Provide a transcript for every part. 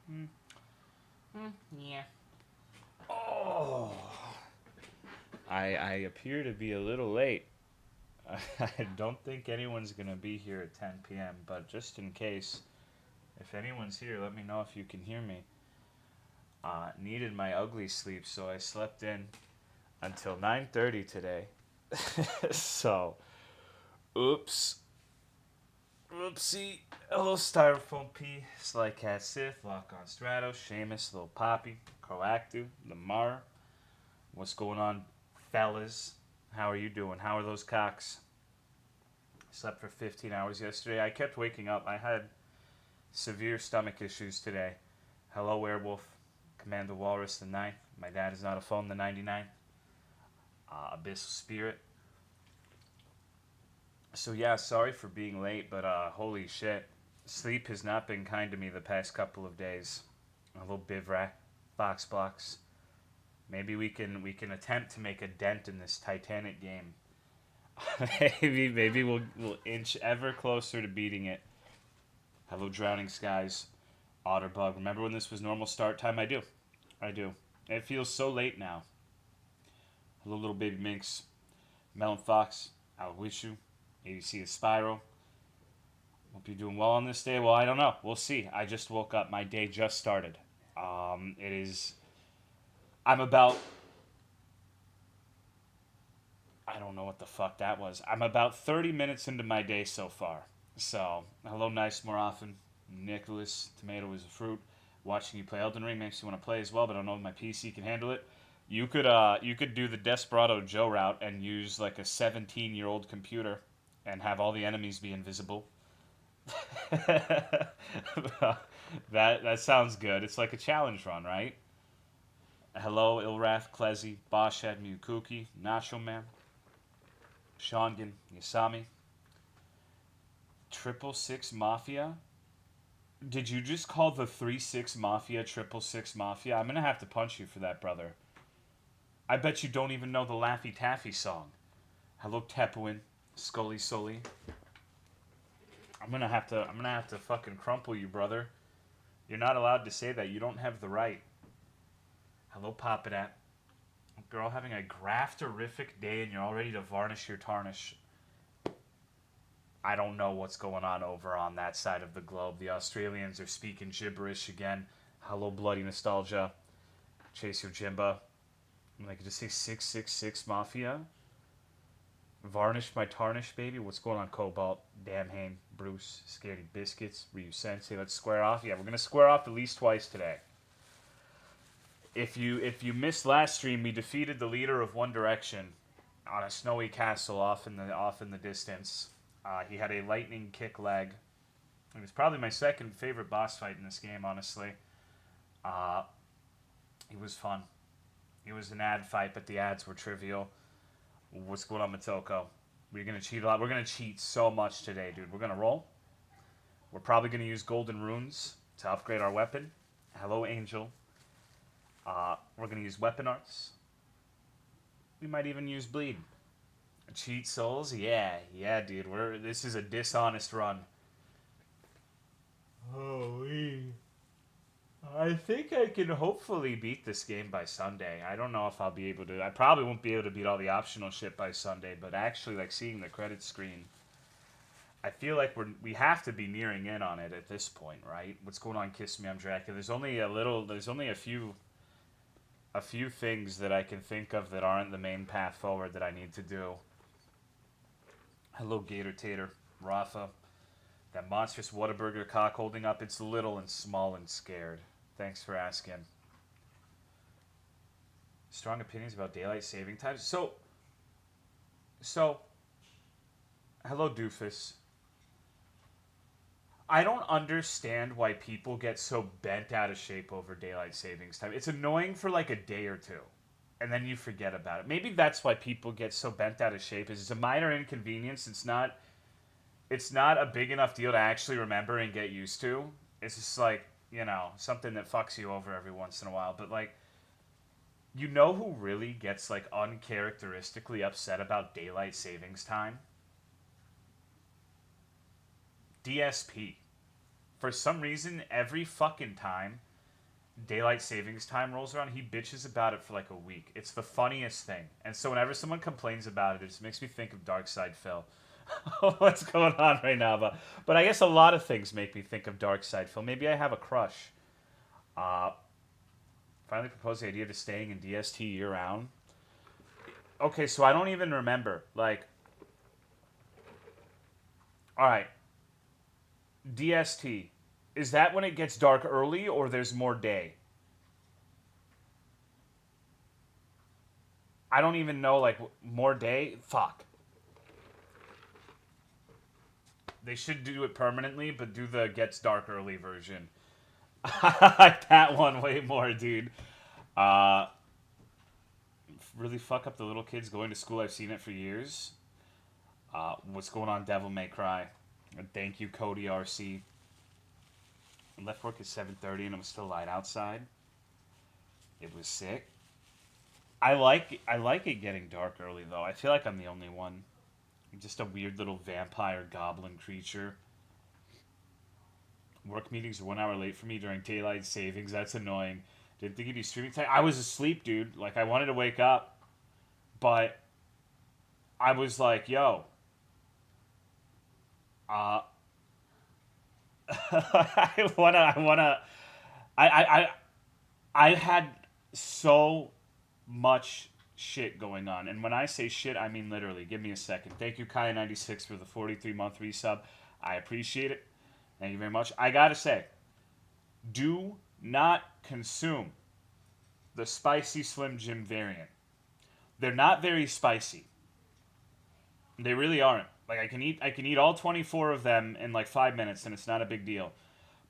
Yeah. Oh. I appear to be a little late. I don't think anyone's going to be here at 10 p.m., but just in case, if anyone's here, let me know if you can hear me. Needed my ugly sleep, so I slept in until 9:30 today. So, oops. Oopsie. Hello, Styrofoam P, Sly Cat Sith, Lock on Stratos, Seamus, Lil Poppy, Proactive, Lamar. What's going on, fellas? How are you doing? How are those cocks? Slept for 15 hours yesterday. I kept waking up. I had severe stomach issues today. Hello, Werewolf. Commander Walrus the Ninth. My dad is not a phone the 99th. Abyssal Spirit. So yeah, sorry for being late, but holy shit. Sleep has not been kind to me the past couple of days. A little bivrac, box blocks. Maybe we can attempt to make a dent in this Titanic game. maybe we'll inch ever closer to beating it. Hello, Drowning Skies. Otterbug. Remember when this was normal start time? I do. I do. It feels so late now. Hello, little baby minx. Melon Fox. I'll wish you. ABC is Spyro. Hope you're doing well on this day. Well, I don't know. We'll see. I just woke up. My day just started. It is. I'm about. I don't know what the fuck that was. I'm about 30 minutes into my day so far. So, hello, nice more often. Nicholas, tomato is a fruit. Watching you play Elden Ring makes you want to play as well, but I don't know if my PC can handle it. You could do the Desperado Joe route and use like a 17-year-old computer and have all the enemies be invisible. That sounds good. It's like a challenge run, right? Hello, Ilrath, Klezi, Boshad, Mukuki, Nacho Man, Shongan, Yasami, Triple Six Mafia. Did you just call the 3-6 Mafia Triple Six Mafia? I'm gonna have to punch you for that, brother. I bet you don't even know the Laffy Taffy song. Hello, Tepwin, Scully Sully. I'm gonna have to fucking crumple you, brother. You're not allowed to say that. You don't have the right. Hello, Papadat. Girl having a grafterific day and you're all ready to varnish your tarnish. I don't know what's going on over on that side of the globe. The Australians are speaking gibberish again. Hello, bloody nostalgia. Chase your Jimba. I'm like, just say 666 Mafia? Varnish my tarnish, baby. What's going on, Cobalt? Damhane, Bruce, Scaredy Biscuits, Ryu Sensei. Let's square off. Yeah, we're gonna square off at least twice today. If you missed last stream, we defeated the leader of One Direction on a snowy castle off in the distance. He had a lightning kick leg. It was probably my second favorite boss fight in this game, honestly. Uh, he was fun. It was an ad fight, but the ads were trivial. What's going on, Matoko? We're gonna cheat a lot. We're gonna cheat so much today, dude. We're gonna roll. We're probably gonna use golden runes to upgrade our weapon. Hello, Angel. We're gonna use weapon arts. We might even use bleed. Cheat souls, yeah, yeah, dude. This is a dishonest run. Holy. I think I can hopefully beat this game by Sunday. I don't know if I'll be able to. I probably won't be able to beat all the optional shit by Sunday, but actually, like seeing the credit screen, I feel like we have to be nearing in on it at this point, right? What's going on, Kiss Me, I'm Dracula? There's only a few things that I can think of that aren't the main path forward that I need to do. Hello, Gator Tater, Rafa. That monstrous Whataburger cock holding up, it's little and small and scared. Thanks for asking. Strong opinions about daylight saving times. So, hello, doofus. I don't understand why people get so bent out of shape over daylight savings time. It's annoying for like a day or two, and then you forget about it. Maybe that's why people get so bent out of shape. Is it's a minor inconvenience. It's not a big enough deal to actually remember and get used to. It's just like, something that fucks you over every once in a while. But like, who really gets like uncharacteristically upset about daylight savings time? DSP. For some reason, every fucking time daylight savings time rolls around, he bitches about it for like a week. It's the funniest thing. And so whenever someone complains about it, it just makes me think of Darkside Phil. What's going on right now? But I guess a lot of things make me think of Darkside Phil. Maybe I have a crush. Uh, Finally proposed the idea of staying in DST year round. Okay, so I don't even remember. Like, all right, DST. Is that when it gets dark early or there's more day? I don't even know, like, more day? Fuck. They should do it permanently, but do the gets dark early version. I like that one way more, dude. Uh, really fuck up the little kids going to school. I've seen it for years. What's going on, Devil May Cry? Thank you, Cody RC. I left work at 7:30 and it was still light outside. It was sick. I like it getting dark early though. I feel like I'm the only one. I'm just a weird little vampire goblin creature. Work meetings are 1 hour late for me during daylight savings. That's annoying. Didn't think you'd be streaming tonight. I was asleep, dude. Like I wanted to wake up, but I was like, yo, uh, I, I, I, I had so much shit going on. And when I say shit, I mean literally. Give me a second. Thank you, Kaya96, for the 43-month resub. I appreciate it. Thank you very much. I gotta say, do not consume the spicy Slim Jim variant. They're not very spicy. They really aren't. Like I can eat all 24 of them in like 5 minutes, and it's not a big deal.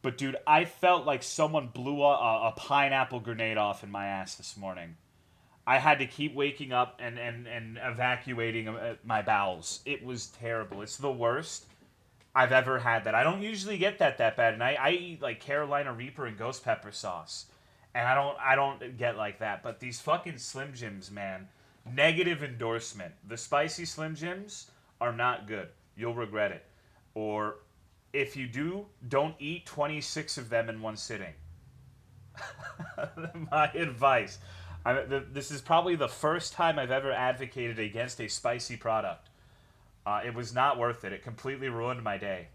But dude, I felt like someone blew a pineapple grenade off in my ass this morning. I had to keep waking up and evacuating my bowels. It was terrible. It's the worst I've ever had that. I don't usually get that bad, and I eat like Carolina Reaper and ghost pepper sauce, and I don't get like that. But these fucking Slim Jims, man, negative endorsement. The spicy Slim Jims are not good. You'll regret it. Or if you do, don't eat 26 of them in one sitting. My advice. This is probably the first time I've ever advocated against a spicy product. It was not worth it. It completely ruined my day.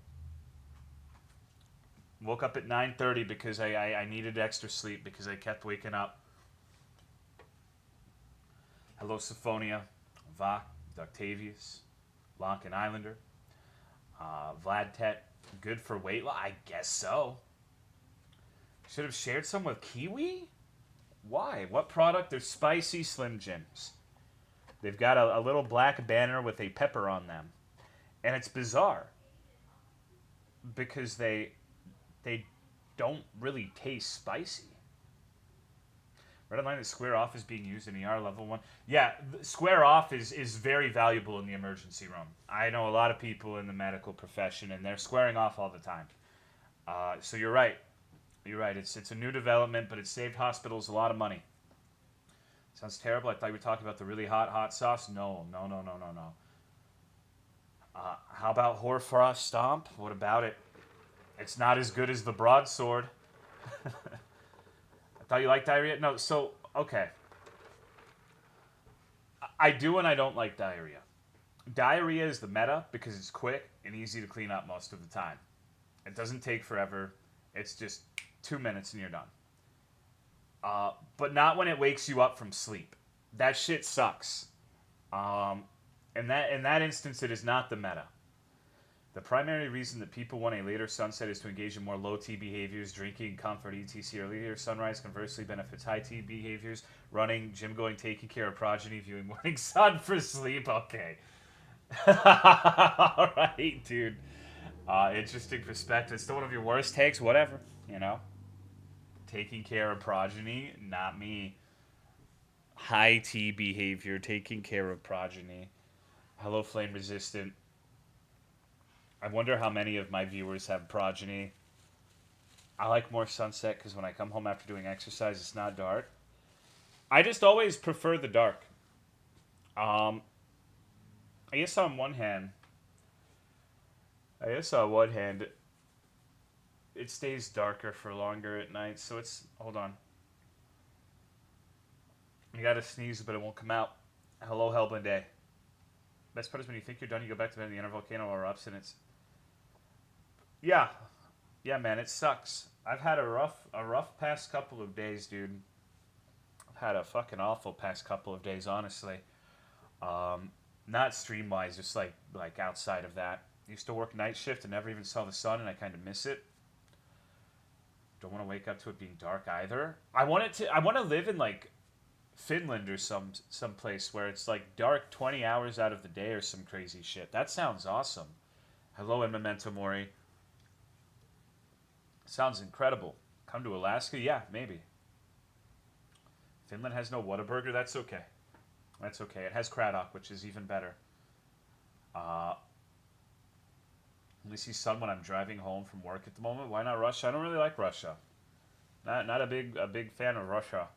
Woke up at 9:30 because I needed extra sleep because I kept waking up. Hello, Syphonia, Vyke, Octavius, Lankan Islander, Vlad Tet. Good for weight loss? I guess so. Should have shared some with Kiwi? Why? What product? They're spicy Slim Jims. They've got a little black banner with a pepper on them. And it's bizarre. Because they don't really taste spicy. Red line that square off is being used in ER level 1. Yeah, square off is very valuable in the emergency room. I know a lot of people in the medical profession, and they're squaring off all the time. So you're right. You're right. It's a new development, but it saved hospitals a lot of money. Sounds terrible. I thought we were talking about the really hot sauce. No. How about Hoarfrost Stomp? What about it? It's not as good as the broadsword. I thought you liked diarrhea? No, so, okay. I do and I don't like diarrhea. Diarrhea is the meta because it's quick and easy to clean up most of the time. It doesn't take forever. It's just 2 minutes and you're done. But not when it wakes you up from sleep. That shit sucks. In that instance, it is not the meta. The primary reason that people want a later sunset is to engage in more low T behaviors, drinking, comfort, etc. Earlier sunrise conversely benefits high T behaviors, running, gym going, taking care of progeny, viewing morning sun for sleep. Okay. All right, dude. Interesting perspective. Still one of your worst takes? Whatever, you know. Taking care of progeny, not me. High T behavior, taking care of progeny. Hello, flame resistant. I wonder how many of my viewers have progeny. I like more sunset because when I come home after doing exercise, it's not dark. I just always prefer the dark. I guess on one hand, it stays darker for longer at night. So it's hold on. You gotta sneeze, but it won't come out. Hello, Hellblade Day. Best part is when you think you're done, you go back to bed and the inner volcano erupts, and it's yeah, yeah, man, it sucks. I've had a rough past couple of days, dude. I've had a fucking awful past couple of days, honestly. Um, Not stream wise, just like outside of that. Used to work night shift and never even saw the sun, and I kind of miss it. Don't want to wake up to it being dark either. I want it to. I want to live in like Finland or some place where it's like dark 20 hours out of the day or some crazy shit. That sounds awesome. Hello, and Memento Mori. Sounds incredible. Come to Alaska? Yeah, maybe. Finland has no Whataburger? That's okay. That's okay. It has Craddock, which is even better. Uh, Only see sun when I'm driving home from work at the moment. Why not Russia? I don't really like Russia. Not a big fan of Russia.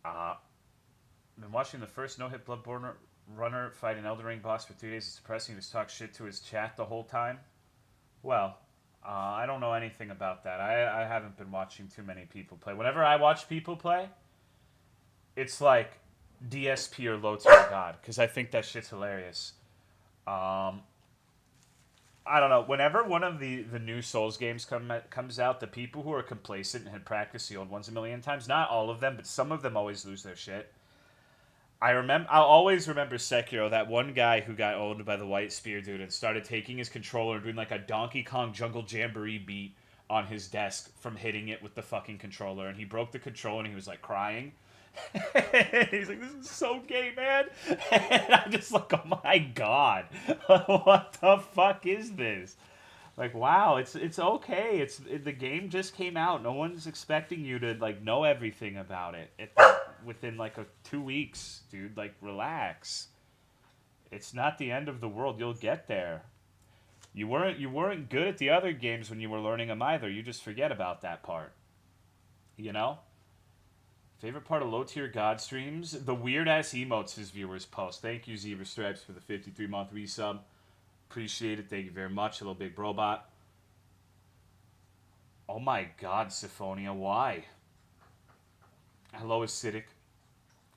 Uh, Been watching the first no-hit Bloodborne runner fight an Elden Ring boss for 3 days. It's depressing. He just talks shit to his chat the whole time. Well, I don't know anything about that. I haven't been watching too many people play. Whenever I watch people play, it's like DSP or low tier god because I think that shit's hilarious. I don't know. Whenever one of the new Souls games comes out, the people who are complacent and had practiced the old ones a million times, not all of them, but some of them always lose their shit. I'll always remember Sekiro, that one guy who got owned by the white spear dude and started taking his controller and doing like a Donkey Kong Jungle Jamboree beat on his desk from hitting it with the fucking controller, and he broke the controller and he was like crying. He's like, this is so gay, man. And I'm just like, oh my god, what the fuck is this? Like, wow, it's okay. The game just came out. No one's expecting you to like know everything about it within like 2 weeks, dude. Like, relax. It's not the end of the world. You'll get there. You weren't good at the other games when you were learning them either. You just forget about that part. You know? Favorite part of low tier God streams? The weird ass emotes his viewers post. Thank you, Zebra Stripes, for the 53-month resub. Appreciate it. Thank you very much. Hello, Big Brobot. Oh my god, Syphonia, why? Hello, Acidic.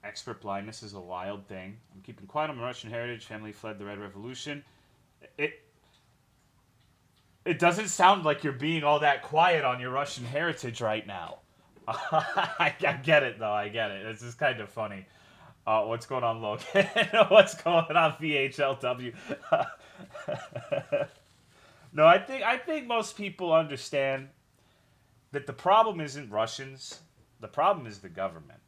Expert blindness is a wild thing. I'm keeping quiet on my Russian heritage. Family fled the Red Revolution. It doesn't sound like you're being all that quiet on your Russian heritage right now. I get it, though. I get it. It's just kind of funny. What's going on, Logan? What's going on, VHLW? No, I think most people understand that the problem isn't Russians. The problem is the government.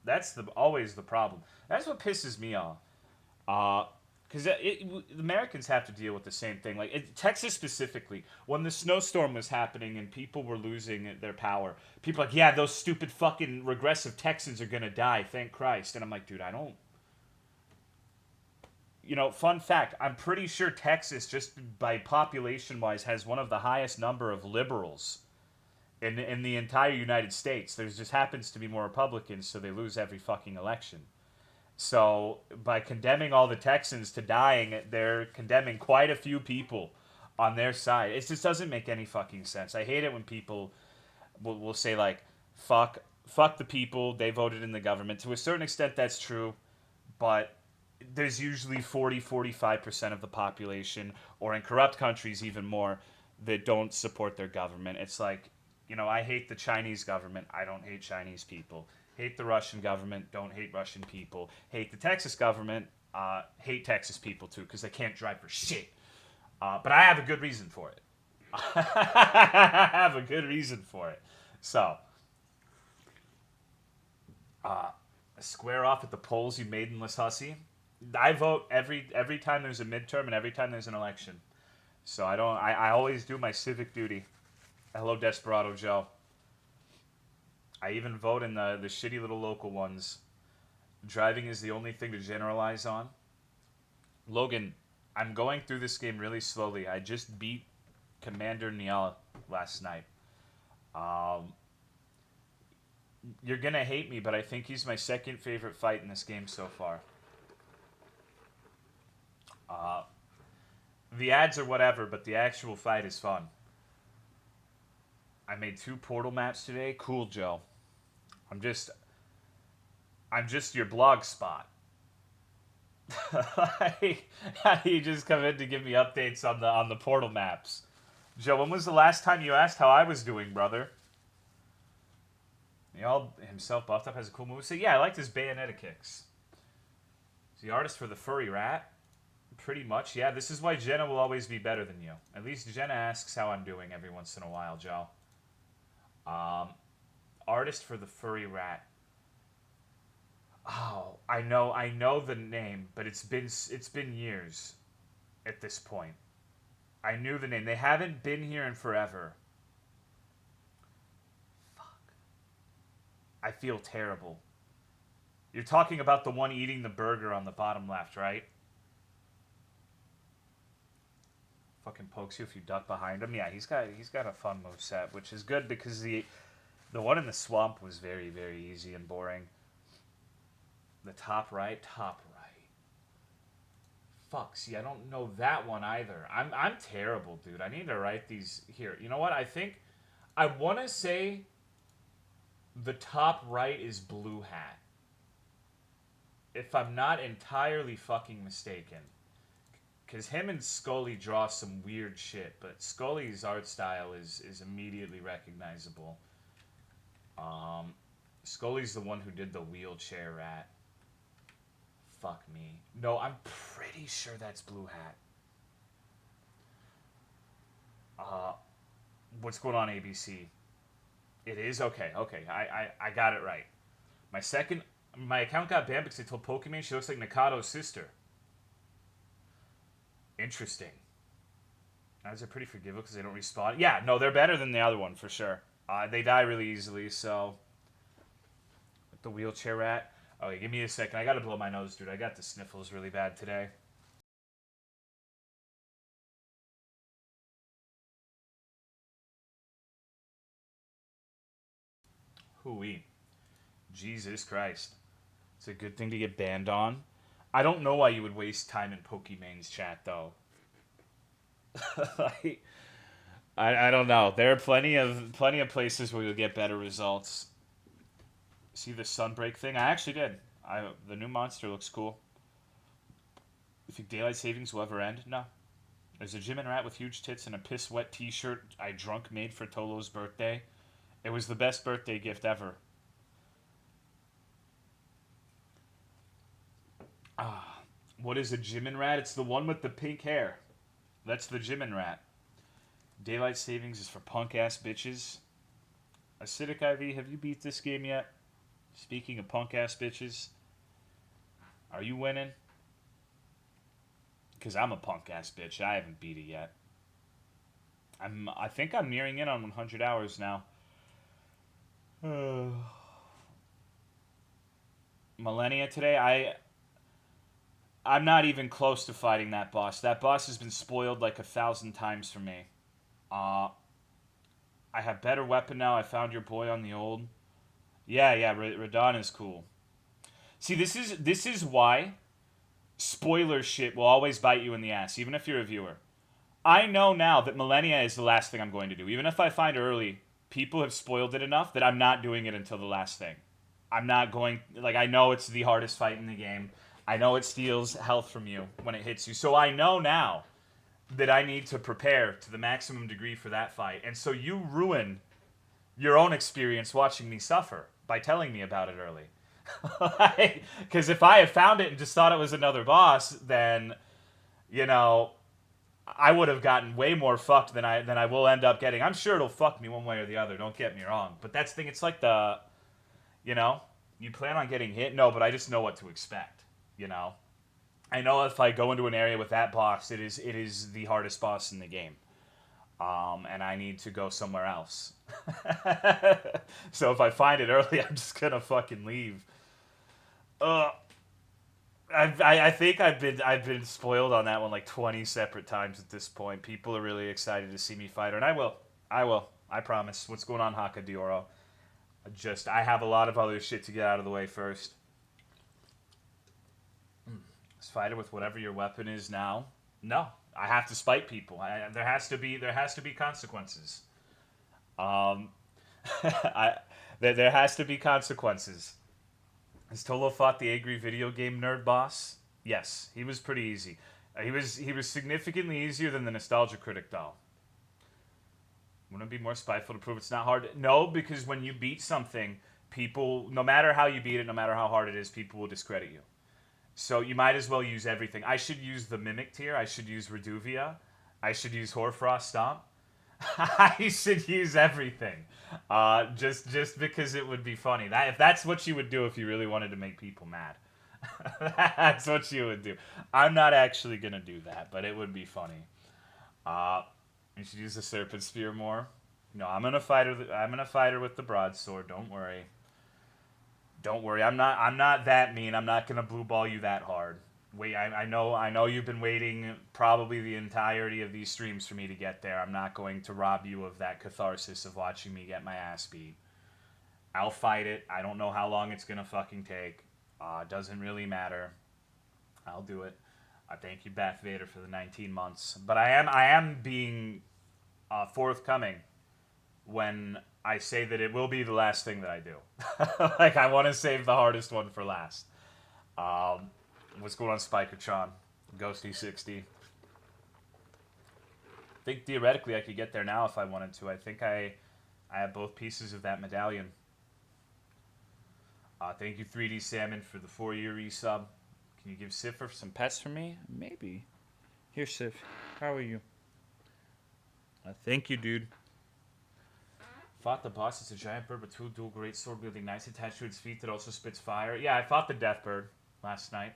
That's always the problem. That's what pisses me off. Because the Americans have to deal with the same thing. Like Texas specifically, when the snowstorm was happening and people were losing their power, people are like, yeah, those stupid fucking regressive Texans are gonna die. Thank Christ. And I'm like, dude, I don't. You know, fun fact, I'm pretty sure Texas, just by population-wise, has one of the highest number of liberals in the entire United States. There just happens to be more Republicans, so they lose every fucking election. So, by condemning all the Texans to dying, they're condemning quite a few people on their side. It just doesn't make any fucking sense. I hate it when people will say, like, fuck the people, they voted in the government. To a certain extent, that's true, but there's usually 40-45% of the population, or in corrupt countries even more, that don't support their government. It's like, you know, I hate the Chinese government. I don't hate Chinese people. Hate the Russian government. Don't hate Russian people. Hate the Texas government. Hate Texas people, too, because they can't drive for shit. But I have a good reason for it. I have a good reason for it. So, square off at the polls, you maidenless hussy. I vote every time there's a midterm and every time there's an election. So I always do my civic duty. Hello, Desperado Joe. I even vote in the shitty little local ones. Driving is the only thing to generalize on. Logan, I'm going through this game really slowly. I just beat Commander Niall last night. You're going to hate me, but I think he's my second favorite fight in this game so far. The ads are whatever, but the actual fight is fun. I made 2 portal maps today. Cool, Joe. I'm just your blog spot. You just come in to give me updates on the portal maps. Joe, when was the last time you asked how I was doing, brother? He all himself buffed up, has a cool move. So yeah, I liked his Bayonetta kicks. He's the artist for the furry rat. Pretty much, yeah. This is why Jenna will always be better than you. At least Jenna asks how I'm doing every once in a while, Joe. Artist for the furry rat. Oh, I know the name, but it's been years at this point. I knew the name. They haven't been here in forever. Fuck. I feel terrible. You're talking about the one eating the burger on the bottom left, right? Fucking pokes you if you duck behind him. Yeah, he's got a fun moveset, which is good because the one in the swamp was very, very easy and boring. The top right. Fuck, see, I don't know that one either. I'm terrible, dude. I need to write these here. You know what? I think I want to say the top right is Blue Hat. If I'm not entirely fucking mistaken. Because him and Scully draw some weird shit, but Scully's art style is immediately recognizable. Scully's the one who did the wheelchair rat. Fuck me. No, I'm pretty sure that's Blue Hat. What's going on, ABC? It is? Okay. I got it right. My account got banned because I told Pokemon she looks like Nakado's sister. Interesting. Those are pretty forgivable because they don't respawn. Yeah, no, they're better than the other one, for sure. They die really easily, so... With the wheelchair rat... Okay, give me a second. I gotta blow my nose, dude. I got the sniffles really bad today. Hooey. Jesus Christ. It's a good thing to get banned on. I don't know why you would waste time in Pokemon's chat, though. I don't know. There are plenty of places where you'll get better results. See the sunbreak thing? I actually did. The new monster looks cool. You think daylight savings will ever end? No. There's a Jim and Rat with huge tits and a piss wet T-shirt I drunk made for Tolo's birthday. It was the best birthday gift ever. What is a Jim and Rat? It's the one with the pink hair. That's the Jim and Rat. Daylight savings is for punk ass bitches. Acidic IV, have you beat this game yet? Speaking of punk ass bitches, are you winning? Because I'm a punk ass bitch. I haven't beat it yet. I think I'm nearing in on 100 hours now. Millennia today, I'm not even close to fighting that boss. That boss has been spoiled like 1,000 times for me. I have better weapon now. I found your boy on the old. Yeah, Radon is cool. See, this is why spoiler shit will always bite you in the ass, even if you're a viewer. I know now that Millennia is the last thing I'm going to do. Even if I find early, people have spoiled it enough that I'm not doing it until the last thing. I'm not going... Like, I know it's the hardest fight in the game. I know it steals health from you when it hits you. So I know now that I need to prepare to the maximum degree for that fight. And so you ruin your own experience watching me suffer by telling me about it early. Because if I had found it and just thought it was another boss, then, you know, I would have gotten way more fucked than I will end up getting. I'm sure it'll fuck me one way or the other, don't get me wrong. But that's the thing, it's like the, you know, you plan on getting hit? No, but I just know what to expect, you know. I know if I go into an area with that boss, it is the hardest boss in the game. And I need to go somewhere else. So if I find it early, I'm just gonna fucking leave. I think I've been spoiled on that one like 20 separate times at this point. People are really excited to see me fight her, and I will. I promise. What's going on, Haka Dioro? I have a lot of other shit to get out of the way first. Let's fight her with whatever your weapon is now. No, I have to spite people. There has to be consequences. Um, there has to be consequences. Has Tolo fought the angry video game nerd boss? Yes, he was pretty easy. He was significantly easier than the Nostalgia Critic doll. Wouldn't it be more spiteful to prove it's not hard? No, because when you beat something, people, no matter how you beat it, no matter how hard it is, people will discredit you. So you might as well use everything. I should use the Mimic tier. I should use Reduvia. I should use Hoarfrost Stomp. I should use everything, just because it would be funny. That if that's what you would do if you really wanted to make people mad, that's what you would do. I'm not actually gonna do that, but it would be funny. Uh, you should use the Serpent Spear more. No, I'm gonna fight her. I'm gonna fight her with the broadsword. Don't worry. Don't worry. I'm not that mean. I'm not gonna blue ball you that hard. Wait, I know you've been waiting probably the entirety of these streams for me to get there. I'm not going to rob you of that catharsis of watching me get my ass beat. I'll fight it. I don't know how long it's gonna fucking take. Doesn't really matter. I'll do it. I thank you, Bath Vader, for the 19 months. But I am being forthcoming when I say that it will be the last thing that I do. Like, I want to save the hardest one for last. What's going on, Spikertron? Ghosty60. I think theoretically I could get there now if I wanted to. I think I have both pieces of that medallion. Thank you, 3D Salmon, for the 4-year resub. Can you give Siffer some pets for me? Maybe. Here, Sif. How are you? Thank you, dude. Fought the boss. It's a giant bird with two dual great sword wielding knights attached to its feet that also spits fire. Yeah, I fought the death bird last night.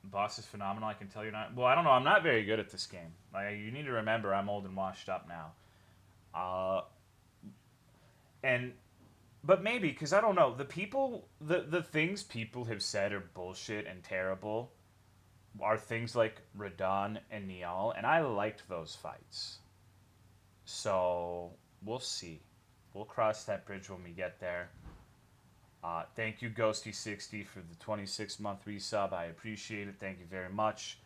Boss is phenomenal. I can tell you're not. Well, I don't know. I'm not very good at this game. Like, you need to remember, I'm old and washed up now. And but maybe because I don't know. The things people have said are bullshit and terrible. Are things like Radon and Niall, and I liked those fights. So we'll see. We'll cross that bridge when we get there. Thank you, Ghosty60, for the 26-month resub. I appreciate it. Thank you very much.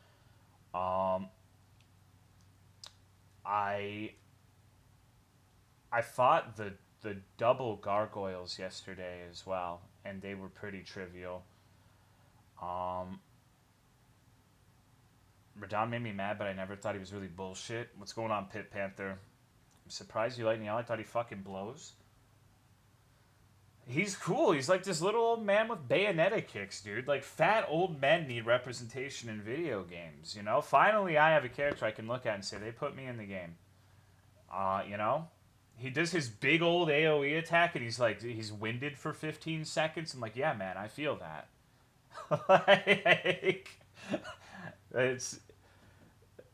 I fought the double gargoyles yesterday as well, and they were pretty trivial. Radon made me mad, but I never thought he was really bullshit. What's going on, Pit Panther? I'm surprised you like Niall. I thought he fucking blows. He's cool. He's like this little old man with Bayonetta kicks, dude. Like, fat old men need representation in video games, you know? Finally, I have a character I can look at and say, they put me in the game. You know? He does his big old AoE attack, and he's winded for 15 seconds. I'm like, yeah, man, I feel that. Like, it's,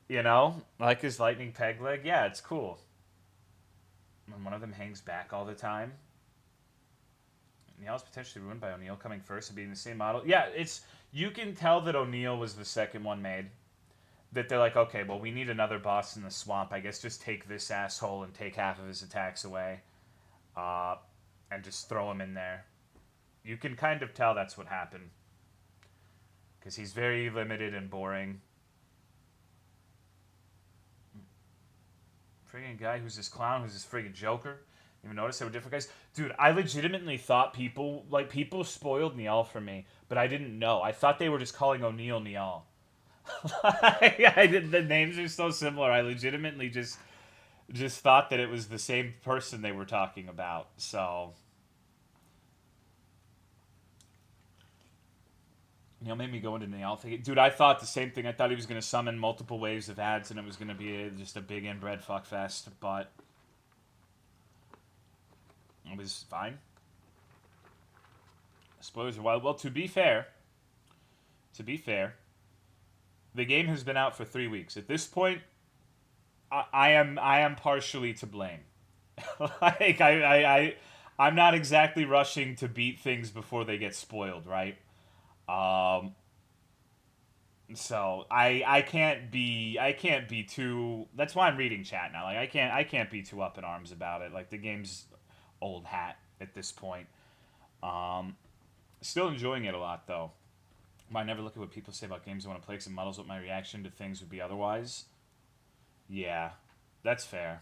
you know? Like his lightning peg leg. Yeah, it's cool. When one of them hangs back all the time. Neil's potentially ruined by O'Neill coming first and being the same model. Yeah, you can tell that O'Neill was the second one made. That they're like, okay, well, we need another boss in the swamp. I guess just take this asshole and take half of his attacks away. And just throw him in there. You can kind of tell that's what happened. Because he's very limited and boring. Friggin' guy who's this clown, who's this friggin' Joker. Even notice they were different guys? Dude, I legitimately thought people spoiled Niall for me, but I didn't know. I thought they were just calling O'Neill Niall. The names are so similar. I legitimately just thought that it was the same person they were talking about. So Neil made me go into Niall thinking, dude, I thought the same thing. I thought he was going to summon multiple waves of ads and it was going to be just a big inbred fuckfest, but it was fine. Spoilers are wild. Well, to be fair, the game has been out for 3 weeks. At this point, I am partially to blame. Like I'm not exactly rushing to beat things before they get spoiled, right? So I can't be too. That's why I'm reading chat now. Like I can't be too up in arms about it. Like the game's old hat at this point. Still enjoying it a lot though. Might never look at what people say about games I want to play because it muddles what my reaction to things would be otherwise. Yeah, that's fair.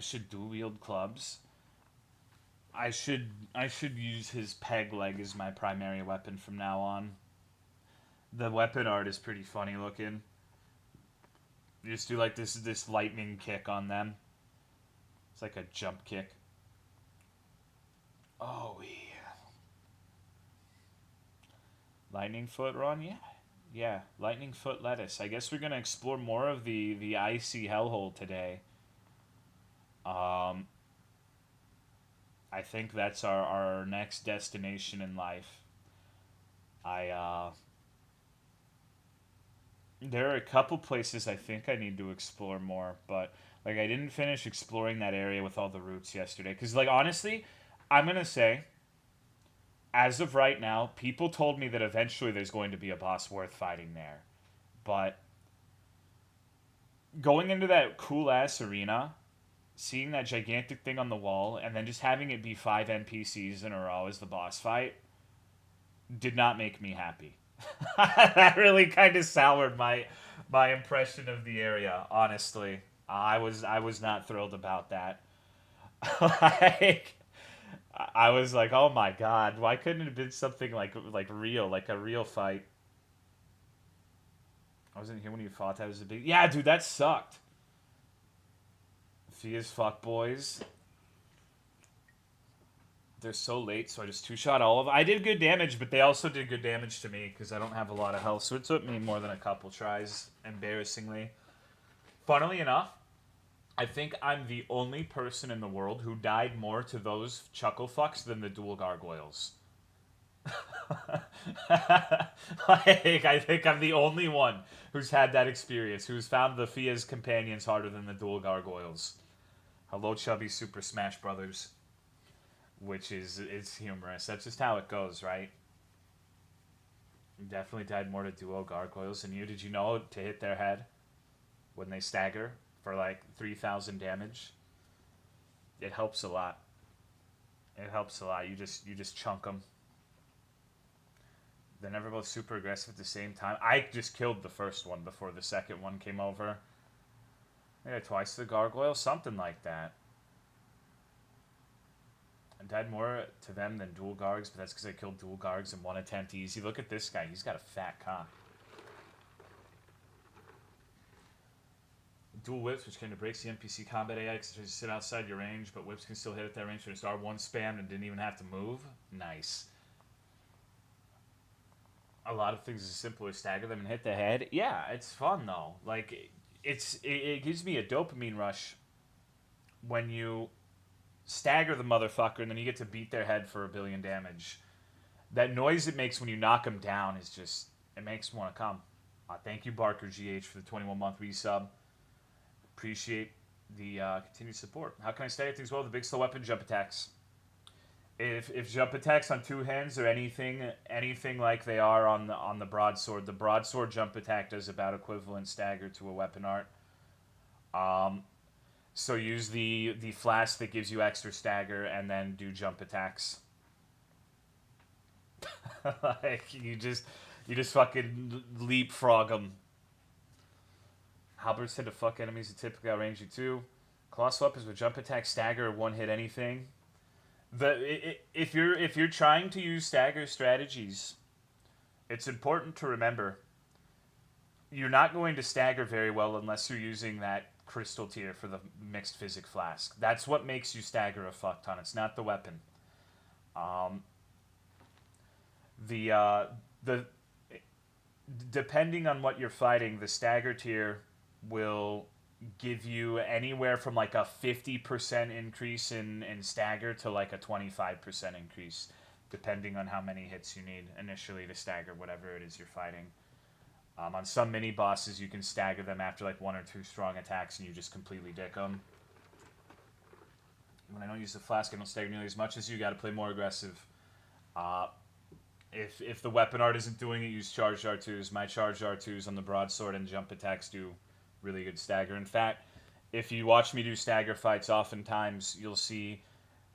I should dual wield clubs. I should use his peg leg as my primary weapon from now on. The weapon art is pretty funny looking. You just do like this lightning kick on them. It's like a jump kick. Oh yeah. Lightning foot run, yeah. Yeah, lightning foot lettuce. I guess we're gonna explore more of the icy hellhole today. Um, I think that's our next destination in life. I There are a couple places I think I need to explore more, but like I didn't finish exploring that area with all the routes yesterday. Cause like honestly, I'm gonna say, as of right now, people told me that eventually there's going to be a boss worth fighting there, but going into that cool ass arena, seeing that gigantic thing on the wall, and then just having it be five NPCs in a row as the boss fight did not make me happy. That really kind of soured my impression of the area. Honestly, I was not thrilled about that. Like I was like, oh my god, why couldn't it have been something like real, like a real fight? I wasn't here when you fought. That was a big yeah, dude. That sucked. Fia's fuck boys. They're so late, so I just two shot all of them. I did good damage, but they also did good damage to me because I don't have a lot of health. So it took me more than a couple tries, embarrassingly. Funnily enough, I think I'm the only person in the world who died more to those chuckle fucks than the dual gargoyles. Like, I think I'm the only one who's had that experience, who's found the Fia's companions harder than the dual gargoyles. Hello, chubby Super Smash Brothers. Which is it's humorous. That's just how it goes, right? Definitely died more to duo gargoyles than you. Did you know to hit their head when they stagger for like 3,000 damage? It helps a lot. It helps a lot. You just chunk them. They're never both super aggressive at the same time. I just killed the first one before the second one came over. Yeah, twice the gargoyle, something like that. I died more to them than dual gargs, but that's because I killed dual gargs in one attempt easy. Look at this guy. He's got a fat cock. Dual whips, which kind of breaks the NPC combat AI because you sit outside your range, but whips can still hit at that range. So just R1 spammed and didn't even have to move. Nice. A lot of things are simpler. Stagger them and hit the head. Yeah, it's fun though. Like it gives me a dopamine rush when you stagger the motherfucker and then you get to beat their head for a billion damage. That noise it makes when you knock them down is just it makes me want to come. Thank you, Barker GH, for the 21-month resub. Appreciate the continued support. How can I stagger things well? The big slow weapon jump attacks. If jump attacks on two hands or anything like they are on the broadsword jump attack does about equivalent stagger to a weapon art. So use the flask that gives you extra stagger and then do jump attacks. Like you just fucking leapfrog them. Halberds tend to fuck enemies that typically outrange you too. Colossal weapons with jump attack, stagger, or one hit anything. If you're trying to use stagger strategies, it's important to remember you're not going to stagger very well unless you're using that crystal tier for the mixed physic flask. That's what makes you stagger a fuck ton. It's not the weapon. The depending on what you're fighting, the stagger tier will give you anywhere from like a 50% increase in stagger to like a 25% increase, depending on how many hits you need initially to stagger whatever it is you're fighting. On some mini bosses, you can stagger them after like one or two strong attacks, and you just completely dick them. When I don't use the flask, I don't stagger nearly as much as you. Got to play more aggressive. If the weapon art isn't doing it, use charged R2s. My charged R2s on the broadsword and jump attacks do really good stagger. In fact, if you watch me do stagger fights, oftentimes you'll see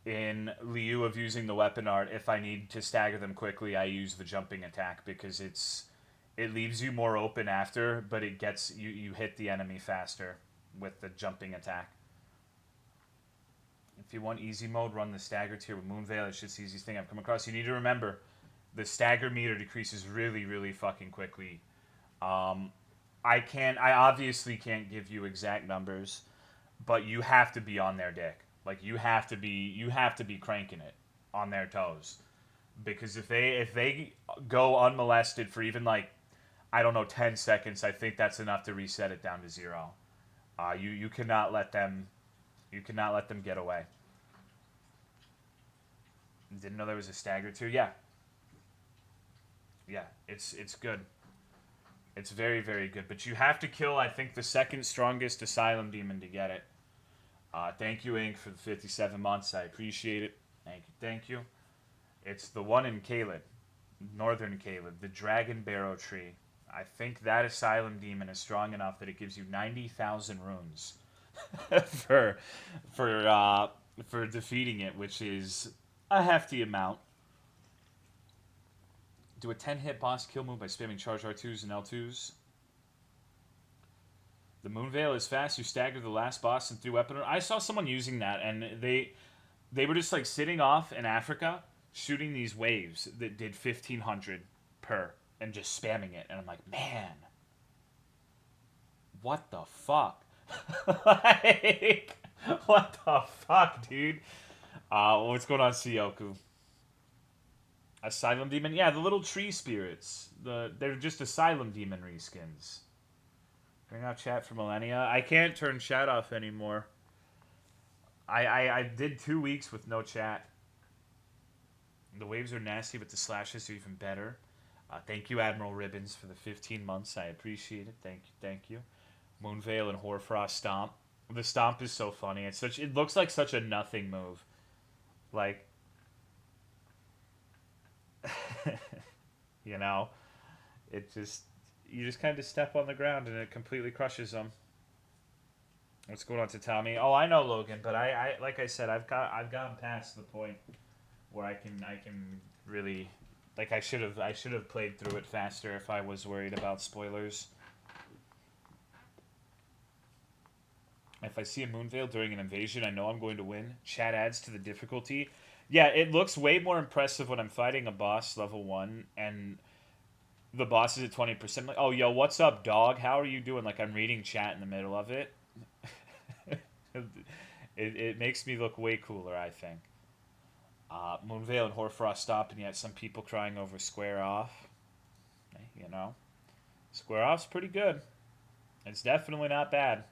in lieu of using the weapon art, if I need to stagger them quickly, I use the jumping attack because it leaves you more open after, but it gets you hit the enemy faster with the jumping attack. If you want easy mode, run the stagger tier with Moonveil. It's just the easiest thing I've come across. You need to remember, the stagger meter decreases really, really fucking quickly. Um, I obviously can't give you exact numbers, but you have to be on their dick. Like you have to be cranking it on their toes. Because if they go unmolested for even like, I don't know, 10 seconds, I think that's enough to reset it down to 0. You cannot let them get away. Didn't know there was a stagger too. Yeah, yeah, it's good. It's very, very good. But you have to kill, I think, the second strongest Asylum Demon to get it. Thank you, Ink, for the 57 months. I appreciate it. Thank you, thank you. It's the one in Caelid, Northern Caelid, the Dragon Barrow Tree. I think that Asylum Demon is strong enough that it gives you 90,000 runes for for defeating it, which is a hefty amount. Do a 10-hit boss kill move by spamming charge R2s and L2s. The Moonveil is fast. You stagger the last boss and through weapon. I saw someone using that, and they were just like sitting off in Africa, shooting these waves that did 1,500 per, and just spamming it. And I'm like, man, what the fuck? Like, what the fuck, dude? What's going on, Sioku? Asylum Demon? Yeah, the little tree spirits. They're just Asylum Demon reskins. Bring out chat for millennia. I can't turn chat off anymore. I did 2 weeks with no chat. The waves are nasty, but the slashes are even better. Thank you, Admiral Ribbons, for the 15 months. I appreciate it. Thank you, thank you. Moonveil and Hoarfrost Stomp. The Stomp is so funny. It looks like such a nothing move. Like, you know, you just kind of step on the ground and it completely crushes them. What's going on to Tommy? Oh, I know Logan, but I like I said, I've gotten past the point where I can really, like, I should have played through it faster if I was worried about spoilers. If I see a Moonveil during an invasion, I know I'm going to win. Chat adds to the difficulty. Yeah, it looks way more impressive when I'm fighting a boss level 1 and the boss is at 20%. Like, oh, yo, what's up, dog? How are you doing? Like, I'm reading chat in the middle of it. It makes me look way cooler, I think. Moonveil and Hoarfrost stop, and yet some people crying over Square Off. You know, Square Off's pretty good. It's definitely not bad.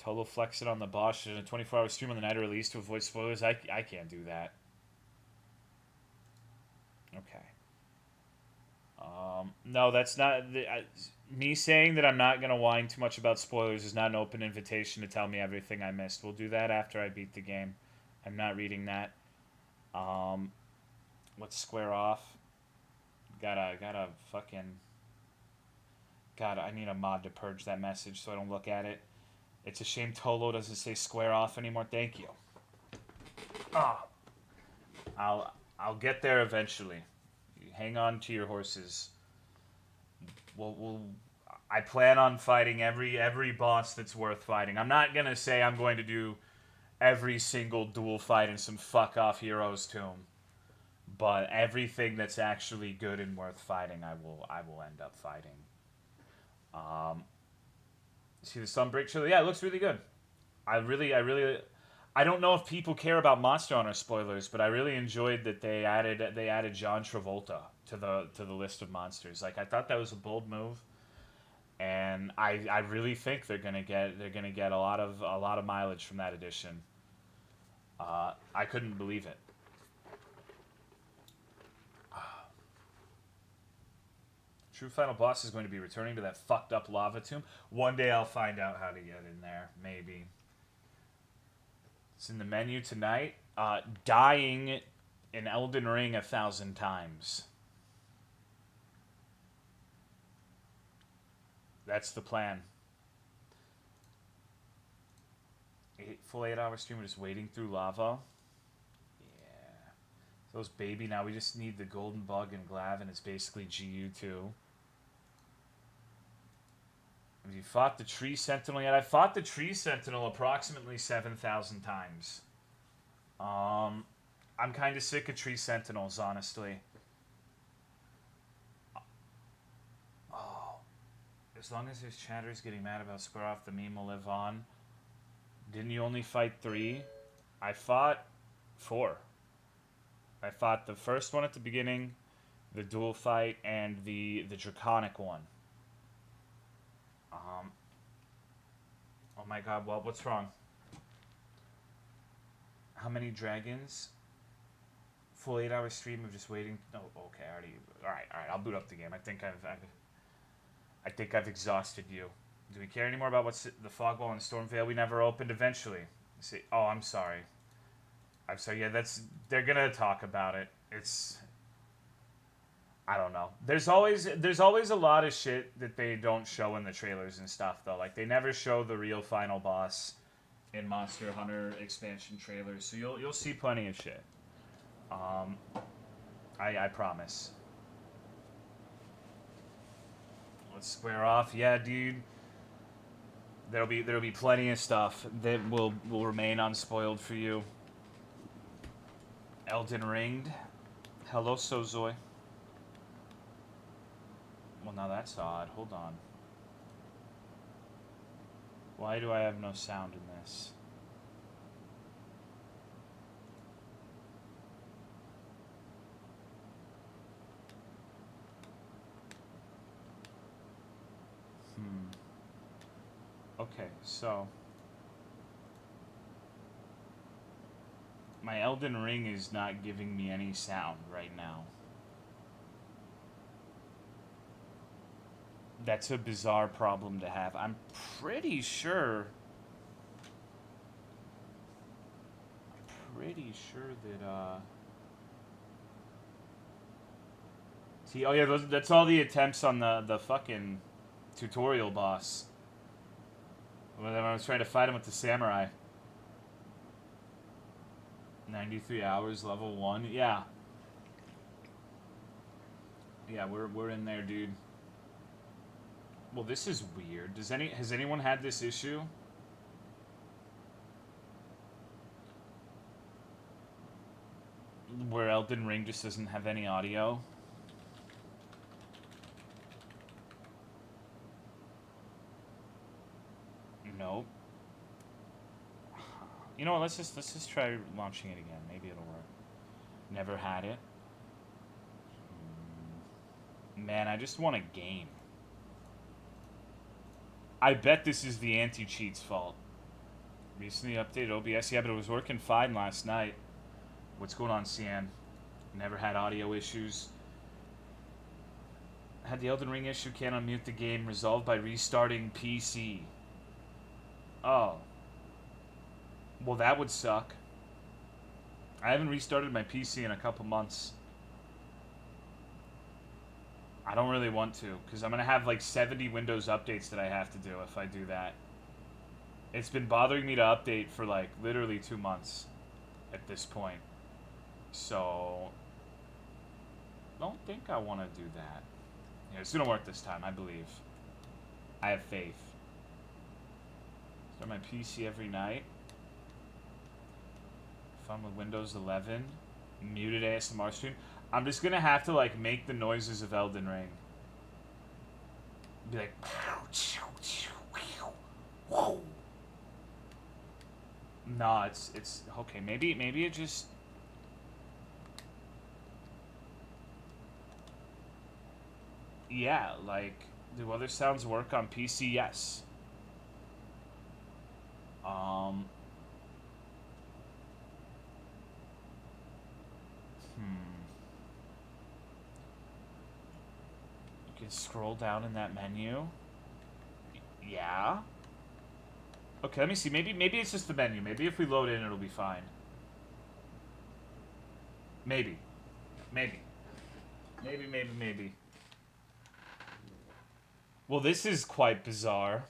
Tolo flexing on the boss in a 24-hour stream on the night of release to avoid spoilers. I can't do that. Okay. No, that's not... me saying that I'm not going to whine too much about spoilers is not an open invitation to tell me everything I missed. We'll do that after I beat the game. I'm not reading that. Let's square off. Gotta fucking... God, I need a mod to purge that message so I don't look at it. It's a shame Tolo doesn't say square off anymore. Thank you. I'll get there eventually. Hang on to your horses. I plan on fighting every boss that's worth fighting. I'm not gonna say I'm going to do every single dual fight in some fuck off hero's tomb, but everything that's actually good and worth fighting, I will end up fighting. See the Sunbreak trailer? Yeah, it looks really good. I don't know if people care about Monster Hunter spoilers, but I really enjoyed that they added John Travolta to the list of monsters. Like, I thought that was a bold move, and I really think they're gonna get a lot of mileage from that addition. I couldn't believe it. True final boss is going to be returning to that fucked up lava tomb. One day I'll find out how to get in there. Maybe. It's in the menu tonight. Dying in Elden Ring 1,000 times. That's the plan. Full 8-hour stream, we're just wading through lava. Yeah. Those baby, now we just need the golden bug and Glav, and it's basically GU2. Have you fought the Tree Sentinel yet? I fought the Tree Sentinel approximately 7,000 times. I'm kind of sick of Tree Sentinels, honestly. Oh, as long as there's chatters getting mad about square off, the meme will live on. Didn't you only fight 3? I fought 4. I fought the first one at the beginning, the dual fight, and the draconic one. Oh my god, well, what's wrong? How many dragons? Full 8-hour stream of just waiting. No, okay, I already. All right. I'll boot up the game. I think I've exhausted you. Do we care anymore about what's the Fogwall and Stormveil we never opened? Eventually. See, oh, I'm sorry. I'm sorry. Yeah, they're gonna talk about it. It's. I don't know. There's always a lot of shit that they don't show in the trailers and stuff though. Like they never show the real final boss in Monster Hunter expansion trailers, so you'll see plenty of shit. I promise. Let's square off. Yeah, dude. There'll be plenty of stuff that will remain unspoiled for you. Elden Ring. Hello, Sozoi. Well, now that's odd. Hold on. Why do I have no sound in this? Okay, so my Elden Ring is not giving me any sound right now. That's a bizarre problem to have. I'm pretty sure that see, oh yeah, that's all the attempts on the fucking tutorial boss. When I was trying to fight him with the samurai. 93 hours, level 1. Yeah. Yeah, we're in there, dude. Well, this is weird. Has anyone had this issue? Where Elden Ring just doesn't have any audio? Nope. You know what? Let's just try launching it again. Maybe it'll work. Never had it. Man, I just want a game. I bet this is the anti-cheat's fault. Recently updated OBS. Yeah, but it was working fine last night. What's going on, CN? Never had audio issues. Had the Elden Ring issue. Can't unmute the game. Resolved by restarting PC. Oh. Well, that would suck. I haven't restarted my PC in a couple months. I don't really want to, because I'm going to have like 70 Windows updates that I have to do if I do that. It's been bothering me to update for like literally 2 months at this point. So, don't think I want to do that. Yeah, it's going to work this time, I believe. I have faith. Start my PC every night. Fun with Windows 11. Muted ASMR stream. I'm just gonna have to like make the noises of Elden Ring. Be like, whoa. No, it's okay. Maybe it just. Yeah, like, do other sounds work on PC? Yes. You can scroll down in that menu. Yeah. Okay, let me see. Maybe it's just the menu. Maybe if we load in, it'll be fine. Maybe. Well, this is quite bizarre.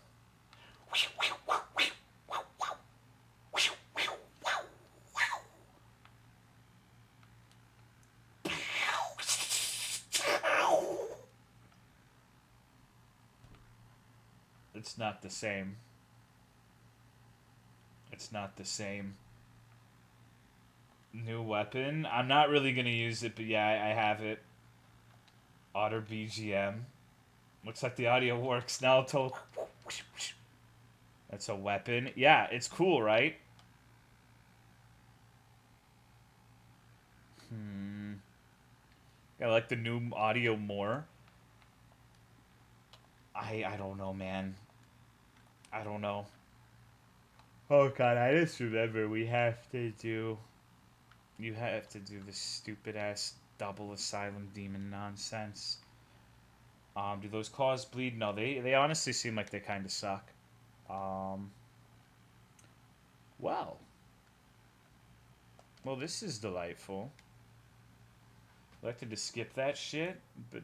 It's not the same. It's not the same. New weapon. I'm not really gonna use it, but yeah, I have it. Otter BGM. Looks like the audio works now. That's a weapon. Yeah, it's cool, right? I like the new audio more. I don't know, man. I don't know. Oh god, I just remember we have to do... You have to do this stupid ass double asylum demon nonsense. Do those claws bleed? No, they honestly seem like they kind of suck. Well. Well, this is delightful. I elected to skip that shit, but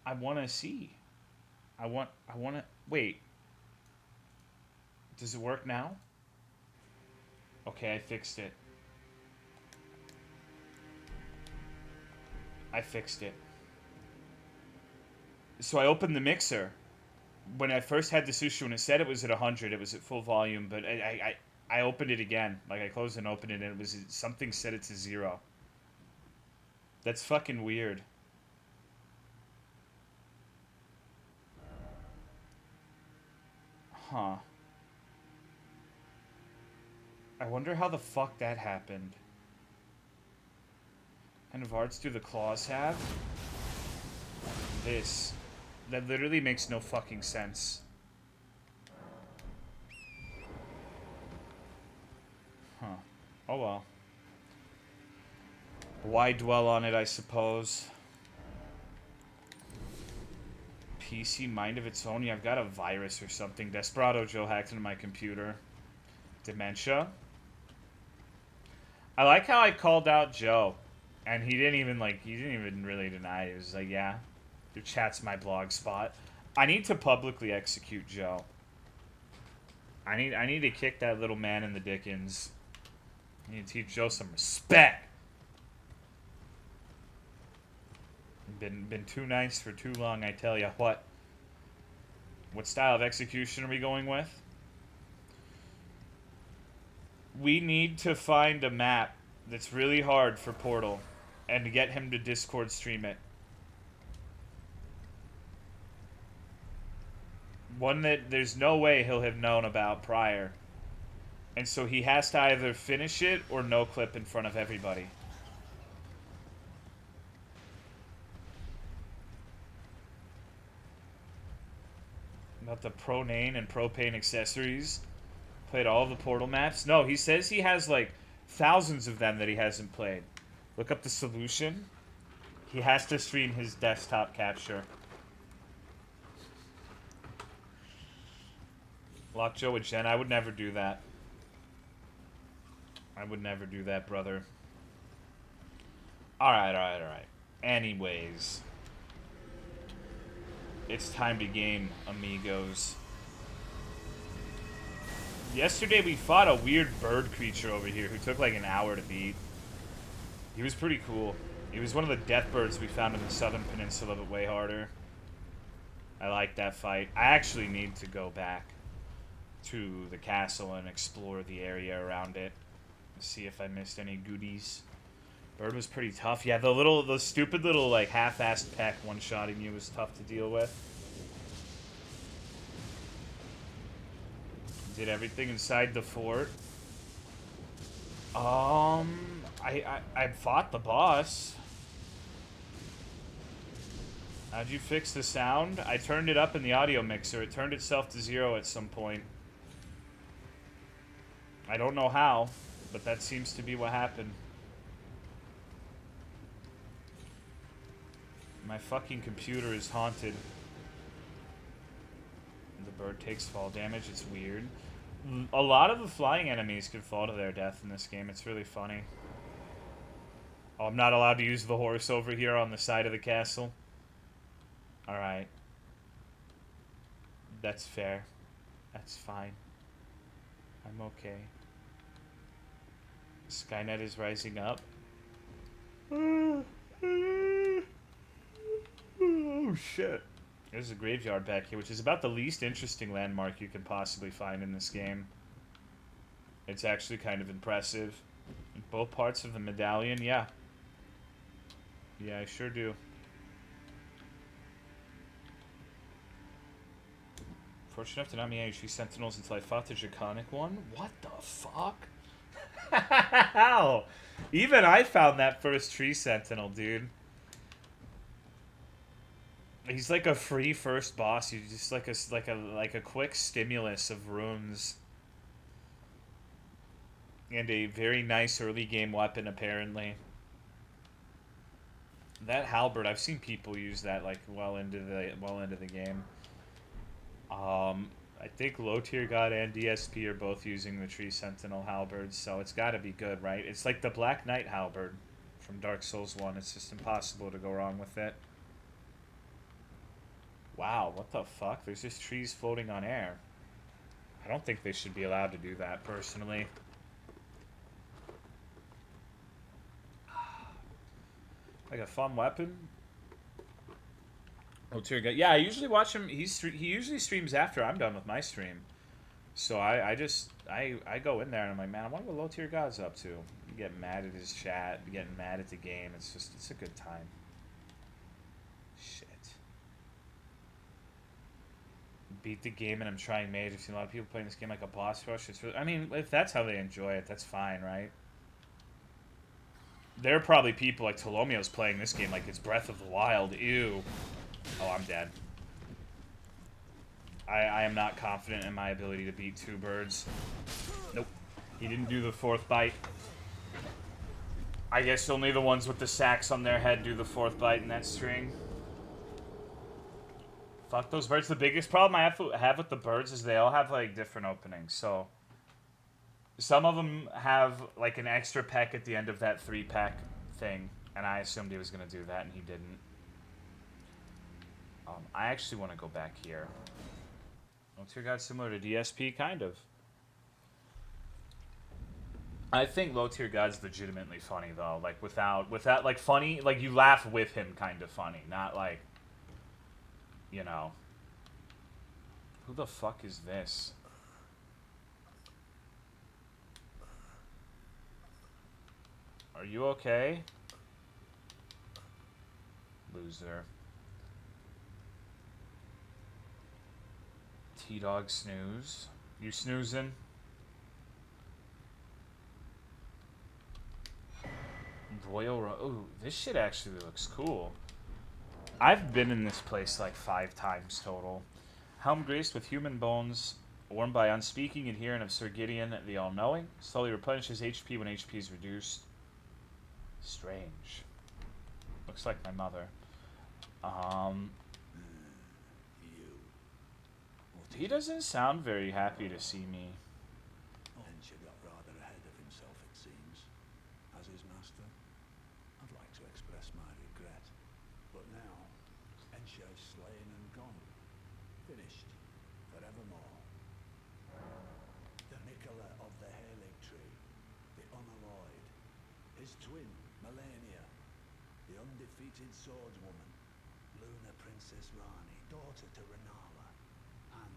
I want to see. I want to... Wait. Does it work now? Okay, I fixed it. I fixed it. So I opened the mixer. When I first had the sushi, when it said it was at 100, it was at full volume, but I opened it again. Like, I closed and opened it, and it was... Something set it to 0. That's fucking weird. Huh. I wonder how the fuck that happened. What kind of arts do the claws have? This. That literally makes no fucking sense. Huh. Oh well. Why dwell on it, I suppose? PC mind of its own? Yeah, I've got a virus or something. Desperado Joe hacked into my computer. Dementia? I like how I called out Joe. And he didn't even really deny it. He was like, yeah, your chat's my blog spot. I need to publicly execute Joe. I need to kick that little man in the dickens. I need to teach Joe some respect. Been too nice for too long, I tell ya what. What style of execution are we going with? We need to find a map that's really hard for Portal and to get him to Discord stream it. One that there's no way he'll have known about prior. And so he has to either finish it or no clip in front of everybody. About the Pronane and Propane accessories. Played all the Portal maps. No, he says he has like thousands of them that he hasn't played. Look up the solution. He has to stream his desktop capture. Lockjaw with Jen. I would never do that. I would never do that, brother. Alright. Anyways. It's time to game, amigos. Yesterday we fought a weird bird creature over here who took like an hour to beat. He was pretty cool. He was one of the death birds we found in the southern peninsula, but way harder. I like that fight. I actually need to go back to the castle and explore the area around it. See if I missed any goodies. Bird was pretty tough. Yeah, the stupid little like half-assed peck one-shotting you was tough to deal with. Did everything inside the fort. I fought the boss. How'd you fix the sound? I turned it up in the audio mixer. It turned itself to 0 at some point. I don't know how, but that seems to be what happened. My fucking computer is haunted. The bird takes fall damage. It's weird. A lot of the flying enemies can fall to their death in this game. It's really funny. Oh, I'm not allowed to use the horse over here on the side of the castle. Alright. That's fair. That's fine. I'm okay. Skynet is rising up. Oh, shit. There's a graveyard back here, which is about the least interesting landmark you could possibly find in this game. It's actually kind of impressive. Both parts of the medallion, yeah. Yeah, I sure do. Fortunate enough to not meet any tree sentinels until I fought the draconic one. What the fuck? How? Even I found that first tree sentinel, dude. He's like a free first boss. You just like a quick stimulus of runes. And a very nice early game weapon, apparently. That halberd, I've seen people use that like well into the game. I think low tier god and DSP are both using the tree sentinel halberds, so it's got to be good, right? It's like the Black Knight halberd from Dark Souls 1. It's just impossible to go wrong with it. Wow, what the fuck? There's just trees floating on air. I don't think they should be allowed to do that, personally. Like a fun weapon? Oh, dear God. Yeah, I usually watch him. He usually streams after I'm done with my stream. So I go in there and I'm like, man, I wonder what low tier god's up to. You get mad at his chat, you getting mad at the game. It's a good time. Shit. Beat the game and I'm trying mage. I've seen a lot of people playing this game like a boss rush. It's really, I mean, if that's how they enjoy it, that's fine, right? There are probably people like Tolomeo's playing this game like it's Breath of the Wild. Ew. Oh, I'm dead. I am not confident in my ability to beat two birds. Nope. He didn't do the fourth bite. I guess only the ones with the sacks on their head do the fourth bite in that string. Fuck those birds. The biggest problem I have with the birds is they all have like different openings. So some of them have like an extra peck at the end of that 3-peck thing, and I assumed he was going to do that, and he didn't. I actually want to go back here. Low tier god similar to DSP, kind of. I think low tier god's legitimately funny though. Like without like funny, like you laugh with him, kind of funny, not like, you know. Who the fuck is this? Are you okay? Loser. T-Dog snooze. You snoozing? Ooh, this shit actually looks cool. I've been in this place like 5 times total. Helm graced with human bones, worn by unspeaking adherent of Sir Gideon the All-Knowing. Slowly replenishes HP when HP is reduced. Strange. Looks like my mother. He doesn't sound very happy to see me. Ensha got rather ahead of himself, it seems. As his master, I'd like to express my regret. But now, Ensha is slain and gone. Finished. Forevermore. The Nicola of the Halig Tree. The unalloyed. His twin, Melania. The undefeated swordswoman. Luna Princess Rani, daughter to Renala. And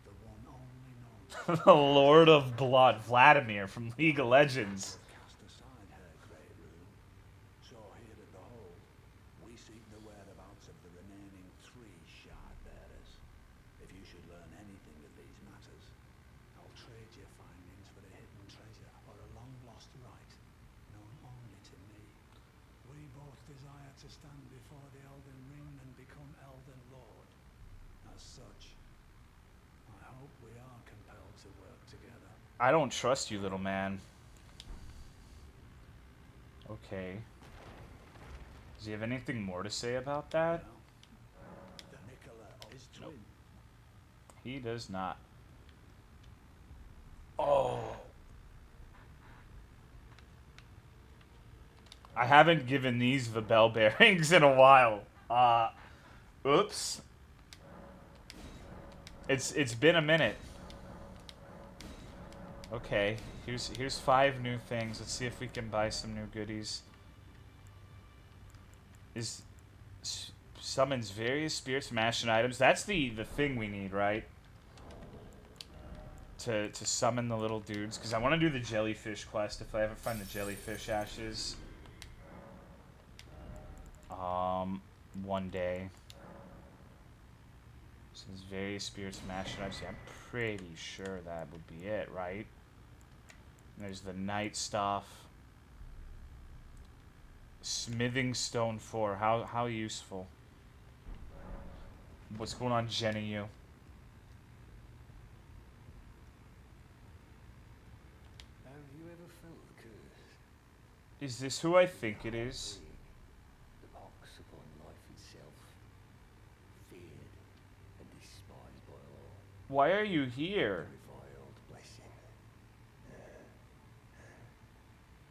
the one only known. The Lord of Blood, Vladimir from League of Legends. Cast aside her great rule. So here at the Hold, we seek the whereabouts of the remaining 3 shard bearers. If you should learn anything of these matters, I'll trade your findings for a hidden treasure or a long-lost right, known only to me. We both desire to stand before the Elden Ring and become Elden Lord. As such, I hope we are compelled to work together. I don't trust you, little man. Okay. Does he have anything more to say about that? The Nicola of his twin. Nope. He does not. Oh. I haven't given these the bell bearings in a while. Oops. It's been a minute. Okay, here's 5 new things. Let's see if we can buy some new goodies. Summons various spirits, mash, and items. That's the thing we need, right? To summon the little dudes. Because I want to do the jellyfish quest if I ever find the jellyfish ashes. One day. Since various spirits, mash, and items. Yeah, I'm pretty sure that would be it, right? And there's the night stuff. Smithing stone 4. How useful. What's going on, Jenny? You? Have you ever felt the curse? Is this who I think it is? The pox upon life itself, feared and despised by all. Why are you here? Reviled blessing.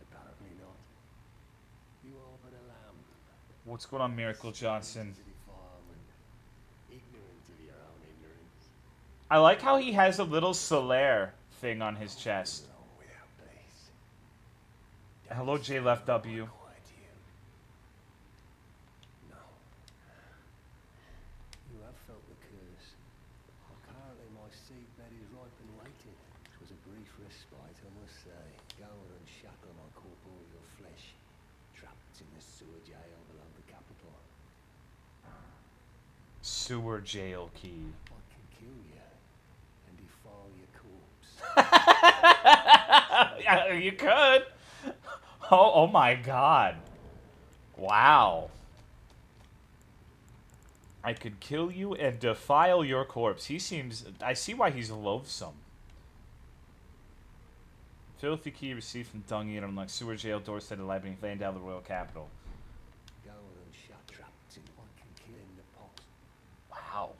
Apparently not. You are but a lamb. What's going on, Miracle Johnson? To the farm and ignorant of your own ignorance. I like how he has a little Solaire thing on his chest. Without place. Hello, J Left W. Quiet you. No. You have felt the curse. Apparently my seedbed is ripe and waiting. It was a brief respite, I must say. Go and unshackle my corporeal flesh, trapped in the sewer jail below the capital. Sewer jail key. I can kill you and defile your corpse. Yeah, you could. Oh my god. Wow. I could kill you and defile your corpse. He seems... I see why he's loathsome. Filthy key received from Dung Eater, unlike sewer jail, doorstep, and library, laying down the royal capital. Go and shut trapped in I can kill in the pox. Wow.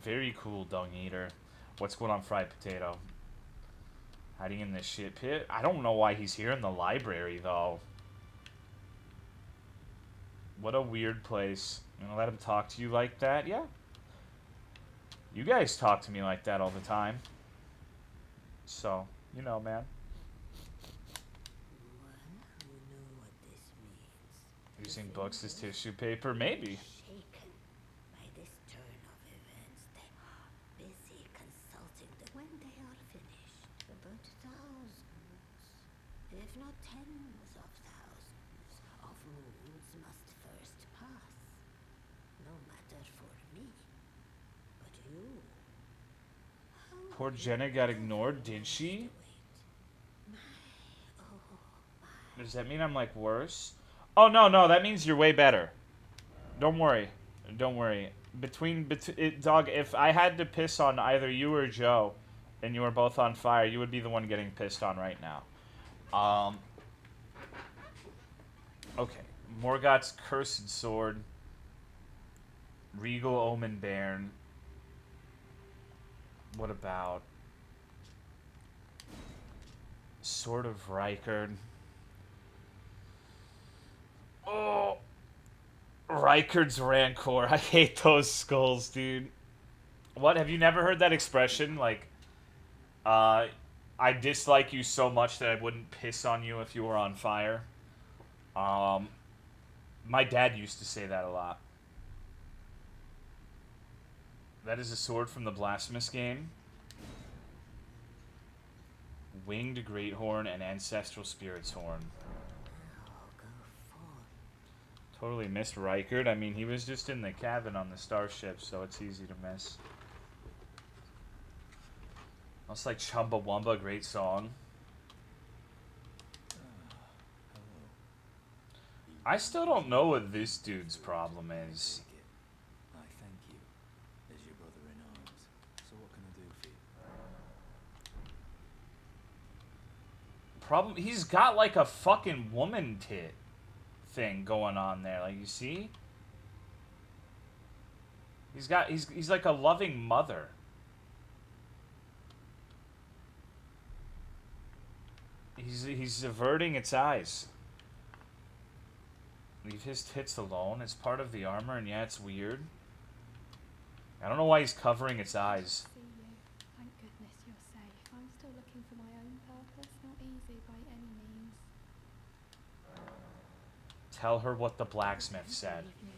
Very cool, Dung Eater. What's going on, Fried Potato? Hiding in this shit pit? I don't know why he's here in the library, though. What a weird place. You gonna let him talk to you like that? Yeah. You guys talk to me like that all the time. So, you know, man. One who knew what this means. Using books as tissue paper? Maybe. Shaken by this turn of events, they are busy consulting when they are finished. But thousands, if not tens of thousands, of rules must first pass. No matter for me, but you. Poor Jenna got ignored, did she? Does that mean I'm, like, worse? Oh, no, that means you're way better. Don't worry. Don't worry. Dog, if I had to piss on either you or Joe, and you were both on fire, you would be the one getting pissed on right now. Okay. Morgoth's Cursed Sword. Regal Omen Bairn. What about Sword of Rykard? Oh, Rykard's Rancor. I hate those skulls, dude. What? Have you never heard that expression? Like, I dislike you so much that I wouldn't piss on you if you were on fire. My dad used to say that a lot. That is a sword from the Blasphemous game. Winged Greathorn and Ancestral Spirit's Horn. Totally missed Rykard. I mean, he was just in the cabin on the starship, so it's easy to miss. That's like Chumbawamba, great song. I still don't know what this dude's problem is. I thank you, as your brother in arms. So what can I do for you? He's got like a fucking woman tit thing going on there. Like, you see? He's like a loving mother. He's averting its eyes. Leave his tits alone. It's part of the armor, and yeah, it's weird. I don't know why he's covering its eyes. See you. Thank goodness you're safe. I'm still looking for my own purpose. Not easy by any means. Tell her what the blacksmith said. Believe me.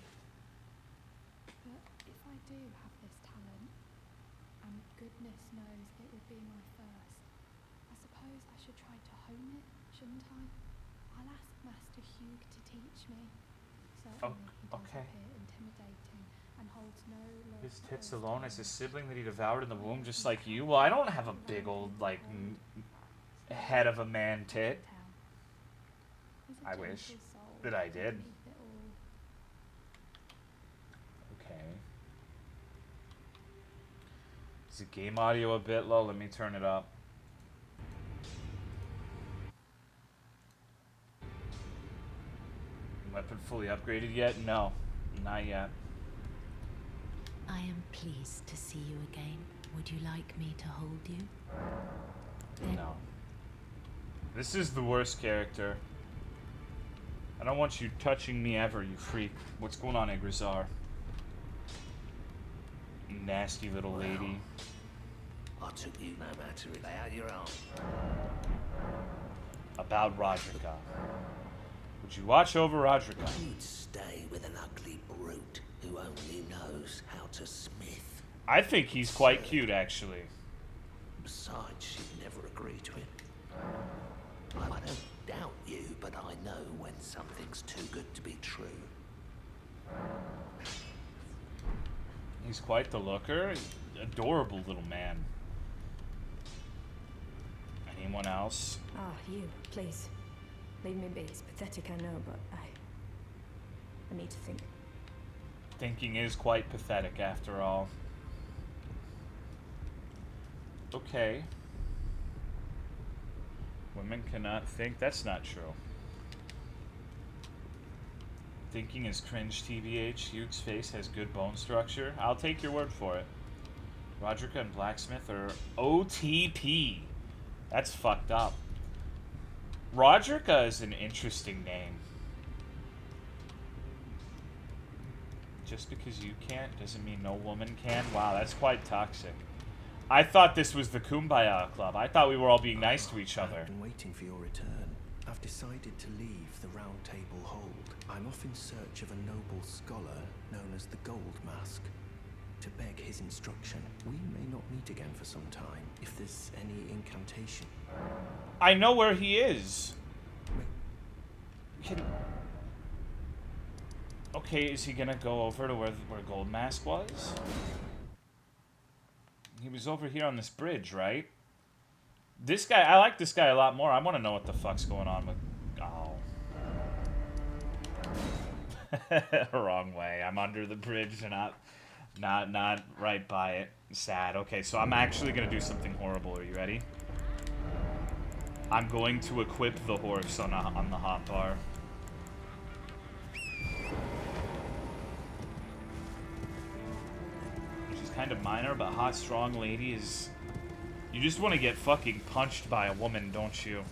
goodness knows it would be my first. I suppose I should try to hone it, shouldn't I? I'll ask Master Hugh to teach me. Certainly he does okay. appear intimidating and holds no love His for tits all alone is his strangers. sibling that he devoured in the womb, just like you. Well, I don't have a big old, like, head of a man tit. I wish that I did. Okay. Is the game audio a bit low? Let me turn it up. Weapon fully upgraded yet? No, not yet. I am pleased to see you again. Would you like me to hold you? No. This is the worst character. I don't want you touching me ever, you freak. What's going on, Egrazar? Nasty little lady. I took you no matter how you're on. About Roderica. Would you watch over Roderica? You'd stay with an ugly brute who only knows how to smith. I think he's quite cute, actually. Besides, she'd never agree to it. I don't doubt you, but I know when something's too good to be true. He's quite the looker. Adorable little man. Anyone else? Ah, you, please. Leave me be. It's pathetic, I know, but I need to think. Thinking is quite pathetic, after all. Okay. Women cannot think. That's not true. Thinking is cringe, TBH. Hugh's face has good bone structure. I'll take your word for it. Roderica and Blacksmith are OTP. That's fucked up. Roderica is an interesting name. Just because you can't doesn't mean no woman can. Wow, that's quite toxic. I thought this was the Kumbaya Club. I thought we were all being nice to each other. I've been waiting for your return. I've decided to leave the Roundtable Hold. I'm off in search of a noble scholar known as the Gold Mask, to beg his instruction. We may not meet again for some time, if there's any incantation. I know where he is. Okay, is he gonna go over to where Gold Mask was? He was over here on this bridge, right? This guy, I like this guy a lot more. I want to know what the fuck's going on with... Oh. Wrong way. I'm under the bridge and not right by it. Sad. Okay, so I'm actually going to do something horrible. Are you ready? I'm going to equip the horse on the hotbar. Which is kind of minor, but hot, strong lady is... You just want to get fucking punched by a woman, don't you?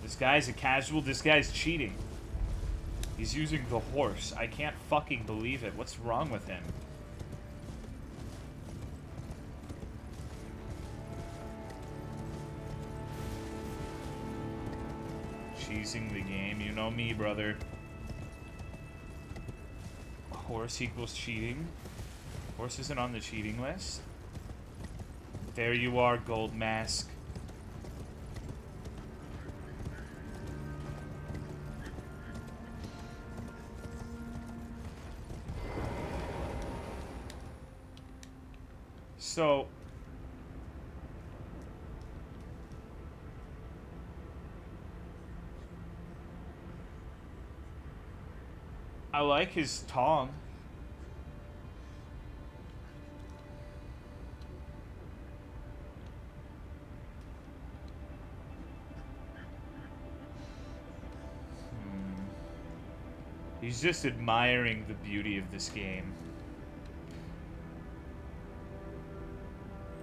This guy's a casual. This guy's cheating. He's using the horse. I can't fucking believe it. What's wrong with him? Cheesing the game. You know me, brother. Horse equals cheating. Horse isn't on the cheating list. There you are, Gold Mask. So... I like his tongue. He's just admiring the beauty of this game.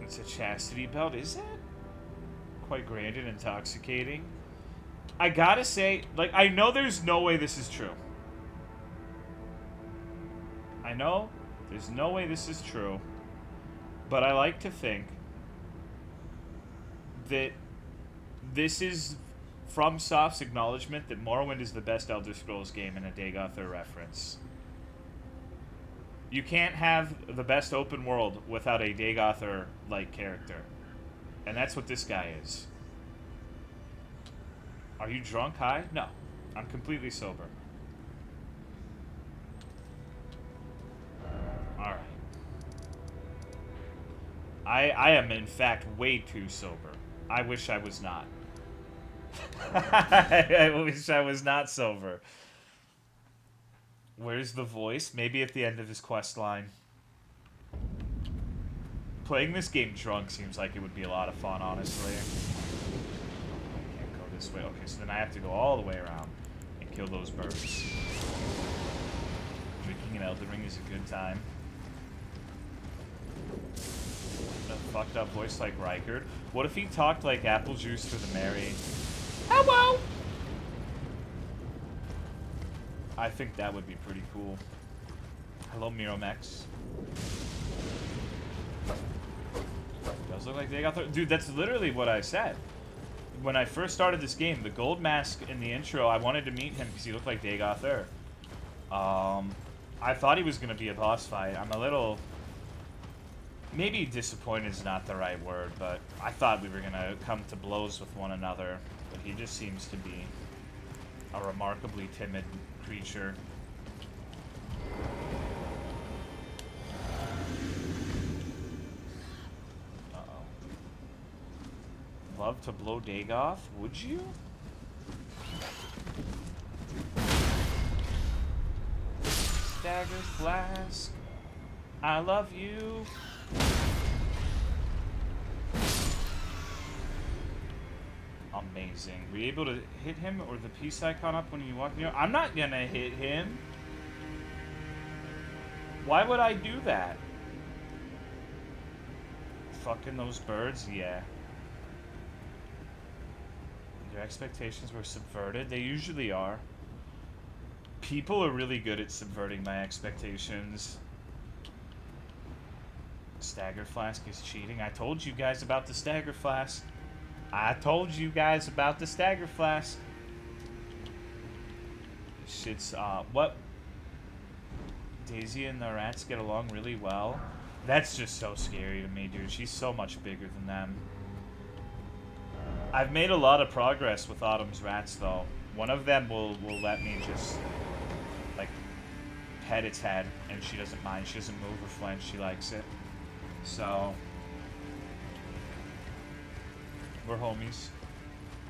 It's a chastity belt, is it? Quite grand and intoxicating. I gotta say, like, I know there's no way this is true. I know there's no way this is true. But I like to think that this is FromSoft's acknowledgement that Morrowind is the best Elder Scrolls game in a Dagoth reference. You can't have the best open world without a Dagoth-like character. And that's what this guy is. Are you drunk, high? No. I'm completely sober. Alright. I am, in fact, way too sober. I wish I was not. I wish I was not sober. Where's the voice? Maybe at the end of his quest line. Playing this game drunk seems like it would be a lot of fun, honestly. I can't go this way. Okay, so then I have to go all the way around and kill those birds. Drinking an Elden Ring is a good time. A fucked up voice like Rykard. What if he talked like Apple Juice for the Mary? Hello! I think that would be pretty cool. Hello, Miromex. Does look like they got dude, that's literally what I said. When I first started this game, the gold mask in the intro, I wanted to meet him because he looked like Dagoth. I thought he was going to be a boss fight. I'm a little... Maybe disappointed is not the right word, but I thought we were going to come to blows with one another. But he just seems to be a remarkably timid creature. Love to blow Dagoth, would you? Stagger Flask, I love you. Amazing. Were you able to hit him or the peace icon up when you walk near? I'm not gonna hit him. Why would I do that? Fucking those birds, yeah. Your expectations were subverted. They usually are. People are really good at subverting my expectations. Stagger Flask is cheating. I told you guys about the Stagger Flask. I told you guys about the Stagger Flask. Shit's, what? Daisy and the rats get along really well. That's just so scary to me, dude. She's so much bigger than them. I've made a lot of progress with Autumn's rats, though. One of them will let me just, like, pet its head, and she doesn't mind. She doesn't move or flinch. She likes it. So, we're homies.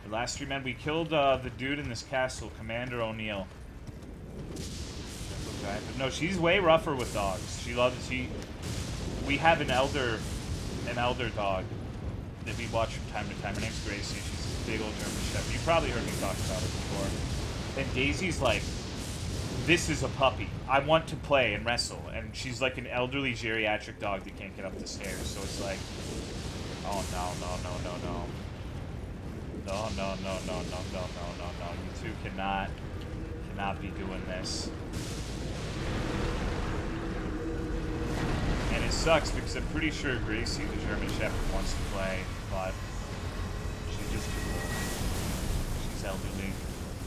The last 3 men, we killed the dude in this castle, Commander O'Neill. No, she's way rougher with dogs. She loves, we have an elder dog that we watch from time to time. Her name's Gracie. She's a big old German Shepherd. You probably heard me talk about it before. And Daisy's like, this is a puppy. I want to play and wrestle. And she's like an elderly geriatric dog that can't get up the stairs. So it's like, oh no, no, no, no, no. No, no, no, no, no, no, no, no, no. You two cannot be doing this. And it sucks because I'm pretty sure Gracie, the German Shepherd, wants to play, but she's elderly.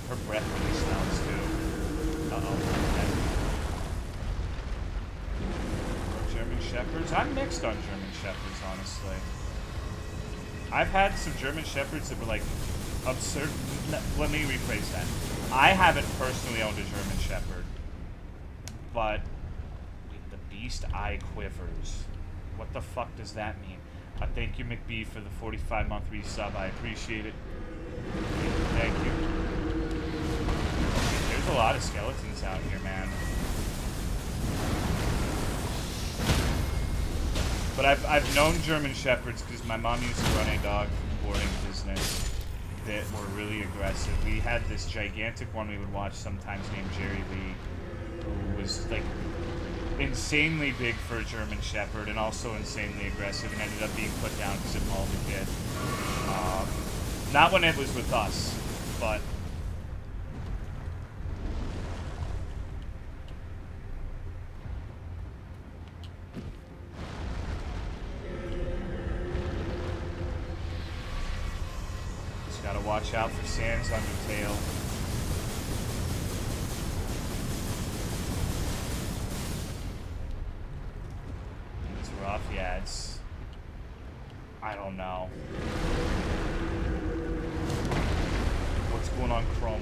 Her breath really smells too. German Shepherds? I'm mixed on German Shepherds, honestly. I've had some German Shepherds that were like absurd. Let me rephrase that. I haven't personally owned a German Shepherd, but the beast eye quivers. What the fuck does that mean? Thank you, McBee, for the 45-month resub. I appreciate it. Thank you. There's a lot of skeletons out here, man. But I've known German Shepherds because my mom used to run a dog boarding business that were really aggressive. We had this gigantic one we would watch sometimes named Jerry Lee, who was like insanely big for a German Shepherd and also insanely aggressive, and ended up being put down because it mauled a kid. Not when it was with us, but just gotta watch out for Sans Undertale. I don't know. What's going on, Chromu?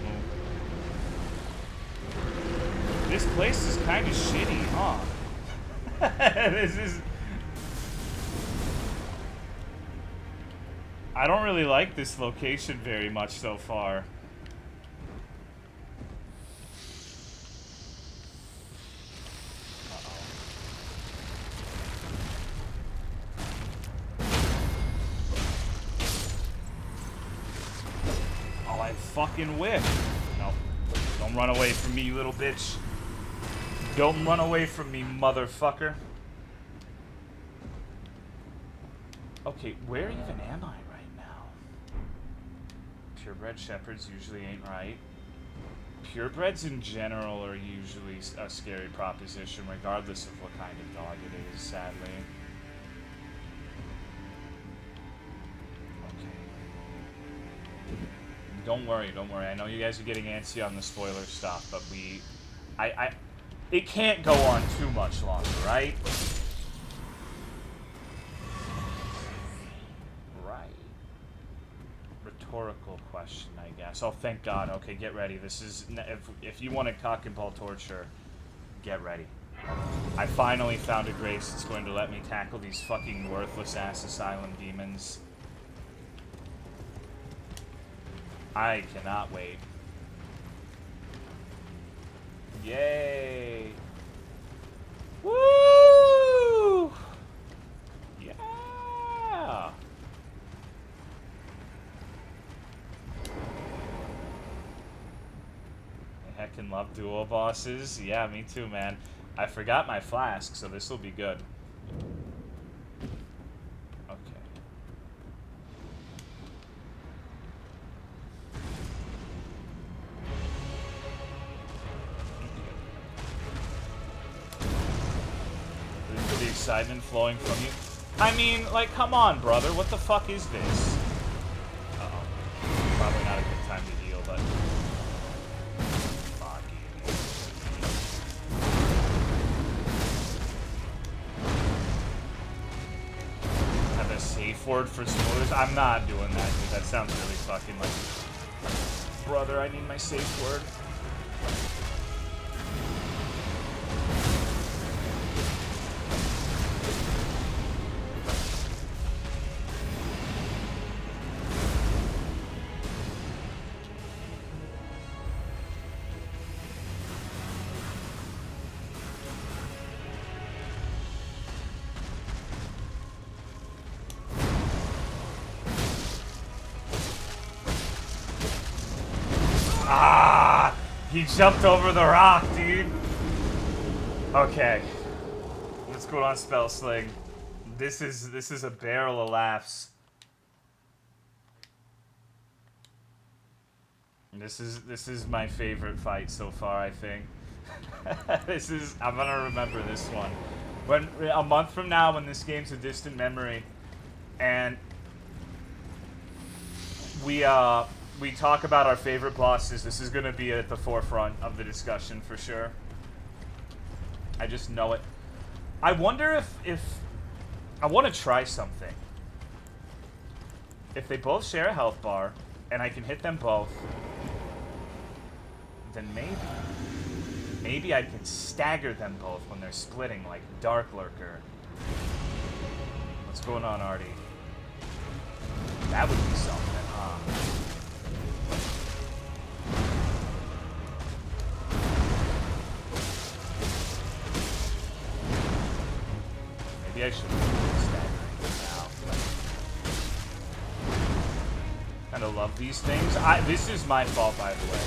This place is kind of shitty, huh? This is... I don't really like this location very much so far. Oh, I fucking whiffed. No. Don't run away from me, you little bitch. Don't run away from me, motherfucker. Okay, where even am I right now? Purebred shepherds usually ain't right. Purebreds in general are usually a scary proposition, regardless of what kind of dog it is, sadly. Okay. Don't worry, don't worry. I know you guys are getting antsy on the spoiler stuff, but it can't go on too much longer, right? Right. Rhetorical question, I guess. Oh, thank God. Okay, get ready. This is... If you want to cock and ball torture, get ready. I finally found a grace that's going to let me tackle these fucking worthless-ass asylum demons. I cannot wait. Yay! Woo! Yeah! I heckin' love duo bosses. Yeah, me too, man. I forgot my flask, so this will be good. Okay. The excitement flowing from you. I mean, like, come on, brother. What the fuck is this? Uh-oh. Probably not a good time to heal, but... Fuck. Have a safe word for spoilers? I'm not doing that, dude. That sounds really fucking like... Brother, I need my safe word. He jumped over the rock, dude. Okay. Let's go on spell sling. This is a barrel of laughs. This is my favorite fight so far, I think. I'm gonna remember this one. When a month from now, when this game's a distant memory, and we talk about our favorite bosses, this is gonna be at the forefront of the discussion for sure. I just know it. I wonder if I want to try something. If they both share a health bar, and I can hit them both, then maybe I can stagger them both when they're splitting, like Dark Lurker. What's going on, Artie? That would be something, huh? Maybe I should be staggering now. Kind of love these things. This is my fault, by the way.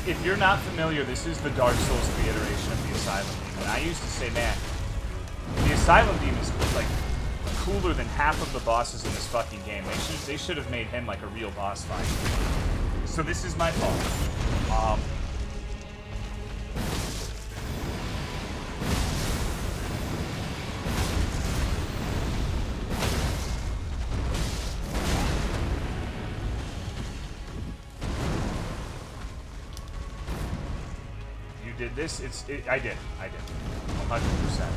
If you're not familiar, this is the Dark Souls reiteration of the Asylum Demon. I used to say, man, the Asylum Demon is like cooler than half of the bosses in this fucking game. They should have made him like a real boss fight. So this is my fault. Did this? I did. 100%.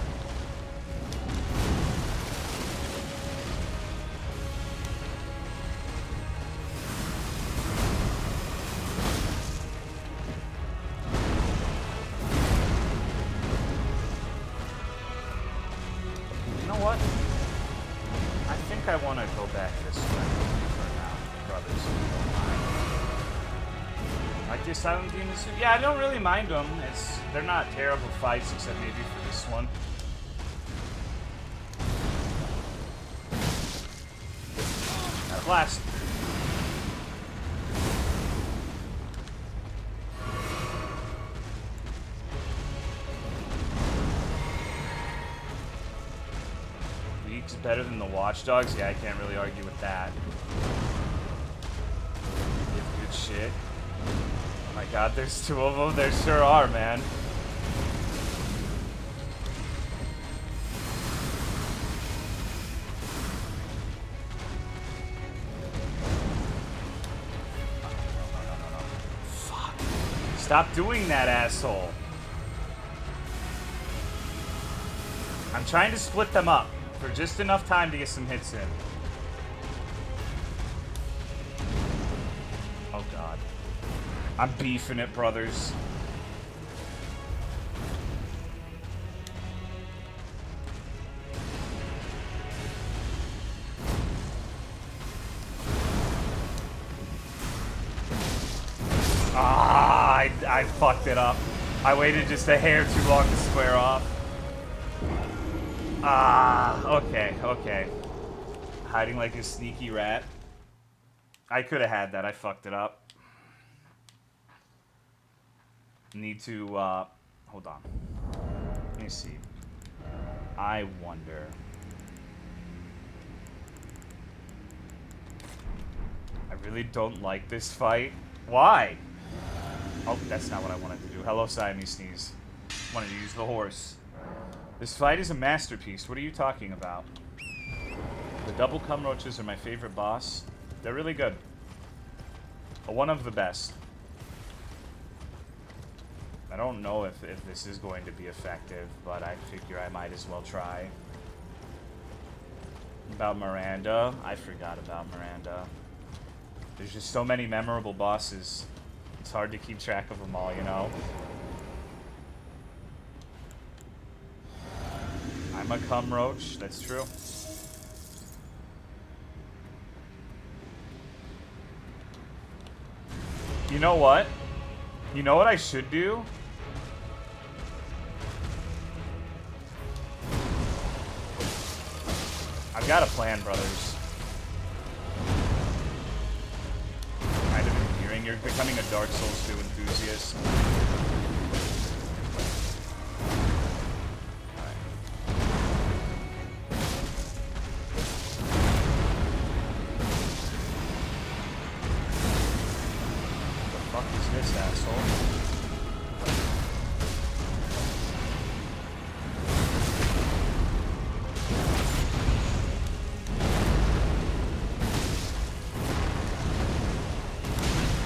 I think I want to go back this way for now, brothers, if you don't mind. Like the Asylum Demons? Yeah, I don't really mind them. They're not terrible fights, except maybe for this one. Got a blast. Week's better than the Watchdogs? Yeah, I can't really argue with that. Good shit. Oh my god, there's two of them. There sure are, man. No. Fuck. Stop doing that, asshole. I'm trying to split them up for just enough time to get some hits in. Oh god. I'm beefing it, brothers. Ah, I fucked it up. I waited just a hair too long to square off. Ah, okay. Hiding like a sneaky rat. I could have had that. I fucked it up. Need to, hold on. Let me see. I wonder. I really don't like this fight. Why? Oh, that's not what I wanted to do. Hello, Siamese Sneeze. Wanted to use the horse. This fight is a masterpiece. What are you talking about? The double cum roaches are my favorite boss. They're really good. One of the best. I don't know if this is going to be effective, but I figure I might as well try. About Miranda. I forgot about Miranda. There's just so many memorable bosses. It's hard to keep track of them all, you know? I'm a cum roach. That's true. You know what? You know what I should do? I've got a plan, brothers. Kind of endearing. You're becoming a Dark Souls 2 enthusiast. This asshole.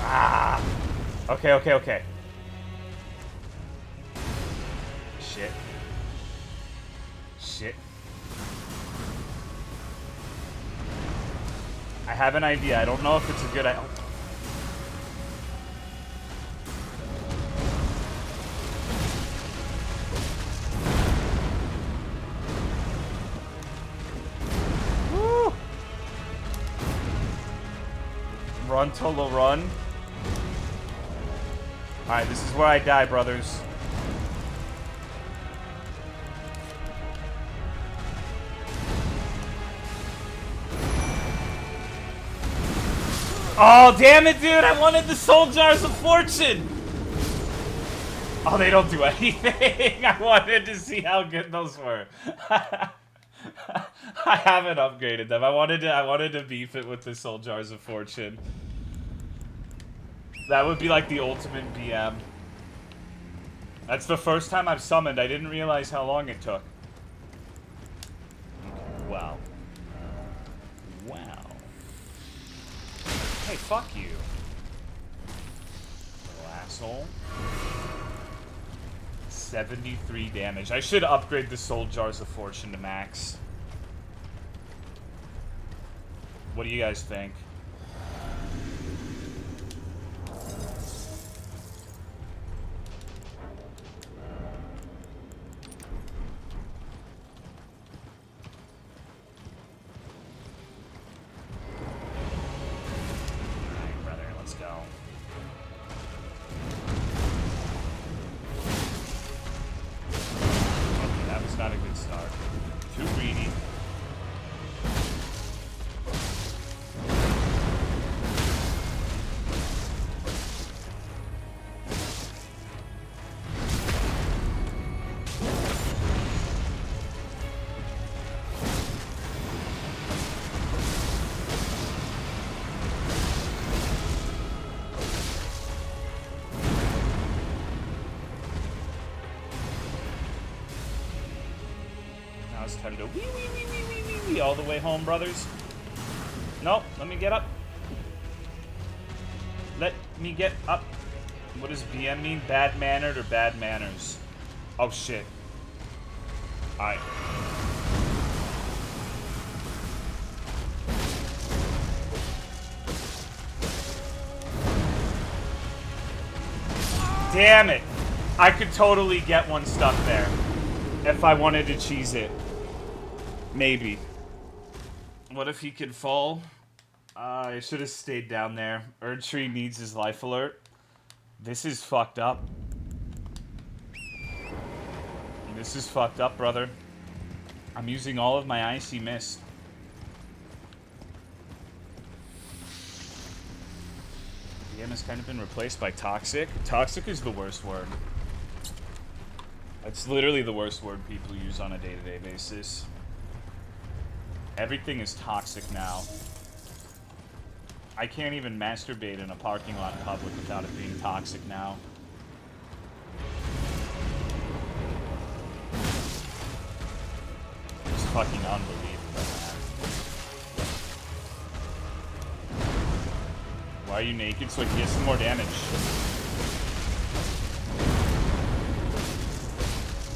Ah! Okay. Shit. I have an idea. I don't know if it's a good idea. Run, Tolo, run. Alright, this is where I die, brothers. Oh, damn it, dude! I wanted the Soul Jars of Fortune! Oh, they don't do anything! I wanted to see how good those were. I haven't upgraded them. I wanted to beef it with the Soul Jars of Fortune. That would be like the ultimate BM. That's the first time I've summoned. I didn't realize how long it took. Okay, wow. Wow. Hey, fuck you. Little asshole. 73 damage. I should upgrade the Soul Jars of Fortune to max. What do you guys think? time to wee all the way home, brothers. Nope, let me get up. Let me get up. What does BM mean? Bad mannered or bad manners? Oh shit. Alright. Damn it. I could totally get one stuck there. If I wanted to cheese it. Maybe. What if he could fall? I should have stayed down there. Erdtree needs his life alert. This is fucked up. This is fucked up, brother. I'm using all of my icy mist. DM has kind of been replaced by toxic. Toxic is the worst word. It's literally the worst word people use on a day-to-day basis. Everything is toxic now. I can't even masturbate in a parking lot in public without it being toxic now. It's fucking unbelievable, man. Why are you naked? So I can get some more damage.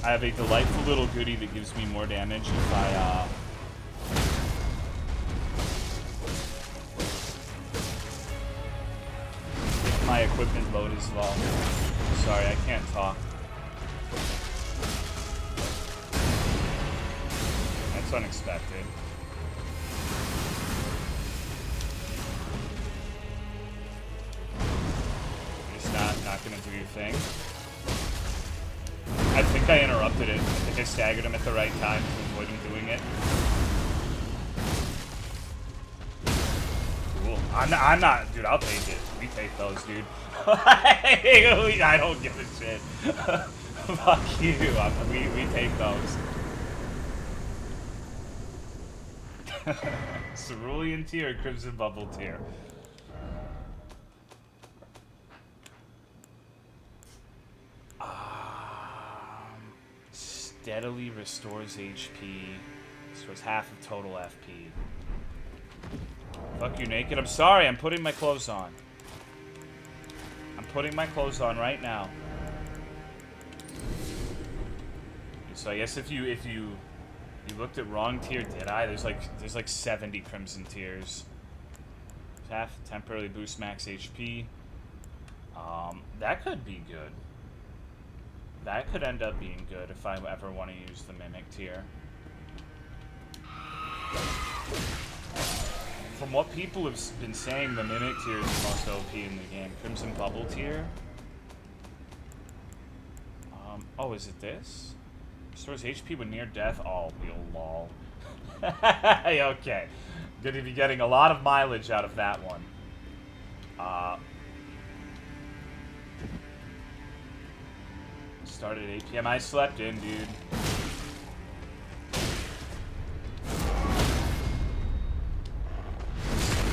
I have a delightful little goodie that gives me more damage if I, if my equipment load is low. Sorry, I can't talk. That's unexpected. You're just not gonna do your thing. I think I interrupted it. I think I staggered him at the right time to avoid him doing it. Cool. I'm not, dude. I'll take it. We take those, dude. I don't give a shit. Fuck you. We take those. Cerulean tier, Crimson Bubble tier. Steadily restores HP. Restores half of total FP. Fuck you, naked. I'm sorry. I'm putting my clothes on. I'm putting my clothes on right now. So I guess if you looked at wrong tier, did I? There's like 70 crimson tiers. Half temporarily boost max HP. That could be good. That could end up being good if I ever want to use the Mimic tier. From what people have been saying, the Mimic tier is the most OP in the game. Crimson Bubble tier. Oh, is it this? Restores HP when near death. Oh, lol. Okay. Gonna be getting a lot of mileage out of that one. Started at 8 p.m. I slept in, dude.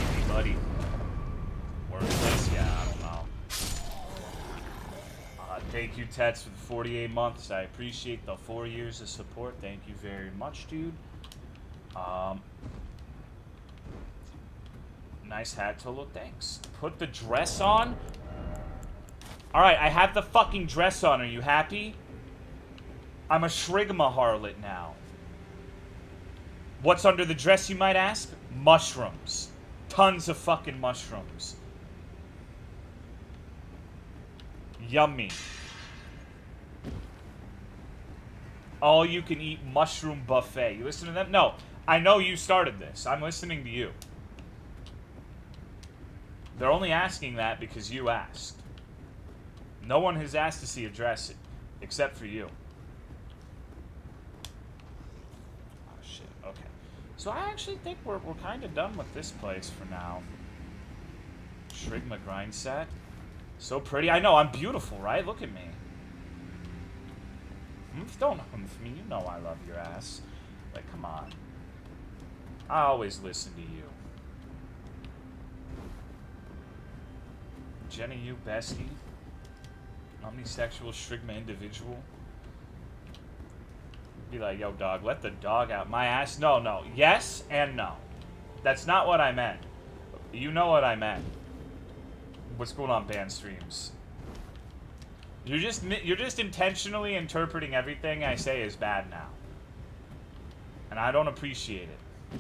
Hey, buddy. Workplace? Yeah, I don't know. Thank you, Tets, for the 48 months. I appreciate the 4 years of support. Thank you very much, dude. Nice hat, Tolo. Thanks. Put the dress on? Alright, I have the fucking dress on. Are you happy? I'm a Shrigma harlot now. What's under the dress, you might ask? Mushrooms. Tons of fucking mushrooms. Yummy. All you can eat mushroom buffet. You listen to them? No. I know you started this. I'm listening to you. They're only asking that because you asked. No one has asked to see a dress except for you. Oh, shit. Okay. So I actually think we're kind of done with this place for now. Shrigma grind set. So pretty. I know, I'm beautiful, right? Look at me. Don't humph me. You know I love your ass. Like, come on. I always listen to you. Jenny, you bestie. Omnisexual Shrigma individual. Be like, yo, dog, let the dog out my ass. No, no. Yes and no. That's not what I meant. You know what I meant. What's going on, band streams? You're just intentionally interpreting everything I say as bad now. And I don't appreciate it.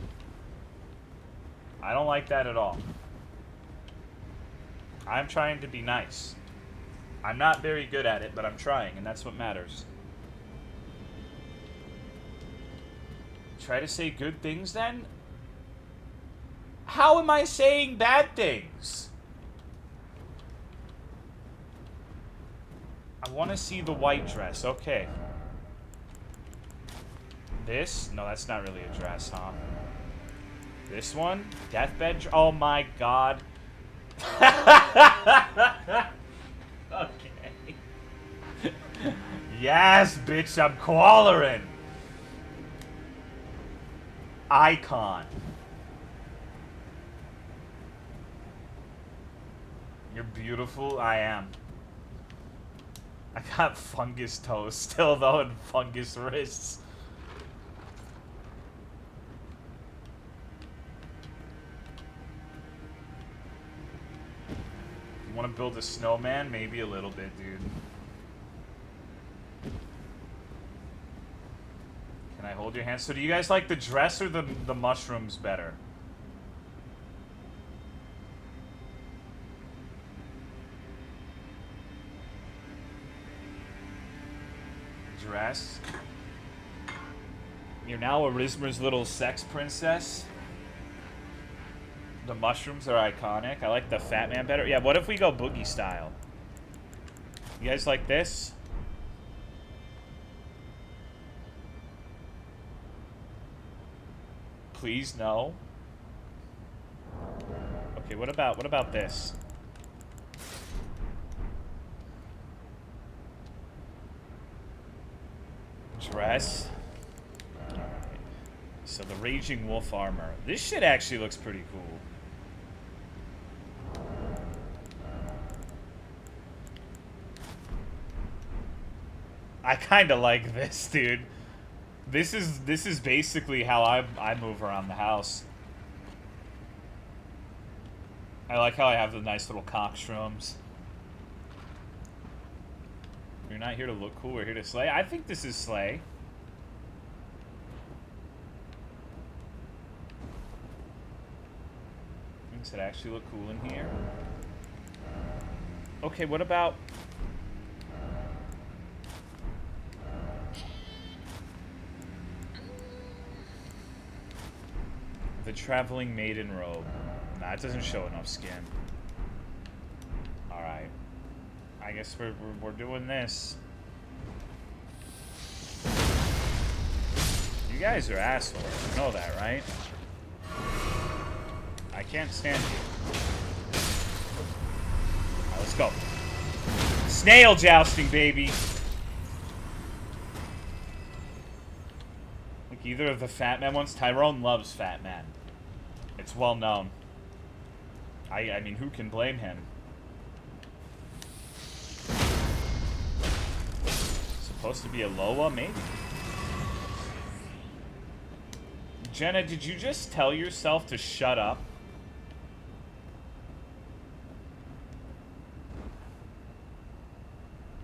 I don't like that at all. I'm trying to be nice. I'm not very good at it, but I'm trying, and that's what matters. Try to say good things then? How am I saying bad things? I want to see the white dress. Okay. This? No, that's not really a dress, huh? This one? Deathbed? Oh my god. Okay. Yes, bitch, I'm quallering. Icon. You're beautiful. I am. I got fungus toes still, though, and fungus wrists. You want to build a snowman? Maybe a little bit, dude. Can I hold your hand? So do you guys like the dress or the mushrooms better? Dress. You're now Arisma's little sex princess. The mushrooms are iconic. I like the fat man better. Yeah, what if we go boogie style? You guys like this? Please, no. Okay, what about this? Dress. Alright. So the Raging Wolf armor. This shit actually looks pretty cool. I kind of like this, dude. This is basically how I move around the house. I like how I have the nice little cockshrooms. We're not here to look cool, we're here to slay. I think this is slay. Does it actually look cool in here? Okay, what about... the traveling maiden robe. Nah, it doesn't show enough skin. Alright. I guess we're doing this. You guys are assholes. You know that, right? I can't stand you. Alright, let's go. Snail jousting, baby! Like either of the Fat Man ones. Tyrone loves Fat Man. It's well known. I mean, who can blame him? Supposed to be a Loa, maybe. Jenna, did you just tell yourself to shut up?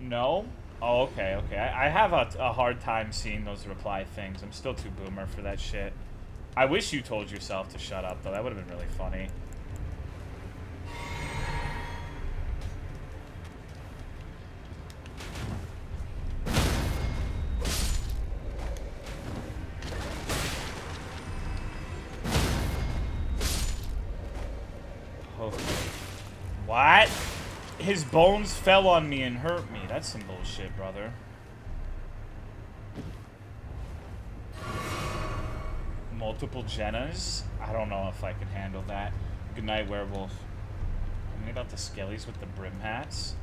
No? Oh, okay, okay. I have a hard time seeing those reply things. I'm still too boomer for that shit. I wish you told yourself to shut up, though. That would have been really funny. Oh. What? His bones fell on me and hurt me. That's some bullshit, brother. Multiple Jennas? I don't know if I can handle that. Good night, werewolf. What about the skellies with the brim hats?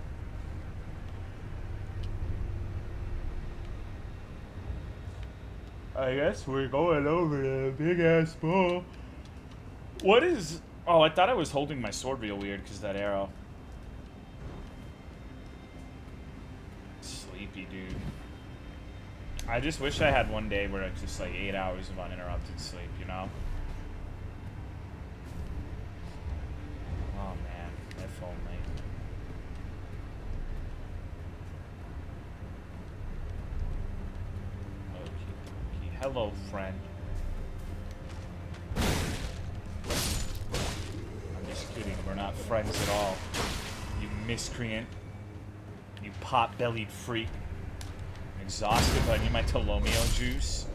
I guess we're going over the big ass ball. What is... Oh, I thought I was holding my sword real weird because of that arrow. Sleepy, dude. I just wish I had one day where it's just like 8 hours of uninterrupted sleep, you know? Oh man, if only. Okay. Hello, friend. I'm just kidding, we're not friends at all. You miscreant. You pot-bellied freak. I'm exhausted, but I need my Tolomeo juice.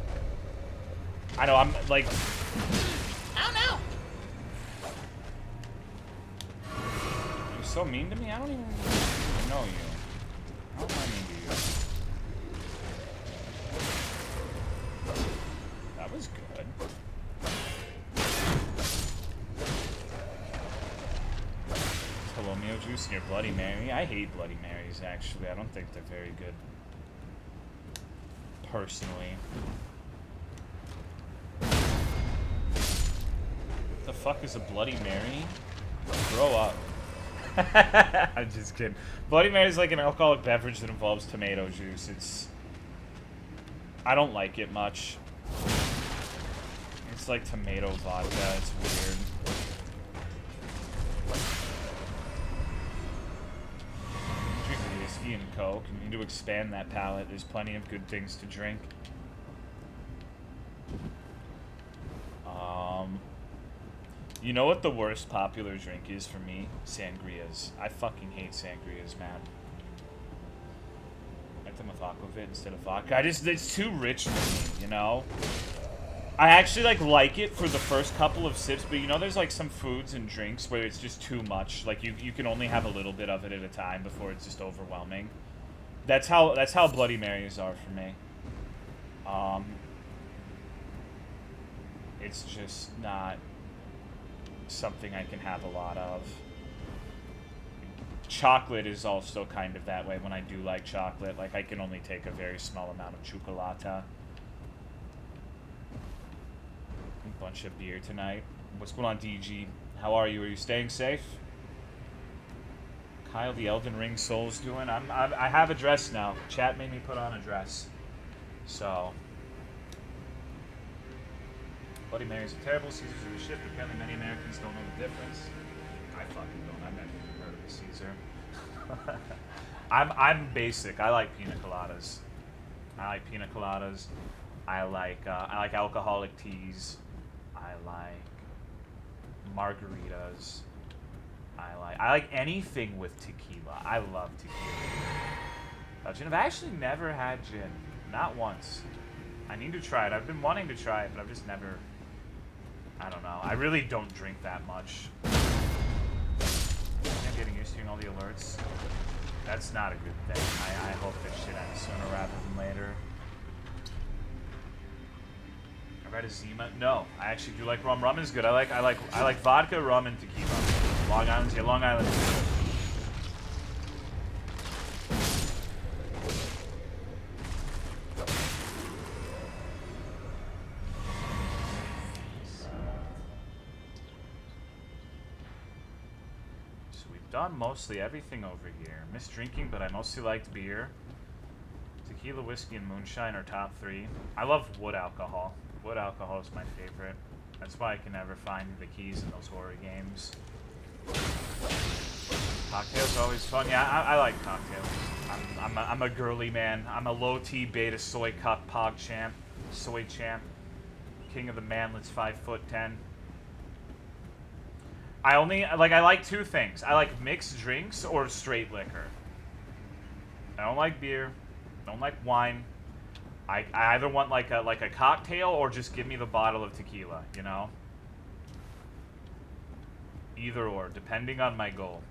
I know, I'm like... Oh no! You're so mean to me? I don't even know you. How am I mean to you? That was good. Tolomeo juice and your Bloody Mary? I hate Bloody Marys, actually. I don't think they're very good. Personally. What the fuck is a Bloody Mary? Grow up. I'm just kidding. Bloody Mary is like an alcoholic beverage that involves tomato juice. It's... I don't like it much. It's like tomato vodka. It's weird. Drink whiskey and Coke. You need to expand that palate. There's plenty of good things to drink. You know what the worst popular drink is for me? Sangrias. I fucking hate sangrias, man. I like them with aquavit instead of vodka. It's too rich for me, you know? I actually like it for the first couple of sips, but you know there's like some foods and drinks where it's just too much. Like you can only have a little bit of it at a time before it's just overwhelming. That's how Bloody Marys are for me. It's just not something I can have a lot of. Chocolate is also kind of that way when I do like chocolate. Like, I can only take a very small amount of chocolata. A bunch of beer tonight. What's going on, DG? How are you? Are you staying safe? Kyle, the Elden Ring Soul's doing? I have a dress now. Chat made me put on a dress. So... Bloody Marys are terrible. Caesars are the shit. Apparently many Americans don't know the difference. I fucking don't. I've never even heard of a Caesar. I'm basic. I like pina coladas. I like alcoholic teas. I like margaritas. I like anything with tequila. I love tequila. Gin. I've actually never had gin. Not once. I need to try it. I've been wanting to try it, but I've just never... I don't know. I really don't drink that much. I'm getting used to doing all the alerts. That's not a good thing. I hope this shit ends sooner rather than later. I read a Zima. No, I actually do like rum. Rum is good. I like vodka, rum, and tequila. Long Island's yeah, Long Island is good. Done mostly everything over here. Miss drinking, but I mostly liked beer. Tequila, whiskey, and moonshine are top 3. I love wood alcohol. Wood alcohol is my favorite. That's why I can never find the keys in those horror games. Cocktails are always fun. Yeah, I like cocktails. I'm a girly man. I'm a low T beta soy cup pog champ. Soy champ. King of the manlets 5'10". I like 2 things. I like mixed drinks or straight liquor. I don't like beer. I don't like wine. I either want like a cocktail or just give me the bottle of tequila, you know? Either or, depending on my goal.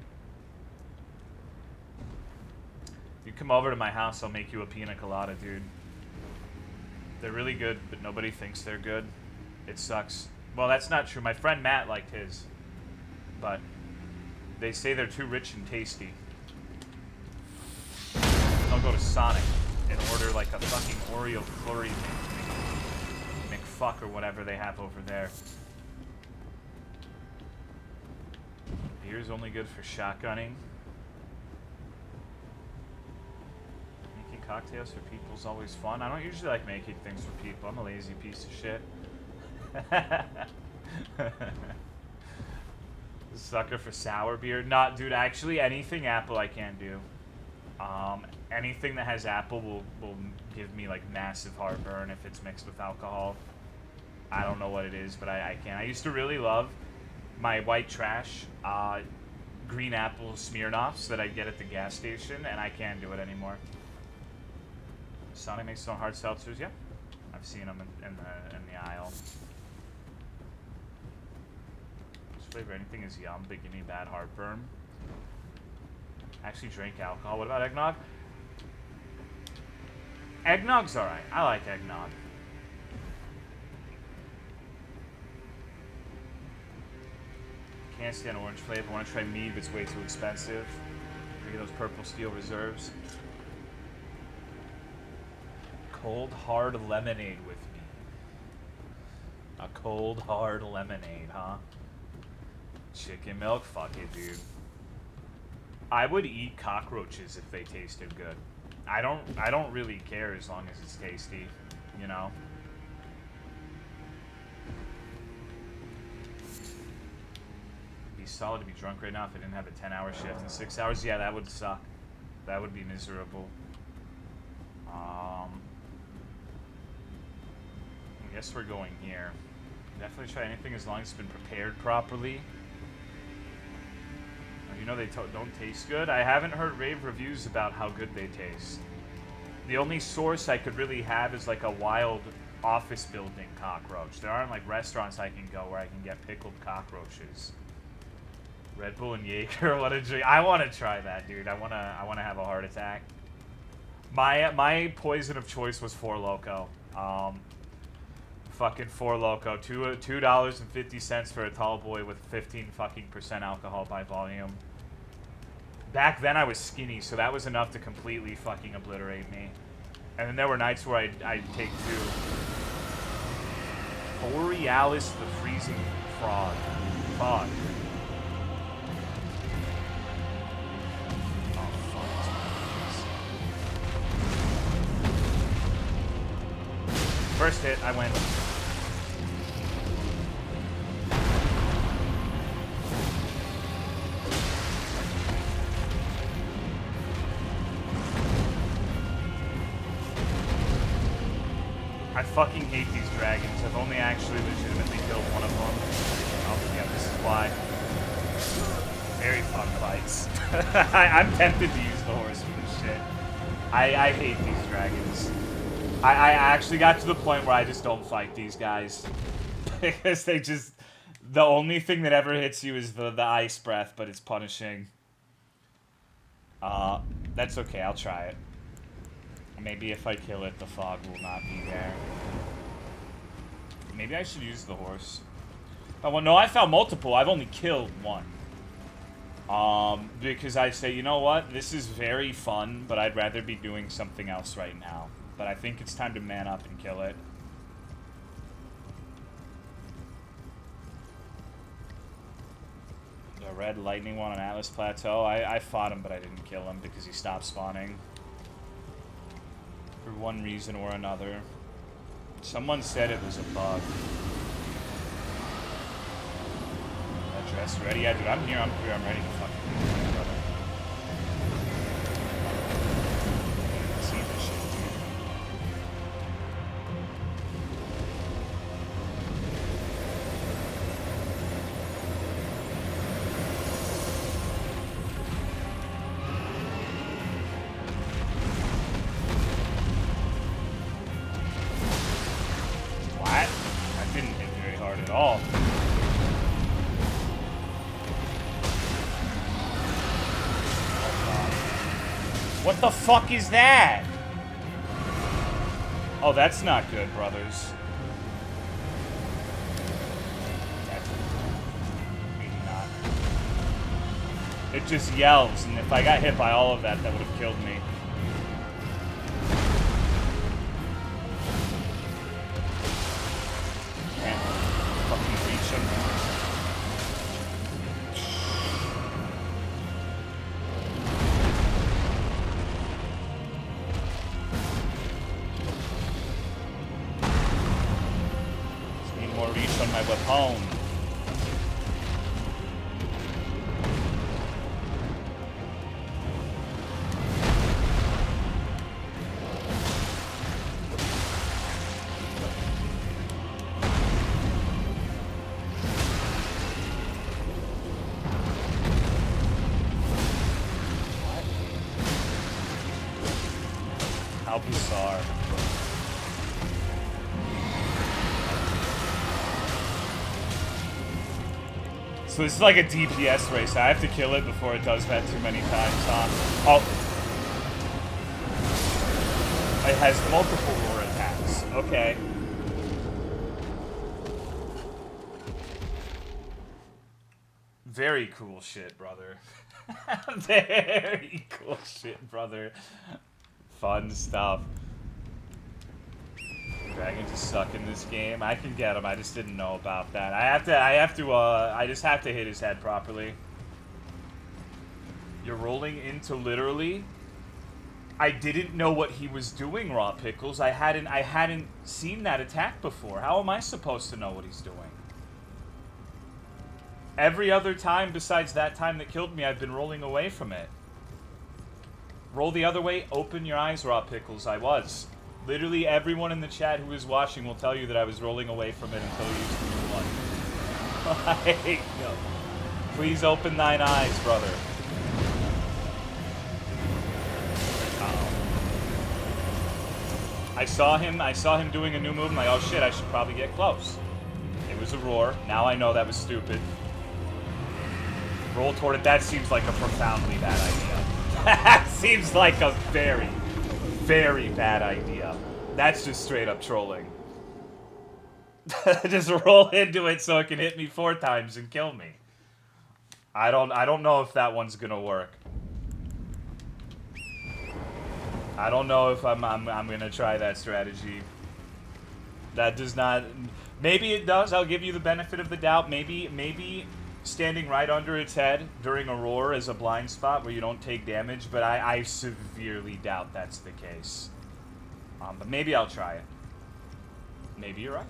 You come over to my house, I'll make you a pina colada, dude. They're really good, but nobody thinks they're good. It sucks. Well, that's not true. My friend Matt liked his. But they say they're too rich and tasty. I'll go to Sonic and order like a fucking Oreo flurry McFuck or whatever they have over there. Beer's only good for shotgunning. Making cocktails for people is always fun. I don't usually like making things for people. I'm a lazy piece of shit. Sucker for sour beer. Not, dude, actually anything apple I can't do. Anything that has apple will give me like massive heartburn if it's mixed with alcohol. I don't know what it is, but I can't. I used to really love my white trash green apple Smirnoffs that I get at the gas station, and I can't do it anymore. Sonic makes its own hard seltzers. Yeah, I've seen them in the aisle. This flavor, anything is yum, but give me bad heartburn. Actually drink alcohol. What about eggnog? Eggnog's alright. I like eggnog. Can't stand orange flavor. I want to try mead, but it's way too expensive. Look at those purple steel reserves. Cold hard lemonade with me. A cold hard lemonade, huh? Chicken milk? Fuck it, dude. I would eat cockroaches if they tasted good. I don't really care as long as it's tasty, you know? It'd be solid to be drunk right now if I didn't have a 10-hour shift in 6 hours. Yeah, that would suck. That would be miserable. I guess we're going here. Definitely try anything as long as it's been prepared properly. You know they don't taste good. I haven't heard rave reviews about how good they taste. The only source I could really have is like a wild office building cockroach. There aren't like restaurants I can go where I can get pickled cockroaches. Red Bull and Jaeger, what a drink! I want to try that, dude. I wanna have a heart attack. My poison of choice was Four Loko. Fucking Four Loko, $2.50 for a tall boy with 15% alcohol by volume. Back then I was skinny, so that was enough to completely fucking obliterate me. And then there were nights where I'd take 2. Borealis the Freezing Fog. Oh fuck. First hit, I went. I fucking hate these dragons. I've only actually legitimately killed one of them. Oh, yeah, this is why. Very fun fights. I'm tempted to use the horse for this shit. I hate these dragons. I actually got to the point where I just don't fight these guys. Because they just... The only thing that ever hits you is the ice breath, but it's punishing. That's okay, I'll try it. Maybe if I kill it, the fog will not be there. Maybe I should use the horse. Oh, well, no, I found multiple. I've only killed one. Because I say, you know what? This is very fun, but I'd rather be doing something else right now. But I think it's time to man up and kill it. The red lightning one on Altus Plateau. I fought him, but I didn't kill him because he stopped spawning. For one reason or another. Someone said it was a bug. That dress ready? Yeah, dude, I'm here, I'm ready to fucking do it, brother. See this shit, dude. What the fuck is that? Oh, that's not good, brothers. Maybe not. It just yells, and if I got hit by all of that, that would have killed me. Can't fucking reach him. my weapon. How bizarre. So this is like a DPS race. I have to kill it before it does that too many times, huh? Oh. It has multiple roar attacks. Okay. Very cool shit, brother. Very cool shit, brother. Fun stuff. Dragons just suck in this game. I can get him. I just didn't know about that. I just have to hit his head properly. You're rolling into literally. I didn't know what he was doing, Raw Pickles. I hadn't seen that attack before. How am I supposed to know what he's doing? Every other time besides that time that killed me, I've been rolling away from it. Roll the other way, open your eyes, Raw Pickles. I was. Literally everyone in the chat who is watching will tell you that I was rolling away from it until you used the new one. Like, no. Please open thine eyes, brother. I saw him doing a new move. I'm like, oh shit, I should probably get close. It was a roar. Now I know that was stupid. Roll toward it. That seems like a profoundly bad idea. That seems like a very, very bad idea. That's just straight up trolling. Just roll into it so it can hit me 4 times and kill me. I don't know if that one's gonna work. I don't know if I'm gonna try that strategy. That does not. Maybe it does. I'll give you the benefit of the doubt. Maybe standing right under its head during a roar is a blind spot where you don't take damage. But I severely doubt that's the case. But maybe I'll try it. Maybe you're right.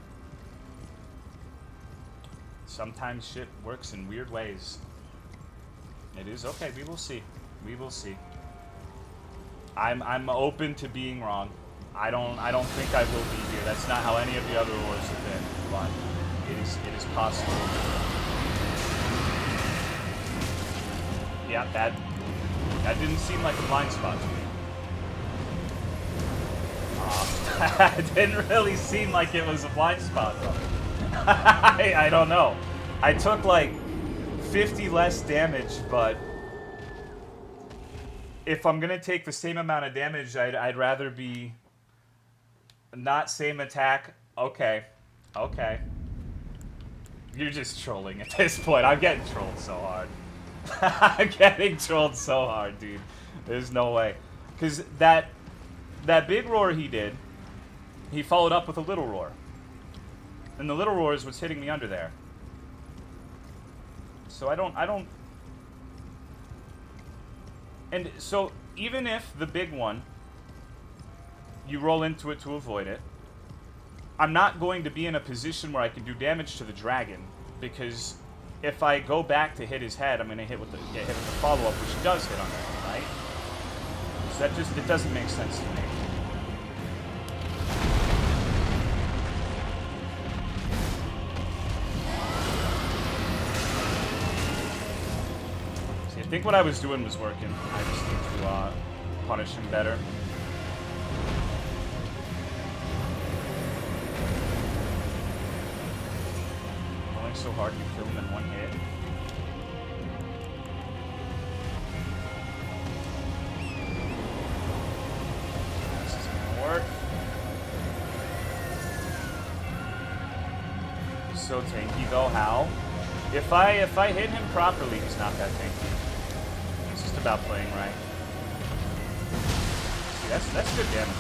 Sometimes shit works in weird ways. It is okay. We will see. We will see. I'm open to being wrong. I don't think I will be here. That's not how any of the other wars have been, but it is possible. Yeah, that didn't seem like a blind spot to me. That didn't really seem like it was a blind spot though. I don't know. I took like 50 less damage, but if I'm gonna take the same amount of damage, I'd rather be not same attack. Okay. Okay. You're just trolling at this point. I'm getting trolled so hard. I'm getting trolled so hard, dude. There's no way. Because that big roar he did, he followed up with a little roar. And the little roar is what's hitting me under there. So I don't... And so, even if the big one, you roll into it to avoid it, I'm not going to be in a position where I can do damage to the dragon, because if I go back to hit his head, I'm going to get hit with the follow-up, which does hit on him, right? So that just, it doesn't make sense to me. I think what I was doing was working. I just need to punish him better. Rolling so hard you kill him in one hit. This is gonna work. He's so tanky though. How? If I hit him properly, he's not that tanky. About playing right. See, that's good damage.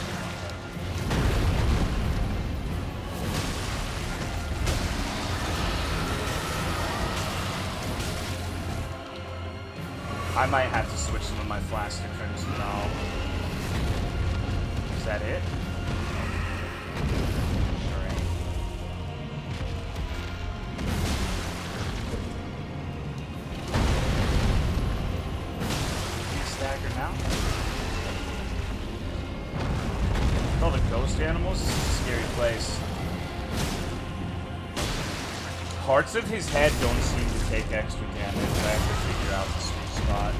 I might have to switch some of my flash to Crimson now. Is that it? Sure ain't. now. All the ghost animals, this is a scary place. Parts of his head don't seem to take extra damage. I have to figure out the sweet spot.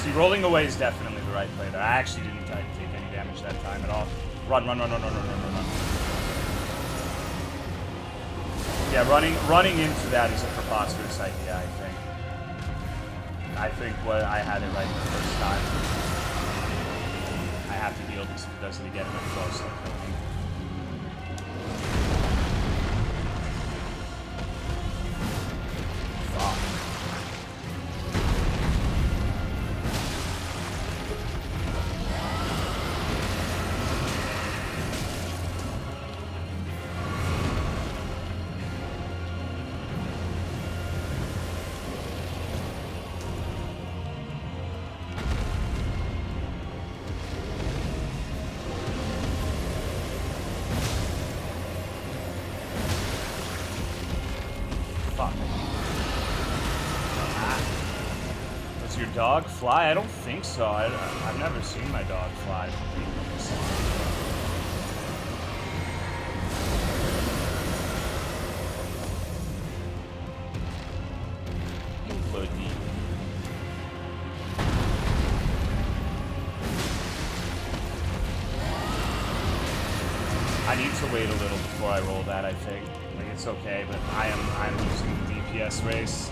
See, rolling away is definitely the right play there. I actually didn't take any damage that time at all. Run, run, run, run, run, run, run, run, run. Yeah, running into that is a preposterous idea, I think. I think I had it right the first time. I have to deal with this because they get him close. They'll kill me. Fuck. Dog fly? I don't think so. I've never seen my dog fly. I need to wait a little before I roll that, I think. Like, it's okay, but I'm losing the DPS race.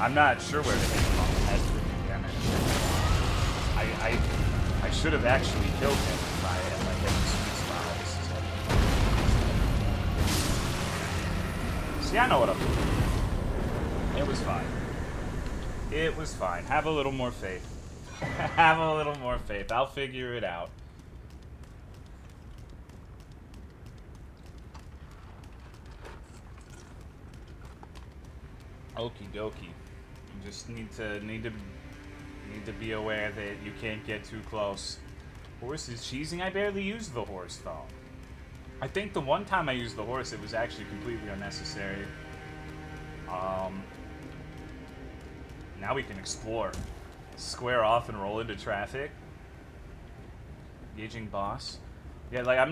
I'm not sure where to hit him on the head for the damage. I should have actually killed him if I had like hit the sweet spot. See, I know what I'm doing. It was fine. It was fine. Have a little more faith. Have a little more faith. I'll figure it out. Okie dokie. You just need to be aware that you can't get too close. Horse is cheesing. I barely used the horse though. I think the one time I used the horse, it was actually completely unnecessary. Now we can explore. Square off and roll into traffic. Engaging boss. Yeah, like I'm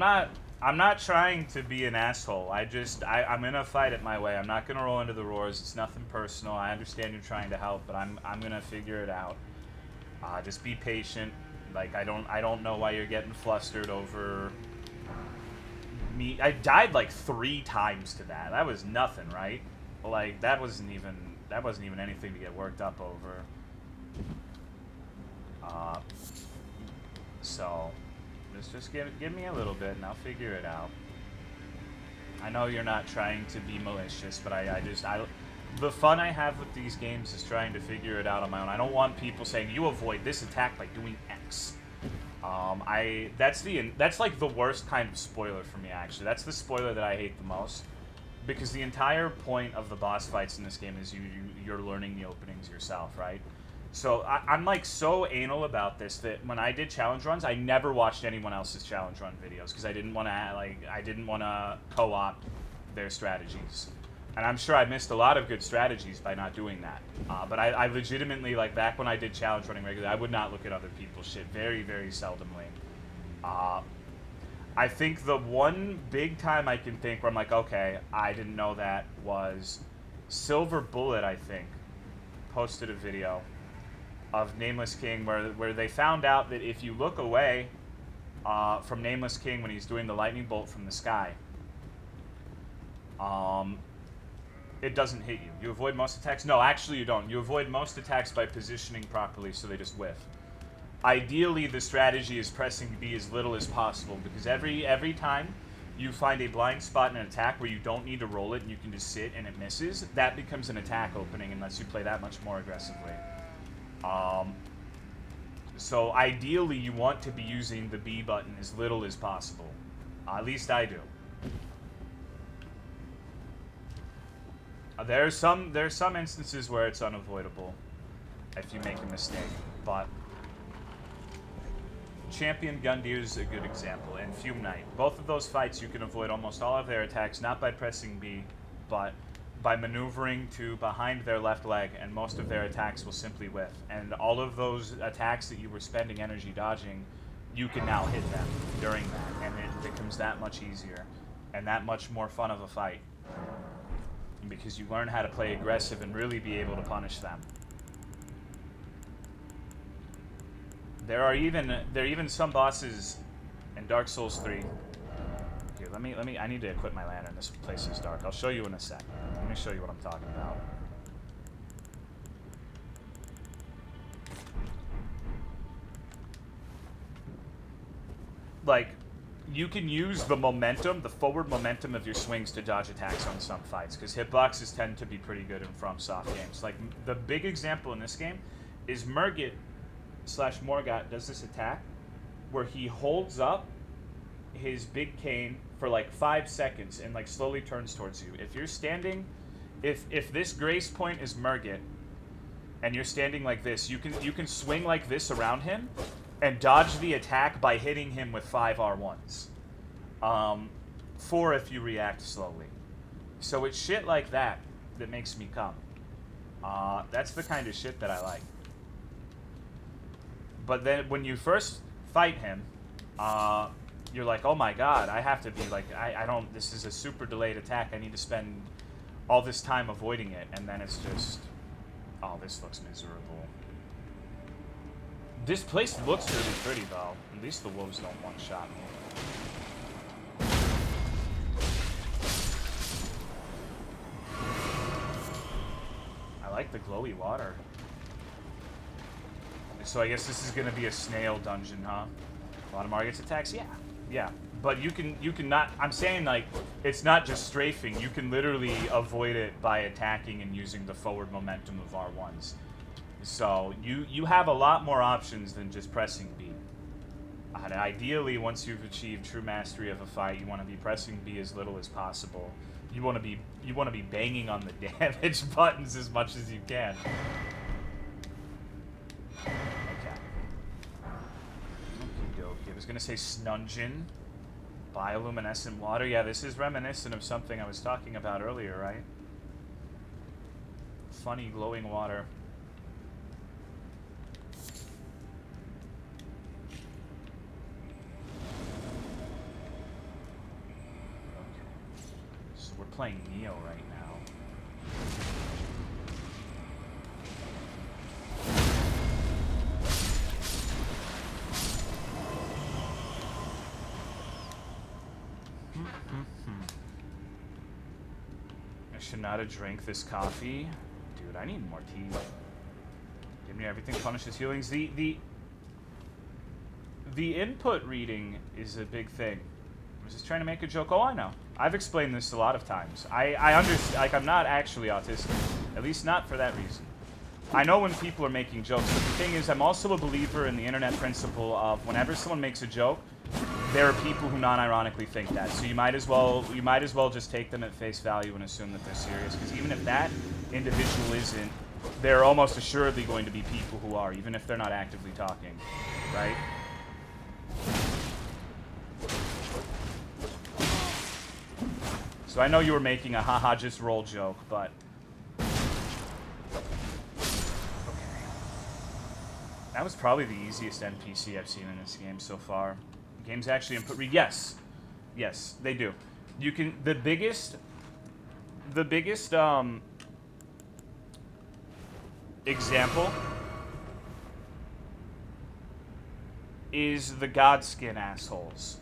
not trying to be an asshole. I'm gonna fight it my way. I'm not gonna roll into the roars. It's nothing personal. I understand you're trying to help, but I'm gonna figure it out. Just be patient. Like I don't know why you're getting flustered over me. I died like 3 times to that. That was nothing, right? Like that wasn't even anything to get worked up over. So just give me a little bit and I'll figure it out. I know you're not trying to be malicious, but the fun I have with these games is trying to figure it out on my own. I don't want people saying you avoid this attack by doing X. That's like the worst kind of spoiler for me actually. That's the spoiler that I hate the most. Because the entire point of the boss fights in this game is you're learning the openings yourself, right? So I'm like so anal about this that when I did challenge runs, I never watched anyone else's challenge run videos because I didn't want to co-opt their strategies, and I'm sure I missed a lot of good strategies by not doing that. But I legitimately, like back when I did challenge running regularly, I would not look at other people's shit very, very seldomly. I think the one big time I can think where I'm like, okay, I didn't know that was Silver Bullet. I think posted a video of Nameless King where they found out that if you look away from Nameless King when he's doing the lightning bolt from the sky, it doesn't hit you. You avoid most attacks. No, actually you don't. You avoid most attacks by positioning properly so they just whiff. Ideally, the strategy is pressing B as little as possible because every time you find a blind spot in an attack where you don't need to roll it and you can just sit and it misses, that becomes an attack opening unless you play that much more aggressively. So ideally, you want to be using the B button as little as possible. At least I do. There's some instances where it's unavoidable if you make a mistake, but Champion Gundyr is a good example, and Fume Knight. Both of those fights, you can avoid almost all of their attacks, not by pressing B, but by maneuvering to behind their left leg, and most of their attacks will simply whiff. And all of those attacks that you were spending energy dodging, you can now hit them during that, and it becomes that much easier and that much more fun of a fight. Because you learn how to play aggressive and really be able to punish them. There are even some bosses in Dark Souls 3. Here, let me I need to equip my lantern. This place is dark. I'll show you in a sec. Let me show you what I'm talking about. Like, you can use the momentum, the forward momentum of your swings to dodge attacks on some fights, because hitboxes tend to be pretty good in FromSoft games. Like, the big example in this game is Morgott does this attack where he holds up his big cane for like 5 seconds and like slowly turns towards you. If you're standing, if this grace point is Morgott and you're standing like this, you can swing like this around him and dodge the attack by hitting him with 5 R1s. 4 if you react slowly. So it's shit like that that makes me come. That's the kind of shit that I like. But then when you first fight him, you're like, oh my god, I have to be like, I don't, this is a super delayed attack, I need to spend all this time avoiding it, and then it's just, oh, this looks miserable. This place looks really pretty, though. At least the wolves don't one-shot me. I like the glowy water. So I guess this is going to be a snail dungeon, huh? A lot of Margot's attacks? Yeah. Yeah. But you can not... I'm saying, like, it's not just strafing. You can literally avoid it by attacking and using the forward momentum of R1s. So you have a lot more options than just pressing B. And ideally, once you've achieved true mastery of a fight, you want to be pressing B as little as possible. You want to be banging on the damage buttons as much as you can. Okay. I was gonna say Snungin. Bioluminescent water. Yeah, this is reminiscent of something I was talking about earlier, right? Funny glowing water. We're playing Neo right now. I should not have drank this coffee. Dude, I need more tea. Give me everything punishes healings. The input reading is a big thing. I was just trying to make a joke. Oh, I know. I've explained this a lot of times. I understand. Like, I'm not actually autistic. At least not for that reason. I know when people are making jokes, but the thing is, I'm also a believer in the internet principle of whenever someone makes a joke, there are people who non-ironically think that. So you might as well just take them at face value and assume that they're serious. Because even if that individual isn't, there are almost assuredly going to be people who are, even if they're not actively talking, right? So I know you were making a haha just roll joke, but... Okay. That was probably the easiest NPC I've seen in this game so far. The game's actually input read. Yes. Yes, they do. You can... The biggest example is the Godskin assholes.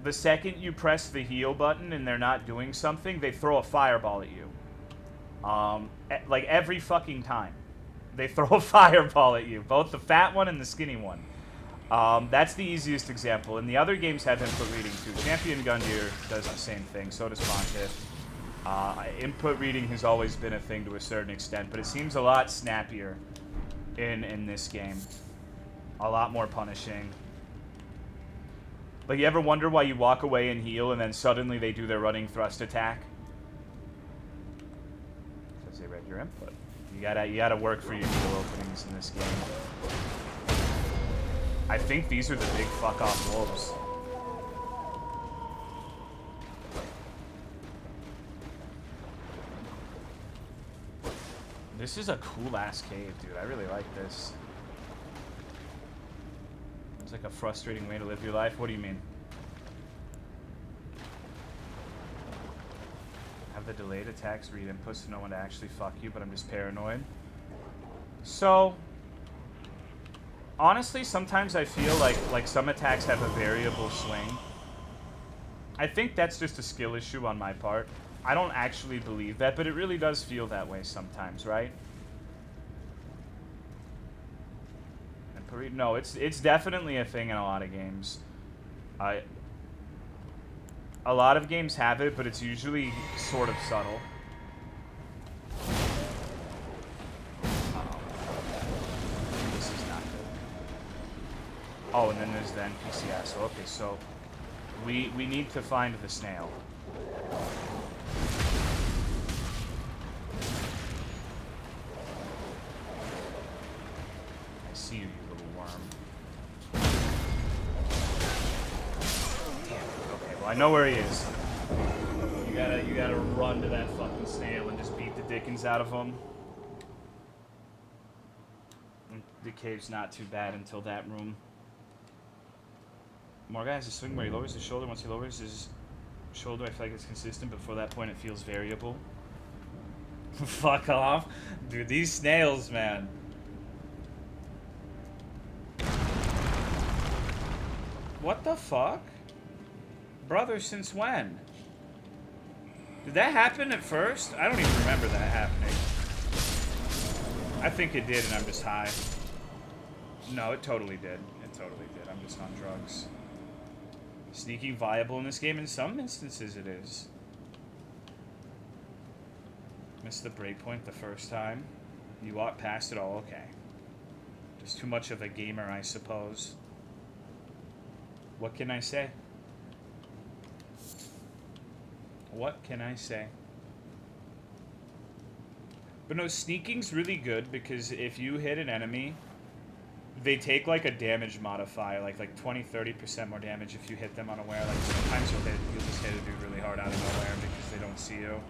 The second you press the heal button and they're not doing something, they throw a fireball at you. Like every fucking time. They throw a fireball at you. Both the fat one and the skinny one. That's the easiest example. And the other games have input reading too. Champion Gundyr does the same thing. So does Pontiff. Input reading has always been a thing to a certain extent, but it seems a lot snappier in this game. A lot more punishing. Like, you ever wonder why you walk away and heal and then suddenly they do their running thrust attack? Because they read your input. You gotta work for your heal openings in this game. I think these are the big fuck off wolves. This is a cool ass cave, dude. I really like this. It's like a frustrating way to live your life. What do you mean? Have the delayed attacks read inputs to know when to actually fuck you, but I'm just paranoid. So, honestly, sometimes I feel like some attacks have a variable swing. I think that's just a skill issue on my part. I don't actually believe that, but it really does feel that way sometimes, right? No, it's definitely a thing in a lot of games. A lot of games have it, but it's usually sort of subtle. This is not good. Oh, and then there's the NPC asshole. Okay, so we need to find the snail. I see you, you little worm. Damn it. Okay, well I know where he is. You gotta run to that fucking snail and just beat the dickens out of him. The cave's not too bad until that room. Morgan has a swing where he lowers his shoulder. Once he lowers his shoulder, I feel like it's consistent. Before that point, it feels variable. Fuck off. Dude, these snails, man. What the fuck? Brother, since when? Did that happen at first? I don't even remember that happening. I think it did and I'm just high. No, it totally did. It totally did. I'm just on drugs. Sneaking viable in this game? In some instances it is. Missed the breakpoint the first time. You walked past it all? Okay. Just too much of a gamer, I suppose. What can I say? What can I say? But no, sneaking's really good because if you hit an enemy, they take like a damage modifier, like 20-30% more damage if you hit them unaware. Like sometimes you'll just hit a dude really hard out of nowhere because they don't see you.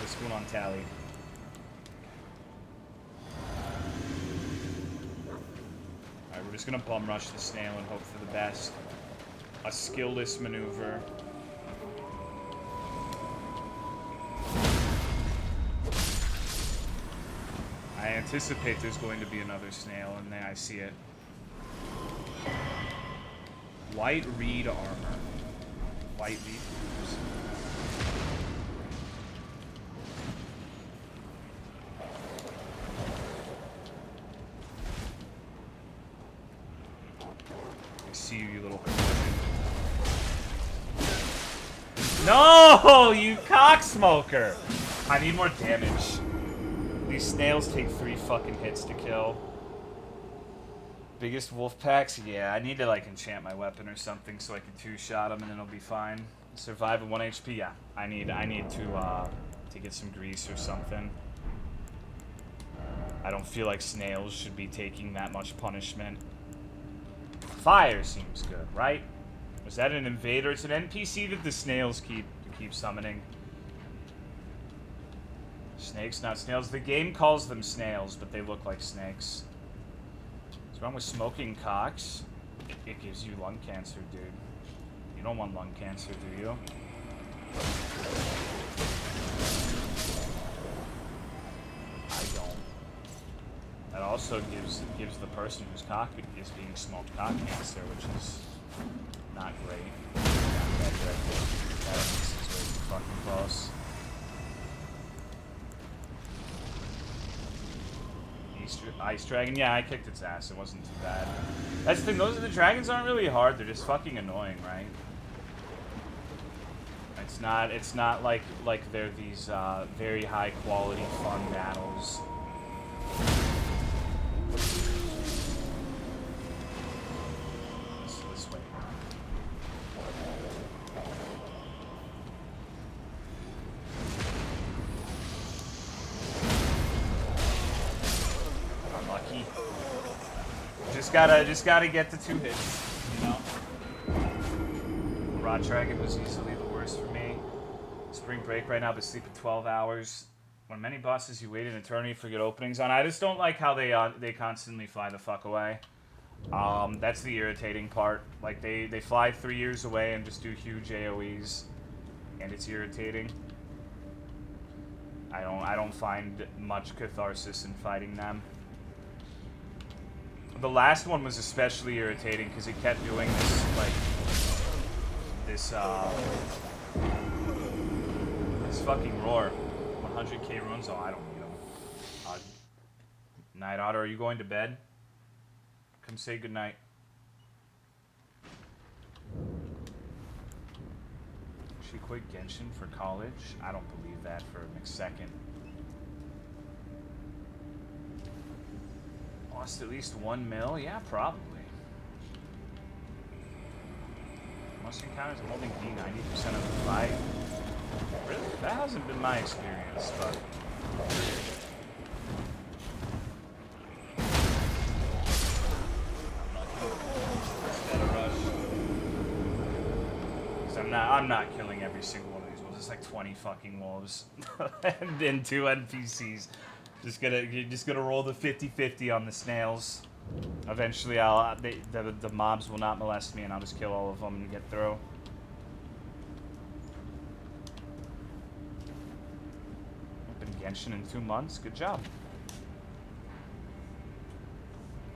What's going on, Tally? Alright, we're just gonna bum rush the snail and hope for the best. A skillless maneuver. I anticipate there's going to be another snail, and then I see it. White reed armor. White reed. I see you, you little curmudgeon. No, you cocksmoker! I need more damage. These snails take 3 fucking hits to kill. Biggest wolf packs? Yeah, I need to like enchant my weapon or something so I can 2-shot them and then it'll be fine. Survive at 1 HP? Yeah. I need to get some grease or something. I don't feel like snails should be taking that much punishment. Fire seems good, right? Was that an invader? It's an NPC that the snails keep summoning. Snakes, not snails. The game calls them snails, but they look like snakes. What's wrong with smoking cocks? It gives you lung cancer, dude. You don't want lung cancer, do you? I don't. That also gives the person whose cock is being smoked cock cancer, which is not great. That is way too fucking close. Ice Dragon, yeah, I kicked its ass. It wasn't too bad. That's the thing, the dragons aren't really hard, they're just fucking annoying, right? It's not like they're these very high quality fun battles. This way. Unlucky. Just gotta get the 2 hits, you know. Rod Dragon was easily the worst for me. Spring Break right now, but sleeping 12 hours. When many bosses you wait an eternity for good openings on. I just don't like how they constantly fly the fuck away. That's the irritating part. Like they fly 3 years away and just do huge AoEs, and it's irritating. I don't find much catharsis in fighting them. The last one was especially irritating because it kept doing this like this fucking roar. 100k runes? Oh, I don't need them. Night Otter, are you going to bed? Come say goodnight. She quit Genshin for college? I don't believe that for a second. Lost at least 1 mil? Yeah, probably. Most encounters I'm holding B 90% of the fight. Really? That hasn't been my experience, but... I'm not killing every single one of these wolves. It's like 20 fucking wolves. And then 2 NPCs. Just gonna roll the 50-50 on the snails. Eventually the mobs will not molest me and I'll just kill all of them and get through. I've been Genshin in 2 months. Good job.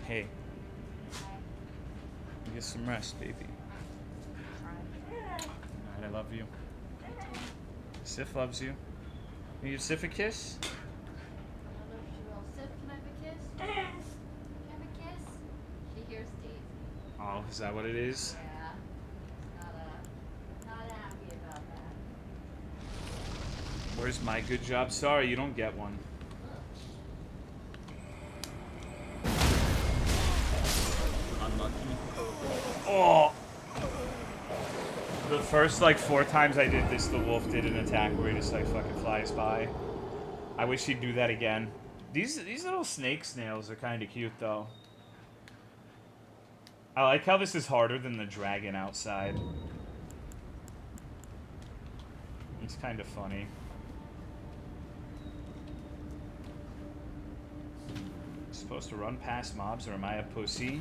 Hey. Get some rest, baby. Alright, I love you. Sif loves you. Can you give Sif a kiss? Oh, is that what it is? Yeah. Not happy about that. Where's my good job? Sorry, you don't get one. Unlucky. Oh! The first, like, 4 times I did this, the wolf did an attack where he just, like, fucking flies by. I wish he'd do that again. These little snake snails are kind of cute, though. I like how this is harder than the dragon outside. It's kind of funny. Supposed to run past mobs, or am I a pussy?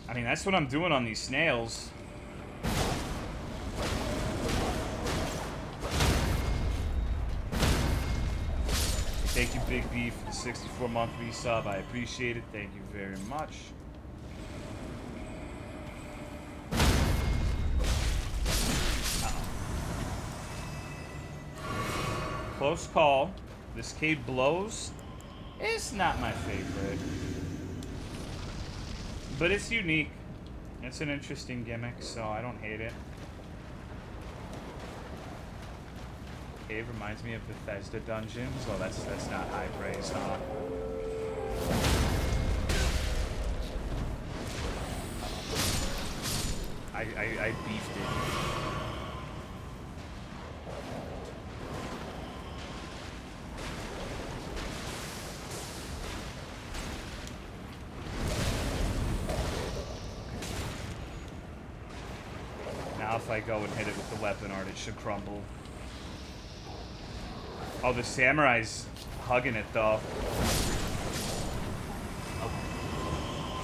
I mean, that's what I'm doing on these snails. Thank you, Big B, for the 64-month resub. I appreciate it. Thank you very much. Close call. This cave blows. It's not my favorite. But it's unique. It's an interesting gimmick, so I don't hate it. Cave reminds me of Bethesda dungeons. Well, that's not high praise, huh? I beefed it. Now if I go and hit it with the weapon art, it should crumble. Oh, the samurai's hugging it, though.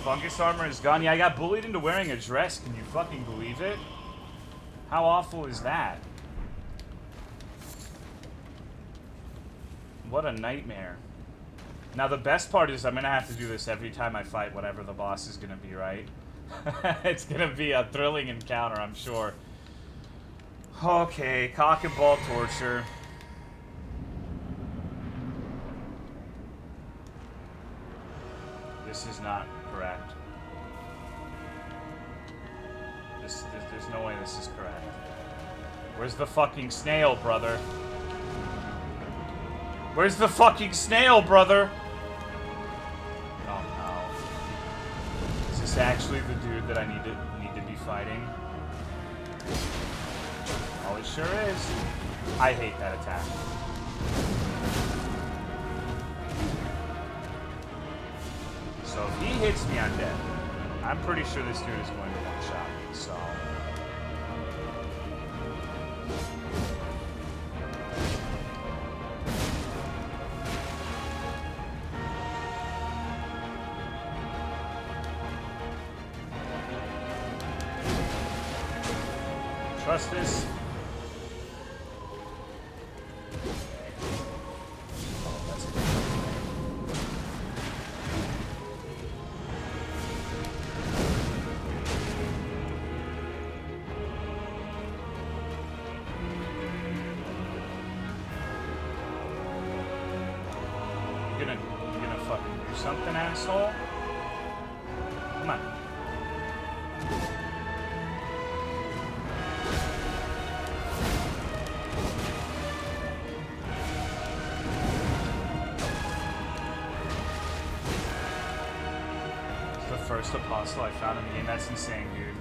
Fungus armor is gone. Yeah, I got bullied into wearing a dress. Can you fucking believe it? How awful is that? What a nightmare. Now, the best part is I'm going to have to do this every time I fight whatever the boss is going to be, right? It's going to be a thrilling encounter, I'm sure. Okay, cock and ball torture. This is not correct. There's no way this is correct. Where's the fucking snail, brother? Where's the fucking snail, brother? Oh no. Is this actually the dude that I need to be fighting? Oh, it sure is. I hate that attack. So if he hits me, I'm dead. I'm pretty sure this dude is going to one-shot me, so... Trust this. You gonna fucking do something, asshole? Come on. First apostle I found in the game. That's insane, dude.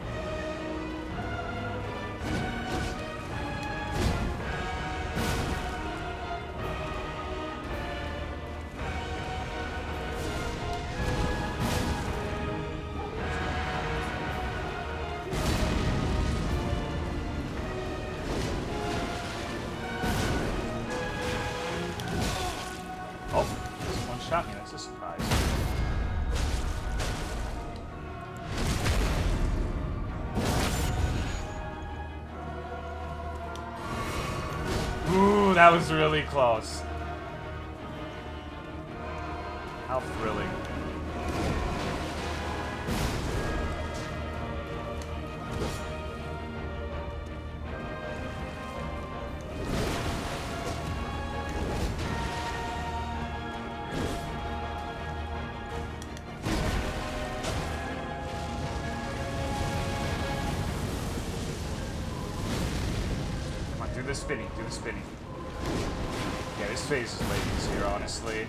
Oh, this one shot me. That's a surprise. Ooh, that was really close. How thrilling. Do the spinning, do the spinning. Yeah, this phase is way easier, honestly.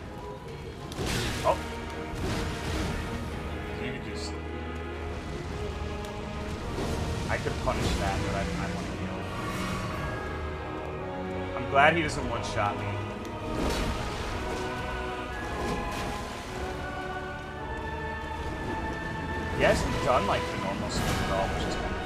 Oh! You could just... I could punish that, but I want to heal. I'm glad he doesn't one-shot me. He hasn't done, like, the normal spin at all, which is kind of weird.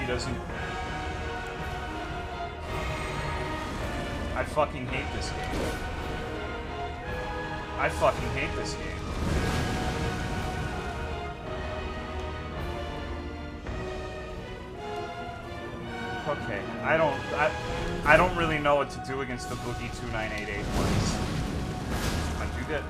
Doesn't. I fucking hate this game. I fucking hate this game. Okay, I don't really know what to do against the Boogie 2988 ones. I do get.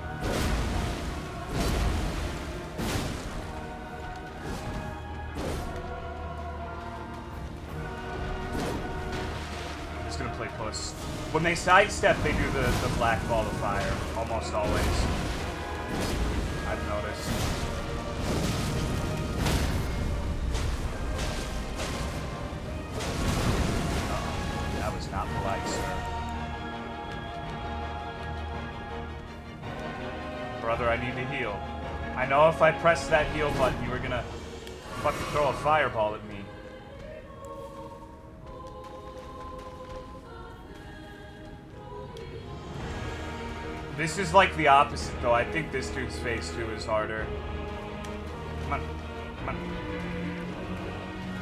Play puss. When they sidestep, they do the black ball of fire, almost always. I've noticed. That was not polite, sir. Brother, I need to heal. I know if I press that heal button, you were gonna fucking throw a fireball at me. This is like the opposite, though. I think this dude's phase 2 is harder. Come on. Come on.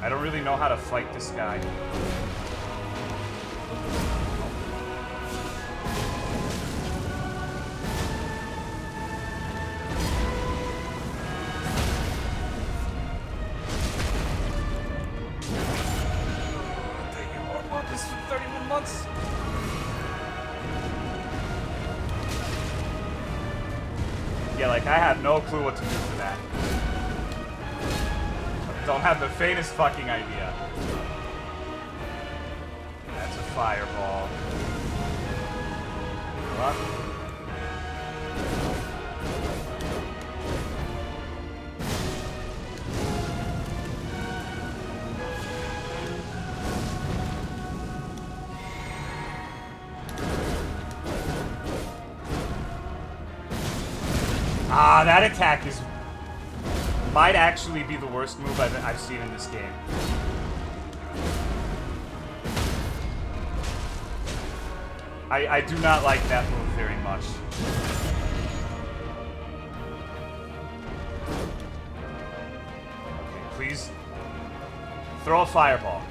I don't really know how to fight this guy. I'll take you more about this for 31 months. Yeah, like, I have no clue what to do for that. Don't have the faintest fucking idea. fireball. What? Ah, that attack might actually be the worst move I've seen in this game. I do not like that move very much. Okay, please throw a fireball.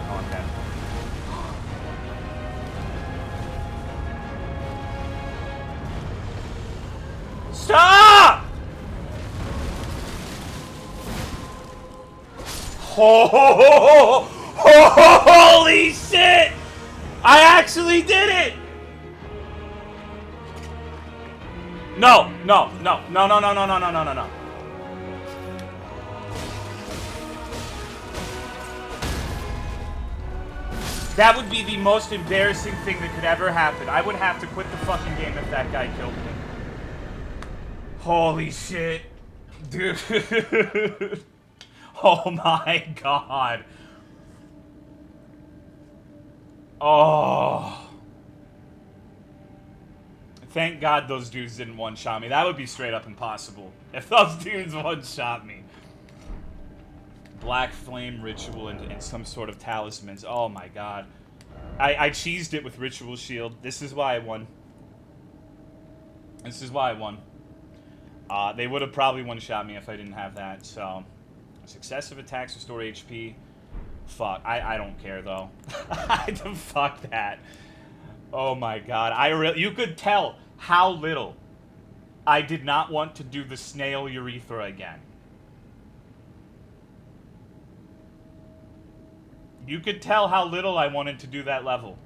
Oh, I'm dead. Stop! Holy shit! I actually did it! No. That would be the most embarrassing thing that could ever happen. I would have to quit the fucking game if that guy killed me. Holy shit. Dude. Oh my god. Oh. Thank God those dudes didn't one-shot me. That would be straight up impossible if those dudes one-shot me. Black Flame Ritual and some sort of talismans. Oh my god. I cheesed it with Ritual Shield. This is why I won. This is why I won. They would have probably one-shot me if I didn't have that, so... Successive attacks restore HP. Fuck. I don't care, though. Fuck that. Oh my god. You could tell how little I did not want to do the snail urethra again. You could tell how little I wanted to do that level.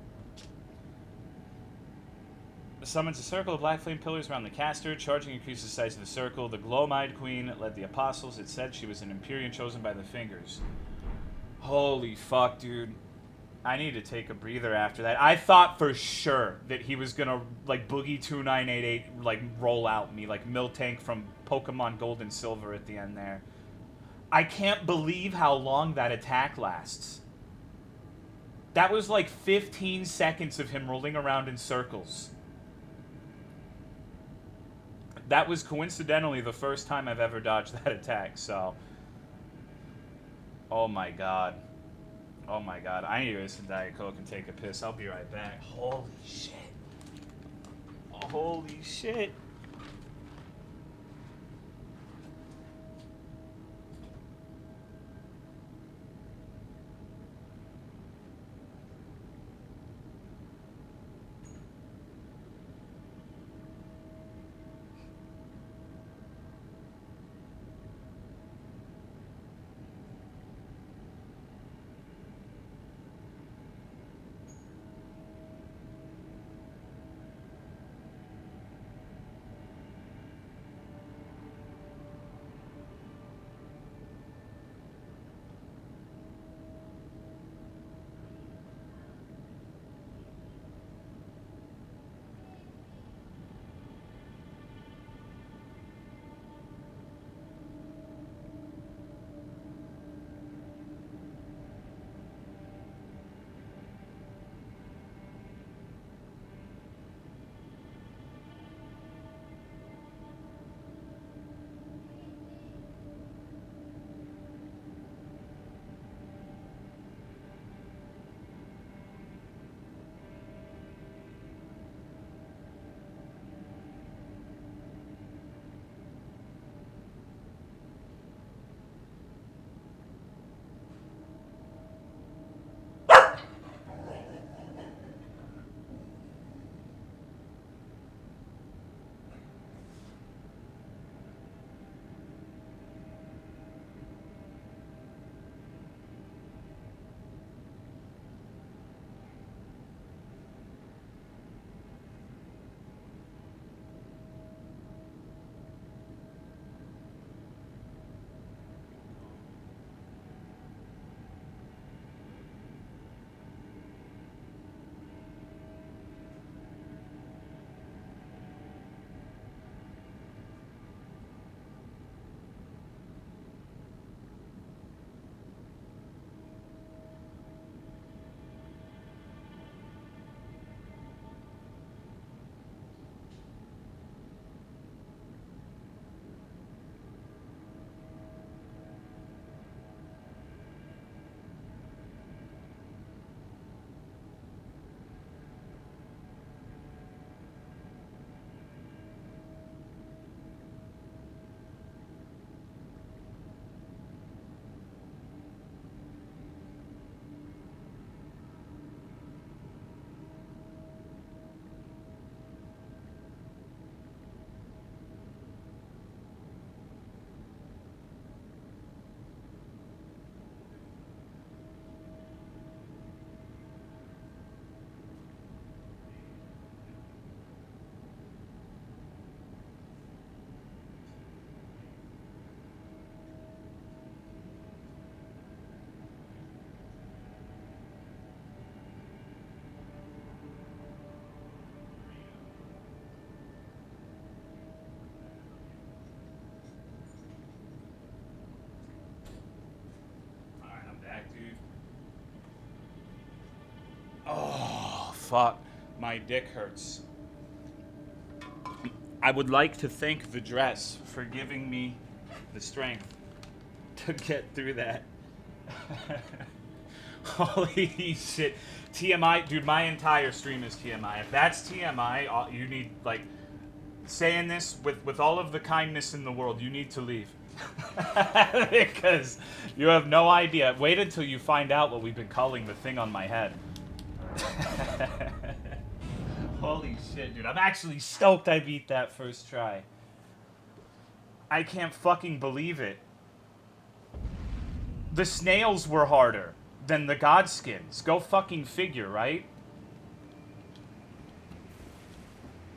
Summons a circle of black flame pillars around the caster. Charging increases the size of the circle. The glow-eyed queen led the apostles. It said she was an Empyrean chosen by the fingers. Holy fuck, dude. I need to take a breather after that. I thought for sure that he was gonna, like, Boogie 2988, like, roll out me, like Miltank from Pokemon Gold and Silver at the end there. I can't believe how long that attack lasts. That was like 15 seconds of him rolling around in circles. That was coincidentally the first time I've ever dodged that attack, so... Oh my god. Oh my god. I need to go to some Diet Coke and take a piss. I'll be right back. Holy shit. Holy shit. fuck. My dick hurts. I would like to thank the dress for giving me the strength to get through that. Holy shit. TMI, dude, my entire stream is TMI. If that's TMI, you need, like, saying this with all of the kindness in the world, you need to leave. Because you have no idea. Wait until you find out what we've been calling the thing on my head. Holy shit, dude. I'm actually stoked I beat that first try. I can't fucking believe it. The snails were harder than the Godskins. Go fucking figure, right?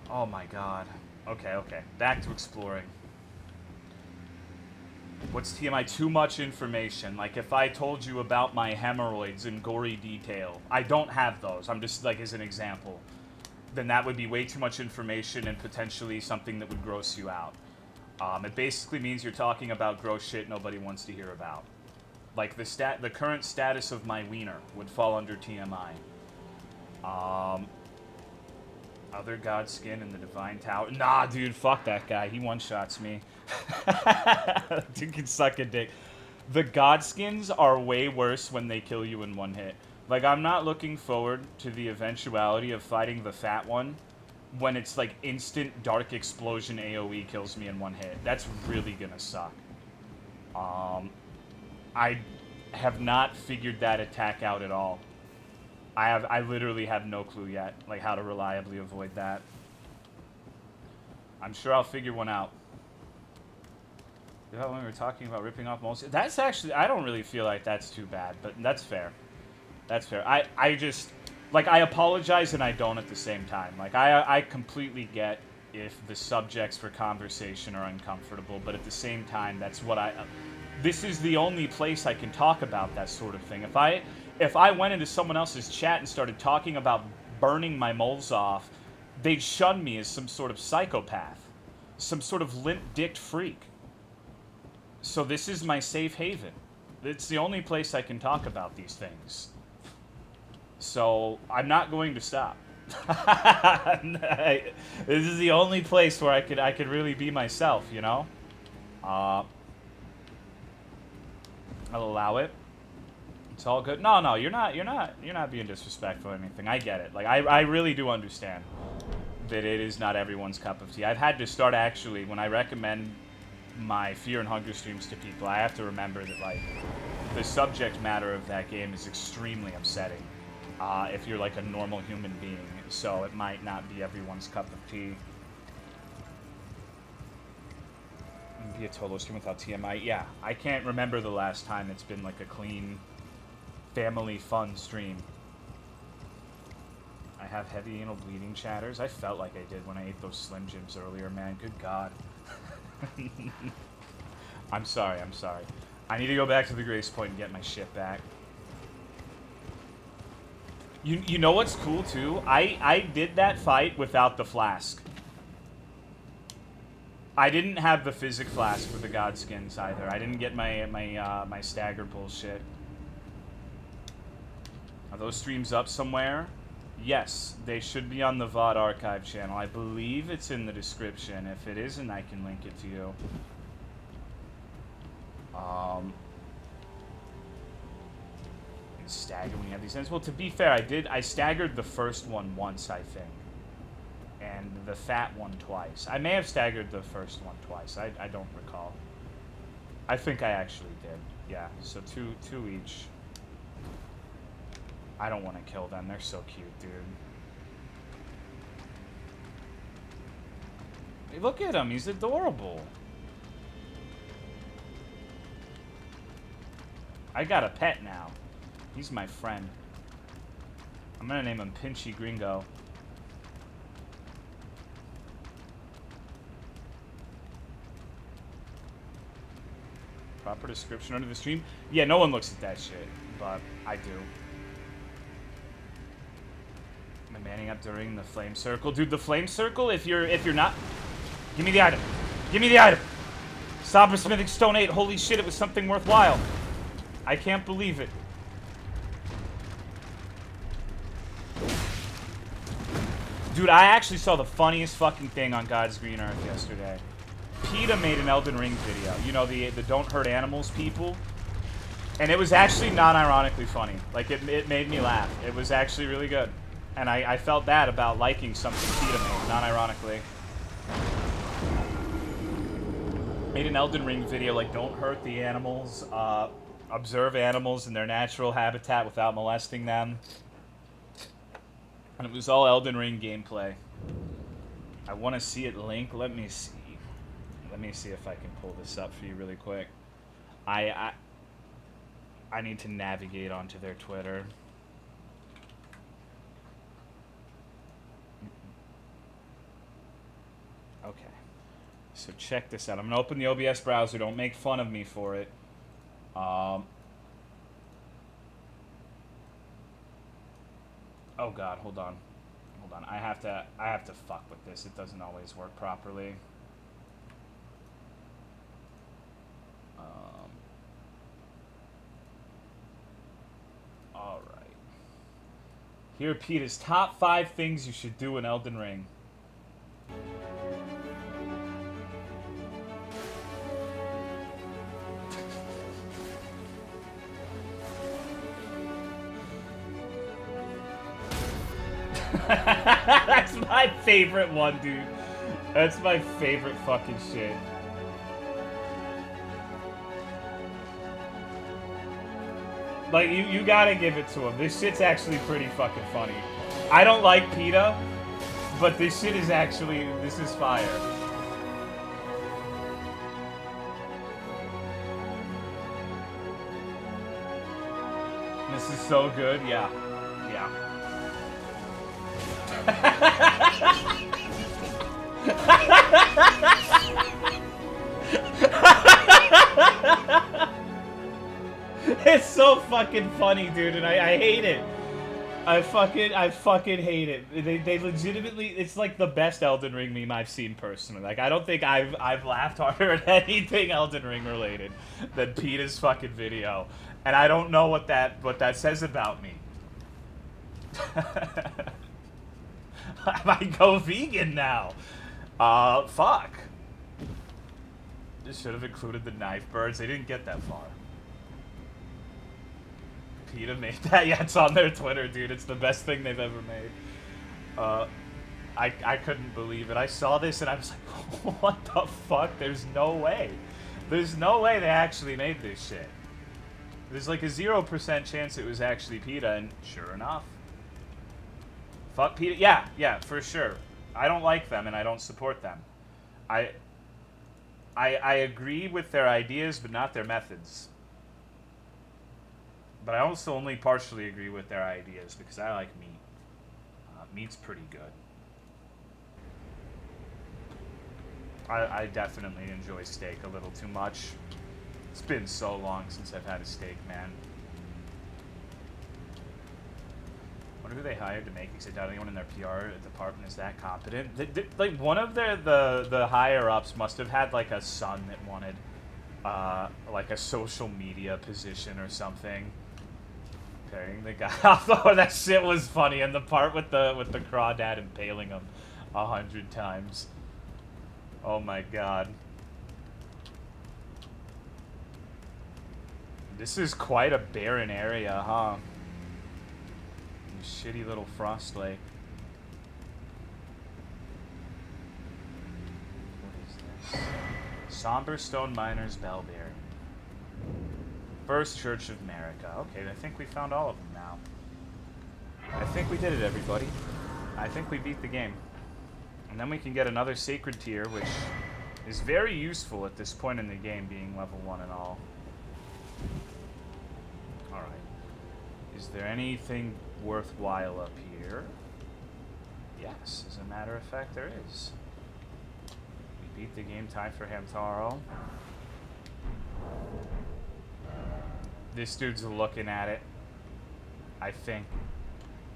Oh my god. Okay. Back to exploring. What's TMI? Too much information. Like, if I told you about my hemorrhoids in gory detail, I don't have those. I'm just, like, as an example. Then that would be way too much information and potentially something that would gross you out. It basically means you're talking about gross shit nobody wants to hear about. Like, the current status of my wiener would fall under TMI. Other Godskin in the Divine Tower. Nah, dude, fuck that guy. He one-shots me. Dude can suck a dick. The Godskins are way worse when they kill you in one hit. Like, I'm not looking forward to the eventuality of fighting the fat one when it's like instant dark explosion AoE kills me in one hit. That's really gonna suck. I have not figured that attack out at all. I literally have no clue yet, like, how to reliably avoid that. I'm sure I'll figure one out. Yeah, when we were talking about ripping off most... That's actually... I don't really feel like that's too bad, but that's fair. That's fair. I just... Like, I apologize and I don't at the same time. Like, I completely get if the subjects for conversation are uncomfortable, but at the same time, that's what I... This is the only place I can talk about that sort of thing. If I went into someone else's chat and started talking about burning my moles off, they'd shun me as some sort of psychopath. Some sort of limp-dicked freak. So this is my safe haven. It's the only place I can talk about these things. So I'm not going to stop. This is the only place where I could really be myself, you know? I'll allow it. It's all good. No, you're not being disrespectful or anything. I get it. Like, I really do understand that it is not everyone's cup of tea. I've had to start, actually, when I recommend my Fear and Hunger streams to people, I have to remember that, like, the subject matter of that game is extremely upsetting if you're, like, a normal human being. So it might not be everyone's cup of tea. Be a Tolo stream without TMI. Yeah, I can't remember the last time it's been, like, a clean... family fun stream. I have heavy anal bleeding chatters. I felt like I did when I ate those Slim Jims earlier, man. Good God. I'm sorry. I need to go back to the Grace Point and get my shit back. You know what's cool too? I did that fight without the flask. I didn't have the physic flask for the Godskins either. I didn't get my stagger bullshit. Are those streams up somewhere? Yes, they should be on the VOD archive channel. I believe it's in the description. If it isn't, I can link it to you. And stagger when you have these ends. Well, to be fair, I staggered the first one once, I think. And the fat one twice. I may have staggered the first one twice. I don't recall. I think I actually did. Yeah, so two each. I don't want to kill them. They're so cute, dude. Hey, look at him. He's adorable. I got a pet now. He's my friend. I'm going to name him Pinchy Gringo. Proper description under the stream? Yeah, no one looks at that shit, but I do. Am I manning up during the flame circle? Dude, the flame circle, if you're not... Give me the item. Give me the item. Cybersmithing Stone 8. Holy shit, it was something worthwhile. I can't believe it. Dude, I actually saw the funniest fucking thing on God's Green Earth yesterday. PETA made an Elden Ring video. You know, the Don't Hurt Animals people? And it was actually non-ironically funny. Like, it made me laugh. It was actually really good. And I felt bad about liking something PETA made, non-ironically. Made an Elden Ring video, like, don't hurt the animals, observe animals in their natural habitat without molesting them. And it was all Elden Ring gameplay. I want to see it link. Let me see. Let me see if I can pull this up for you really quick. I need to navigate onto their Twitter. Okay. So check this out. I'm going to open the OBS browser. Don't make fun of me for it. Oh god, hold on. Hold on. I have to fuck with this. It doesn't always work properly. Alright. Here are PETA's top 5 things you should do in Elden Ring. That's my favorite one, dude. That's my favorite fucking shit. Like, you gotta give it to him. This shit's actually pretty fucking funny. I don't like PETA, but this shit is actually, this is fire. This is so good, yeah. Yeah. It's so fucking funny, dude, and I hate it. I fucking hate it. They legitimately, it's like the best Elden Ring meme I've seen personally. Like, I don't think I've laughed harder at anything Elden Ring related than PETA's fucking video. And I don't know what that says about me. I might go vegan now. Fuck. This should have included the knife birds. They didn't get that far. PETA made that. Yeah, it's on their Twitter, dude. It's the best thing they've ever made. I couldn't believe it. I saw this and I was like, what the fuck? There's no way. There's no way they actually made this shit. There's like a 0% chance it was actually PETA, and sure enough. Fuck PETA. Yeah, for sure. I don't like them and I don't support them. I agree with their ideas, but not their methods. But I also only partially agree with their ideas because I like meat. Meat's pretty good. I definitely enjoy steak a little too much. It's been so long since I've had a steak, man. Wonder who they hired to make these. I doubt anyone in their PR department is that competent. Like, one of the higher-ups must have had, like, a son that wanted, like, a social media position or something. Carrying the guy off. Oh, that shit was funny. And the part with the crawdad impaling him 100 times. Oh my god. This is quite a barren area, huh? You shitty little frost lake. What is this? Somber Stone Miners, Bellberry. First Church of America. Okay, I think we found all of them now. I think we did it, everybody. I think we beat the game. And then we can get another Sacred Tier, which is very useful at this point in the game, being level 1 and all. Alright. Is there anything worthwhile up here? Yes, as a matter of fact, there is. We beat the game, time for Hamtaro. This dude's looking at it. I think.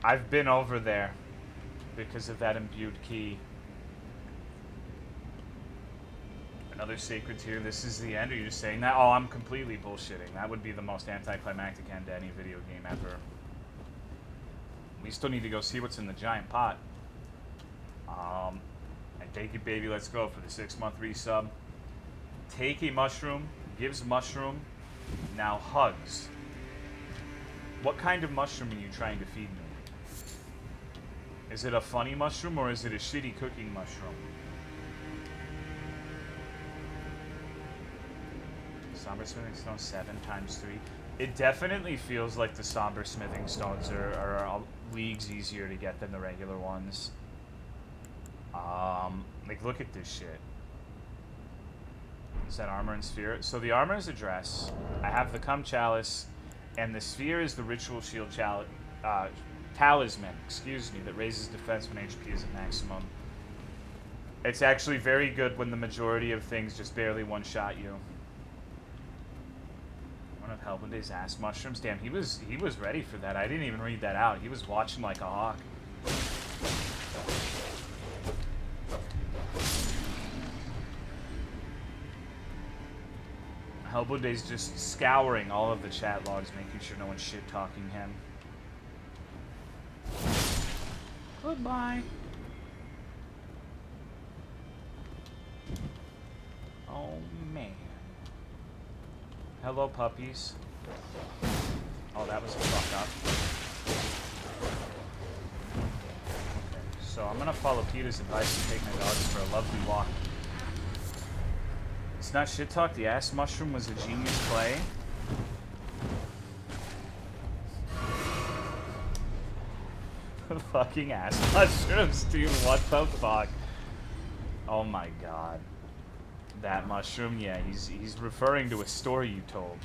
I've been over there because of that imbued key. Another Sacred Tier. This is the end. Are you just saying that? Oh, I'm completely bullshitting. That would be the most anticlimactic end to any video game ever. We still need to go see what's in the giant pot. And take it, baby. Let's go for the 6-month resub. Take a mushroom, gives mushroom, now hugs. What kind of mushroom are you trying to feed me? Is it a funny mushroom or is it a shitty cooking mushroom? Somber smithing stone 7 times 3. It definitely feels like the somber smithing stones are leagues easier to get than the regular ones. Like, look at this shit. Is that armor and sphere? So the armor is a dress. I have the cum chalice, and the sphere is the ritual shield talisman, excuse me, that raises defense when HP is at maximum. It's actually very good when the majority of things just barely one-shot you. One of Hellbinday's ass mushrooms. Damn, he was ready for that. I didn't even read that out. He was watching like a hawk. Hellbinday's just scouring all of the chat logs, making sure no one's shit-talking him. Goodbye. Oh, man. Hello, puppies. Oh, that was a fuck up. Okay, so I'm gonna follow Peter's advice and take my dogs for a lovely walk. It's not shit talk. The ass mushroom was a genius play. Fucking ass mushrooms, dude. What the fuck? Oh my god. That mushroom, yeah, he's referring to a story you told.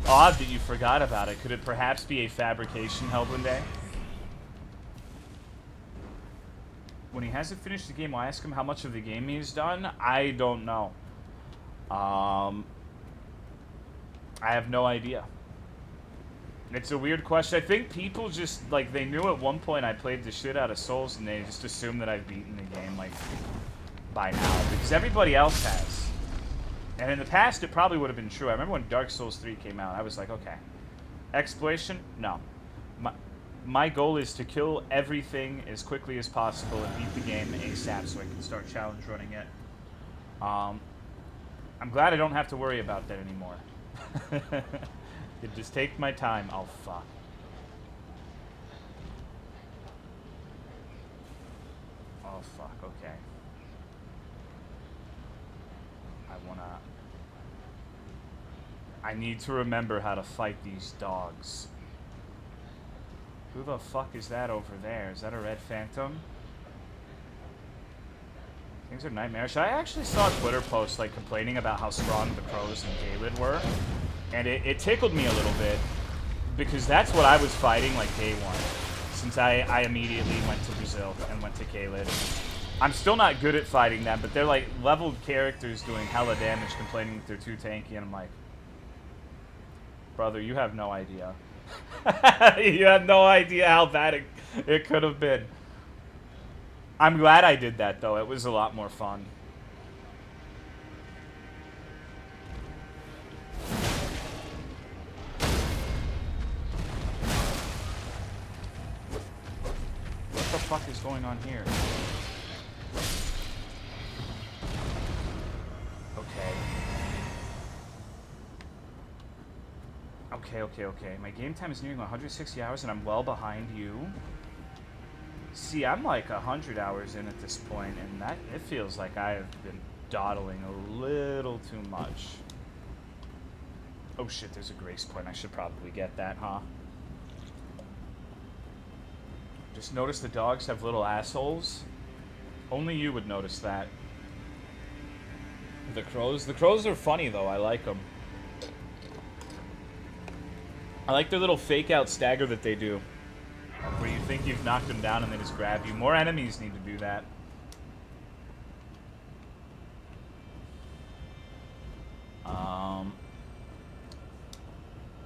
Odd that you forgot about it. Could it perhaps be a fabrication, Hellbinday? When he hasn't finished the game, I'll ask him how much of the game he's done. I don't know. I have no idea. It's a weird question. I think people just, like, they knew at one point I played the shit out of Souls, and they just assumed that I've beaten the game, like, by now. Because everybody else has. And in the past, it probably would have been true. I remember when Dark Souls 3 came out, I was like, okay. Exploration? No. My goal is to kill everything as quickly as possible and beat the game ASAP so I can start challenge running it. I'm glad I don't have to worry about that anymore. Just take my time. Oh, fuck. Oh, fuck. Okay. I need to remember how to fight these dogs. Who the fuck is that over there? Is that a red phantom? Things are nightmarish. I actually saw a Twitter post like complaining about how strong the crows and Caelid were. And it tickled me a little bit. Because that's what I was fighting like day one. Since I immediately went to Brazil and went to Caelid. I'm still not good at fighting them, but they're like leveled characters doing hella damage complaining that they're too tanky. And I'm like, brother, you have no idea. You have no idea how bad it could have been. I'm glad I did that, though. It was a lot more fun. What the fuck is going on here? Okay. My game time is nearing 160 hours and I'm well behind you. See, I'm like 100 hours in at this point, and it feels like I have been dawdling a little too much. Oh shit, there's a grace point. I should probably get that, huh? Just notice the dogs have little assholes. Only you would notice that. The crows are funny though. I like them. I like their little fake out stagger that they do. Where you think you've knocked them down and they just grab you. More enemies need to do that.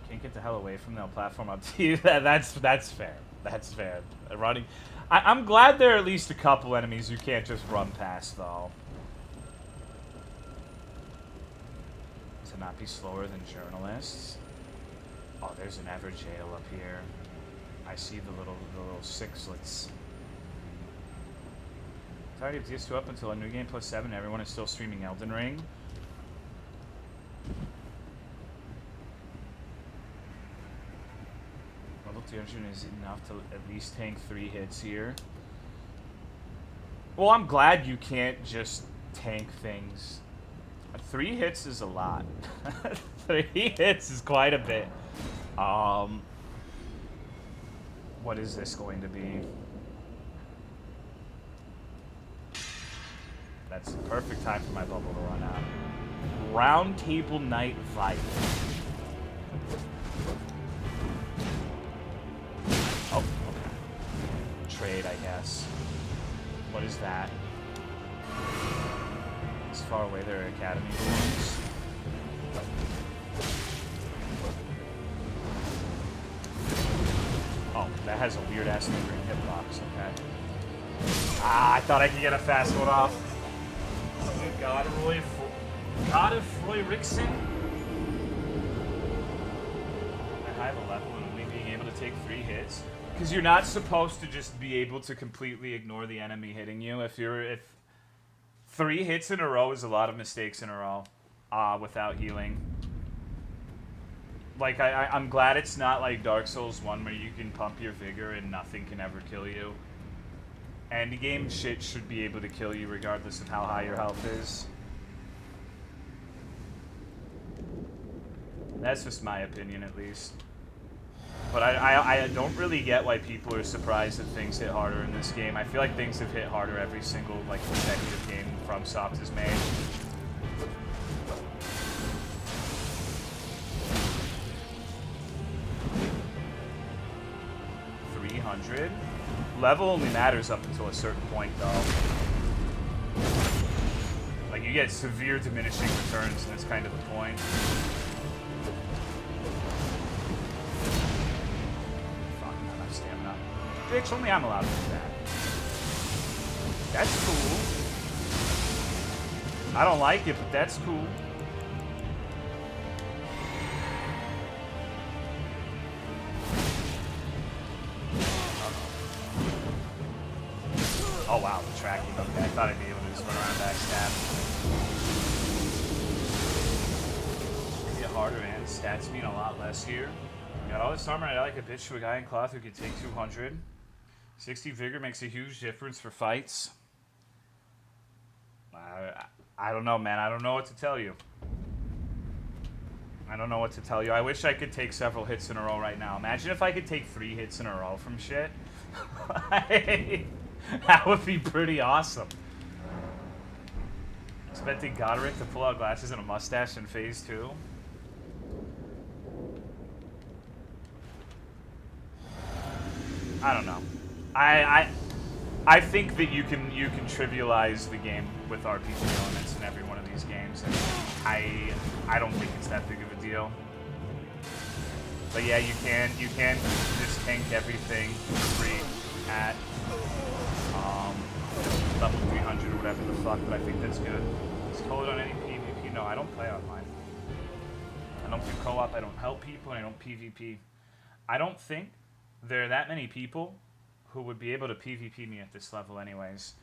Can't get the hell away from the platform up to you. That's fair. That's fair. Running. I'm glad there are at least a couple enemies you can't just run past though. To not be slower than journalists. Oh, there's an Everjail up here. I see the little sixlets. Target DS2 up until a new game plus 7. Everyone is still streaming Elden Ring. Level 200 is enough to at least tank 3 hits here. Well, I'm glad you can't just tank things. 3 hits is a lot. 3 hits is quite a bit. What is this going to be? That's the perfect time for my bubble to run out. Roundtable Night Vyke. Oh, okay. Trade, I guess. What is that? As far away their academy belongs. Oh, that has a weird ass lingering hitbox, okay. Ah, I thought I could get a fast one off. God of Roy Rickson. At high of a level and only being able to take 3 hits. Because you're not supposed to just be able to completely ignore the enemy hitting you. If 3 hits in a row is a lot of mistakes in a row without healing. Like, I'm glad it's not like Dark Souls 1 where you can pump your vigor and nothing can ever kill you. Endgame shit should be able to kill you regardless of how high your health is. That's just my opinion, at least. But I don't really get why people are surprised that things hit harder in this game. I feel like things have hit harder every single like consecutive game FromSoft has made. $300. Level only matters up until a certain point, though. Like, you get severe diminishing returns, and that's kind of the point. Fuck, not enough stamina. Bitch, only I'm allowed to do that. That's cool. I don't like it, but that's cool. Oh wow, the tracking. Okay, I thought I'd be able to just run around backstab. Get harder and stats mean a lot less here. Got all this armor and I like a bitch to a guy in cloth who can take 200. 60 vigor makes a huge difference for fights. I don't know, man. I don't know what to tell you. I don't know what to tell you. I wish I could take several hits in a row right now. Imagine if I could take 3 hits in a row from shit. That would be pretty awesome. Expecting Godric to pull out glasses and a mustache in phase 2. I don't know. I think that you can trivialize the game with RPG elements in every one of these games, and I don't think it's that big of a deal. But yeah, you can just tank everything free at level 300 or whatever the fuck, but I think that's good. Is code on any PvP? No, I don't play online. I don't do co-op, I don't help people, and I don't PvP. I don't think there are that many people who would be able to PvP me at this level anyways.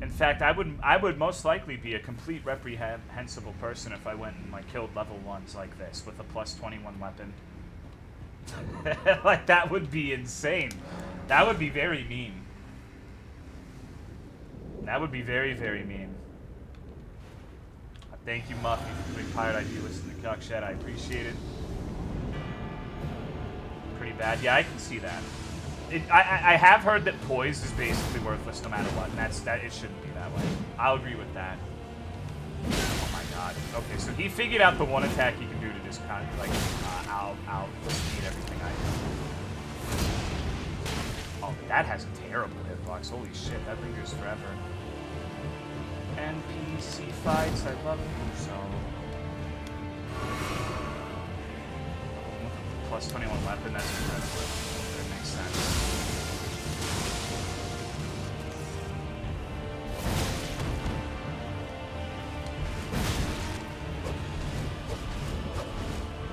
In fact, I would most likely be a complete reprehensible person if I went and like killed level 1s like this with a plus 21 weapon. Like, that would be insane. That would be very mean. That would be very, very mean. Thank you, Muffy, for being pirate ID listening to Cuck Shed. I appreciate it. Pretty bad. Yeah, I can see that. I have heard that poise is basically worthless no matter what, and it shouldn't be that way. I'll agree with that. Oh my god. Okay, so he figured out the one attack he can do to just kind of like out-speed everything I do. Oh, that has a terrible hitbox. Holy shit, that lingers forever. NPC fights, I love them so. Plus 21 weapon, that's incredible. That makes sense.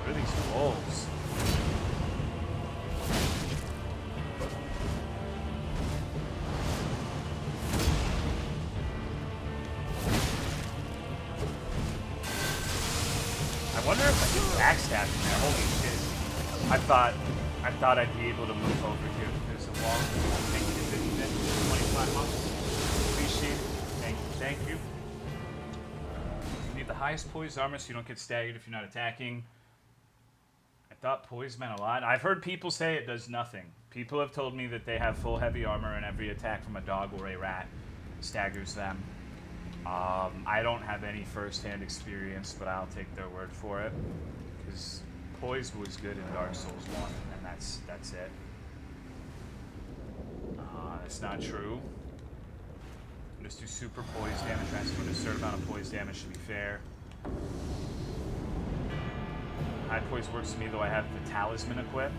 What are these wolves? I wonder if I can backstab him there. Holy shit. I thought I'd be able to move over here. There's a wall. Thank you, 50 minutes, 25 months. Appreciate it. Thank you. You need the highest poise armor so you don't get staggered if you're not attacking. I thought poise meant a lot. I've heard people say it does nothing. People have told me that they have full heavy armor and every attack from a dog or a rat staggers them. I don't have any first-hand experience, but I'll take their word for it. Because poise was good in Dark Souls 1, and that's it. That's not true. Just do super poise damage, transfer a certain amount of poise damage to be fair. High poise works for me, though I have the talisman equipped.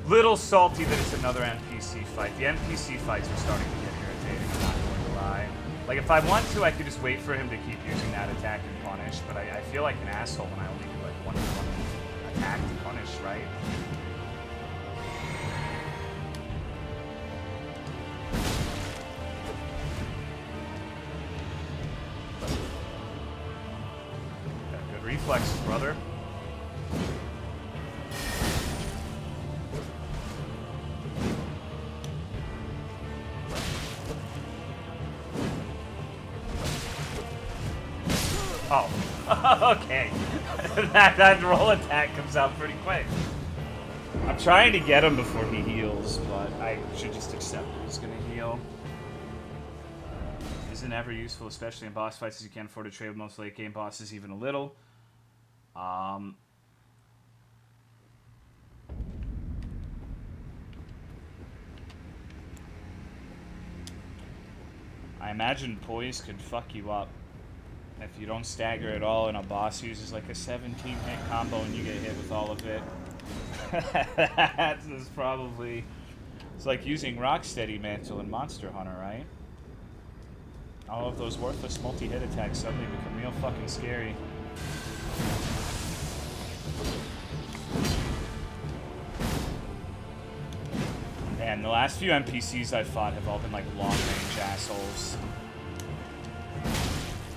Little salty that it's another NPC fight. The NPC fights are starting to get irritating, I'm not going to lie. Like, if I want to, I could just wait for him to keep using that attack and punish, but I feel like an asshole when I only do like one attack to punish, right? Got good reflexes, brother. Oh, okay. that roll attack comes out pretty quick. I'm trying to get him before he heals, but I should just accept that he's gonna heal. Isn't ever useful, especially in boss fights, as you can't afford to trade with most late game bosses even a little. I imagine poise could fuck you up. If you don't stagger at all and a boss uses like a 17-hit combo and you get hit with all of it, that's probably... It's like using Rocksteady Mantle in Monster Hunter, right? All of those worthless multi-hit attacks suddenly become real fucking scary. Man, the last few NPCs I've fought have all been like long-range assholes.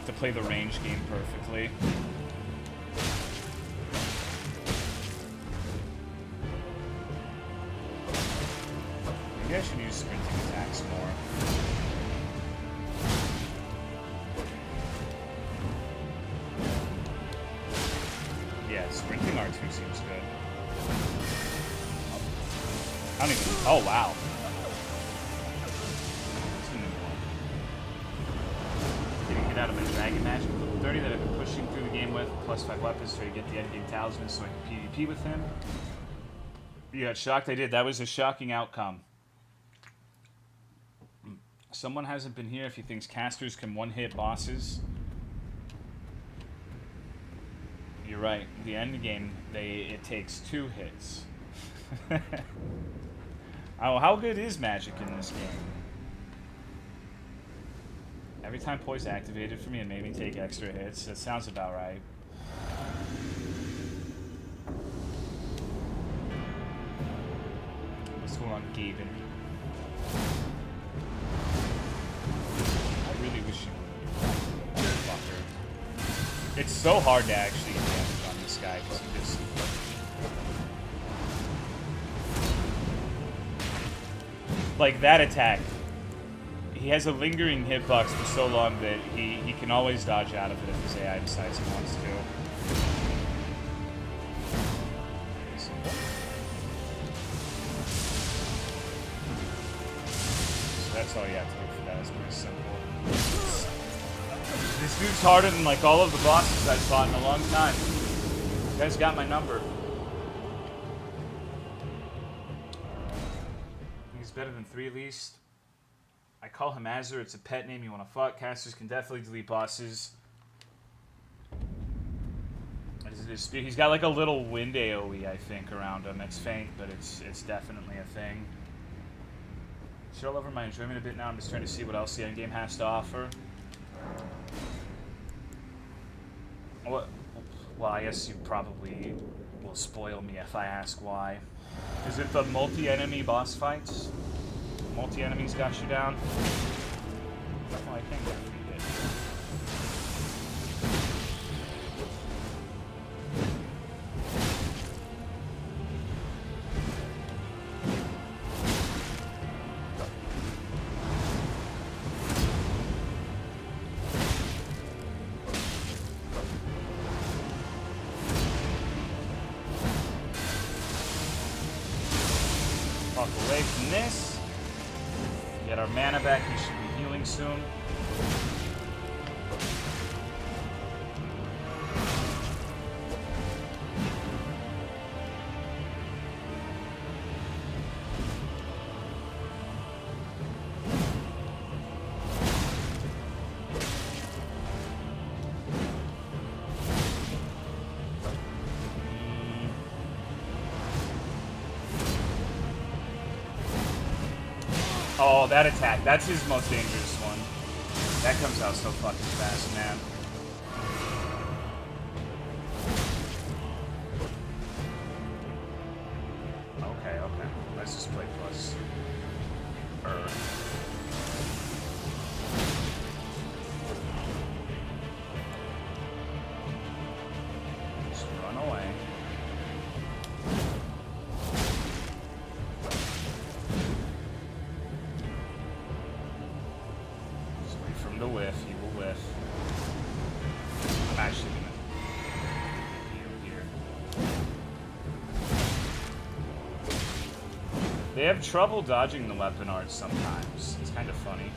To play the range game perfectly. Maybe I should use sprinting attacks more. Yeah, sprinting R2 seems good. I don't even... Oh, wow. Out of my dragon magic level 30 that I've been pushing through the game with, plus 5 weapons to get the endgame talisman so I can PvP with him. You got shocked? I did. That was a shocking outcome. Someone hasn't been here if he thinks casters can one-hit bosses. You're right. The endgame, it takes 2 hits. Oh, how good is magic in this game? Every time poise activated for me, it made me take extra hits. That sounds about right. What's going on, Gaben? I really wish you would. Fucker. It's so hard to actually get damage on this guy because he just... Like, that attack. He has a lingering hitbox for so long that he can always dodge out of it if his AI decides he wants to. So that's all you have to do for that. It's pretty simple. This dude's harder than like all of the bosses I've fought in a long time. You guys got my number. He's better than 3 least. I call him Azur. It's a pet name you want to fuck. Casters can definitely delete bosses. He's got like a little wind AoE, I think, around him. It's faint, but it's definitely a thing. Should all over my enjoyment a bit now. I'm just trying to see what else the endgame has to offer. What? Well, I guess you probably will spoil me if I ask why. Is it the multi-enemy boss fights? Multi-enemies got you down? Oh, I can't get free hit. Walk away from this. Get our mana back. We should be healing soon. Oh, that attack. That's his most dangerous one. That comes out so fucking fast, man. Okay, okay. Let's just play plus. Just run away. The whiff, he will whiff. I'm actually gonna heal here. They have trouble dodging the weapon art sometimes. It's kind of funny.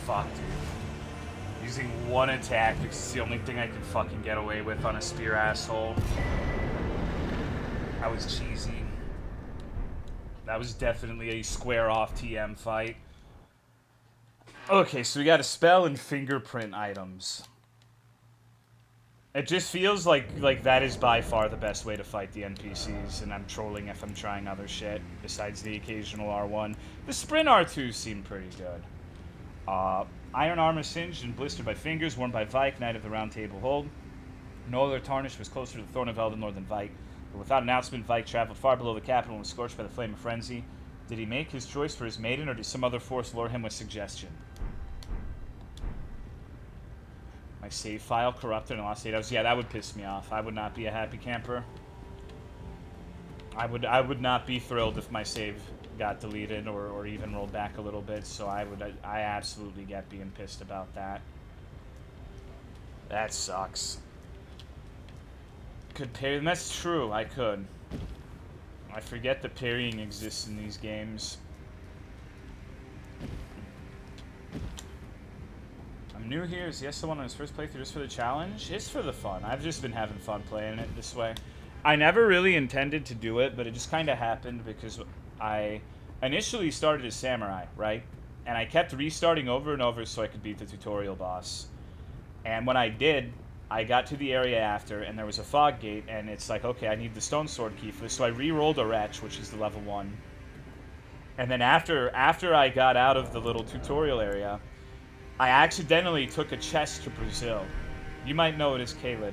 Fuck, dude. Using one attack because it's the only thing I can fucking get away with on a spear asshole. That was cheesy. That was definitely a square-off TM fight. Okay, so we got a spell and fingerprint items. It just feels like that is by far the best way to fight the NPCs, and I'm trolling if I'm trying other shit, besides the occasional R1. The sprint R2s seem pretty good. Iron armor singed and blistered by fingers, worn by Vyke, Knight of the Roundtable Hold. No other tarnish was closer to the Throne of Elden than Vyke. But without announcement, Vyke traveled far below the capital and was scorched by the flame of frenzy. Did he make his choice for his maiden, or did some other force lure him with suggestion? My save file corrupted and lost 8 hours. Yeah, that would piss me off. I would not be a happy camper. I would not be thrilled if my save got deleted or even rolled back a little bit. So I absolutely get being pissed about that. That sucks. Could parry, and that's true, I could. I forget that parrying exists in these games. I'm new here. Is yes the one on his first playthrough just for the challenge? It's for the fun. I've just been having fun playing it this way. I never really intended to do it, but it just kind of happened because I initially started as samurai, right? And I kept restarting over and over so I could beat the tutorial boss. And when I did, I got to the area after, and there was a fog gate, and it's like, okay, I need the stone sword key for this, so I re-rolled a wretch, which is the level 1. And then after I got out of the little tutorial area, I accidentally took a chest to Brazil. You might know it as Caelid.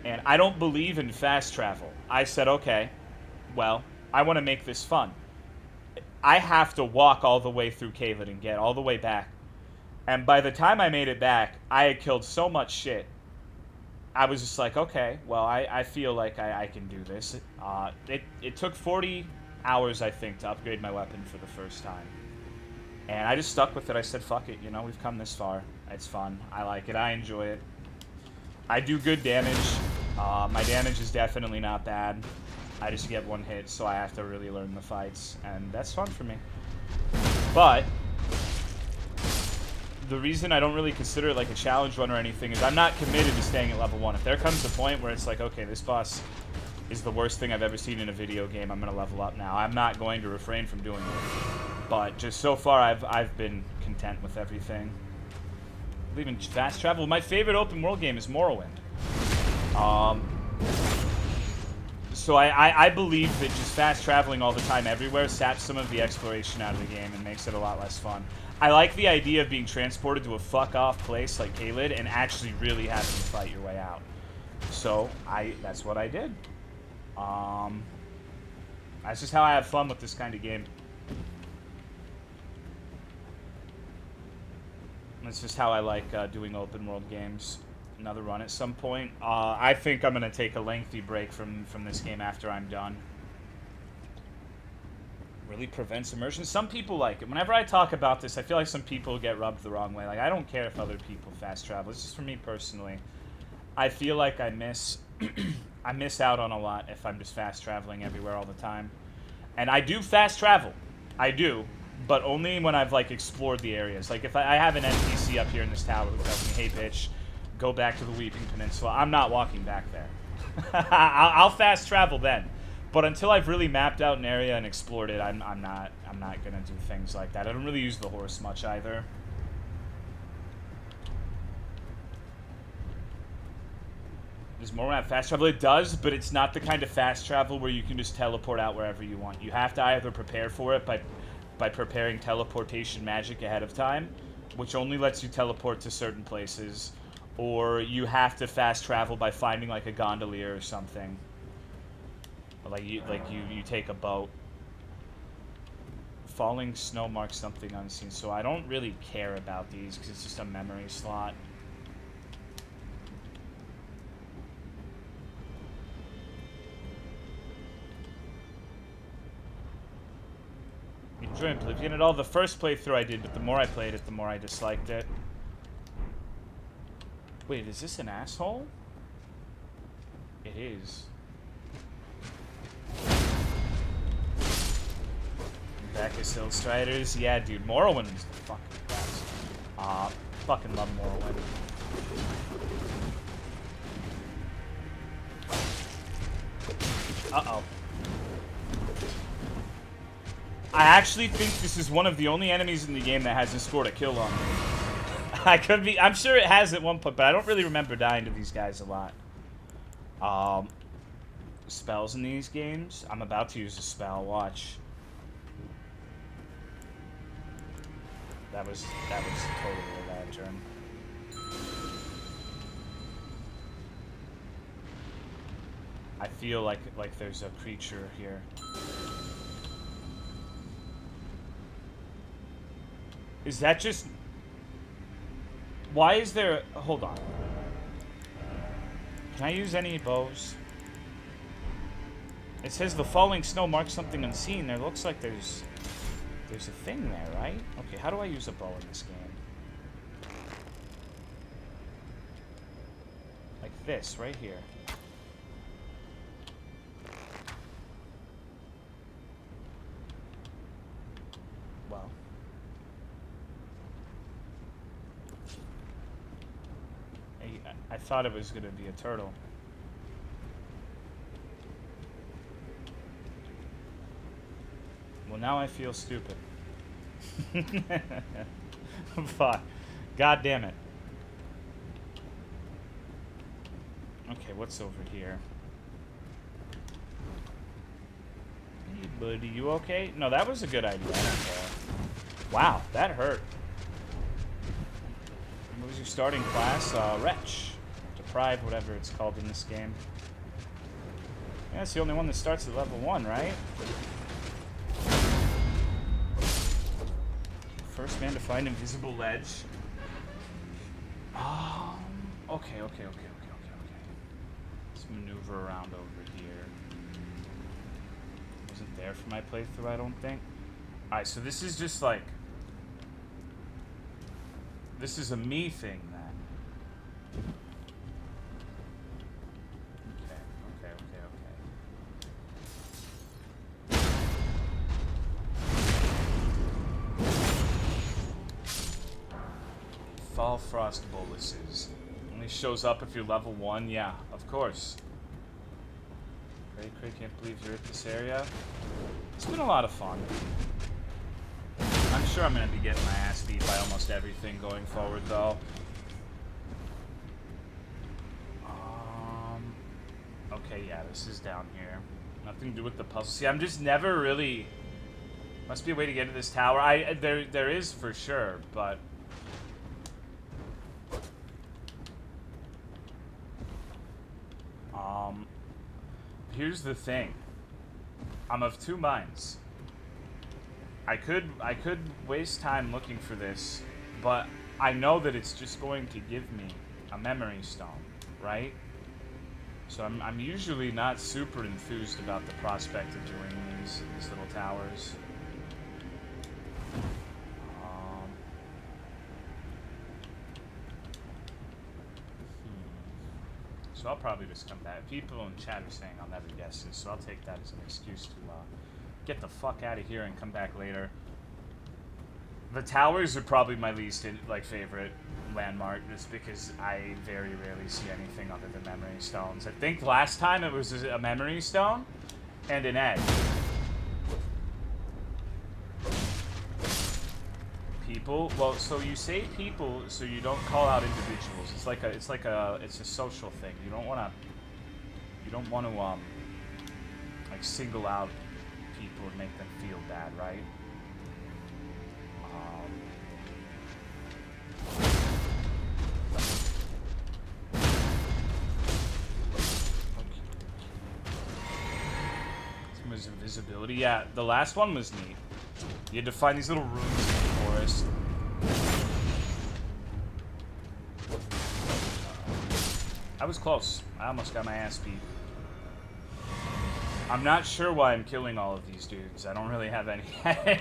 And I don't believe in fast travel. I said, okay, well, I want to make this fun. I have to walk all the way through Caelid and get all the way back. And by the time I made it back, I had killed so much shit. I was just like, okay, well, I feel like I can do this. It took 40 hours, I think, to upgrade my weapon for the first time. And I just stuck with it. I said, fuck it, you know, we've come this far. It's fun. I like it. I enjoy it. I do good damage. My damage is definitely not bad. I just get one hit, so I have to really learn the fights. And that's fun for me. But the reason I don't really consider it like a challenge run or anything is I'm not committed to staying at level 1. If there comes a point where it's like, okay, this boss is the worst thing I've ever seen in a video game, I'm going to level up now. I'm not going to refrain from doing it. But just so far, I've been content with everything. I believe in fast travel. My favorite open world game is Morrowind. So I believe that just fast traveling all the time everywhere saps some of the exploration out of the game and makes it a lot less fun. I like the idea of being transported to a fuck-off place like Caelid and actually really having to fight your way out. So, that's what I did. That's just how I have fun with this kind of game. That's just how I like doing open world games. Another run at some point. I think I'm gonna take a lengthy break from this game after I'm done. Really prevents immersion. Some people like it. Whenever I talk about this, I feel like some people get rubbed the wrong way. Like, I don't care if other people fast travel. It's just for me personally. I feel like I miss I miss out on a lot if I'm just fast traveling everywhere all the time. And I do fast travel. I do. But only when I've, like, explored the areas. Like, if I have an NPC up here in this tower who tells me, hey, bitch, go back to the Weeping Peninsula, I'm not walking back there. I'll fast travel then. But until I've really mapped out an area and explored it, I'm not gonna do things like that. I don't really use the horse much either. There's more when I fast travel. It does, but it's not the kind of fast travel where you can just teleport out wherever you want. You have to either prepare for it by preparing teleportation magic ahead of time, which only lets you teleport to certain places, or you have to fast travel by finding like a gondolier or something. Like you take a boat. Falling snow marks something unseen, so I don't really care about these because it's just a memory slot. Enjoy Oblivion at all? The first playthrough I did, but the more I played it, the more I disliked it. Wait, is this an asshole? It is. Back as Hill Striders. Yeah, dude, Morrowind was the fucking best. Fucking love Morrowind. Uh-oh. I actually think this is one of the only enemies in the game that hasn't scored a kill on me. I'm sure it has at one point, but I don't really remember dying to these guys a lot. Spells in these games? I'm about to use a spell, watch. That was totally a lantern. I feel like there's a creature here. Is that just... Why is there... Hold on. Can I use any bows? It says the falling snow marks something unseen. There looks like there's a thing there, right? Okay, how do I use a bow in this game? Like this, right here. Well. I thought it was going to be a turtle. Well, now I feel stupid. Fuck. God damn it. Okay, what's over here? Hey, buddy, you okay? No, that was a good idea. Wow, that hurt. What was your starting class? Wretch. Deprived, whatever it's called in this game. Yeah, it's the only one that starts at level 1, right? First man to find invisible ledge. Okay. Let's maneuver around over here. Wasn't there for my playthrough, I don't think. Alright, so this is just like... This is a me thing, then. Fall Frost Boluses. Only shows up if you're level 1. Yeah, of course. Cray, can't believe you're at this area. It's been a lot of fun. I'm sure I'm going to be getting my ass beat by almost everything going forward, though. Okay, yeah, this is down here. Nothing to do with the puzzle. See, I'm just never really... Must be a way to get to this tower. There is for sure, but here's the thing. I'm of two minds. I could waste time looking for this, but I know that it's just going to give me a memory stone, right? So I'm usually not super enthused about the prospect of doing these little towers. So I'll probably just come back. People in chat are saying I'll never guess this, so I'll take that as an excuse to get the fuck out of here and come back later. The towers are probably my least favorite landmark, just because I very rarely see anything other than memory stones. I think last time it was a memory stone and an egg. People, well, so you say people, so you don't call out individuals. It's a social thing. You don't want to like single out people and make them feel bad, right? This was invisibility. Yeah, the last one was neat. You had to find these little rooms in the forest. I was close. I almost got my ass beat. I'm not sure why I'm killing all of these dudes. I don't really have any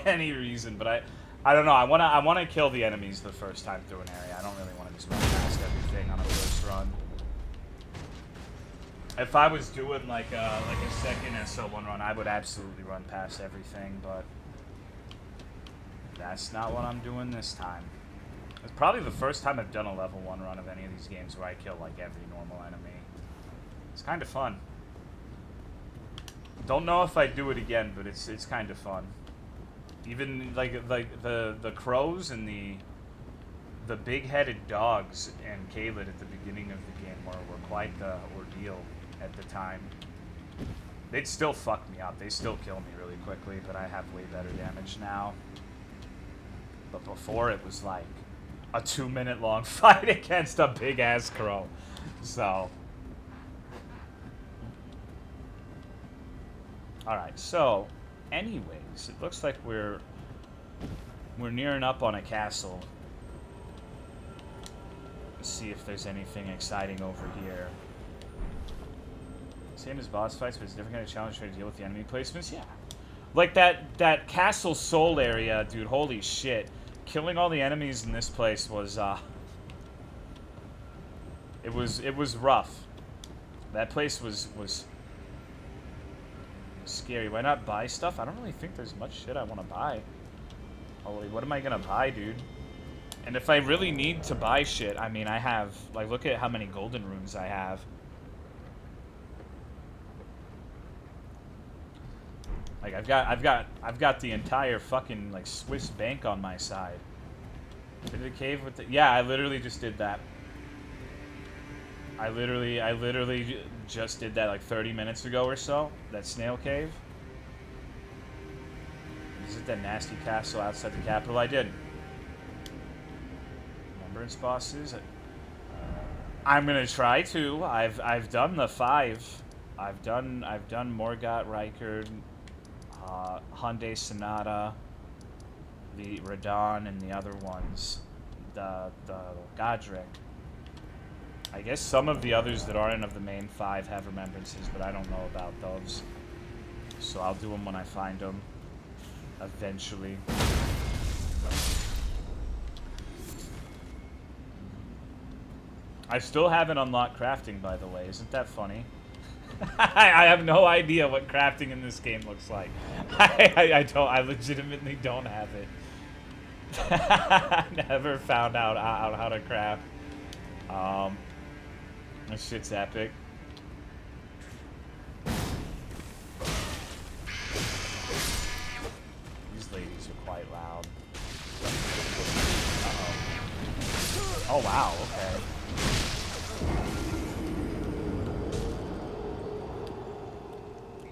any reason, but I don't know. I wanna kill the enemies the first time through an area. I don't really want to just run past everything on a first run. If I was doing like a second SO1 run, I would absolutely run past everything, but that's not what I'm doing this time. It's probably the first time I've done a level 1 run of any of these games where I kill like every normal enemy. It's kind of fun. Don't know if I'd do it again, but it's kind of fun. Even like the crows and the big-headed dogs and Kaled at the beginning of the game were quite the ordeal at the time. They'd still fuck me up. They still kill me really quickly, but I have way better damage now. But before it was like a 2-minute long fight against a big-ass crow. So. Alright, so, anyways, it looks like we're nearing up on a castle. Let's see if there's anything exciting over here. Same as boss fights, but it's a different kind of challenge trying to deal with the enemy placements? Yeah. Like that Castle Soul area, dude, holy shit. Killing all the enemies in this place was, it was rough. That place was scary. Why not buy stuff? I don't really think there's much shit I want to buy. Holy, what am I gonna buy, dude? And if I really need to buy shit, I mean, I have, like, look at how many golden runes I have. Like, I've got the entire fucking, like, Swiss bank on my side. Did the cave with the... Yeah, I literally just did that. I literally just did that, like, 30 minutes ago or so. That Snail cave. Is it that nasty castle outside the capital? I did. Remembrance bosses? I'm gonna try to. I've done the 5. I've done Morgott, Rykard, Hyundai Sonata, the Radon, and the other ones, the Godric. I guess some of the others that aren't of the main 5 have remembrances, but I don't know about those. So I'll do them when I find them, eventually. I still haven't unlocked crafting, by the way. Isn't that funny? I have no idea what crafting in this game looks like. I legitimately don't have it. Never found out how to craft. This shit's epic. These ladies are quite loud. Uh-oh. Oh wow, okay.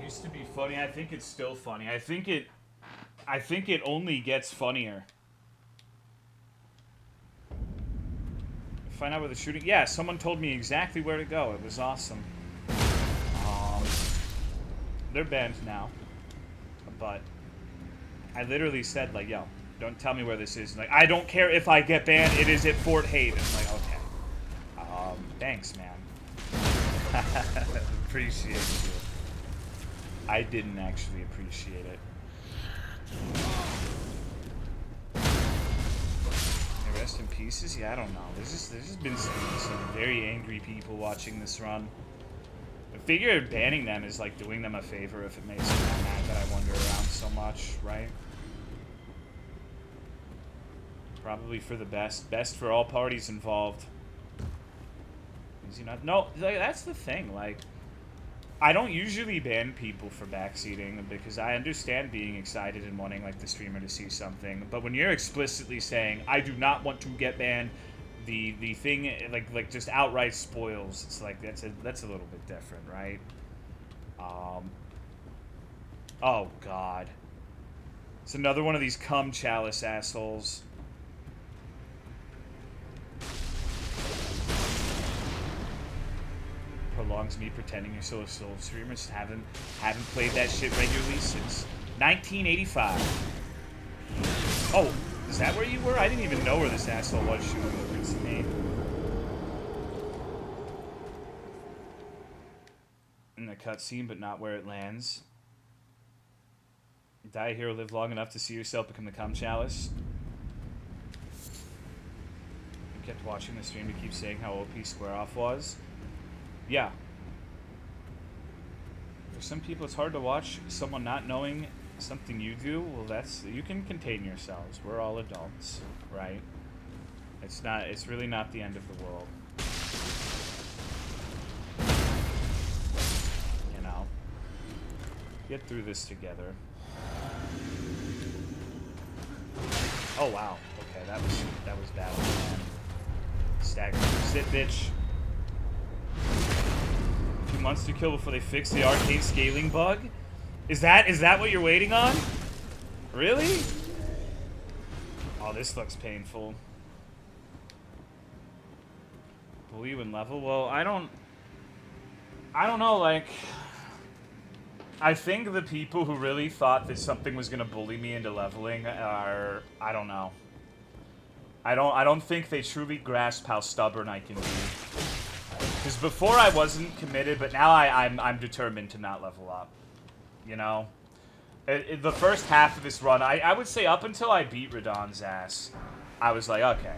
Used to be funny. I think it's still funny. I think I think it only gets funnier. Find out where the shooting... Yeah, someone told me exactly where to go. It was awesome. They're banned now. But I literally said, like, yo, don't tell me where this is. And like, I don't care if I get banned. It is at Fort Haight. And I'm like, okay. Thanks, man. Appreciate you. I didn't actually appreciate it. Rest in pieces? Yeah, I don't know. There's just been some very angry people watching this run. I figure banning them is like doing them a favor if it makes them mad that I wander around so much, right? Probably for the best. Best for all parties involved. Is he not? No, like, that's the thing. Like, I don't usually ban people for backseating because I understand being excited and wanting like the streamer to see something. But when you're explicitly saying I do not want to get banned, the thing like just outright spoils. It's like that's a little bit different, right? Oh God, it's another one of these cum chalice assholes. Prolongs me pretending you're still a soul streamer. Just haven't played that shit regularly since 1985. Oh, is that where you were? I didn't even know where this asshole was shooting over to me. In the cutscene, but not where it lands. Die a hero, live long enough to see yourself become the cum chalice. You kept watching the stream to keep saying how OP Square Off was. Yeah. For some people, it's hard to watch someone not knowing something you do. Well, you can contain yourselves. We're all adults, right? It's really not the end of the world. You know? Get through this together. Oh, wow. Okay, that was bad, man. Stagger. Sit, bitch. 2 months to kill before they fix the arcade scaling bug? Is that what you're waiting on? Really? Oh, this looks painful. Bully you in level? Well, I don't know, like, I think the people who really thought that something was gonna bully me into leveling are, I don't know. I don't think they truly grasp how stubborn I can be. Because before I wasn't committed, but now I'm determined to not level up. You know? The first half of this run, I would say up until I beat Radahn's ass, I was like, okay,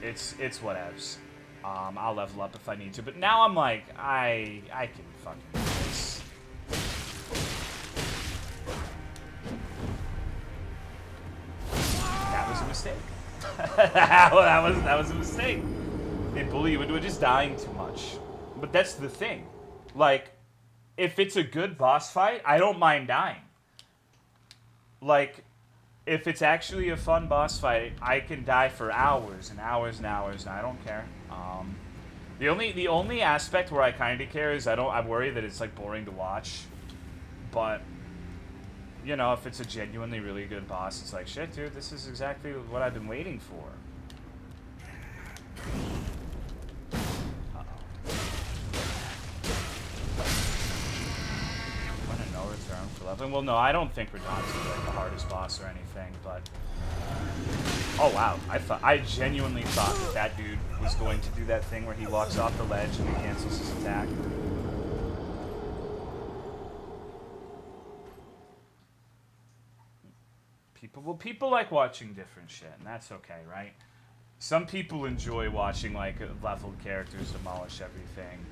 it's whatevs. I'll level up if I need to. But now I'm like, I can fucking do this. That was a mistake. that was a mistake. They bully you into just dying too much. But that's the thing. Like, if it's a good boss fight, I don't mind dying. Like, if it's actually a fun boss fight, I can die for hours and hours and hours, and I don't care. The only aspect where I kind of care is I worry that it's like boring to watch. But you know, if it's a genuinely really good boss, it's like, shit, dude, this is exactly what I've been waiting for. No return for leveling. Well, no, I don't think Radahn's like the hardest boss or anything, but oh wow, I genuinely thought that dude was going to do that thing where he walks off the ledge and he cancels his attack. People like watching different shit, and that's okay, right? Some people enjoy watching like leveled characters demolish everything.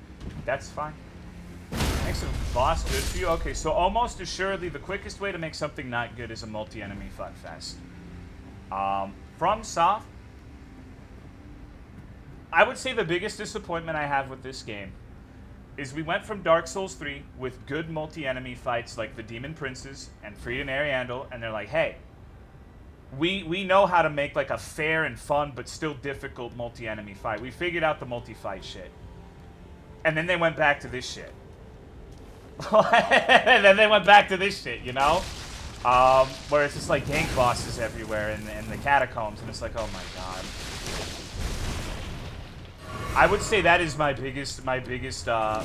That's fine. Makes a boss good for you? Okay, so almost assuredly the quickest way to make something not good is a multi-enemy fun fest. From Soft, I would say the biggest disappointment I have with this game is we went from Dark Souls 3 with good multi-enemy fights like the Demon Princes and Fried and Ariandel, and they're like, hey, we know how to make like a fair and fun but still difficult multi-enemy fight. We figured out the multi-fight shit. And then they went back to this shit. And then they went back to this shit, you know? Where it's just like gank bosses everywhere in the catacombs, and it's like, oh my god. I would say that is my biggest, the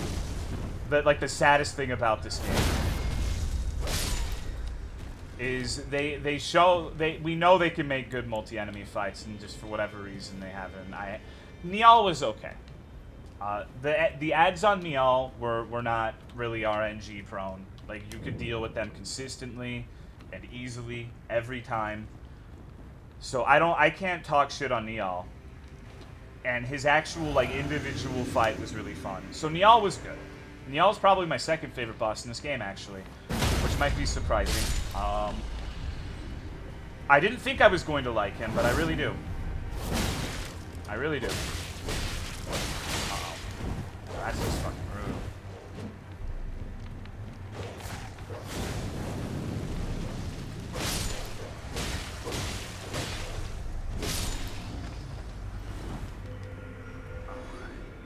saddest thing about this game. Is we know they can make good multi-enemy fights, and just for whatever reason they haven't. Niall was okay. The ads on Niall were not really RNG prone. Like, you could deal with them consistently and easily every time. So I can't talk shit on Niall. And his actual, like, individual fight was really fun. So Niall was good. Niall's probably my second favorite boss in this game, actually, which might be surprising. I didn't think I was going to like him, but I really do. I really do. Uh-oh. That's just fucking rude.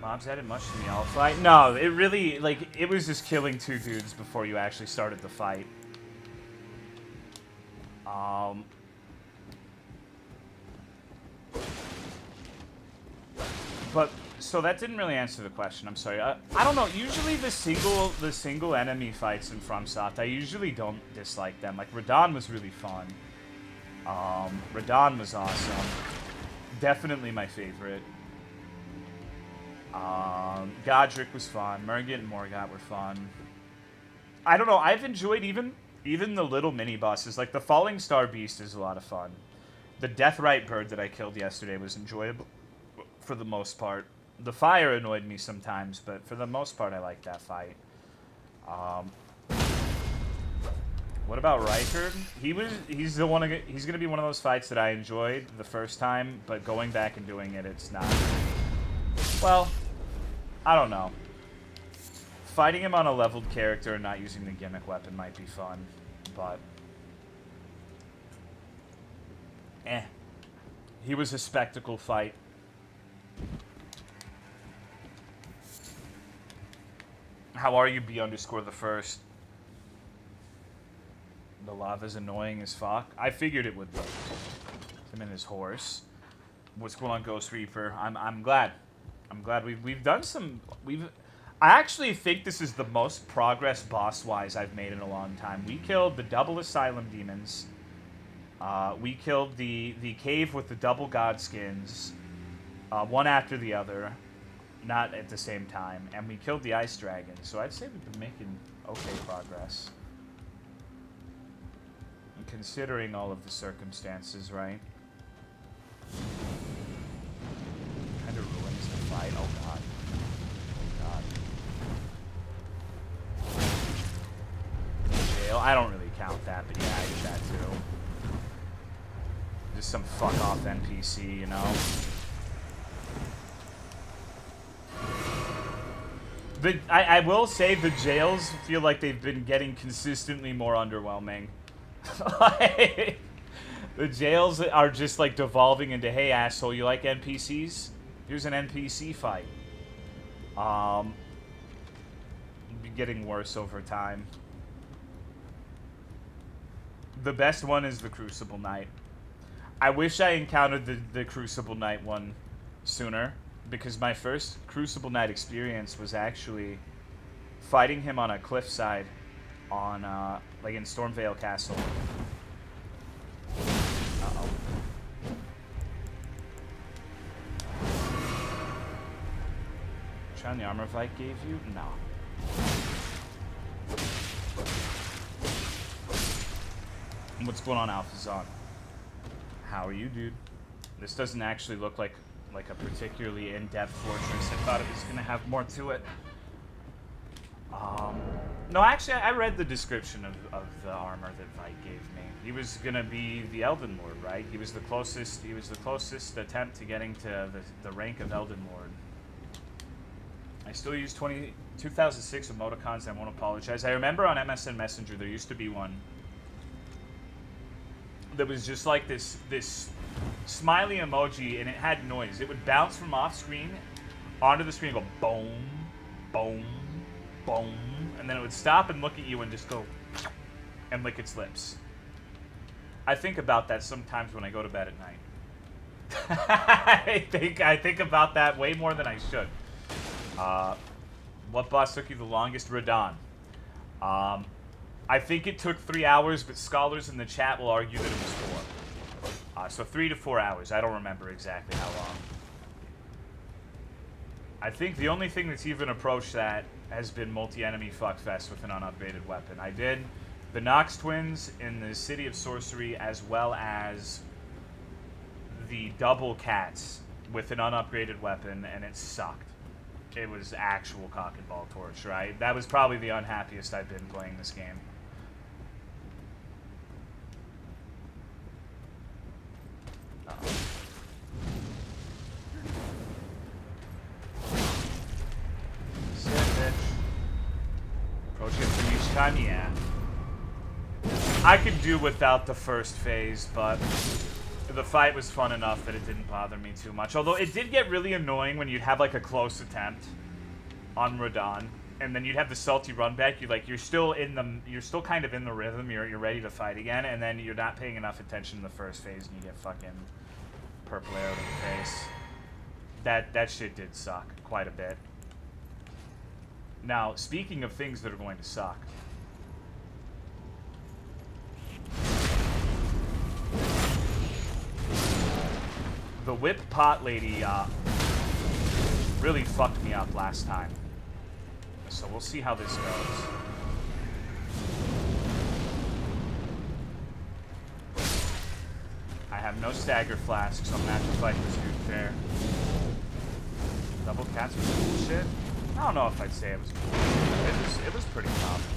Mobs added much to the Niall fight? No, it really, like, it was just killing two dudes before you actually started the fight. But, so that didn't really answer the question, I'm sorry. I don't know, usually the single enemy fights in FromSoft, I usually don't dislike them. Like, Radahn was really fun. Radahn was awesome. Definitely my favorite. Godric was fun. Murgat and Morgott were fun. I don't know, I've enjoyed even the little mini-bosses. Like, the Falling Star Beast is a lot of fun. The Deathrite Bird that I killed yesterday was enjoyable for the most part. The fire annoyed me sometimes, but for the most part, I liked that fight. What about Riker? He's gonna be one of those fights that I enjoyed the first time, but going back and doing it, it's not. Well, I don't know. Fighting him on a leveled character and not using the gimmick weapon might be fun, but he was a spectacle fight. How are you, B_the_first? The lava's annoying as fuck. I figured it would be. Him and his horse. What's going on, Ghost Reaper? I'm glad. I'm glad we've done some. I actually think this is the most progress boss-wise I've made in a long time. We killed the double Asylum Demons. We killed the cave with the double Godskins. One after the other. Not at the same time. And we killed the Ice Dragon. So I'd say we've been making okay progress. Considering all of the circumstances, right? Kind of ruins the fight. Oh god. Oh god. Jail. I don't really count that, but yeah, I did that too. Just some fuck off NPC, you know? I will say the jails feel like they've been getting consistently more underwhelming. Like, the jails are just like devolving into, hey asshole, you like NPCs? Here's an NPC fight. Be getting worse over time. The best one is the Crucible Knight. I wish I encountered the Crucible Knight one sooner, because my first Crucible Knight experience was actually fighting him on a cliffside on, like in Stormvale Castle. Uh-oh. Try on the armor Vyke gave you? No. What's going on, Alphazon? How are you, dude? This doesn't actually look like a particularly in-depth fortress. I thought it was going to have more to it. No, actually, I read the description of the armor that Vyke gave me. He was going to be the Elden Lord, right? He was the closest attempt to getting to the rank of Elden Lord. I still use 2006 emoticons, I won't apologize. I remember on MSN Messenger there used to be one that was just like this smiley emoji, and it had noise. It would bounce from off screen onto the screen and go boom, boom, boom, and then it would stop and look at you and just go and lick its lips. I think about that sometimes when I go to bed at night. I think about that way more than I should. What boss took you the longest? Radon. I think it took 3 hours, but scholars in the chat will argue that it was 4. So 3 to 4 hours. I don't remember exactly how long. I think the only thing that's even approached that has been multi-enemy fuckfest with an unupgraded weapon. I did the Nox Twins in the City of Sorcery, as well as the double cats with an unupgraded weapon, and it sucked. It was actual cock and ball torture. That was probably the unhappiest I've been playing this game. Sit, bitch. Approach it from each time, yeah. I could do without the first phase, but the fight was fun enough that it didn't bother me too much. Although it did get really annoying when you'd have like a close attempt on Radon, and then you'd have the salty run back. You're still kind of in the rhythm. You're ready to fight again, and then you're not paying enough attention in the first phase, and you get fucking purple arrow to the face. That shit did suck quite a bit. Now, speaking of things that are going to suck. The whip pot lady really fucked me up last time. So we'll see how this goes. I have no stagger flask, so I'm gonna have to fight this dude fair. Double cats was bullshit? I don't know if I'd say it was bullshit. It was pretty tough.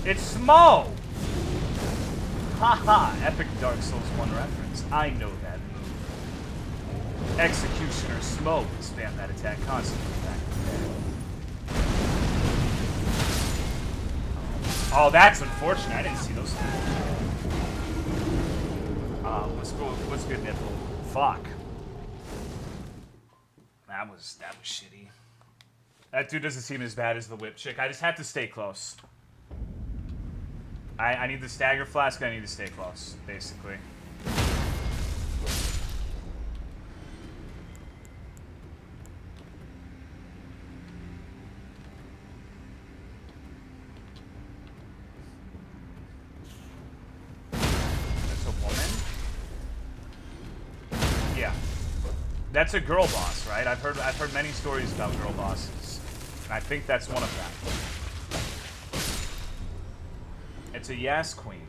It's small! Haha, epic Dark Souls 1 reference. I know that move. Executioner Smo will spam that attack constantly back in the day. Oh, that's unfortunate. I didn't see those things. What's good, Nipple? Fuck. That was shitty. That dude doesn't seem as bad as the whip chick. I just have to stay close. I need the stagger flask, I need to stay close, basically. That's a woman? Yeah. That's a girl boss, right? I've heard many stories about girl bosses. And I think that's one of them. It's a Yas Queen.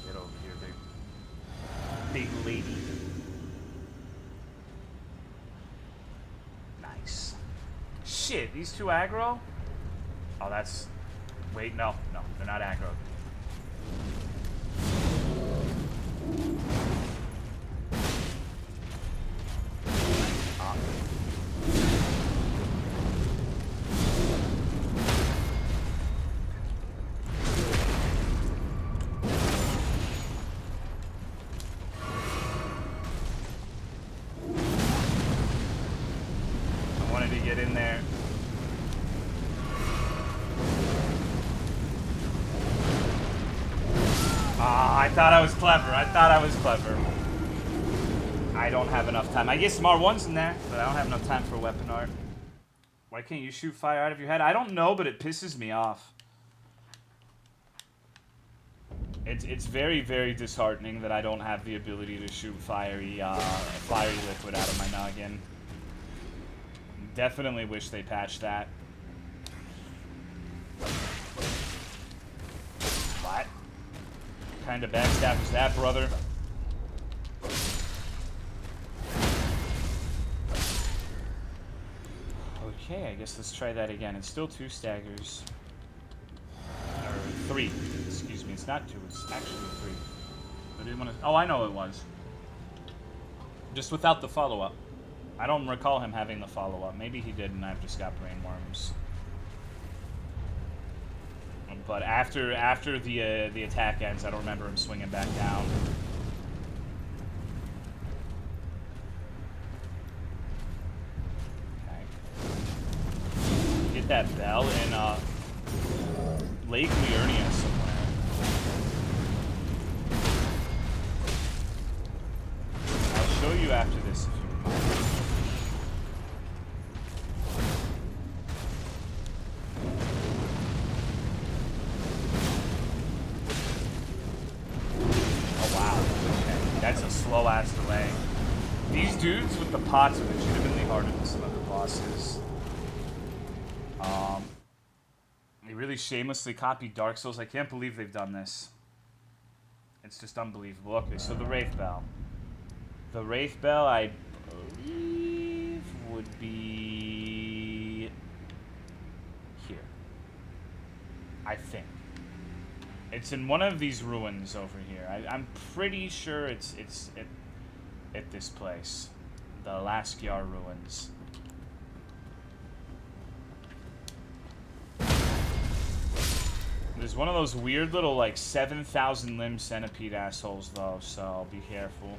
Get over here, big lady. Nice. Shit, these two aggro? Oh, that's... Wait, no, they're not aggro. I thought I was clever. I don't have enough time. I guess Zamor1's in there, but I don't have enough time for weapon art. Why can't you shoot fire out of your head? I don't know, but it pisses me off. It's very, very disheartening that I don't have the ability to shoot fiery liquid out of my noggin. Definitely wish they patched that. What kind of backstab is that, brother? Okay, I guess let's try that again. It's still 2 staggers. Or 3. Excuse me, it's not 2, it's actually 3. Or do you want to? Oh, I know it was. Just without the follow-up. I don't recall him having the follow-up. Maybe he did, and I've just got brain worms. But after the attack ends, I don't remember him swinging back down. Okay. Get that bell in Lake Liurnia somewhere. I'll show you after this if you mind. That's a slow-ass delay. These dudes with the pots are legitimately harder than some other bosses. They really shamelessly copied Dark Souls. I can't believe they've done this. It's just unbelievable. Okay, so the Wraith Bell. The Wraith Bell, I believe, would be here. I think. It's in one of these ruins over here. I'm pretty sure it's at this place. The Laskiar ruins. There's one of those weird little, like, 7,000 limb centipede assholes, though, so be careful.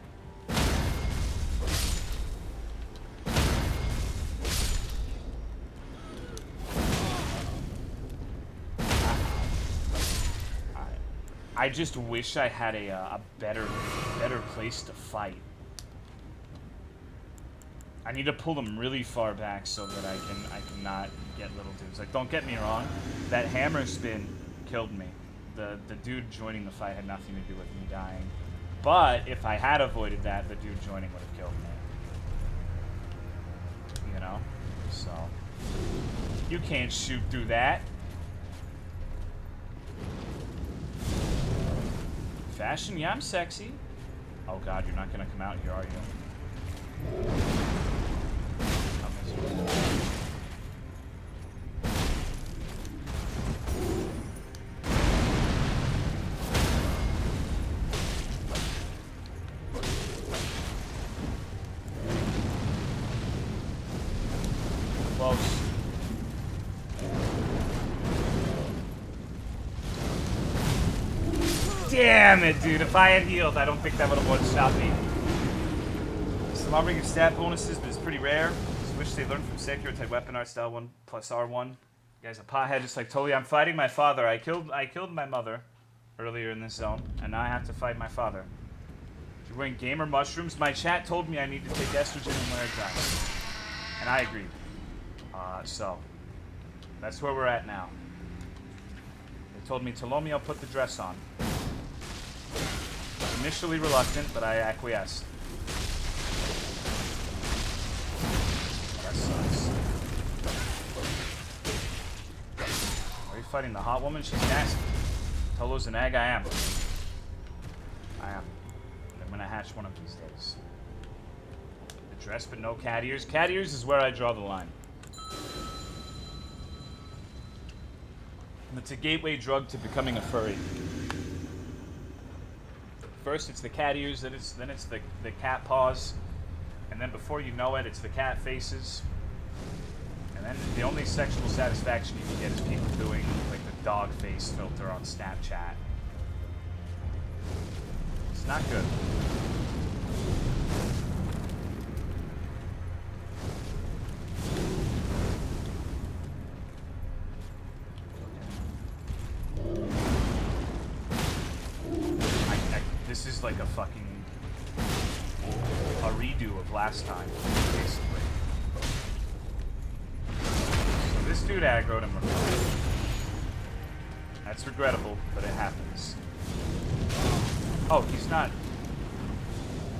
I just wish I had a better place to fight. I need to pull them really far back so that I can not get little dudes. Like, don't get me wrong, that hammer spin killed me. The dude joining the fight had nothing to do with me dying. But if I had avoided that, the dude joining would have killed me. You know? So you can't shoot through that. Fashion? Yeah, I'm sexy. Oh god, you're not gonna come out here, are you? How miserable. Close. Damn it, dude. If I had healed, I don't think that would have one-shot me. Some Armbringer stat bonuses, but it's pretty rare. Just wish they learned from Sekiro type weapon art style 1 plus R1. You guys a pothead just like totally. I'm fighting my father. I killed my mother earlier in this zone, and now I have to fight my father. You're wearing gamer mushrooms? My chat told me I need to take estrogen and wear a dress. And I agreed. So that's where we're at now. They told me, Tolomeo, put the dress on. Initially reluctant, but I acquiesced. That sucks. Are you fighting the hot woman? She's nasty. Tolo's an egg. I am. I'm gonna hatch one of these days. The dress, but no cat ears. Cat ears is where I draw the line. It's a gateway drug to becoming a furry. First it's the cat ears, then it's the cat paws, and then before you know it, it's the cat faces. And then the only sexual satisfaction you can get is people doing like the dog face filter on Snapchat. It's not good. This is like a fucking redo of last time, basically. So this dude aggroed him. That's regrettable, but it happens. Oh, he's not.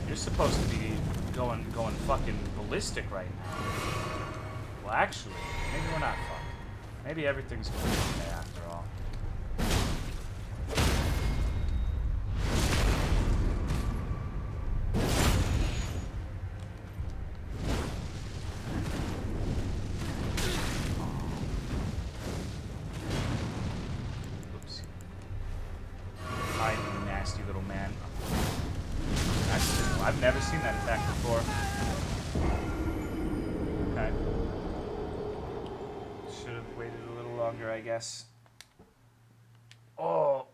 You're supposed to be going fucking ballistic right now. Well, actually, maybe we're not fucked. Maybe everything's gonna be okay after all. Oops. Hi, you nasty little man. never seen that attack before. Okay. Should have waited a little longer, I guess. Oh.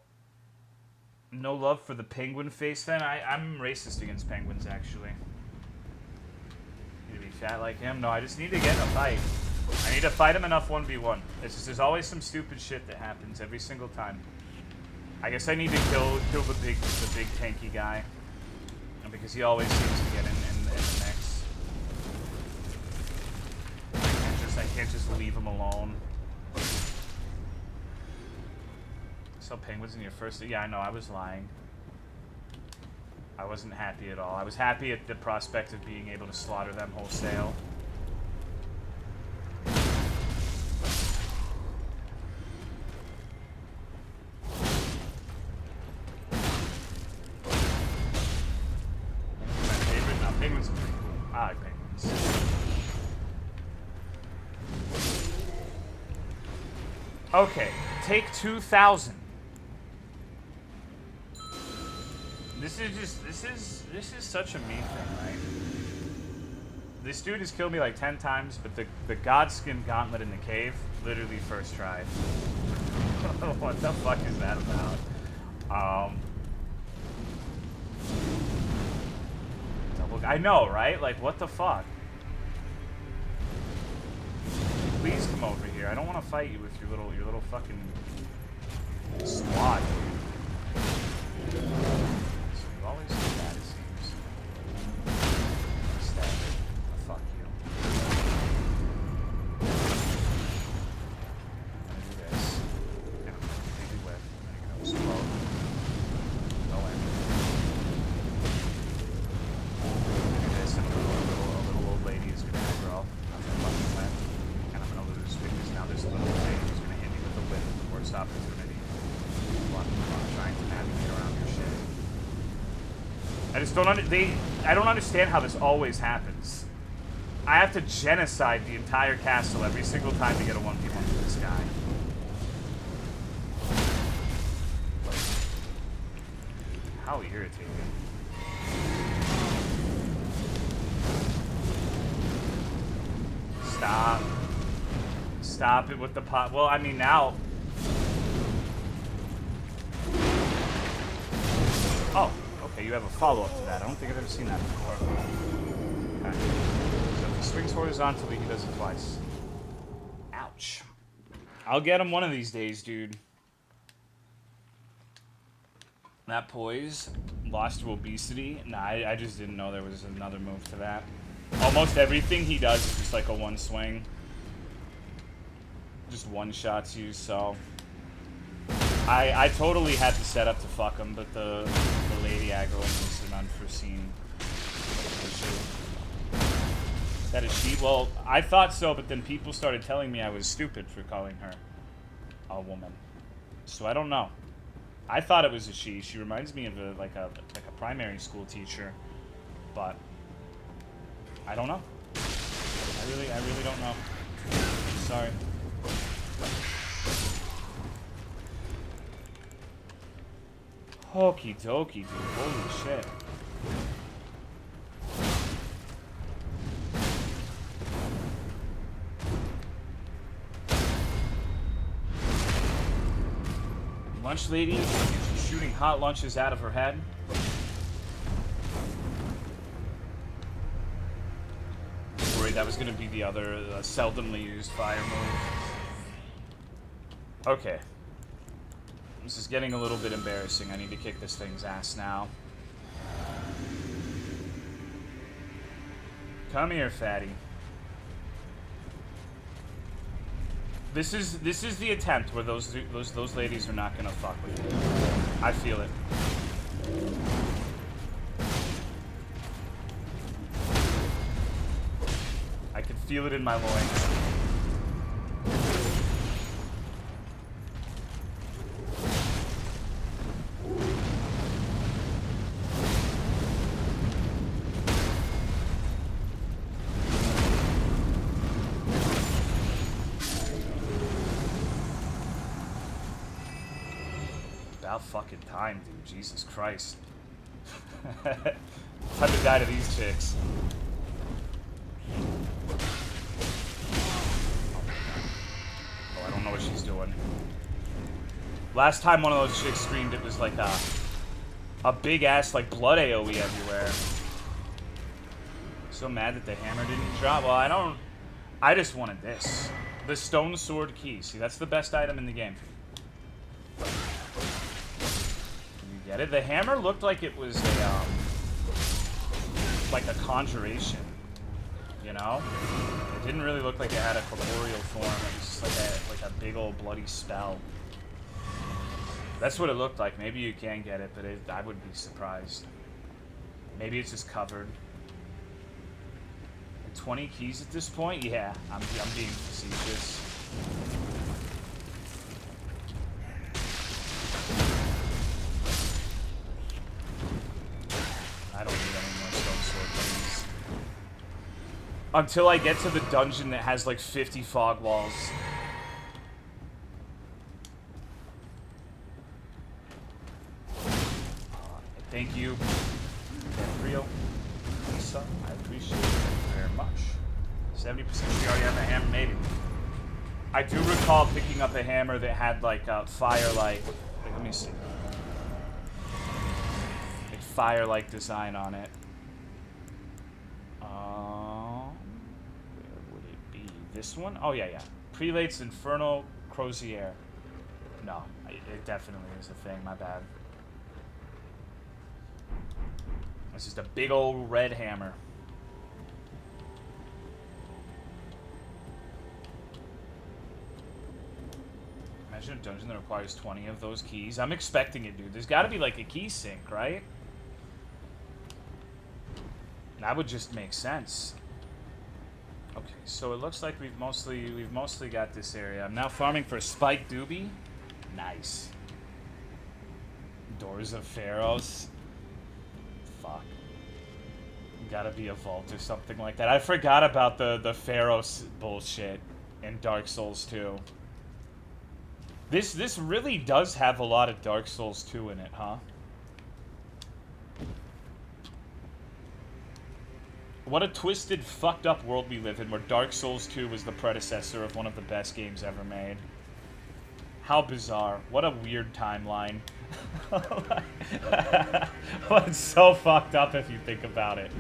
No love for the penguin face then? I'm racist against penguins, actually. Need to be fat like him? No, I just need to get in a fight. I need to fight him enough 1v1. It's just, there's always some stupid shit that happens every single time. I guess I need to kill the big tanky guy. Because he always seems to get in the mix. I can't just leave him alone. So penguins in your first... Yeah, I know, I was lying. I wasn't happy at all. I was happy at the prospect of being able to slaughter them wholesale. Okay, take 2,000. This is such a mean thing, right? This dude has killed me like 10 times, but the Godskin gauntlet in the cave, literally first try. What the fuck is that about? I know, right? Like, what the fuck? Please come over here. I don't want to fight you with your little fucking squad. So you always do that, it seems. Stab it. Oh, fuck you. I'm gonna do this. Yeah, maybe whip. I'm gonna explode. No end. I'm gonna do this, and a little old lady is gonna aggro. I'm gonna fucking win. And I'm gonna lose because now there's a little lady who's gonna hit me with a whip with the worst opportunity. Trying to navigate around your shit. I just don't I don't understand how this always happens. I have to genocide the entire castle every single time to get a 1v1 with this guy. How irritating. Stop. Stop it with the pot. Well, I mean, now... Oh, okay, you have a follow-up to that. I don't think I've ever seen that before. Okay. So if he swings horizontally, he does it twice. Ouch. I'll get him one of these days, dude. That poise, lost to obesity. Nah, I just didn't know there was another move to that. Almost everything he does is just like a one swing. Just one shots you, so... I totally had to set up to fuck him, but the lady aggro was an unforeseen issue. Is that a she? Well, I thought so, but then people started telling me I was stupid for calling her a woman. So I don't know. I thought it was a she. She reminds me of a primary school teacher, but I don't know. I really don't know. Sorry. Okie dokie, dude. Holy shit. Lunch lady shooting hot lunches out of her head. Worried that was going to be the other seldomly used fire move. Okay. This is getting a little bit embarrassing. I need to kick this thing's ass now. Come here, fatty. This is the attempt where those ladies are not gonna fuck with you. I feel it. I can feel it in my loins. About fucking time, dude. Jesus Christ. Type of guy to these chicks. Oh, I don't know what she's doing. Last time one of those chicks screamed, it was like a big ass like blood AoE everywhere. So mad that the hammer didn't drop. Well, I just wanted this. The stone sword key. See, that's the best item in the game. You get it? The hammer looked like it was a like a conjuration. You know? It didn't really look like it had a corporeal form. It was just like a big old bloody spell. That's what it looked like. Maybe you can get it, but I would be surprised. Maybe it's just covered. 20 keys at this point? Yeah, I'm being facetious. I don't need any more stone sword keys. Until I get to the dungeon that has like 50 fog walls. Thank you, Gabriel. Lisa, I appreciate it very much. 70% she already had the hammer, maybe. I do recall picking up a hammer that had like a fire-like. Let me see. A fire-like design on it. Where would it be? This one? Oh yeah, yeah. Prelate's Infernal Crozier. No, it definitely is a thing. My bad. It's just a big old red hammer. Imagine a dungeon that requires 20 of those keys. I'm expecting it, dude. There's got to be like a key sink, right? That would just make sense. Okay, so it looks like we've mostly got this area. I'm now farming for Spike Doobie. Nice. Doors of Pharaohs. Fuck. Gotta be a vault or something like that. I forgot about the Pharaohs bullshit in Dark Souls 2. This really does have a lot of Dark Souls 2 in it, huh? What a twisted, fucked up world we live in where Dark Souls 2 was the predecessor of one of the best games ever made. How bizarre. What a weird timeline. Well, it's so fucked up if you think about it.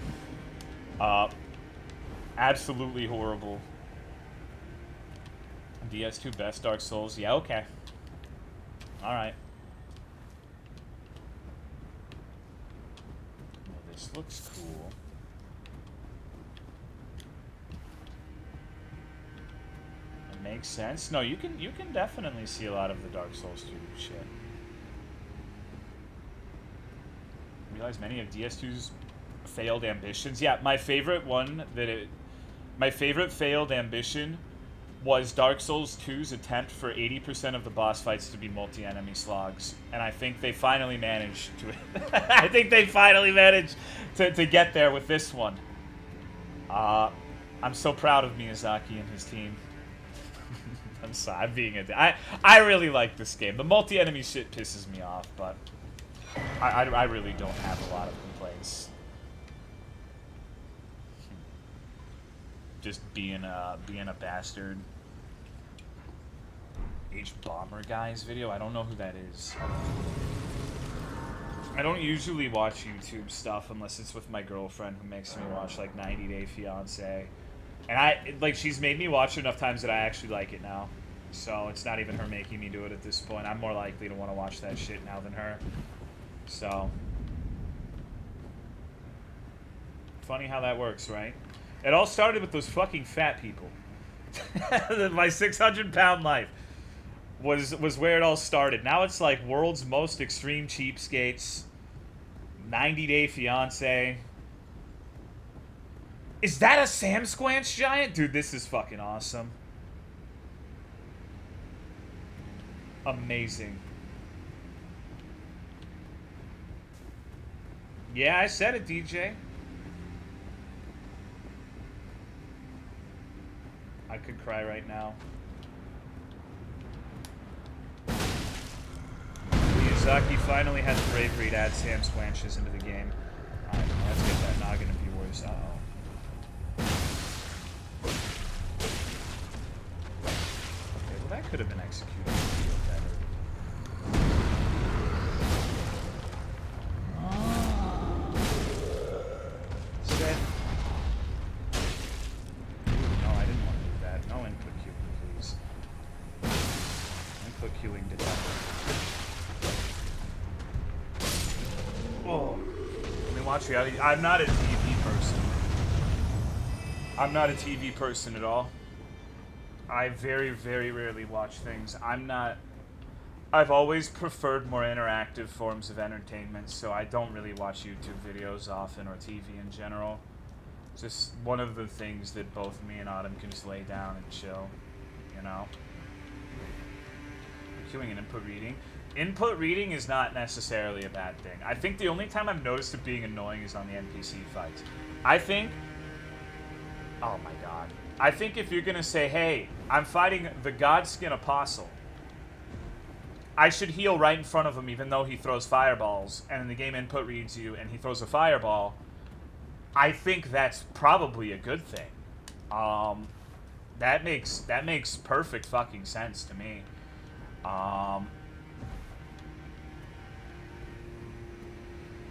Absolutely horrible. DS2 best Dark Souls. Yeah, okay. Alright. Well, this looks cool. It makes sense. No, you can definitely see a lot of the Dark Souls 2 shit. Realize many of DS2's failed ambitions. Yeah, my favorite failed ambition was Dark Souls 2's attempt for 80% of the boss fights to be multi-enemy slogs. And I think they finally managed to I think they finally managed to get there with this one. I'm so proud of Miyazaki and his team. I'm sorry, I'm being I really like this game. The multi-enemy shit pisses me off, but I really don't have a lot of complaints. Just being a bastard. H-Bomber Guy's video? I don't know who that is. I don't usually watch YouTube stuff unless it's with my girlfriend who makes me watch like 90 Day Fiancé. And she's made me watch it enough times that I actually like it now. So it's not even her making me do it at this point. I'm more likely to want to watch that shit now than her. So. Funny how that works, right? It all started with those fucking fat people. My 600-pound life was where it all started. Now it's like world's most extreme cheapskates, 90 Day Fiancé. Is that a Sam Squanch giant? Dude, this is fucking awesome. Amazing. Yeah, I said it, DJ. I could cry right now. Miyazaki finally had the bravery to add Sam Squanches into the game. Alright, let's get that creatures. Uh-oh. Okay, well that could have been executed a little better. Shit. No, I didn't want to do that. No input queuing, please. Input queuing detected. Oh. Let me watch reality. I'm not a TV person. I'm not a TV person at all. I very, very rarely watch things. I've always preferred more interactive forms of entertainment, so I don't really watch YouTube videos often, or TV in general. Just one of the things that both me and Autumn can just lay down and chill, you know? Queuing and input reading. Input reading is not necessarily a bad thing. I think the only time I've noticed it being annoying is on the NPC fights. I think... Oh my god. I think if you're gonna say, hey, I'm fighting the Godskin Apostle, I should heal right in front of him even though he throws fireballs, and in the game input reads you and he throws a fireball, I think that's probably a good thing. That makes perfect fucking sense to me.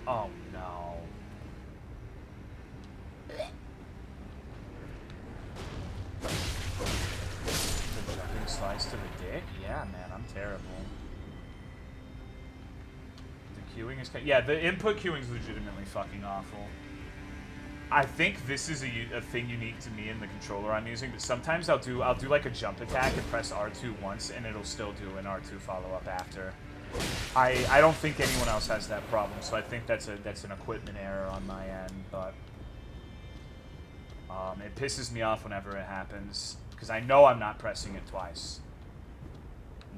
Oh no. The jumping slice to the dick? Yeah, man, I'm terrible. The queuing is... Yeah, the input queuing is legitimately fucking awful. I think this is a thing unique to me in the controller I'm using, but sometimes I'll do like a jump attack and press R2 once, and it'll still do an R2 follow-up after. I don't think anyone else has that problem, so I think that's an equipment error on my end, but it pisses me off whenever it happens, because I know I'm not pressing it twice.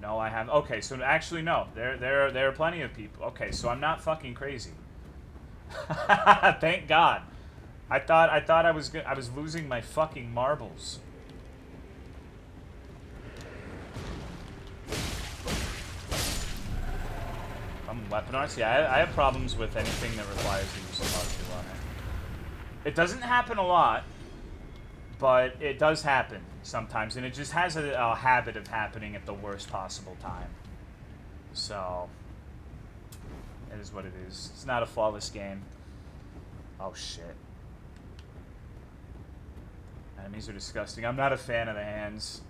No, I haven't. Okay, so actually no, there are plenty of people. Okay, so I'm not fucking crazy. Thank God. I thought I was losing my fucking marbles. Weapon arts? Yeah, I have problems with anything that requires the use of R2 on it. It doesn't happen a lot, but it does happen sometimes, and it just has a habit of happening at the worst possible time. So, it is what it is. It's not a flawless game. Oh shit. Enemies are disgusting. I'm not a fan of the hands.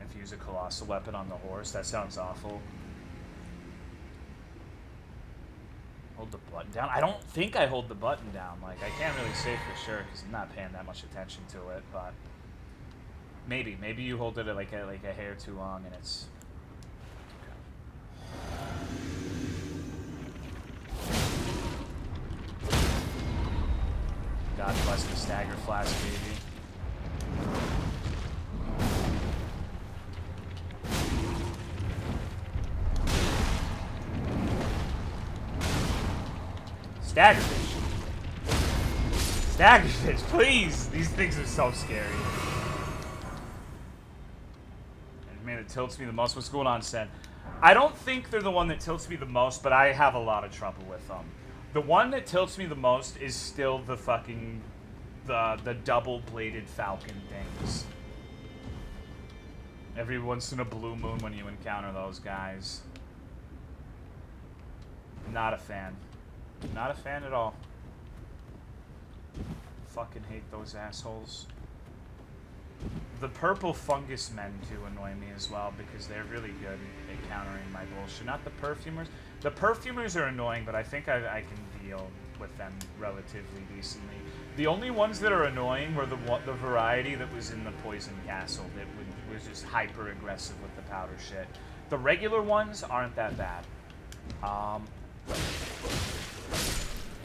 If you use a colossal weapon on the horse, that sounds awful. Hold the button down? I don't think I hold the button down. Like, I can't really say for sure because I'm not paying that much attention to it, but maybe. Maybe you hold it like a hair too long and it's... God bless the stagger flask, baby. Staggerfish. Staggerfish, please! These things are so scary. And man, it tilts me the most. What's going on, Sen? I don't think they're the one that tilts me the most, but I have a lot of trouble with them. The one that tilts me the most is still the fucking... the double-bladed falcon things. Every once in a blue moon when you encounter those guys. Not a fan. Not a fan at all. Fucking hate those assholes. The purple fungus men, too, annoy me as well, because they're really good at countering my bullshit. Not the perfumers. The perfumers are annoying, but I think I can deal with them relatively decently. The only ones that are annoying were the variety that was in the Poison Castle that was just hyper-aggressive with the powder shit. The regular ones aren't that bad.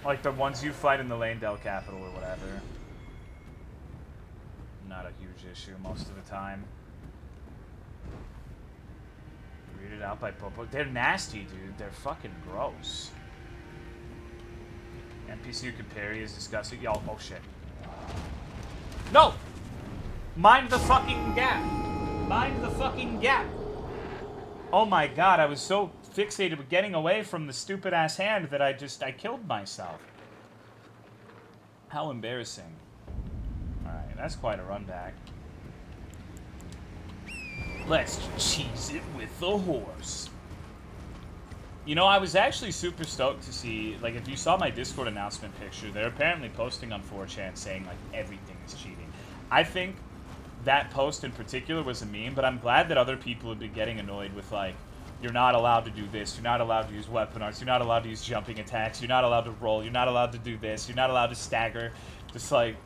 Like the ones you fight in the Lanedale capital or whatever. Not a huge issue most of the time. Read it out by Popo. They're nasty, dude. They're fucking gross. NPC who can parry is disgusting. Yo, oh shit. No! Mind the fucking gap! Mind the fucking gap! Oh my god, I was so fixated with getting away from the stupid ass hand that I killed myself. How embarrassing. Alright, that's quite a run back. Let's cheese it with the horse. You know, I was actually super stoked to see, like, if you saw my Discord announcement picture, they're apparently posting on 4chan saying, like, everything is cheating. I think that post in particular was a meme, but I'm glad that other people have been getting annoyed with, like, you're not allowed to do this, you're not allowed to use weapon arts, you're not allowed to use jumping attacks, you're not allowed to roll, you're not allowed to do this, you're not allowed to stagger. Just, like,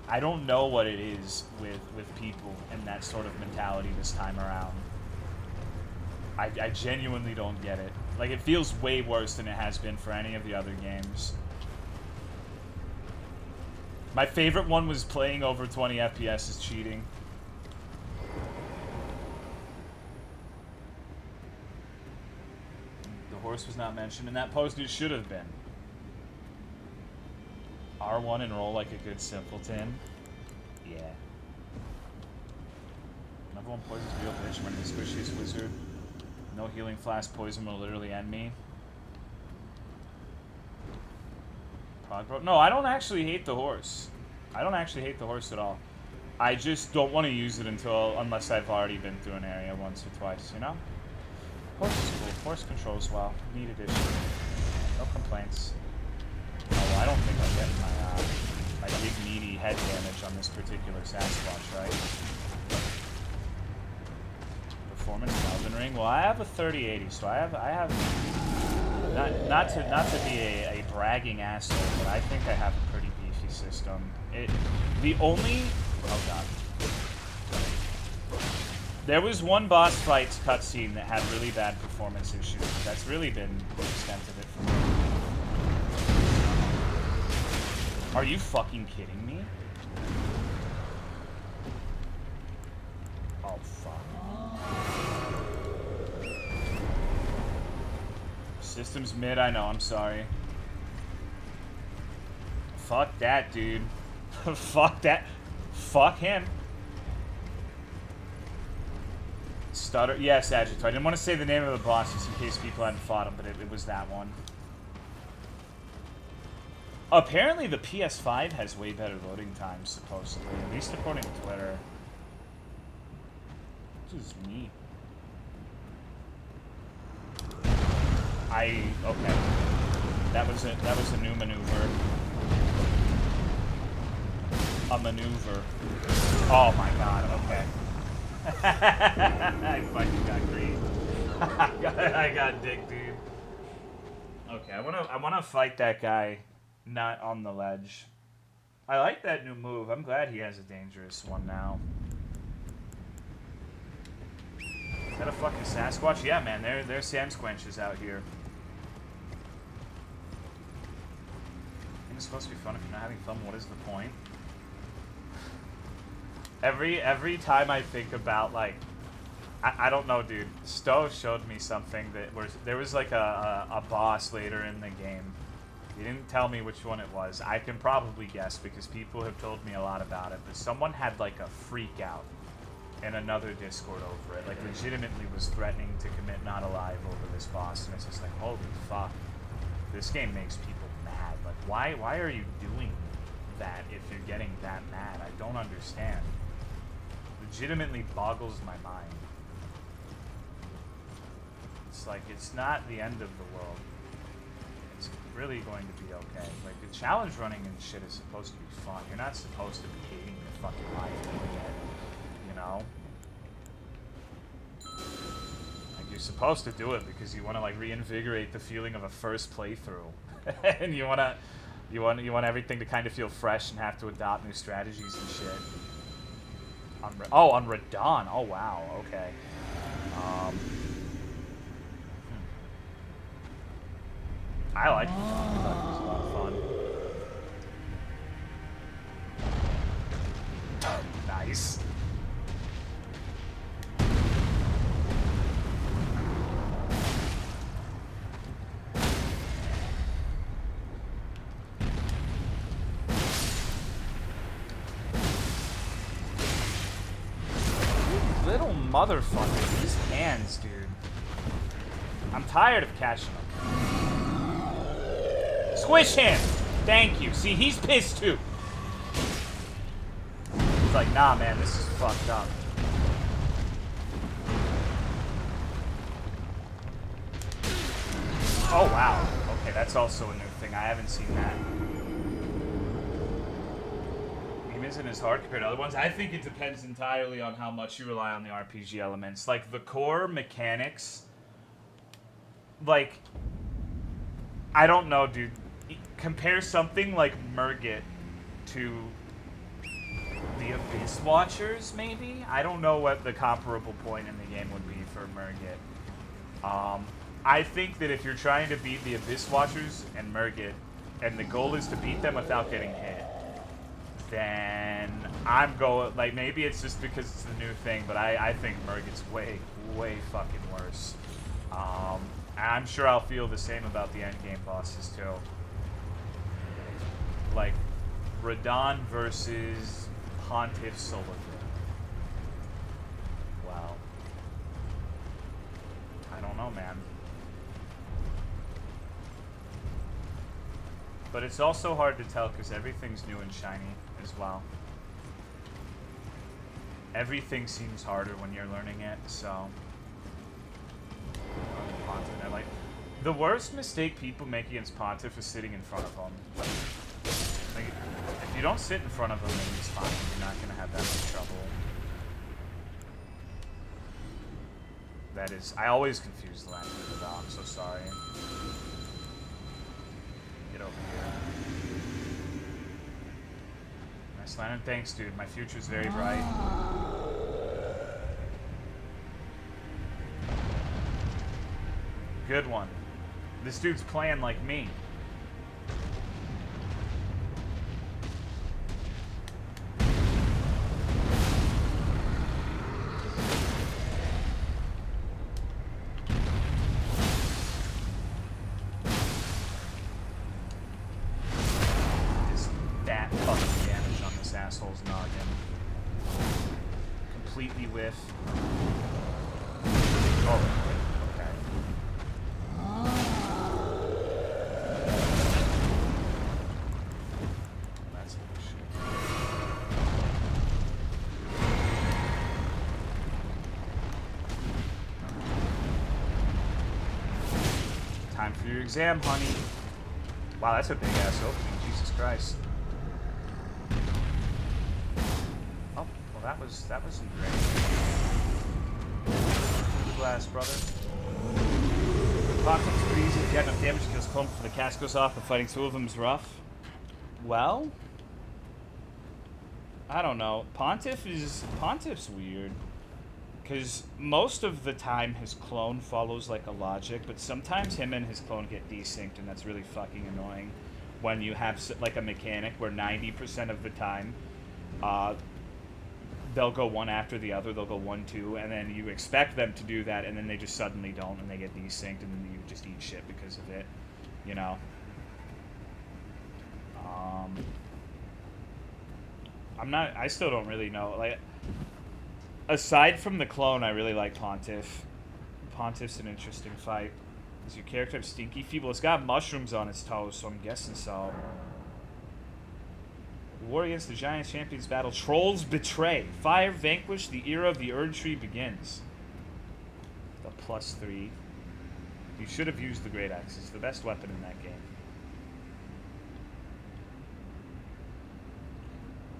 I don't know what it is with people and that sort of mentality this time around. I genuinely don't get it. Like, it feels way worse than it has been for any of the other games. My favorite one was playing over 20 FPS is cheating. The horse was not mentioned in that post. It should have been. R1 and roll like a good simpleton. Yeah. Number one poison's real bitch. I'm running the squishiest wizard. No healing flask poison will literally end me. Prog bro. No, I don't actually hate the horse. I don't actually hate the horse at all. I just don't want to use it unless I've already been through an area once or twice, you know? Horse is cool. Horse controls well. Neat addition. No complaints. Oh, I don't think I'm getting my big meaty head damage on this particular Sasquatch, right? Performance in Elden Ring. Well, I have a 3080, so I have not to be a bragging asshole, but I think I have a pretty beefy system. Oh god. There was one boss fight cutscene that had really bad performance issues. That's really been the extent of it for me. Are you fucking kidding me? Oh fuck. System's mid, I know, I'm sorry. Fuck that, dude. Fuck that. Fuck him. Stutter. Yes, Agitator. I didn't want to say the name of the boss just in case people hadn't fought him, but it was that one. Apparently the PS5 has way better loading times, supposedly. At least according to Twitter. This is neat. Okay. That was a new maneuver. A maneuver. Oh my god, okay. I fucking got green. I got dick, dude. Okay, I wanna fight that guy not on the ledge. I like that new move. I'm glad he has a dangerous one now. Is that a fucking Sasquatch? Yeah, man, there's Sam Squanches out here. It's supposed to be fun. If you're not having fun, what is the point? Every time I think about, like, I don't know, dude. Stowe showed me something that there was like a boss later in the game. He didn't tell me which one it was. I can probably guess because people have told me a lot about it. But someone had like a freak out in another Discord over it. Like legitimately was threatening to commit not alive over this boss. And it's just like, holy fuck. This game makes people mad. Like, why are you doing that if you're getting that mad? I don't understand. Legitimately boggles my mind. It's like, it's not the end of the world. It's really going to be okay. Like, the challenge running and shit is supposed to be fun. You're not supposed to be hating your fucking life doing it, you know? Like, you're supposed to do it because you want to, like, reinvigorate the feeling of a first playthrough. And you want everything to kind of feel fresh and have to adopt new strategies and shit. On Radon. Oh, wow. Okay. I like Radon. I thought it was a lot of fun. Nice. Little motherfucker, these hands, dude. I'm tired of catching them. Squish him! Thank you. See, he's pissed too. He's like, nah, man, this is fucked up. Oh, wow. Okay, that's also a new thing. I haven't seen that. Game isn't as hard compared to other ones. I think it depends entirely on how much you rely on the RPG elements. Like, the core mechanics, like, I don't know, dude. Compare something like Murgit to the Abyss Watchers, maybe? I don't know what the comparable point in the game would be for Murgit. I think that if you're trying to beat the Abyss Watchers and Murgit, and the goal is to beat them without getting hit, then I'm going, like, maybe it's just because it's the new thing, but I think Murgit's way, way fucking worse. And I'm sure I'll feel the same about the endgame bosses, too. Like, Radon versus Pontiff Solar. Wow. I don't know, man. But it's also hard to tell because everything's new and shiny as well. Everything seems harder when you're learning it, so... Pontiff, like, the worst mistake people make against Pontiff is sitting in front of him. Like, if you don't sit in front of him, then he's fine. You're not going to have that much trouble. That is... I always confuse the language with the dog, I'm so sorry. Get over here. Nice lantern. Thanks, dude. My future's very bright. Good one. This dude's playing like me. Asshole's noggin. Completely whiff. Oh, okay. That's bullshit. Time for your exam, honey. Wow, that's a big ass opening. Jesus Christ. That wasn't great. Glass, brother. Apocalypse pretty easy. If you had enough damage, kills clump before the cast goes off, but fighting two of them is rough. Well, I don't know. Pontiff's weird. Because most of the time his clone follows like a logic, but sometimes him and his clone get desynced, and that's really fucking annoying. When you have like a mechanic where 90% of the time, they'll go one after the other, they'll go 1-2, and then you expect them to do that, and then they just suddenly don't, and they get desynced, and then you just eat shit because of it, you know? I still don't really know, like, aside from the clone, I really like Pontiff. Pontiff's an interesting fight. Does your character have stinky feeble? It's got mushrooms on its toes, so I'm guessing so. War against the Giant Champions battle. Trolls betray. Fire vanquish. The era of the Erdtree begins. The +3. You should have used the Great Axe. It's the best weapon in that game.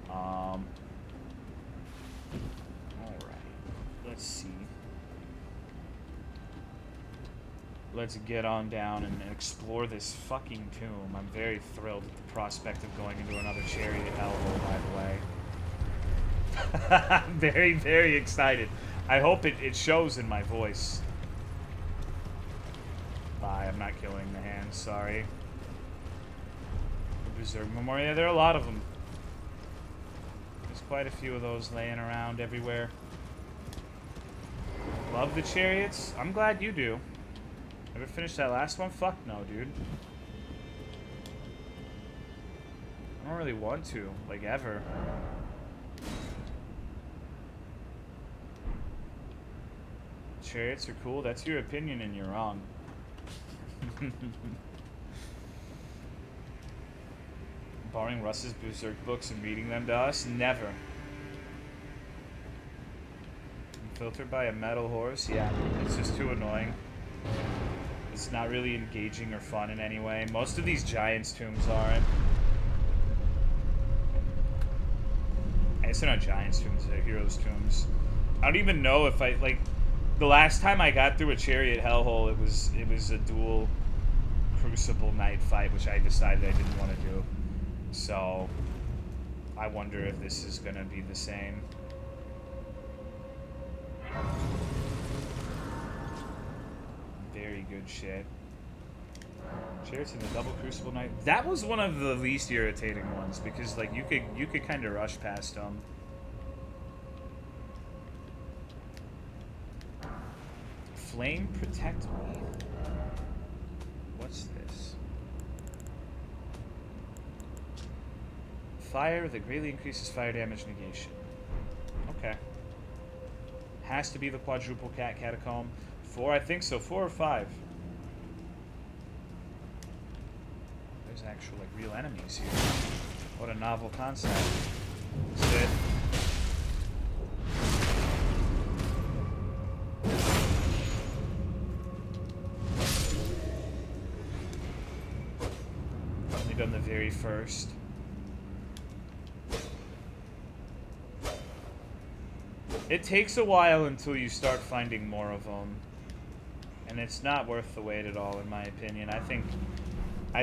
Alright. Let's see. Let's get on down and explore this fucking tomb. I'm very thrilled at the prospect of going into another chariot hellhole, by the way. I'm very, very excited. I hope it shows in my voice. Bye, I'm not killing the hands, sorry. The Berserk Memorial, there are a lot of them. There's quite a few of those laying around everywhere. Love the chariots? I'm glad you do. Ever finished that last one? Fuck no, dude. I don't really want to, like, ever. Chariots are cool. That's your opinion, and you're wrong. Borrowing Russ's Berserk books and reading them to us? Never. Filtered by a metal horse? Yeah, it's just too annoying. It's not really engaging or fun in any way. Most of these Giants tombs aren't. I guess they're not Giants tombs, they're Heroes tombs. I don't even know if I, like, the last time I got through a Chariot Hellhole, it was a dual Crucible Knight fight, which I decided I didn't want to do. So, I wonder if this is going to be the same. Very good shit. Chariots in the double Crucible Knight. That was one of the least irritating ones because like you could kind of rush past them. Flame protect me. What's this? Fire that greatly increases fire damage negation. Okay. Has to be the quadruple cat catacomb. 4, I think so. 4 or 5. There's actual like real enemies here. What a novel concept. Sit. Only done the very first. It takes a while until you start finding more of them. And it's not worth the wait at all, in my opinion. I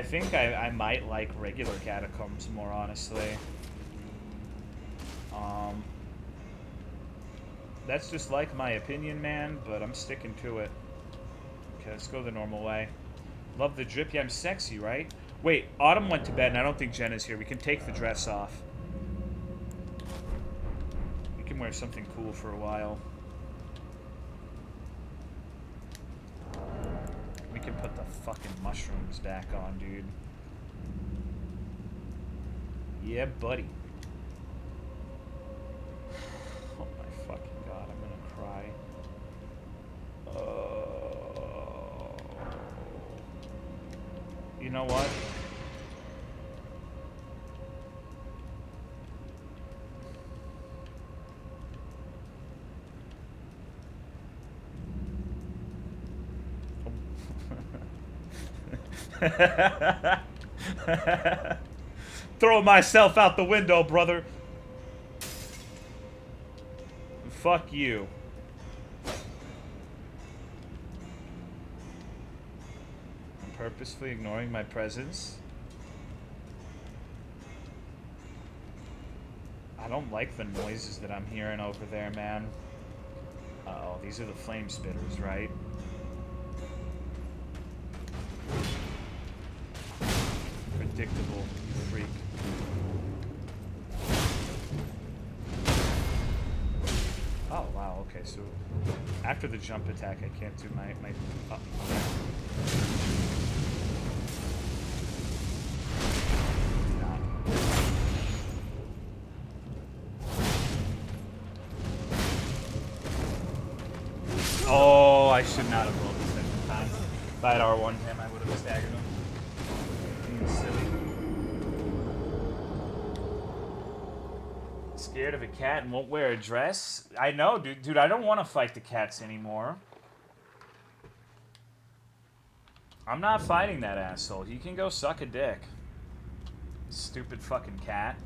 think I might like regular catacombs more, honestly. That's just like my opinion, man, but I'm sticking to it. Okay, let's go the normal way. Love the drip. Yeah, I'm sexy, right? Wait, Autumn went to bed, and I don't think Jenna's here. We can take the dress off. We can wear something cool for a while. We can put the fucking mushrooms back on, dude. Yeah, buddy. Oh my fucking god, I'm gonna cry. You know what? Throw myself out the window, brother. Fuck you. I'm purposefully ignoring my presence. I don't like the noises that I'm hearing over there, man. Uh-oh, these are the flame spitters, right? Predictable freak. Oh wow, okay, so after the jump attack I can't do my Oh, I should not have rolled the second time. If I had R1 him, I would have staggered him. Silly. Scared of a cat and won't wear a dress? I know, dude. Dude, I don't want to fight the cats anymore. I'm not fighting that asshole. He can go suck a dick. Stupid fucking cat.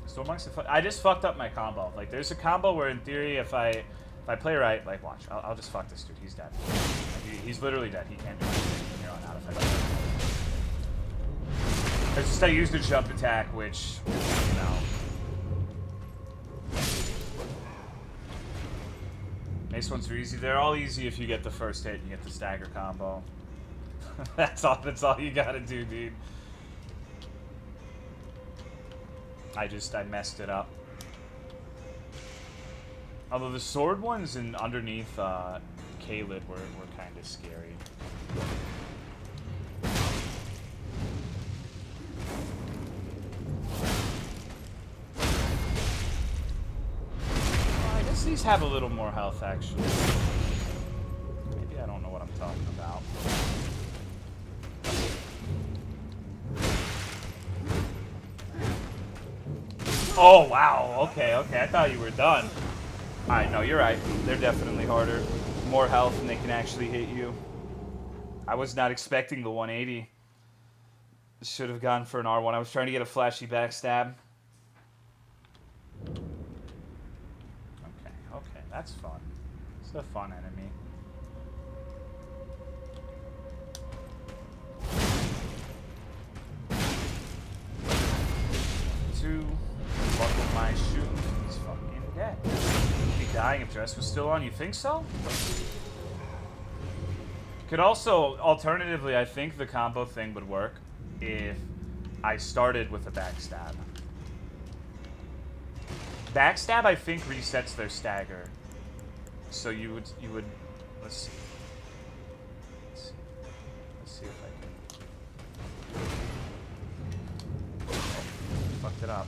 Stormmonk's I just fucked up my combo. Like, there's a combo where, in theory, if I play right, like, watch. I'll just fuck this dude. He's dead. Like, he's literally dead. He can't do anything from here on out if I play right. It's just I used a jump attack, which, you know. Mace ones are easy. They're all easy if you get the first hit and you get the stagger combo. That's all you gotta do, dude. I messed it up. Although the sword ones and underneath Kaled were kind of scary. These have a little more health, actually. Maybe I don't know what I'm talking about. Oh, wow. Okay, okay. I thought you were done. Alright, no, you're right. They're definitely harder. More health and they can actually hit you. I was not expecting the 180. Should have gone for an R1. I was trying to get a flashy backstab. Okay, okay. That's fun. It's a fun enemy. Two. Buckle my shoe. He's fucking dead. He'd be dying if dress was still on. You think so? Could also, alternatively, I think the combo thing would work if I started with a backstab. Backstab, I think, resets their stagger. So you would, let's see. Let's see if I can. Oh, fucked it up.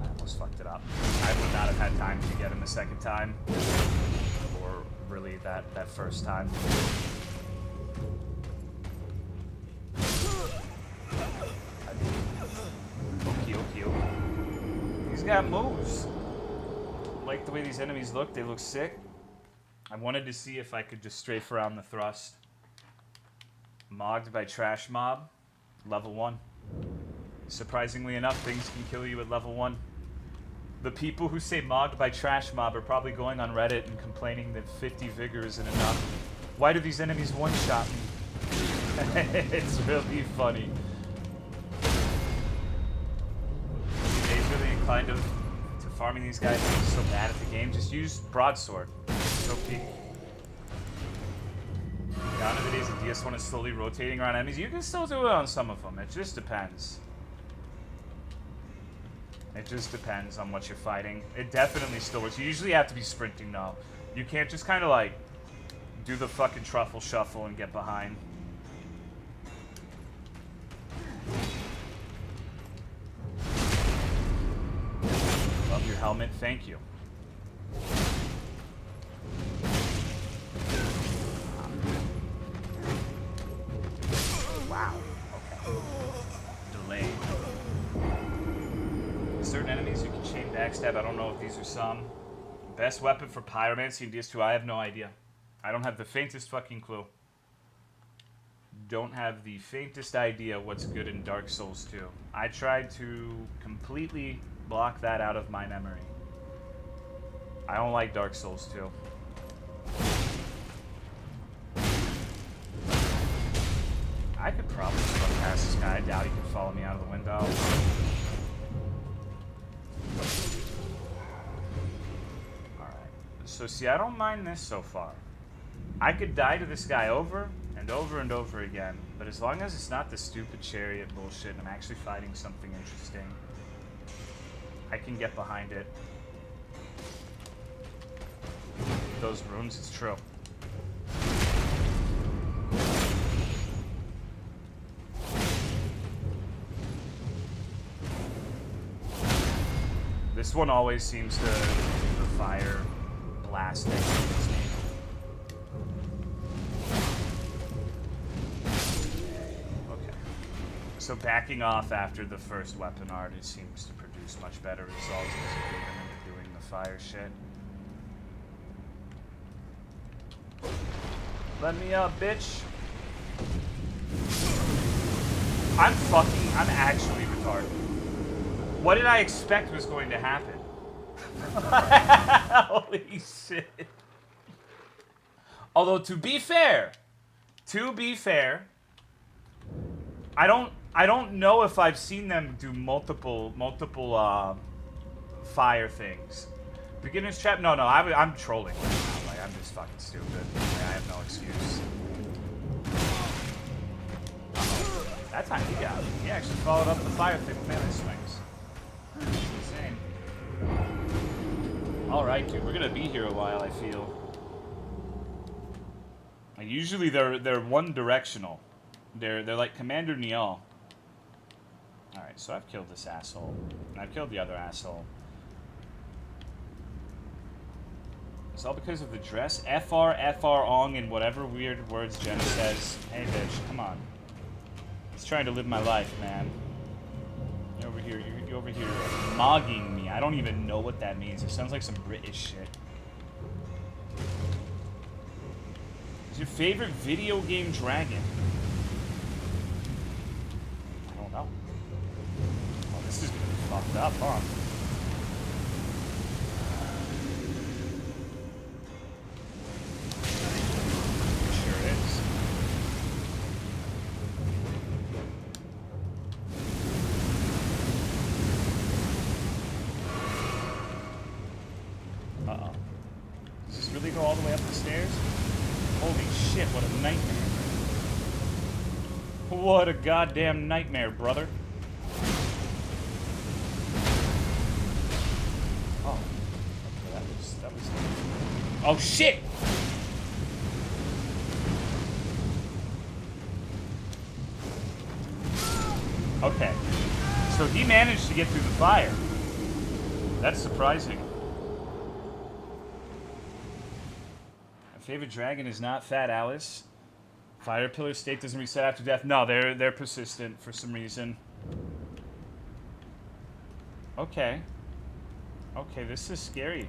I almost fucked it up. I would not have had time to get him the second time. Or really that first time. Okay. He's got moves. I like the way these enemies look. They look sick. I wanted to see if I could just strafe around the thrust. Mogged by Trash Mob. Level 1. Surprisingly enough, things can kill you at level 1. The people who say mogged by Trash Mob are probably going on Reddit and complaining that 50 vigor isn't enough. Why do these enemies one-shot me? It's really funny. Dave's really inclined to farming these guys because he's so bad at the game. Just use Broadsword. It's OP. Down to the days of DS1 is slowly rotating around enemies. You can still do it on some of them. It just depends. It just depends on what you're fighting. It definitely still works. You usually have to be sprinting though. You can't just kind of like do the fucking truffle shuffle and get behind. Love your helmet. Thank you. Wow. Okay. Delayed. Certain enemies you can chain backstab. I don't know if these are some. Best weapon for pyromancy in DS2. I have no idea. I don't have the faintest fucking clue. Don't have the faintest idea what's good in Dark Souls 2. I tried to completely block that out of my memory. I don't like Dark Souls 2. I could probably run past this guy. I doubt he could follow me out of the window. Alright. So see, I don't mind this so far. I could die to this guy over and over and over again, but as long as it's not the stupid chariot bullshit and I'm actually fighting something interesting, I can get behind it. Those runes, it's true. This one always seems to do the fire blasting. Okay. So backing off after the first weapon art, it seems to produce much better results as you get into doing the fire shit. Let me up, bitch. I'm actually retarded. What did I expect was going to happen? Holy shit. Although to be fair, I don't know if I've seen them do multiple fire things. Beginner's trap? No, I'm trolling right now. Like, I'm just fucking stupid. I have no excuse. That time he got me. He actually followed up the fire thing with melee swings. It's insane. Alright, dude. We're gonna be here a while, I feel. Like, usually they're one directional. They're like Commander Niall. Alright, so I've killed this asshole. And I've killed the other asshole. It's all because of the dress. FR, ong, and whatever weird words Jenna says. Hey, bitch, come on. Just trying to live my life, man. You're over here mogging me. I don't even know what that means. It sounds like some British shit. Is your favorite video game dragon? I don't know. Oh, this is gonna be fucked up, huh? Sure is. Uh-oh. Does this really go all the way up the stairs? Holy shit, what a nightmare. What a goddamn nightmare, brother. Oh. Okay, that was... Oh, shit! Okay. So he managed to get through the fire. That's surprising. My favorite dragon is not Fat Alice. Fire pillar state doesn't reset after death. No, they're persistent for some reason. Okay. Okay, this is scary.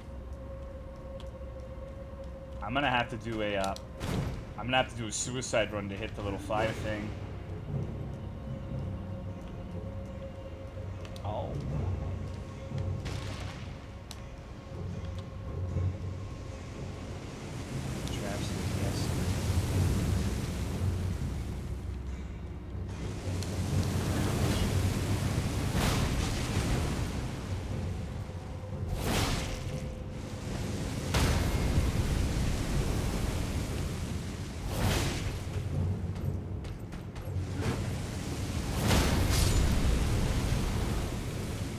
I'm gonna have to do a suicide run to hit the little fire thing. Oh. Traps, yes.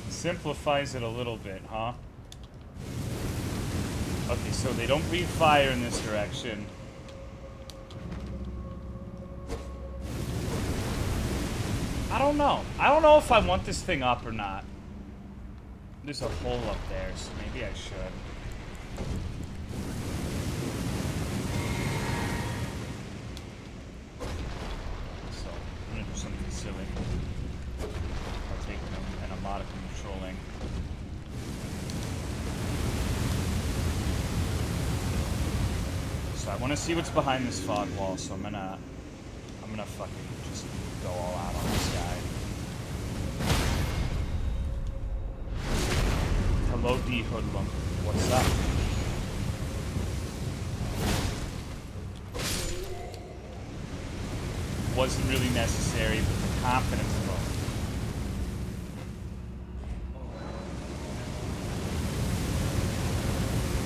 Simplifies it a little bit, huh? Okay, so they don't breathe fire in this direction. I don't know. I don't know if I want this thing up or not. There's a hole up there, so maybe I should. So, I'm gonna do something silly. I'll take an modicum of trolling. So I want to see what's behind this fog wall, so I'm gonna fucking just go all out on this guy. Hello, D Hoodlum. What's up? Wasn't really necessary, but the confidence vote.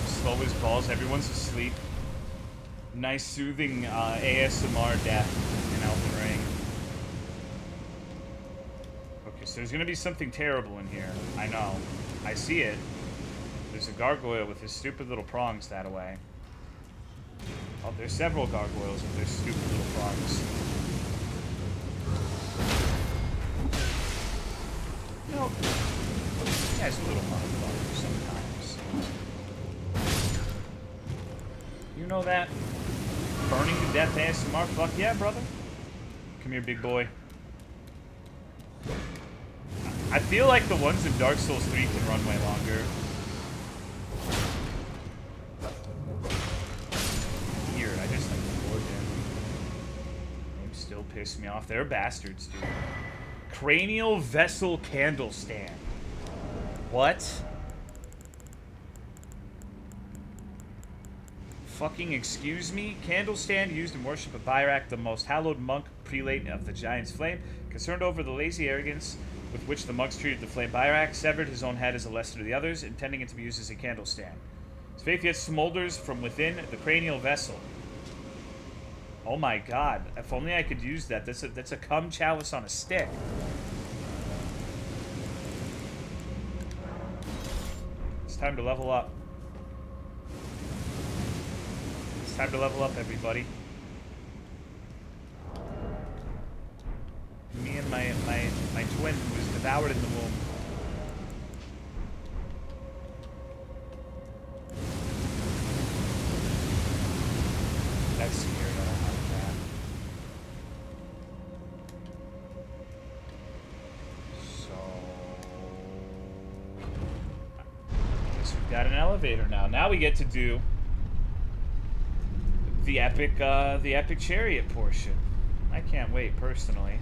Slow as balls, everyone's asleep. Nice soothing ASMR death in Elden Ring. Okay, so there's gonna be something terrible in here. I know. I see it. There's a gargoyle with his stupid little prongs that way. Oh, there's several gargoyles with their stupid little prongs. You know, this guy's a little motherfucker sometimes. You know that? Burning to death ASMR? Fuck yeah, brother. Come here, big boy. I feel like the ones in Dark Souls 3 can run way longer. Weird, I just like ignored him. They still piss me off. They're bastards, dude. Cranial vessel candle stand. What? Fucking excuse me? Candle stand used in worship of Vyke, the most hallowed monk prelate of the Giant's Flame, concerned over the lazy arrogance with which the monks treated the flame. Vyke severed his own head as a lesson to the others, intending it to be used as a candle stand. His faith yet smolders from within the cranial vessel. Oh my god. If only I could use that. That's a cum chalice on a stick. It's time to level up. It's time to level up, everybody. Me and my twin who was devoured in the womb. That's scary. I don't like elevator now. Now we get to do the epic chariot portion. I can't wait, personally.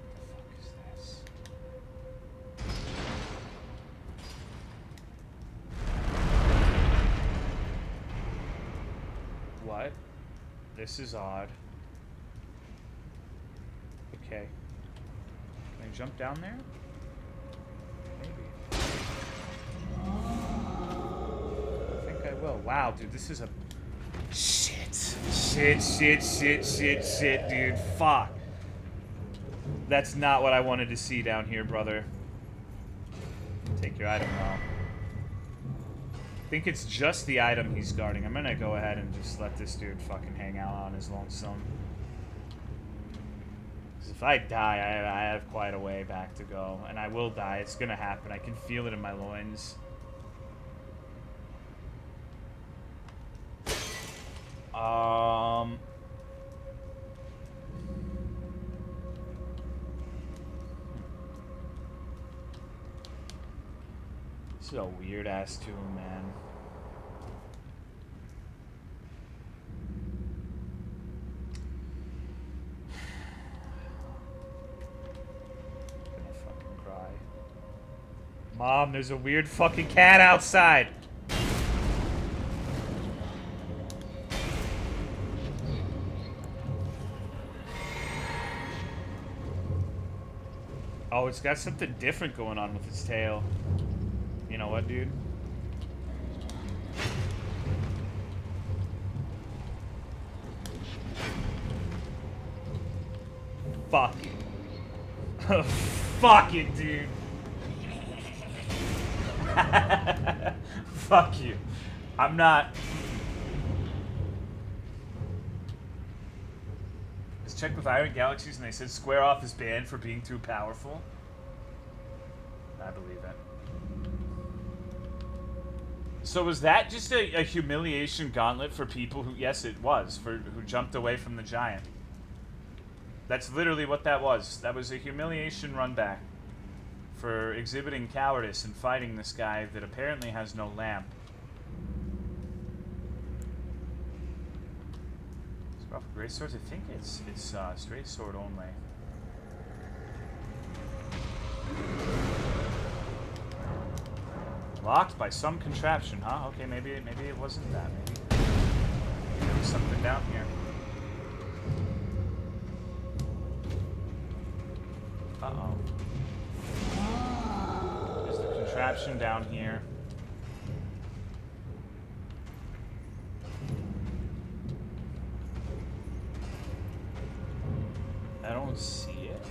What the fuck is this? What? This is odd. Okay. Can I jump down there? Maybe. I think I will. Wow, dude, this is a... Shit, dude. Fuck. That's not what I wanted to see down here, brother. Take your item, though. I think it's just the item he's guarding. I'm gonna go ahead and just let this dude fucking hang out on his lonesome. Because if I die, I have quite a way back to go. And I will die. It's gonna happen. I can feel it in my loins. This is a weird ass tomb, man. I'm gonna fucking cry. Mom, there's a weird fucking cat outside. Oh, it's got something different going on with its tail. You know what, dude? Fuck it. Fuck it, dude. Fuck you. I'm not... Let's check with Iron Galaxies and they said Square Off is banned for being too powerful. I believe it. So was that just a humiliation gauntlet for people who... Yes, it was. Who jumped away from the giant. That's literally what that was. That was a humiliation run back for exhibiting cowardice and fighting this guy that apparently has no lamp. Great swords? I think it's straight sword only. Locked by some contraption, huh? Okay, maybe it wasn't that. Maybe there was something down here. Uh-oh. There's the contraption down here. I don't see it.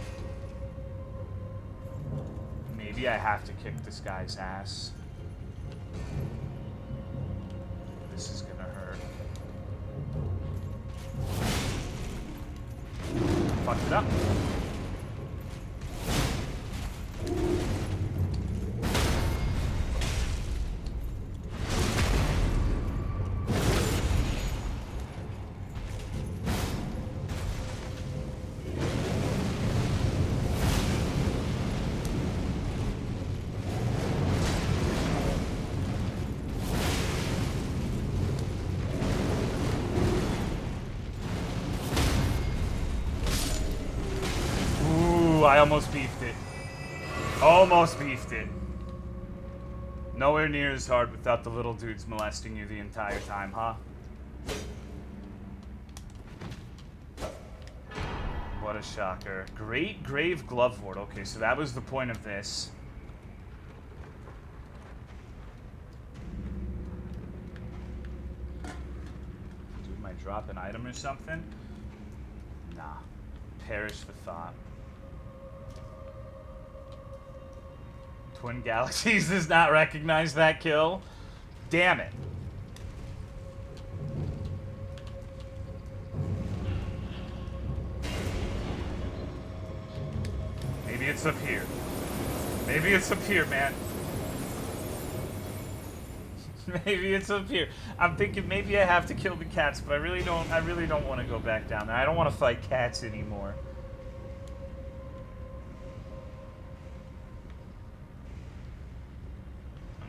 Maybe I have to kick this guy's ass. This is gonna hurt. Fucked it up. I almost beefed it. Almost beefed it. Nowhere near as hard without the little dudes molesting you the entire time, huh? What a shocker. Great Grave Glovewort. Okay, so that was the point of this. Dude, might drop an item or something? Nah. Perish the thought. Twin Galaxies does not recognize that kill. Damn it. Maybe it's up here. Maybe it's up here, man. Maybe it's up here. I'm thinking maybe I have to kill the cats, but I really don't want to go back down there. I don't want to fight cats anymore.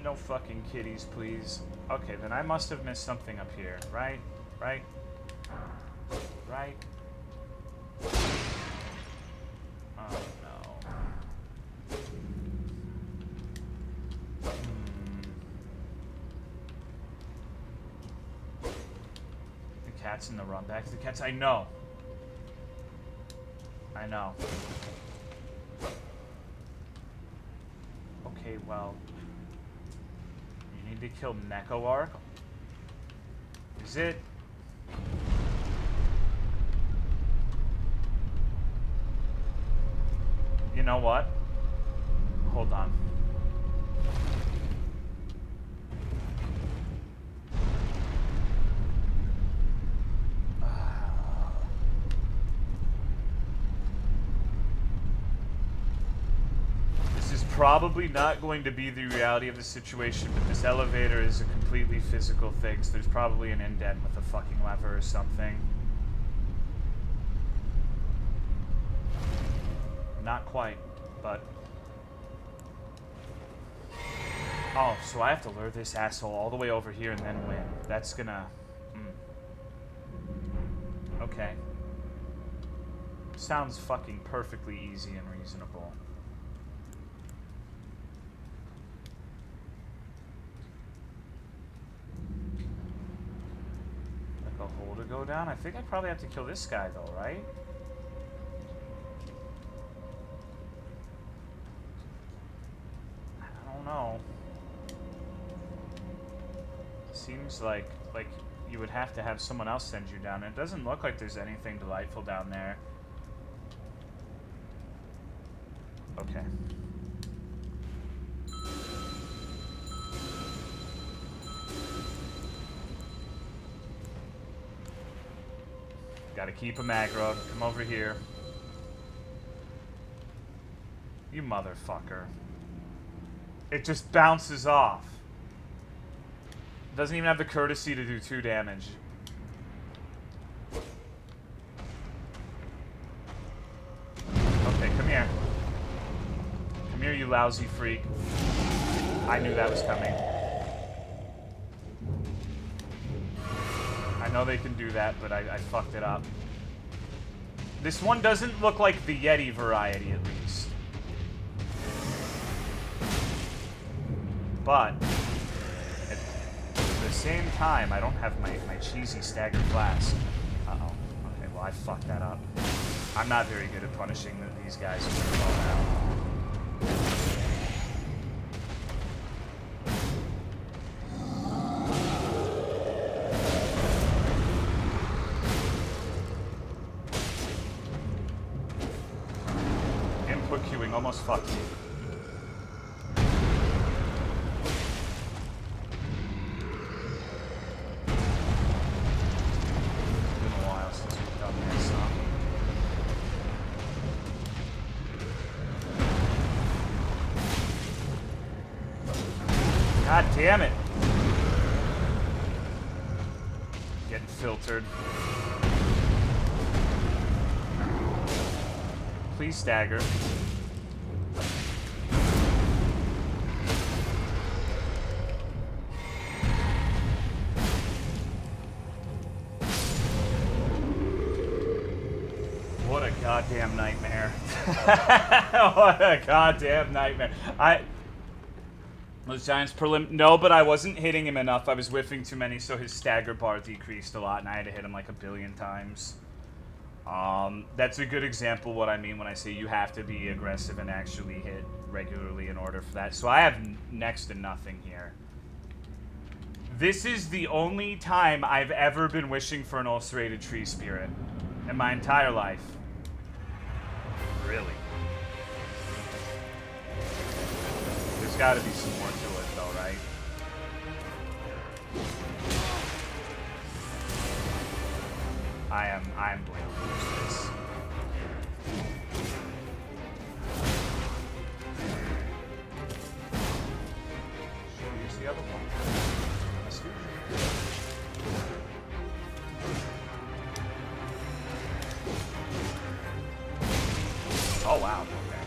No fucking kitties, please. Okay, then I must have missed something up here. Right? Right? Right? Oh, no. The cat's in the run back to the cats. I know. I know. Okay, well. You need to kill Nekoark? Is it? You know what? Hold on. This is probably not going to be the reality of the situation, but this elevator is a completely physical thing, so there's probably an indent with a fucking lever or something. Not quite, but... Oh, so I have to lure this asshole all the way over here and then win. That's gonna... Okay. Sounds fucking perfectly easy and reasonable. Like a hole to go down? I think I probably have to kill this guy though, right? I don't know. Seems like you would have to have someone else send you down. It doesn't look like there's anything delightful down there. Okay. Gotta keep him aggro. Come over here. You motherfucker. It just bounces off. Doesn't even have the courtesy to do 2 damage. Okay, come here. Come here, you lousy freak. I knew that was coming. I know they can do that, but I fucked it up. This one doesn't look like the Yeti variety, at least. But... at the same time, I don't have my cheesy staggered flask. Uh-oh. Okay, well, I fucked that up. I'm not very good at punishing these guys who are fall down. Input queuing almost fucked me. God damn it. Getting filtered. Please stagger. What a goddamn nightmare. What a goddamn nightmare. Those Giants no, but I wasn't hitting him enough. I was whiffing too many, so his stagger bar decreased a lot, and I had to hit him like 1 billion times. That's a good example of what I mean when I say you have to be aggressive and actually hit regularly in order for that. So I have next to nothing here. This is the only time I've ever been wishing for an ulcerated tree spirit in my entire life. Really? There's got to be some more to it, though, right? I am blaming this. Here's the other one. Let's do it. Oh, wow. Okay.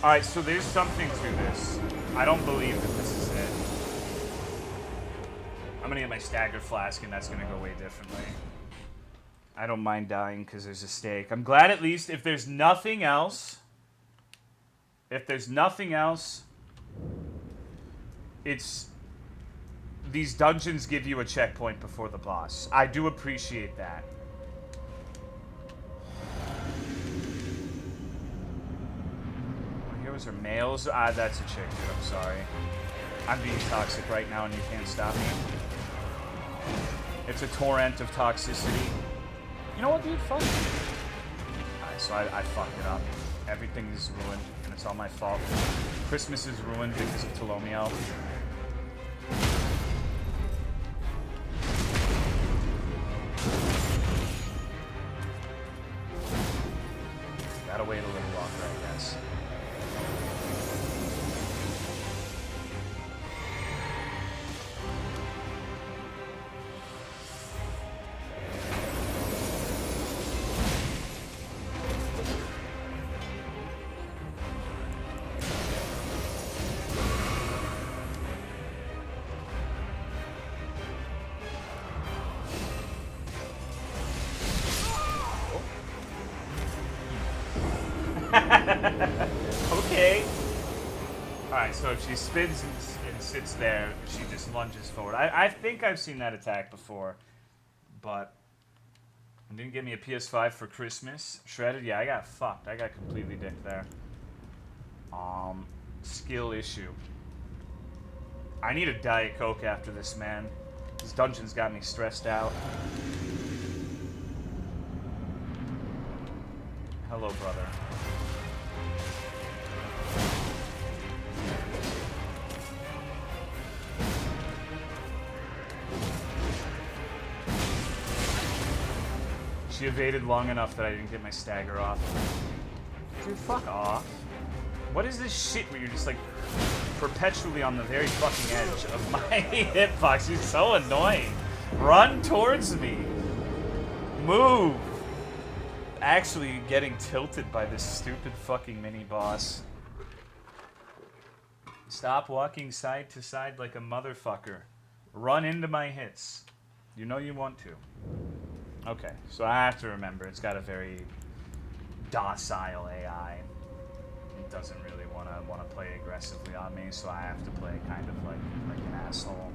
Alright, so there's something to this. I don't believe that this is it. gonna get my stagger flask, and that's gonna go way differently. I don't mind dying because there's a stake. I'm glad at least if there's nothing else. If there's nothing else, it's these dungeons give you a checkpoint before the boss. I do appreciate that. Heroes are males. Ah, that's a chick, dude. I'm sorry. I'm being toxic right now, and you can't stop me. It's a torrent of toxicity. You know what, dude? Fuck you. Alright, so I fucked it up. Everything is ruined, and it's all my fault. Christmas is ruined because of Tolomeo. Gotta wait a little longer, I guess. Okay. Alright, so if she spins and sits there, she just lunges forward. I think I've seen that attack before, but it didn't give me a PS5 for Christmas. Shredded? Yeah, I got fucked. I got completely dicked there. Skill issue. I need a Diet Coke after this, man. This dungeon's got me stressed out. Hello, brother. She evaded long enough that I didn't get my stagger off. Dude, fuck off. What is this shit where you're just like perpetually on the very fucking edge of my hitbox? You're so annoying. Run towards me. Move. Actually getting tilted by this stupid fucking mini boss. Stop walking side to side like a motherfucker. Run into my hits. You know you want to. Okay, so I have to remember it's got a very docile AI. It doesn't really want to play aggressively on me, so I have to play kind of like an asshole.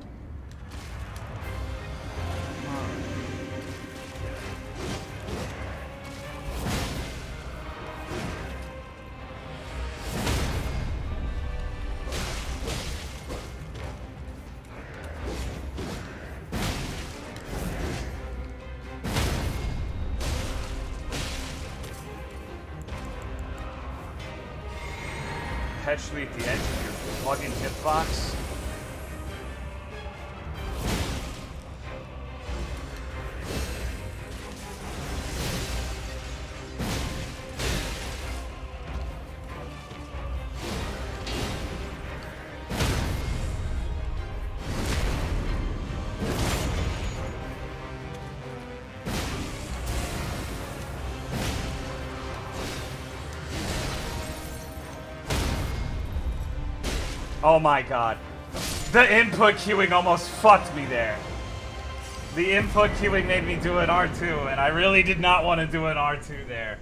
Perpetually at the edge of your plug-in hitbox. Oh my god. The input queuing almost fucked me there. The input queuing made me do an R2, and I really did not want to do an R2 there.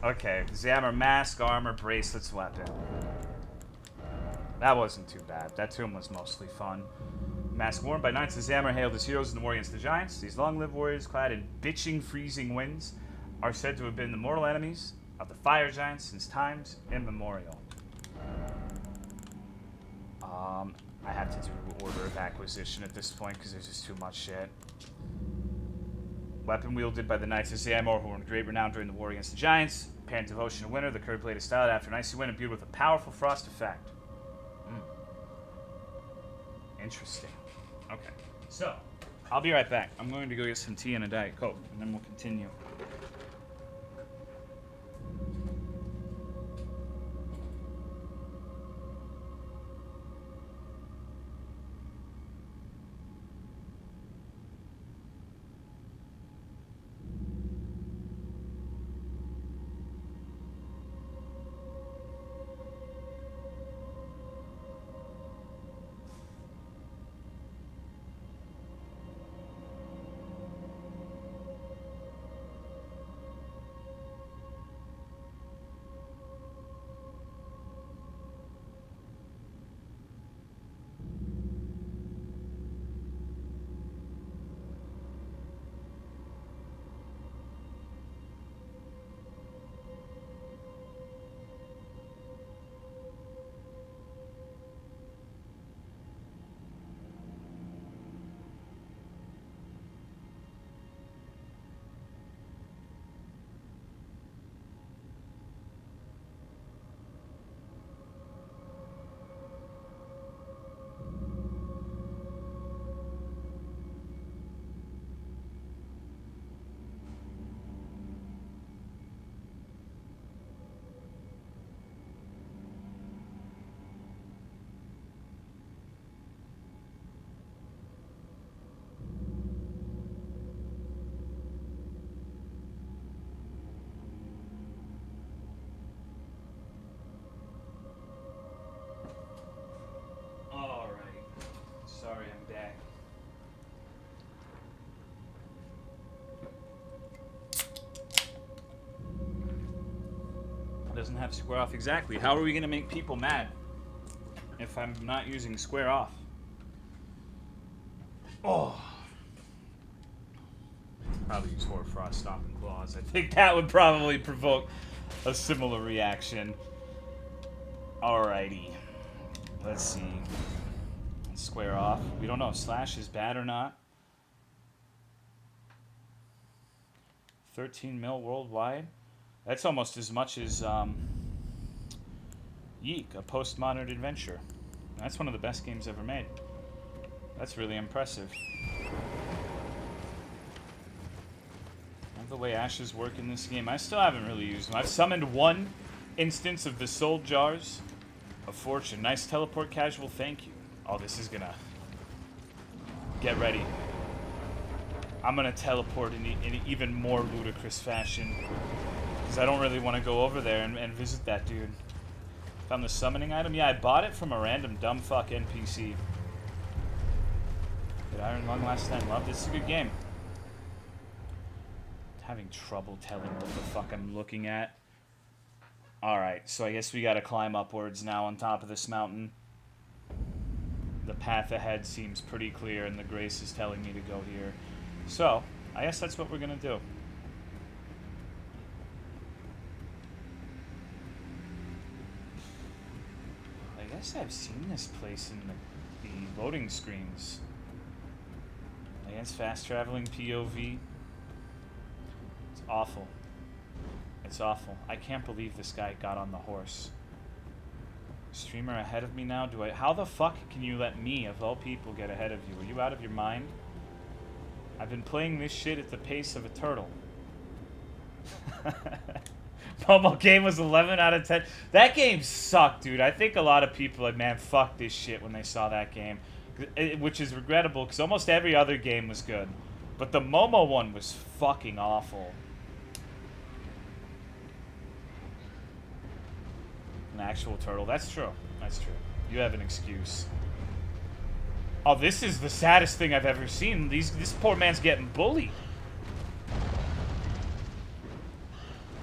Okay, Zamor, mask, armor, bracelets, weapon. That wasn't too bad. That tomb was mostly fun. Mask worn by knights of Zamor hailed as heroes in the war against the giants. These long-lived warriors, clad in bitching freezing winds, are said to have been the mortal enemies of the fire giants since times immemorial. I have to do order of acquisition at this point because there's just too much shit. Weapon wielded by the Knights of Zamor, who were in great renown during the war against the Giants. Apparent devotion to winter, the curved blade is styled after an icy wind imbued with a powerful frost effect. Interesting. Okay, so I'll be right back. I'm going to go get some tea and a Diet Coke, and then we'll continue. Doesn't have square off. Exactly. How are we going to make people mad if I'm not using square off? Oh. Probably use Hoarfrost Stomping Claws. I think that would probably provoke a similar reaction. Alrighty. Let's see. Square off. We don't know if Slash is bad or not. 13 mil worldwide. That's almost as much as Yeek, a postmodern adventure. That's one of the best games ever made. That's really impressive. I love the way ashes work in this game. I still haven't really used them. I've summoned one instance of the Soul Jars of Fortune. Nice teleport casual, thank you. Oh, this is gonna... Get ready. I'm gonna teleport in even more ludicrous fashion. Because I don't really want to go over there and visit that dude. Found the summoning item? Yeah, I bought it from a random dumb fuck NPC. Did Iron Lung last time? Loved it. It's a good game. Having trouble telling what the fuck I'm looking at. Alright, so I guess we gotta climb upwards now on top of this mountain. The path ahead seems pretty clear and the Grace is telling me to go here. So, I guess that's what we're gonna do. I guess I've seen this place in the loading screens. Against fast traveling POV. It's awful. It's awful. I can't believe this guy got on the horse. Streamer ahead of me now? Do I? How the fuck can you let me, of all people, get ahead of you? Are you out of your mind? I've been playing this shit at the pace of a turtle. Momo game was 11 out of 10. That game sucked, dude. I think a lot of people like, man, fuck this shit when they saw that game. Which is regrettable, because almost every other game was good. But the Momo one was fucking awful. An actual turtle. That's true. That's true. You have an excuse. Oh, this is the saddest thing I've ever seen. This poor man's getting bullied.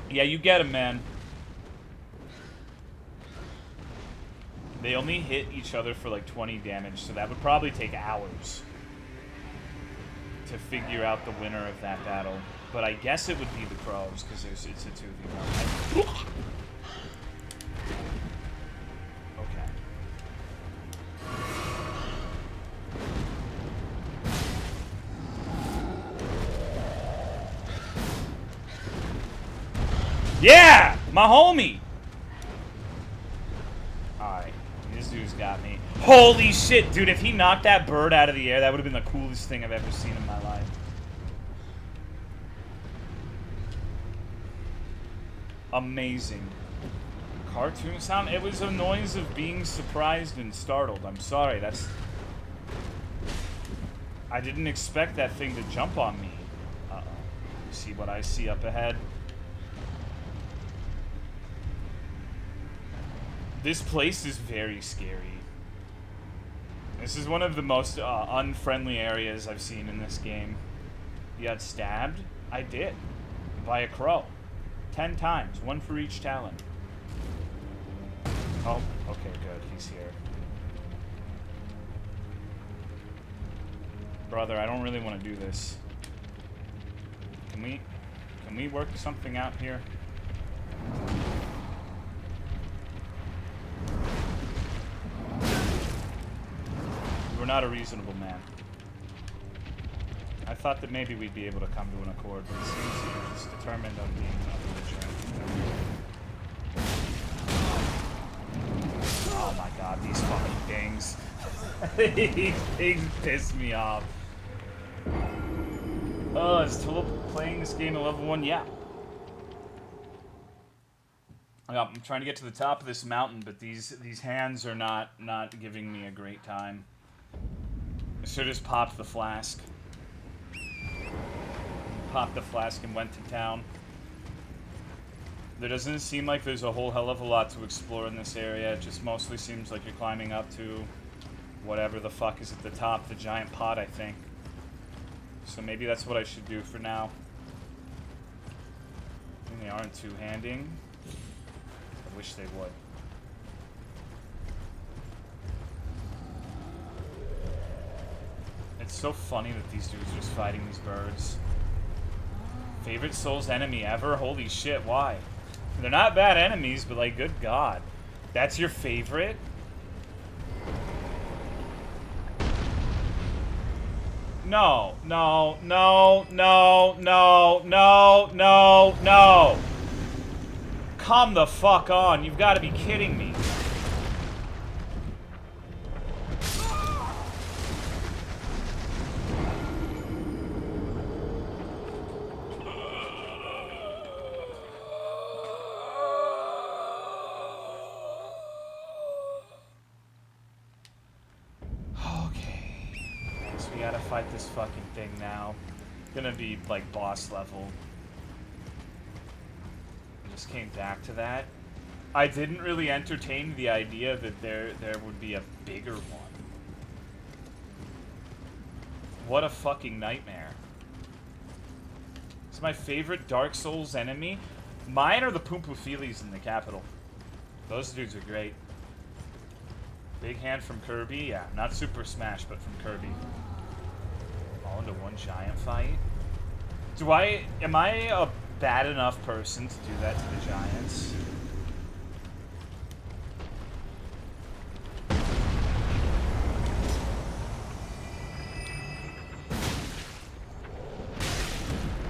Yeah, you get him, man. They only hit each other for like 20 damage, so that would probably take hours to figure out the winner of that battle. But I guess it would be the crows, because it's a 2v1. Okay. Yeah! My homie! Alright. This dude's got me. Holy shit, dude. If he knocked that bird out of the air, that would have been the coolest thing I've ever seen in my life. Amazing. Cartoon sound? It was a noise of being surprised and startled. I'm sorry. That's... I didn't expect that thing to jump on me. Uh-oh. See what I see up ahead? This place is very scary. This is one of the most unfriendly areas I've seen in this game. You got stabbed? I did. By a crow. 10 times. One for each talon. Oh, okay, good. He's here. Brother, I don't really want to do this. Can we work something out here? We're not a reasonable man. I thought that maybe we'd be able to come to an accord, but it seems you're just determined on being belligerent. Oh my god, these fucking things. These things piss me off. Oh, is Tulip playing this game at level 1? Yeah. I'm trying to get to the top of this mountain, but these hands are not giving me a great time. I should have just popped the flask. Popped the flask and went to town. There doesn't seem like there's a whole hell of a lot to explore in this area. It just mostly seems like you're climbing up to whatever the fuck is at the top, the giant pot, I think. So maybe that's what I should do for now. And they aren't two-handing. wish they would. It's so funny that these dudes are just fighting these birds. Favorite Souls enemy ever? Holy shit, why? They're not bad enemies, but like, good god. That's your favorite? No, no, no, no, no, no, no, no. Come the fuck on. You've got to be kidding me. Fight this fucking thing now. Gonna be like boss level. I just came back to that. I didn't really entertain the idea that there would be a bigger one. What a fucking nightmare. It's my favorite Dark Souls enemy. Mine are the Poompoofilis in the capital. Those dudes are great. Big hand from Kirby, yeah. Not Super Smash, but from Kirby. All into one giant fight? Am I a bad enough person to do that to the giants?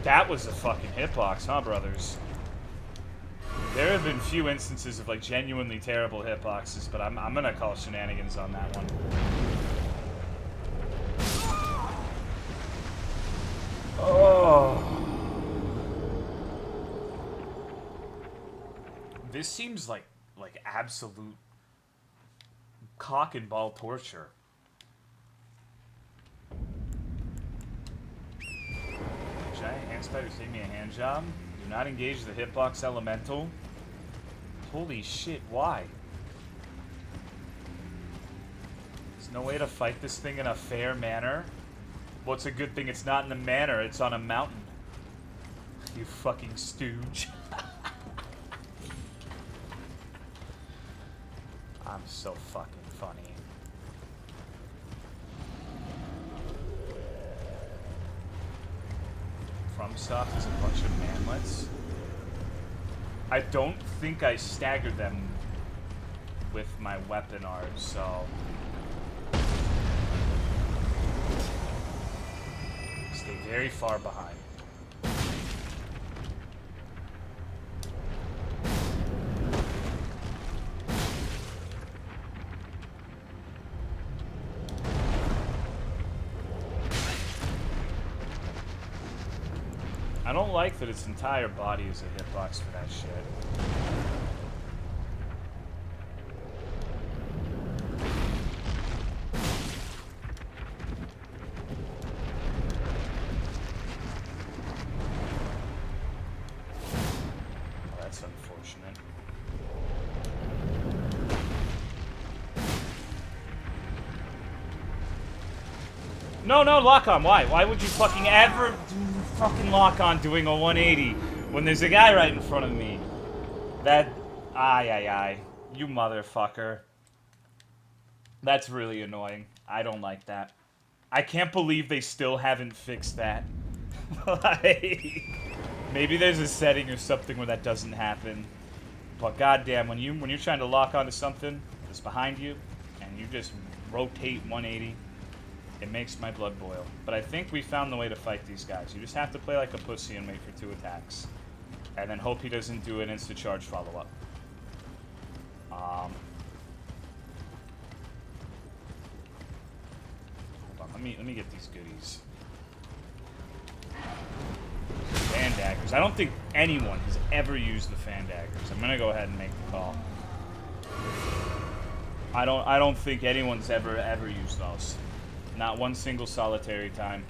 That was a fucking hitbox, huh, brothers? There have been few instances of like genuinely terrible hitboxes, but I'm gonna call shenanigans on that one. Oh. This seems like absolute cock and ball torture. Giant hand spider gave me a hand job. Do not engage the hitbox elemental. Holy shit, why? There's no way to fight this thing in a fair manner. Well, it's a good thing it's not in the manor, it's on a mountain. You fucking stooge. I'm so fucking funny. FromSoft is a bunch of manlets. I don't think I staggered them with my weapon art, so... Stay very far behind. I don't like that its entire body is a hitbox for that shit. No, lock on. Why? Why would you fucking ever fucking lock on doing a 180 when there's a guy right in front of me? That... Aye. You motherfucker. That's really annoying. I don't like that. I can't believe they still haven't fixed that. Like, maybe there's a setting or something where that doesn't happen. But goddamn, when you're trying to lock onto something that's behind you and you just rotate 180, it makes my blood boil. But I think we found the way to fight these guys. You just have to play like a pussy and wait for 2 attacks. And then hope he doesn't do an insta-charge follow-up. Hold on, let me get these goodies. Fan daggers. I don't think anyone has ever used the fan daggers. I'm gonna go ahead and make the call. I don't think anyone's ever used those. Not one single solitary time.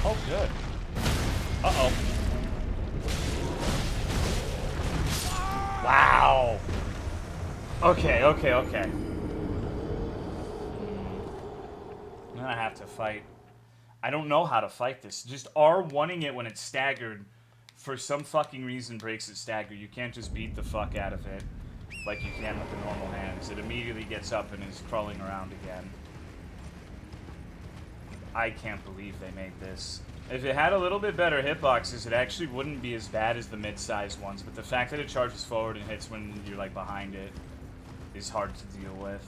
Oh, good. Uh-oh. Wow. Okay. gonna have to fight. I don't know how to fight this. Just R1ing it when it's staggered, for some fucking reason breaks it staggered. You can't just beat the fuck out of it like you can with the normal hands. It immediately gets up and is crawling around again. I can't believe they made this. If it had a little bit better hitboxes, it actually wouldn't be as bad as the mid-sized ones, but the fact that it charges forward and hits when you're like behind it is hard to deal with.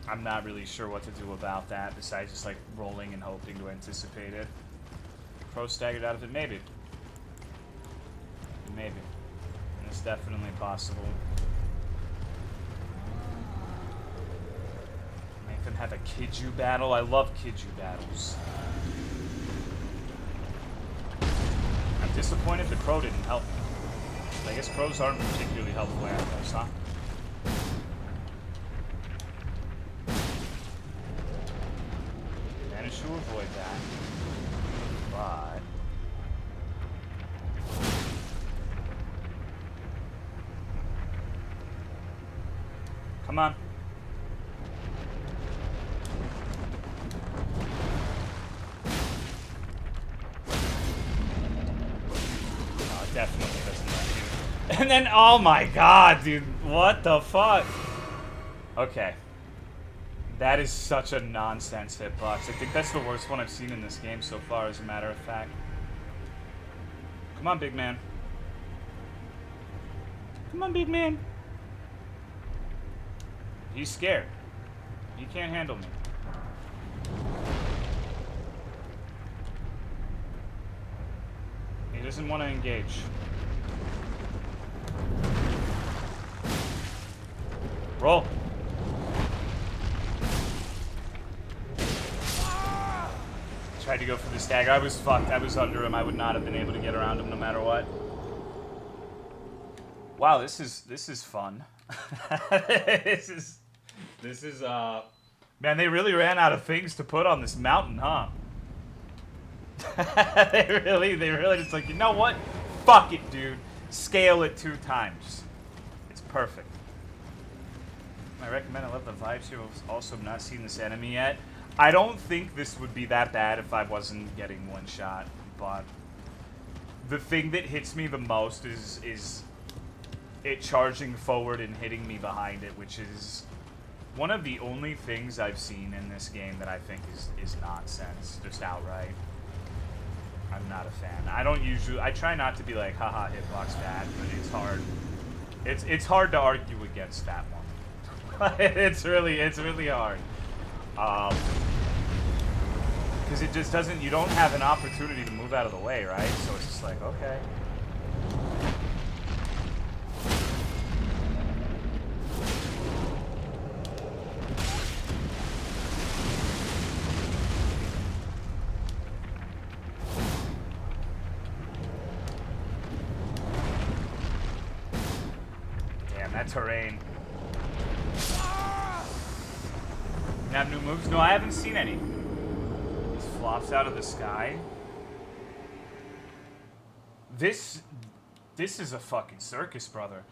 I'm not really sure what to do about that besides just like rolling and hoping to anticipate it. Pro staggered out of it? Maybe. Maybe. And it's definitely possible. Make them have a Kiju battle? I love Kiju battles. I'm disappointed the crow didn't help me. I guess crows aren't particularly helpful animals, huh? Managed to avoid that. But... come on. Oh, it definitely doesn't let you. And then, oh my god, dude. What the fuck? Okay. That is such a nonsense hitbox. I think that's the worst one I've seen in this game so far, as a matter of fact. Come on, big man. Come on, big man. He's scared. He can't handle me. He doesn't want to engage. Roll. Tried to go for the stagger. I was fucked. I was under him. I would not have been able to get around him no matter what. Wow, this is fun. This is man, they really ran out of things to put on this mountain, huh? they really just like, you know what? Fuck it, dude. Scale it 2 times. It's perfect. I recommend. I love the vibes here. I've also not seen this enemy yet. I don't think this would be that bad if I wasn't getting one shot, but the thing that hits me the most is it charging forward and hitting me behind it, which is one of the only things I've seen in this game that I think is nonsense, just outright. I'm not a fan. I try not to be like, haha, hitbox bad, but it's hard. It's hard to argue against that one. it's really hard. Because it just doesn't, you don't have an opportunity to move out of the way, right? So it's just like, okay. Damn, that terrain. You have new moves? No, I haven't seen any. This flops out of the sky. This is a fucking circus, brother.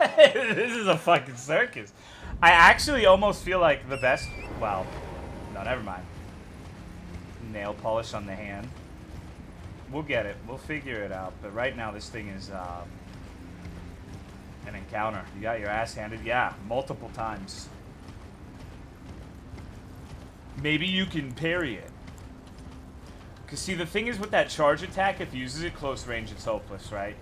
This is a fucking circus. I actually almost feel like the best... well, no, never mind. Nail polish on the hand. We'll get it. We'll figure it out. But right now, this thing is an encounter. You got your ass handed? Yeah, multiple times. Maybe you can parry it. Because, see, the thing is with that charge attack, if he uses it close range, it's hopeless, right?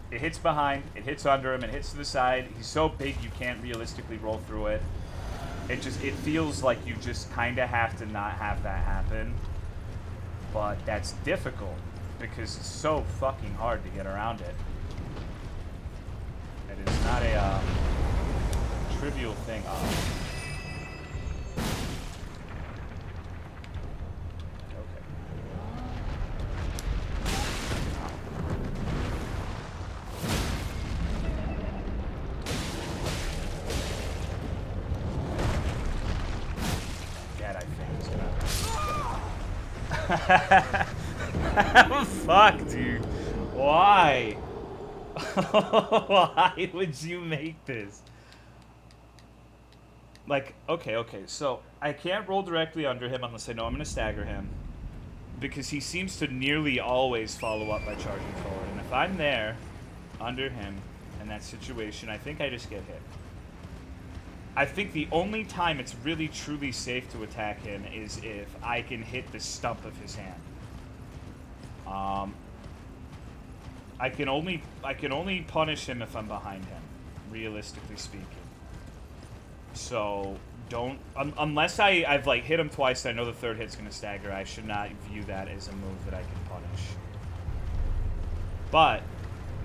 It hits behind, it hits under him, it hits to the side. He's so big you can't realistically roll through it. It feels like you just kind of have to not have that happen. But that's difficult, because it's so fucking hard to get around it. It is not a trivial thing. Fuck, dude. Why? Why would you make this? Like, okay, so I can't roll directly under him unless I know I'm going to stagger him. Because he seems to nearly always follow up by charging forward. And if I'm there, under him, in that situation, I think I just get hit. I think the only time it's really truly safe to attack him is if I can hit the stump of his hand. I can only punish him if I'm behind him, realistically speaking. So don't unless I've like hit him twice. I know the third hit's gonna stagger. I should not view that as a move that I can punish. But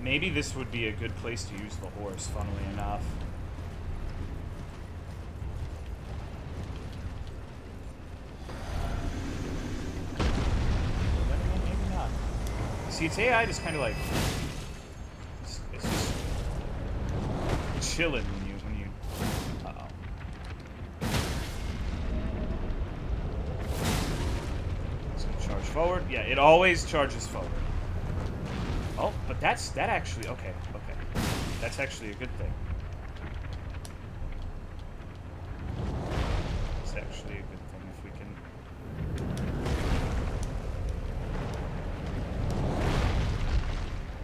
maybe this would be a good place to use the horse. Funnily enough. Maybe not. See, its AI just kind of like it's just chilling when you. Charge forward. Yeah, it always charges forward. Oh, but that actually okay. That's actually a good thing. It's actually a good thing if we can.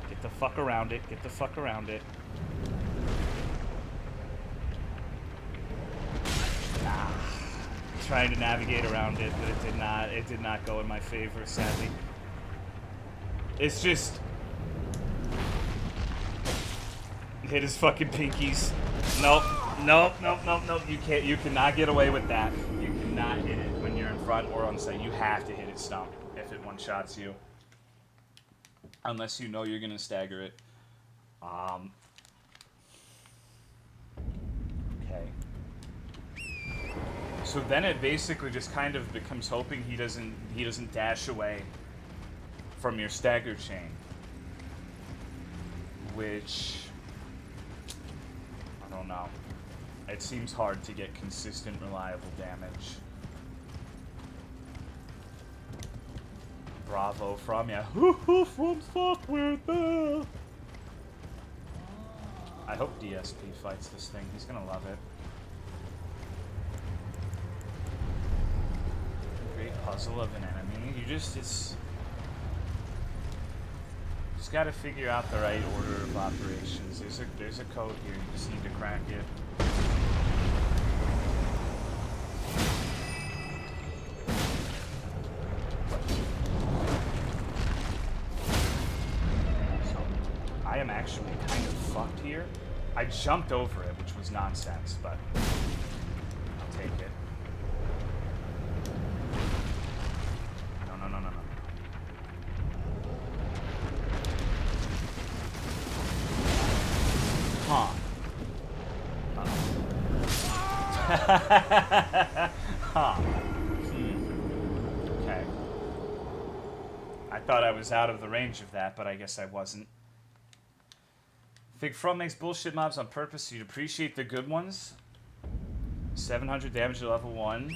Get the fuck around it. Get the fuck around it. Trying to navigate around it, but it did not go in my favor, sadly. It's just hit his fucking pinkies. Nope. You cannot get away with that. You cannot hit it when you're in front or on site. You have to hit its stump if it one-shots you. Unless you know you're gonna stagger it. Okay. So then it basically just kind of becomes hoping he doesn't dash away from your stagger chain, which I don't know. It seems hard to get consistent, reliable damage. Bravo from ya. From fuck with that. I hope DSP fights this thing. He's gonna love it. Puzzle of an enemy. It's just got to figure out the right order of operations. There's a code here. You just need to crack it. So I am actually kind of fucked here. I jumped over it, which was nonsense, but I'll take it. Okay. I thought I was out of the range of that, but I guess I wasn't. Think From makes bullshit mobs on purpose so you'd appreciate the good ones. 700 damage at level 1.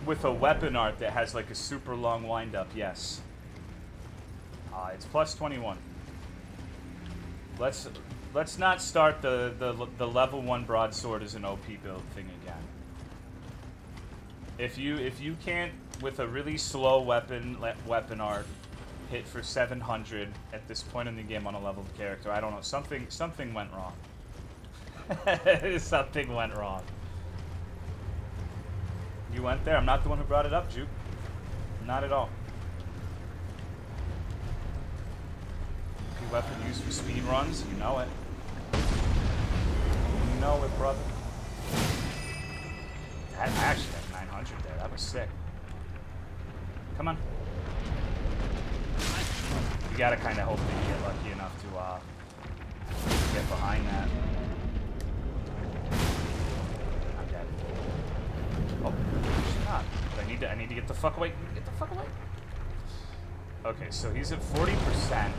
With a weapon art that has like a super long wind-up, yes. It's plus 21. Let's not start the level 1 broadsword as an OP build thing again. If you can't with a really slow weapon art hit for 700 at this point in the game on a leveled character, I don't know, something went wrong. Something went wrong. You went there. I'm not the one who brought it up, Juke. Not at all. OP weapon used for speed runs, you know it. You know it, brother. That actually had 900 there. That was sick. Come on. You gotta kind of hope that you get lucky enough to get behind that. I'm dead. Oh, actually not. But I need to get the fuck away. Get the fuck away. Okay, so he's at 40%,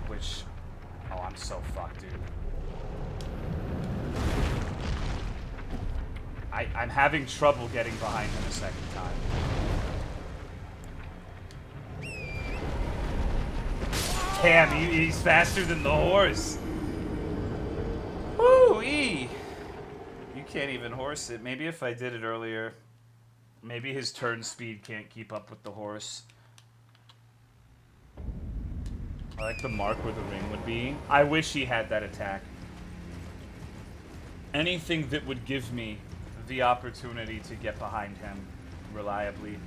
which, oh, I'm so fucked, dude. I'm having trouble getting behind him a second time. Damn, he's faster than the horse. Woo-ee. You can't even horse it. Maybe if I did it earlier, maybe his turn speed can't keep up with the horse. I like the mark where the ring would be. I wish he had that attack. Anything that would give me the opportunity to get behind him reliably.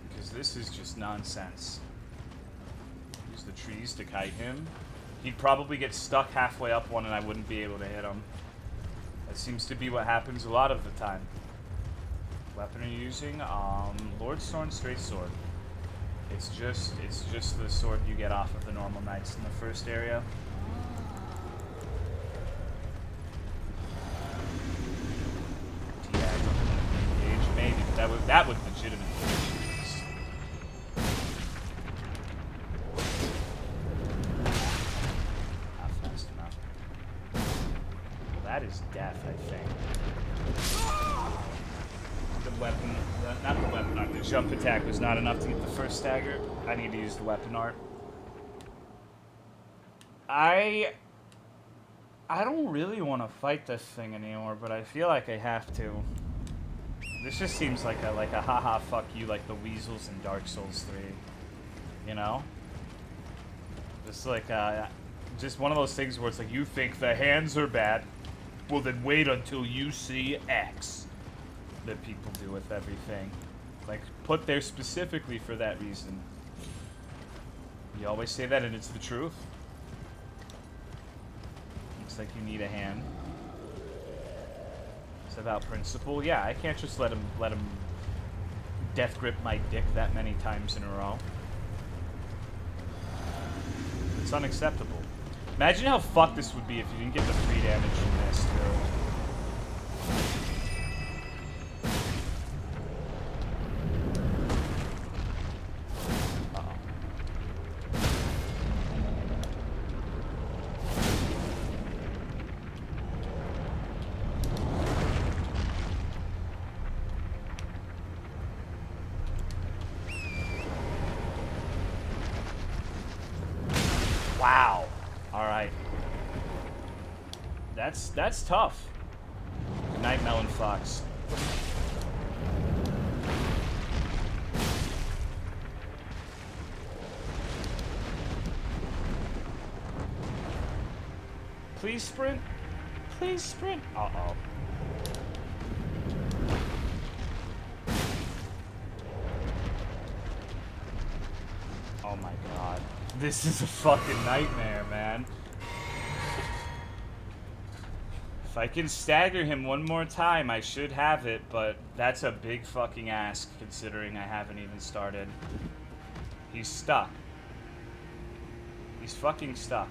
Because this is just nonsense. Use the trees to kite him. He'd probably get stuck halfway up one and I wouldn't be able to hit him. That seems to be what happens a lot of the time. Weapon are you using? Lord Storm straight sword. It's just the sword you get off of the normal knights in the first area. Yeah, engage maybe, but that would legitimately be not fast enough. Well, that is death, I think. The weapon, not the weapon art, the jump attack was not enough to get the first stagger. I need to use the weapon art. I don't really want to fight this thing anymore, but I feel like I have to. This just seems like a haha fuck you like the weasels in Dark Souls 3. You know? Just like just one of those things where it's like you think the hands are bad, well then wait until you see X. That people do with everything. Like, put there specifically for that reason. You always say that and it's the truth. Looks like you need a hand. It's about principle. Yeah, I can't just let him death grip my dick that many times in a row. It's unacceptable. Imagine how fucked this would be if you didn't get the 3 damage from this, too. Wow. All right. That's tough. Good night, Melon Fox. Please sprint. Please sprint. Uh-oh. Oh my god. This is a fucking nightmare, man. If I can stagger him one more time, I should have it, but that's a big fucking ask, considering I haven't even started. He's stuck. He's fucking stuck.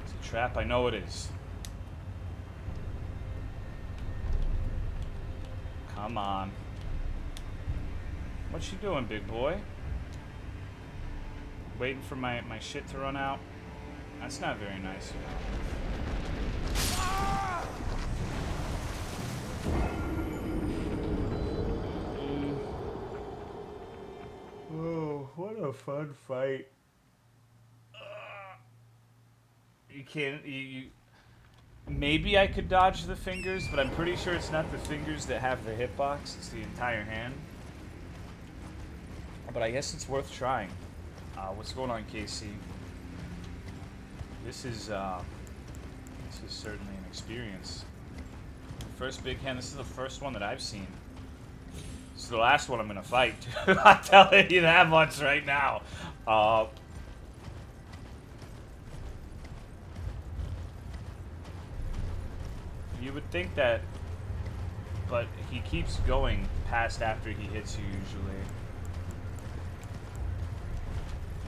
It's a trap, I know it is. Come on. What you doing, big boy? Waiting for my shit to run out? That's not very nice. Oh, what a fun fight. You can't... Maybe I could dodge the fingers, but I'm pretty sure it's not the fingers that have the hitbox. It's the entire hand. But I guess it's worth trying. What's going on, KC? This is certainly an experience. First big hand. This is the first one that I've seen. This is the last one I'm gonna fight. I'm telling you that much right now. You would think that, but he keeps going past after he hits you usually.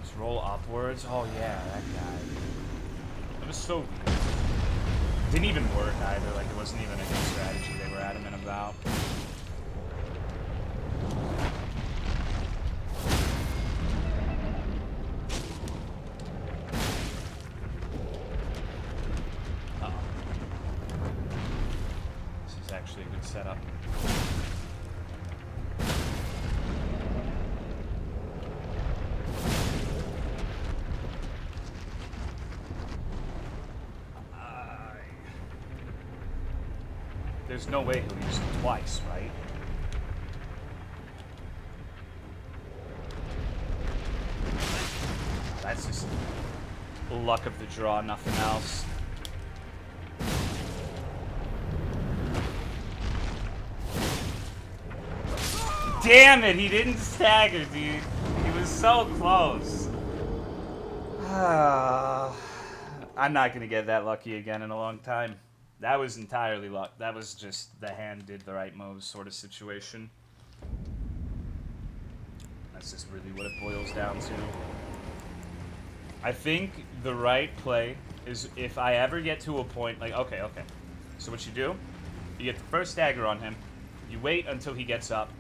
Just roll upwards. Oh yeah, that guy. That was so weird. Didn't even work either. Like it wasn't even a good strategy they were adamant about. Actually a good setup. There's no way he'll use it twice, right? That's just luck of the draw, nothing else. Damn it, he didn't stagger, dude. He was so close. I'm not going to get that lucky again in a long time. That was entirely luck. That was just the hand did the right moves sort of situation. That's just really what it boils down to. I think the right play is if I ever get to a point, like, okay. So what you do, you get the first stagger on him, you wait until he gets up,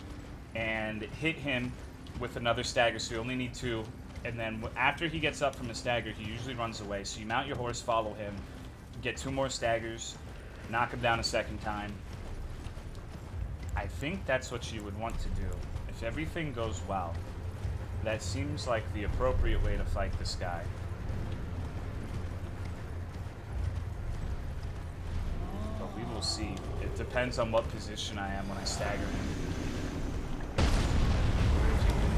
and hit him with another stagger, so you only need 2. And then after he gets up from a stagger, he usually runs away. So you mount your horse, follow him, get 2 more staggers, knock him down a second time. I think that's what you would want to do. If everything goes well, that seems like the appropriate way to fight this guy. But we will see. It depends on what position I am when I stagger him.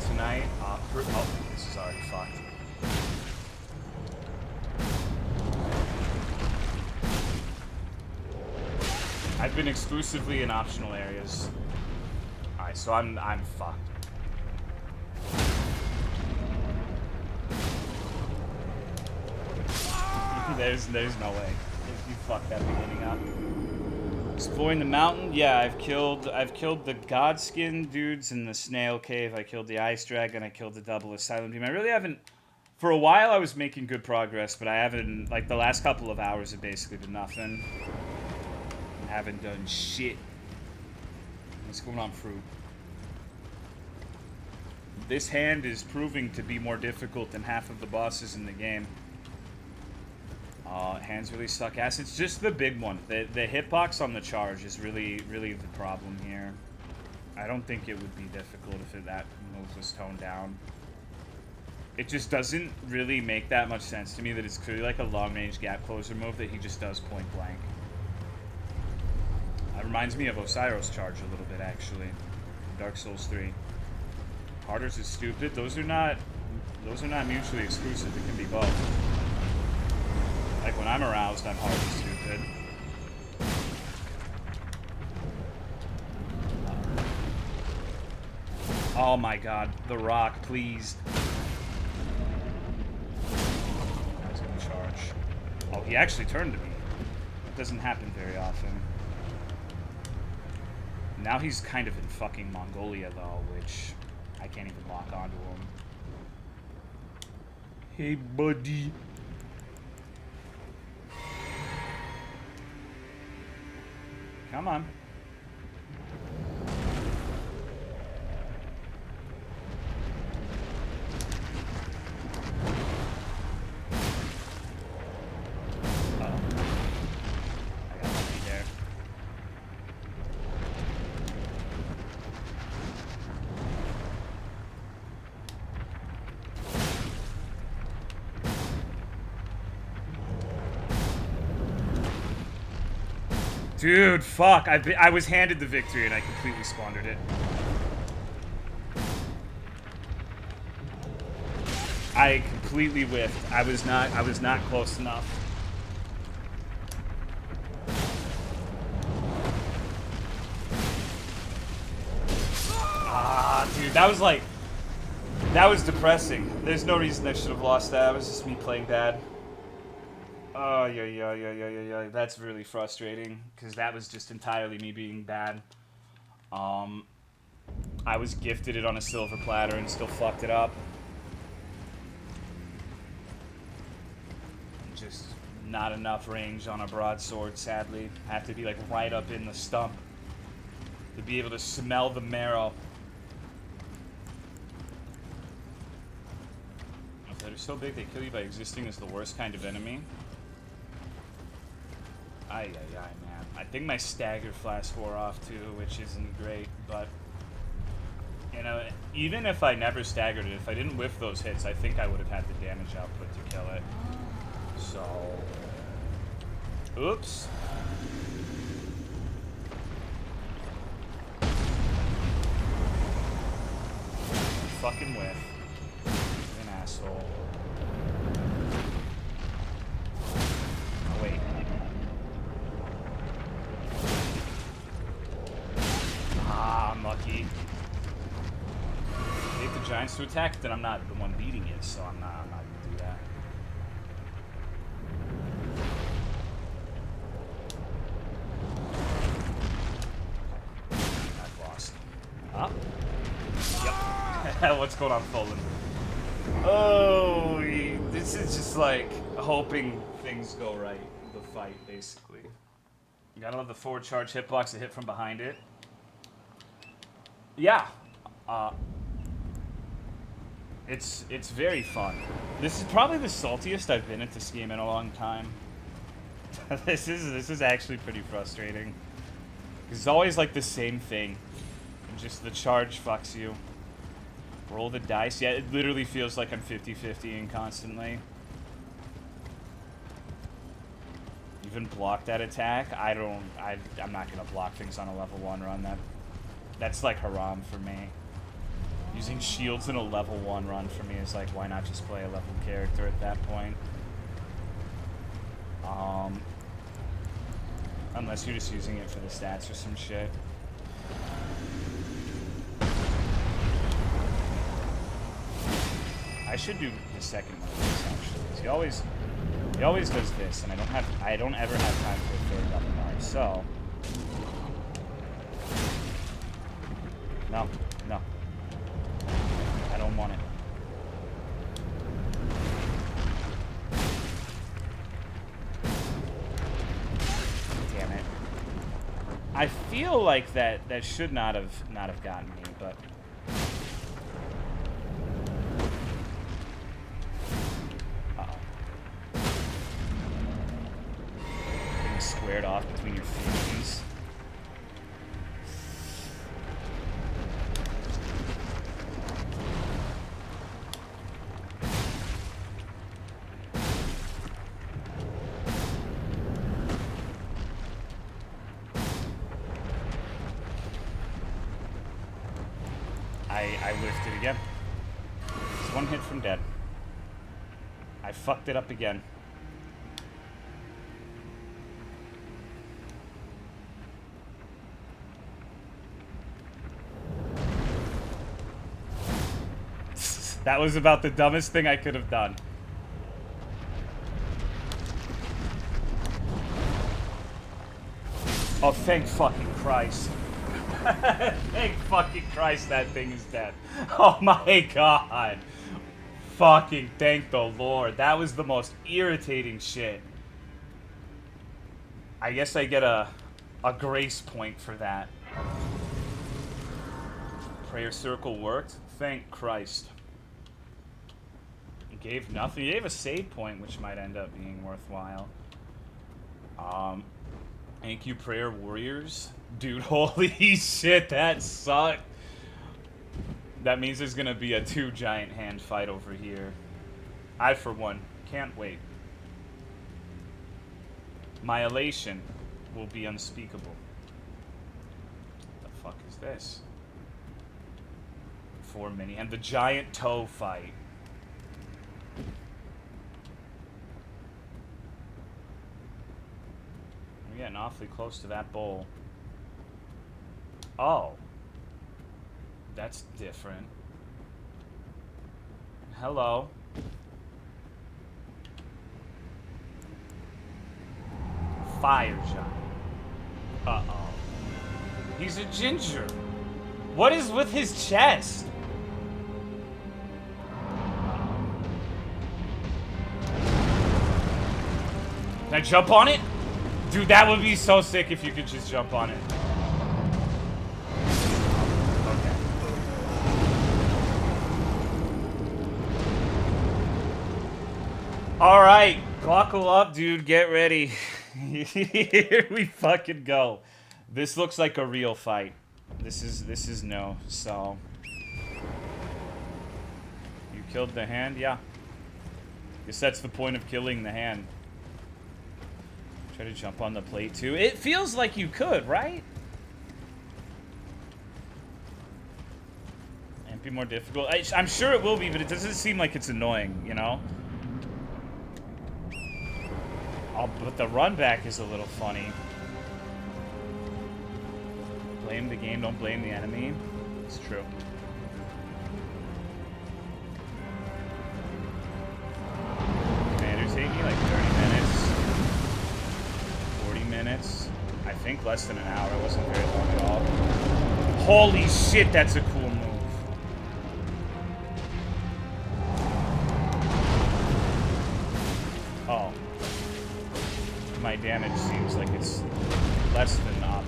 Tonight, oh, this is already fucked. I've been exclusively in optional areas. Alright, so I'm fucked. There's no way. You fucked that beginning up. Exploring the mountain, yeah, I've killed the Godskin dudes in the Snail Cave. I killed the Ice Dragon. I killed the double Asylum Beam. I really haven't. For a while, I was making good progress, but I haven't. Like the last couple of hours have basically been nothing. I haven't done shit. What's going on, fruit? This hand is proving to be more difficult than half of the bosses in the game. Hands really suck ass. It's just the big one. The hitbox on the charge is really the problem here. I don't think it would be difficult if that move was toned down. It just doesn't really make that much sense to me that it's clearly like a long-range gap closer move that he just does point blank. It reminds me of Osiris charge a little bit, actually. Dark Souls 3. Harders is stupid. Those are not mutually exclusive. It can be both. Like, when I'm aroused, I'm hard and stupid. Oh my god. The rock, please. I was gonna charge. Oh, he actually turned to me. It doesn't happen very often. Now he's kind of in fucking Mongolia, though, which I can't even lock onto him. Hey, buddy. Come on. Uh-oh. I got lucky there. Dude, fuck. I was handed the victory and I completely squandered it. I completely whiffed. I was not close enough. Ah, dude, that was depressing. There's no reason I should have lost that. It was just me playing bad. Oh, yeah. That's really frustrating, because that was just entirely me being bad. I was gifted it on a silver platter and still fucked it up. Just not enough range on a broadsword, sadly. I have to be, like, right up in the stump to be able to smell the marrow. If they're so big, they kill you by existing as the worst kind of enemy. Ay, man. I think my stagger flask wore off too, which isn't great, but you know, even if I never staggered it, if I didn't whiff those hits, I think I would have had the damage output to kill it. So, oops. fucking with. You're an asshole. Oh, wait. Ah, I'm lucky. Hate the giants to attack, then I'm not the one beating it, so I'm not gonna do that. I've lost. Up. Yep. What's going on, Folan? Oh, this is just like hoping things go right. The fight, basically. You gotta love the forward charge hitbox that hit from behind it. Yeah. It's very fun. This is probably the saltiest I've been at this game in a long time. This is actually pretty frustrating. It's always like the same thing. And just the charge fucks you. Roll the dice. Yeah, it literally feels like I'm 50-50ing constantly. Even block that attack. I'm not gonna block things on a level 1 run. That's like haram for me. Using shields in a level 1 run for me is like, why not just play a level character at that point? Unless you're just using it for the stats or some shit. I should do the second one of this actually. He always does this, and I don't ever have time for a third double mark, so. No. I don't want it. Damn it. I feel like that should not have gotten me, but getting squared off between your fusions. I whiffed it again. It's one hit from dead. I fucked it up again. That was about the dumbest thing I could have done. Oh, thank fucking Christ. Thank fucking Christ that thing is dead. Oh my god. Fucking thank the Lord. That was the most irritating shit. I guess I get a grace point for that. Prayer circle worked. Thank Christ. It gave nothing. It gave a save point, which might end up being worthwhile. Thank you, prayer warriors. Dude, holy shit, that sucked. That means there's gonna be a 2 giant hand fight over here. I, for one, can't wait. My elation will be unspeakable. What the fuck is this? 4 mini. And the giant toe fight. We're getting awfully close to that bowl. Oh. That's different. Hello. Fire giant. Uh-oh. He's a ginger. What is with his chest? Can I jump on it? Dude, that would be so sick if you could just jump on it. Alright, buckle up, dude. Get ready. Here we fucking go. This looks like a real fight. This is no, so. You killed the hand? Yeah. Guess that's the point of killing the hand. Try to jump on the plate too. It feels like you could, right? be more difficult. I'm sure it will be, but it doesn't seem like it's annoying, you know? Oh, but the run back is a little funny. Blame the game, don't blame the enemy. It's true. Commanders take me like 30 minutes. 40 minutes. I think less than an hour. It wasn't very long at all. Holy shit, that's a cool move. Oh. My damage seems like it's less than optimal.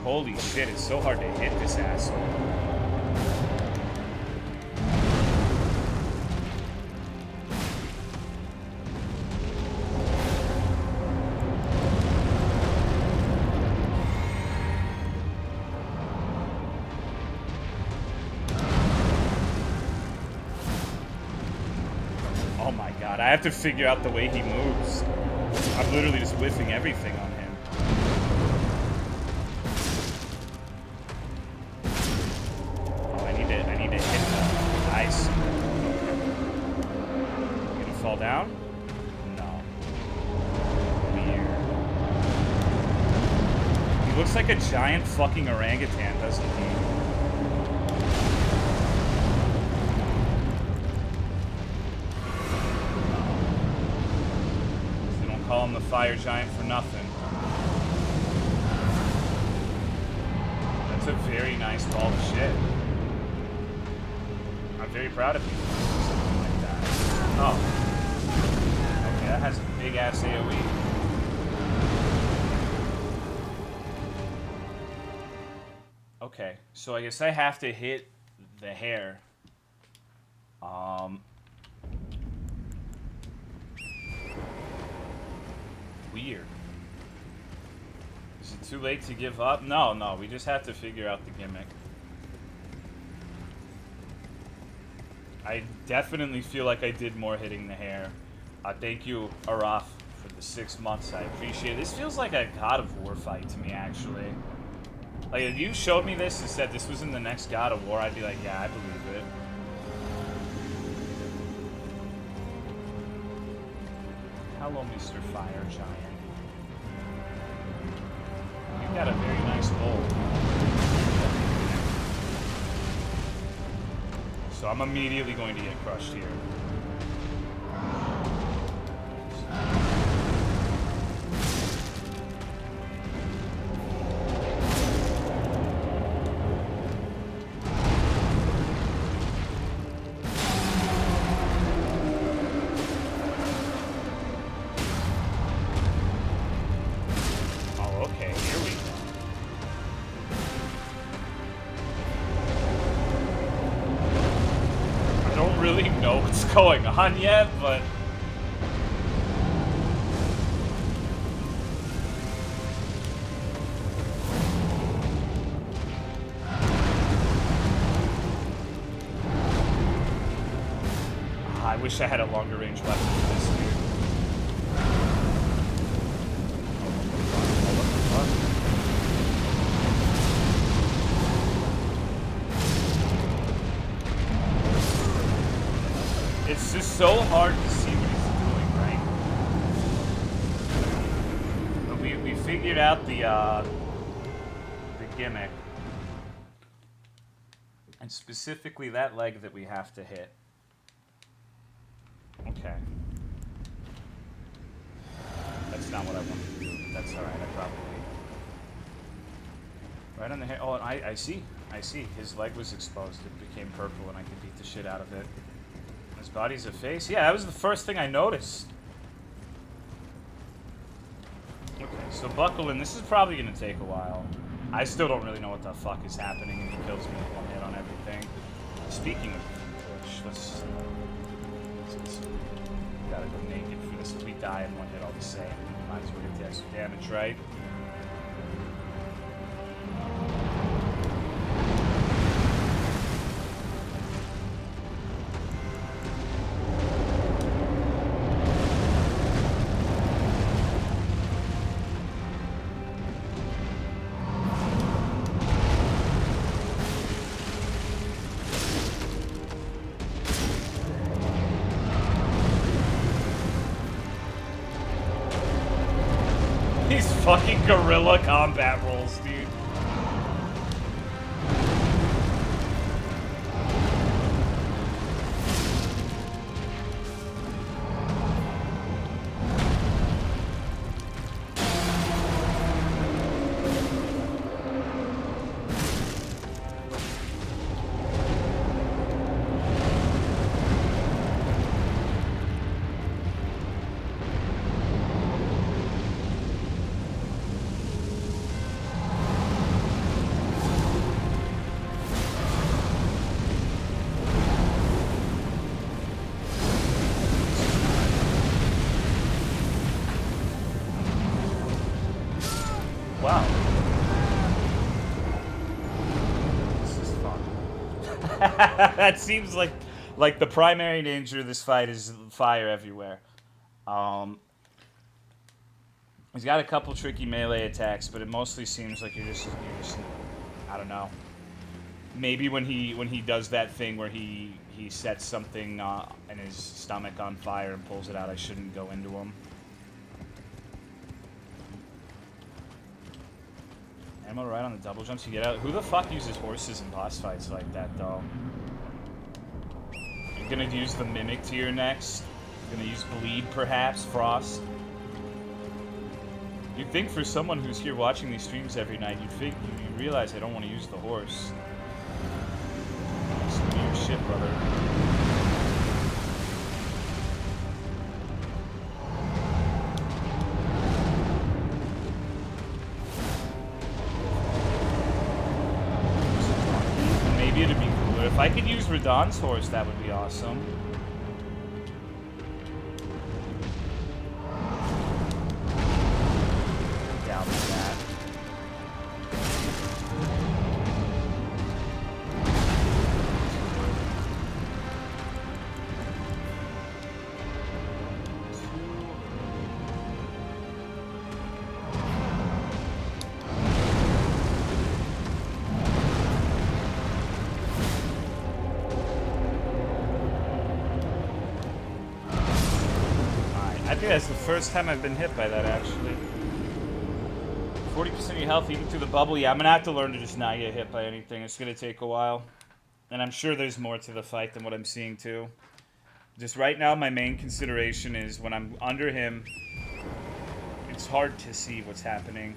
Holy shit, it's so hard to hit this asshole. Oh my god, I have to figure out the way he moves. I'm literally just whiffing everything on him. Down? No. Weird. He looks like a giant fucking orangutan, doesn't he? They don't call him the fire giant for nothing. That's a very nice ball of shit. I'm very proud of you for something like that. Oh. That has a big ass AoE. Okay, so I guess I have to hit the hair. Weird. Is it too late to give up? No, we just have to figure out the gimmick. I definitely feel like I did more hitting the hair. Thank you, Araf, for the 6 months. I appreciate it. This feels like a God of War fight to me, actually. Like, if you showed me this and said this was in the next God of War, I'd be like, yeah, I believe it. Hello, Mr. Fire Giant. You got a very nice bowl. So I'm immediately going to get crushed here. Going on yet, but I wish I had a longer range weapon for this dude. It's just so hard to see what he's doing, right? But we figured out the gimmick. And specifically that leg that we have to hit. Okay. That's not what I wanted to do, but that's alright, I probably... Right on the hair. Oh, and I see. I see. His leg was exposed. It became purple and I could beat the shit out of it. His body's a face? Yeah, that was the first thing I noticed. Okay, so buckle in. This is probably going to take a while. I still don't really know what the fuck is happening, and he kills me with one hit on everything. Speaking of which, let's Gotta go naked for this. If we die in one hit all the same, might as well get the extra damage, right? Fucking gorilla combat rolls, dude. That seems like the primary danger of this fight is fire everywhere. He's got a couple tricky melee attacks, but it mostly seems like you're just I don't know. Maybe when he does that thing where he sets something in his stomach on fire and pulls it out, I shouldn't go into him. Ammo right on the double jumps you get out. Who the fuck uses horses in boss fights like that, though? You're gonna use the Mimic tier next? You're gonna use Bleed, perhaps? Frost? You'd think for someone who's here watching these streams every night, you realize I don't want to use the horse. It's weird shit, brother. It'd be cooler. If I could use Radahn's horse, that would be awesome. Down with that. I think that's the first time I've been hit by that, actually. 40% of your health even through the bubble. Yeah, I'm gonna have to learn to just not get hit by anything. It's gonna take a while. And I'm sure there's more to the fight than what I'm seeing, too. Just right now, my main consideration is when I'm under him, it's hard to see what's happening.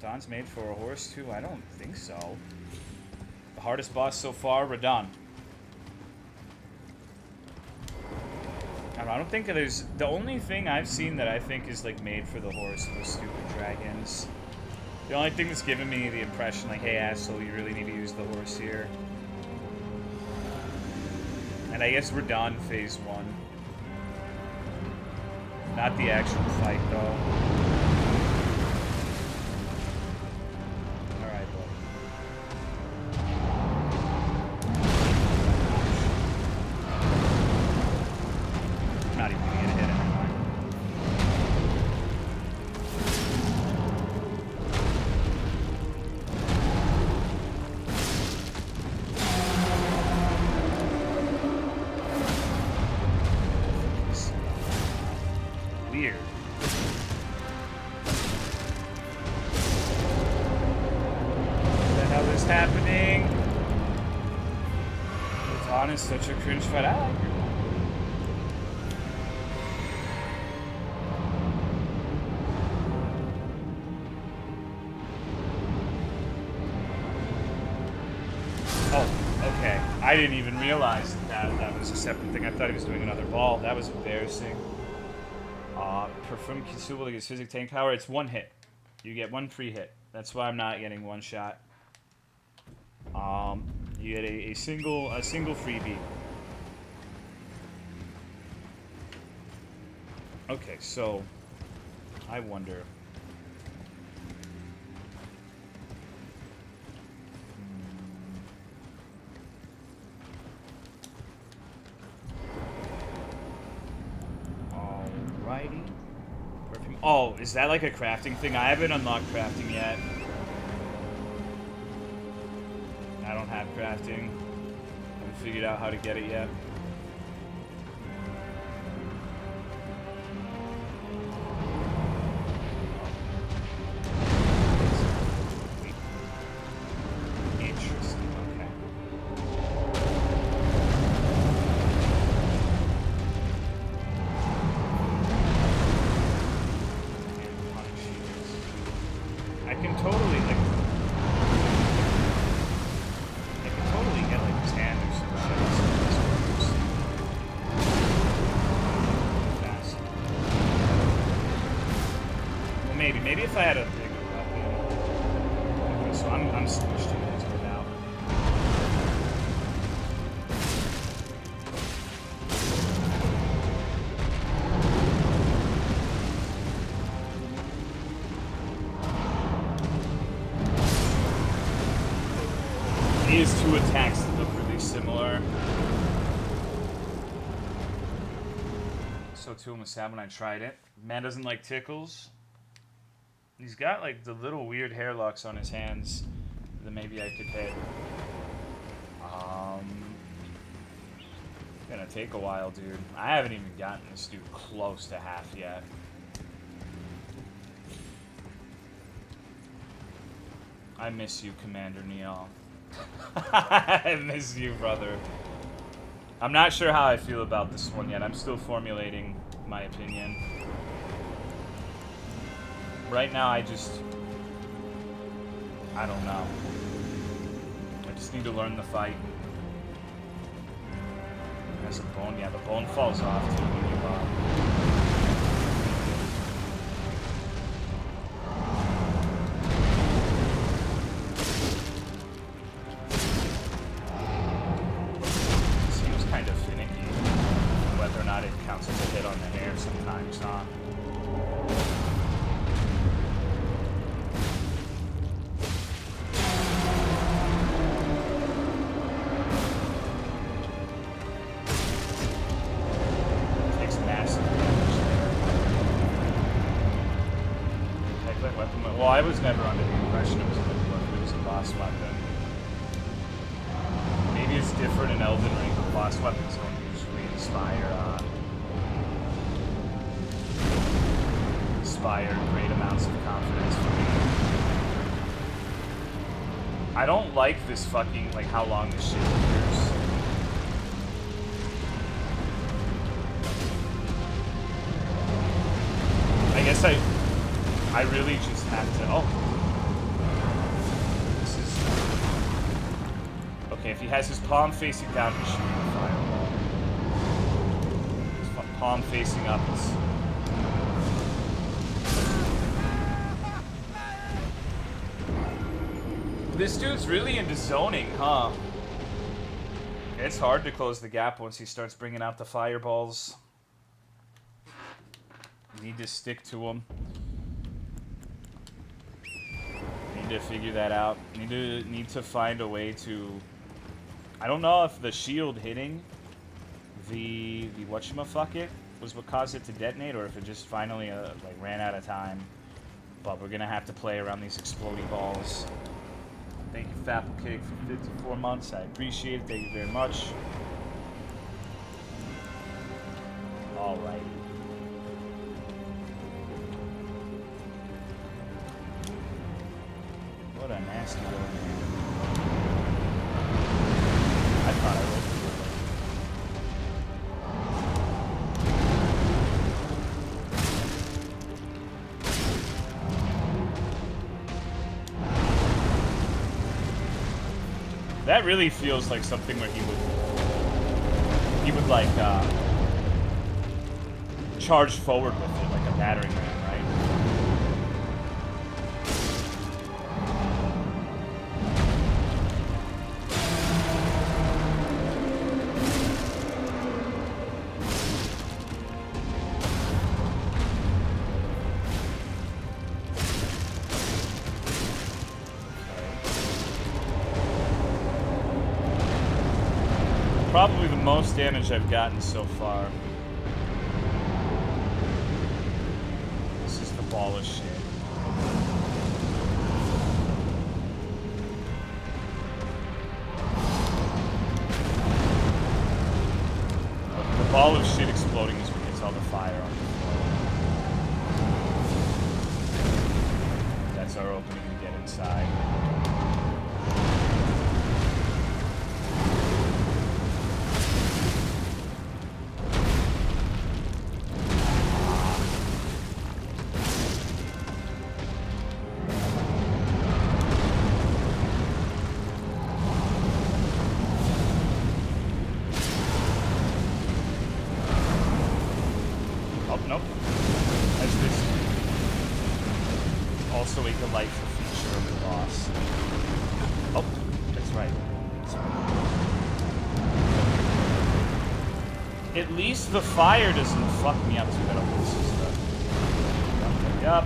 Dawn's made for a horse, too? I don't think so. The hardest boss so far, Radahn. I don't think there's... The only thing I've seen that I think is, like, made for the horse are the stupid dragons. The only thing that's given me the impression, like, hey, asshole, you really need to use the horse here. And I guess Radahn phase 1. Not the actual fight, though. Alright, buddy. Not even gonna get a hit anymore. Weird. What the hell is happening? Radahn is such a cringe fight. I like it. I didn't even realize that was a separate thing. I thought he was doing another ball. That was embarrassing. Perfume consumable against physic tank power. It's one hit. You get one free hit. That's why I'm not getting one shot. You get a single freebie. Okay, so I wonder. Alrighty. Perfume. Oh, is that like a crafting thing? I haven't unlocked crafting yet. I don't have crafting. Haven't figured out how to get it yet. Interesting, okay. And punish shields. I can totally, like, get like 10 or some shit. Fast. Well, maybe if I had a bigger weapon. Okay, so I'm switched to it without. These two attacks look really similar. So too was sad when I tried it. Man doesn't like tickles. He's got like the little weird hair locks on his hands that maybe I could hit. Gonna take a while, dude. I haven't even gotten this dude close to half yet. I miss you, Commander Neal. I miss you, brother. I'm not sure how I feel about this one yet. I'm still formulating my opinion. Right now, I don't know. I just need to learn the fight. Has a bone. Yeah, the bone falls off too when you seems kind of finicky. Whether or not it counts as a hit on the hair sometimes, huh? Well, I was never under the impression it was a good weapon. It was a boss weapon. Maybe it's different in Elden Ring, but boss weapons don't usually inspire great amounts of confidence for me. I don't like this fucking, like, how long this shit appears. I guess I really just have to. Oh, this is okay. If he has his palm facing down, he's shooting a fireball. His palm facing up is. This dude's really into zoning, huh? It's hard to close the gap once he starts bringing out the fireballs. You need to stick to him. Need to figure that out. Need to find a way to. I don't know if the shield hitting the whatchamafuck was what caused it to detonate, or if it just finally like ran out of time. But we're gonna have to play around these explodey balls. Thank you, Fapple Cake, for 54 months. I appreciate it. Thank you very much. All right. What a nasty little man. I thought I rolled That really feels like something where he would like charge forward with it like a battering ram, right? Probably the most damage I've gotten so far. This is the ball of shit. The ball of shit exploding is what gets all the fire on the floor. That's our opening to get inside. At least the fire doesn't fuck me up too bad. Oh, this is the... Yup.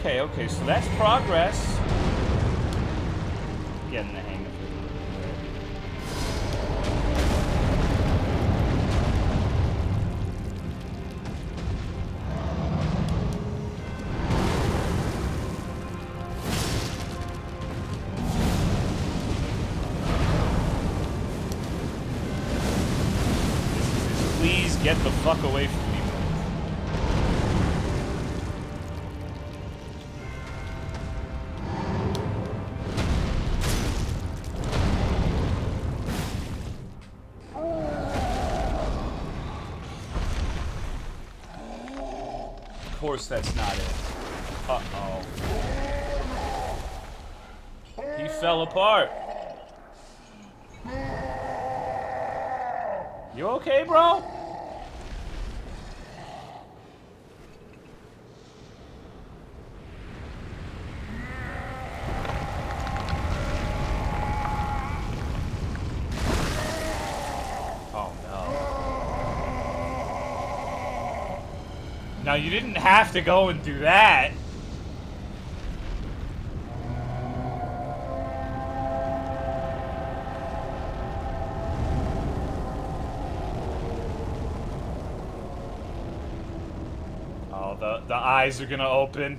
Okay, so that's progress. Getting the hang of it. Please get the fuck away from me. Of course that's not it. Uh-oh. He fell apart. You okay, bro? Now, you didn't have to go and do that. Oh, the eyes are gonna open.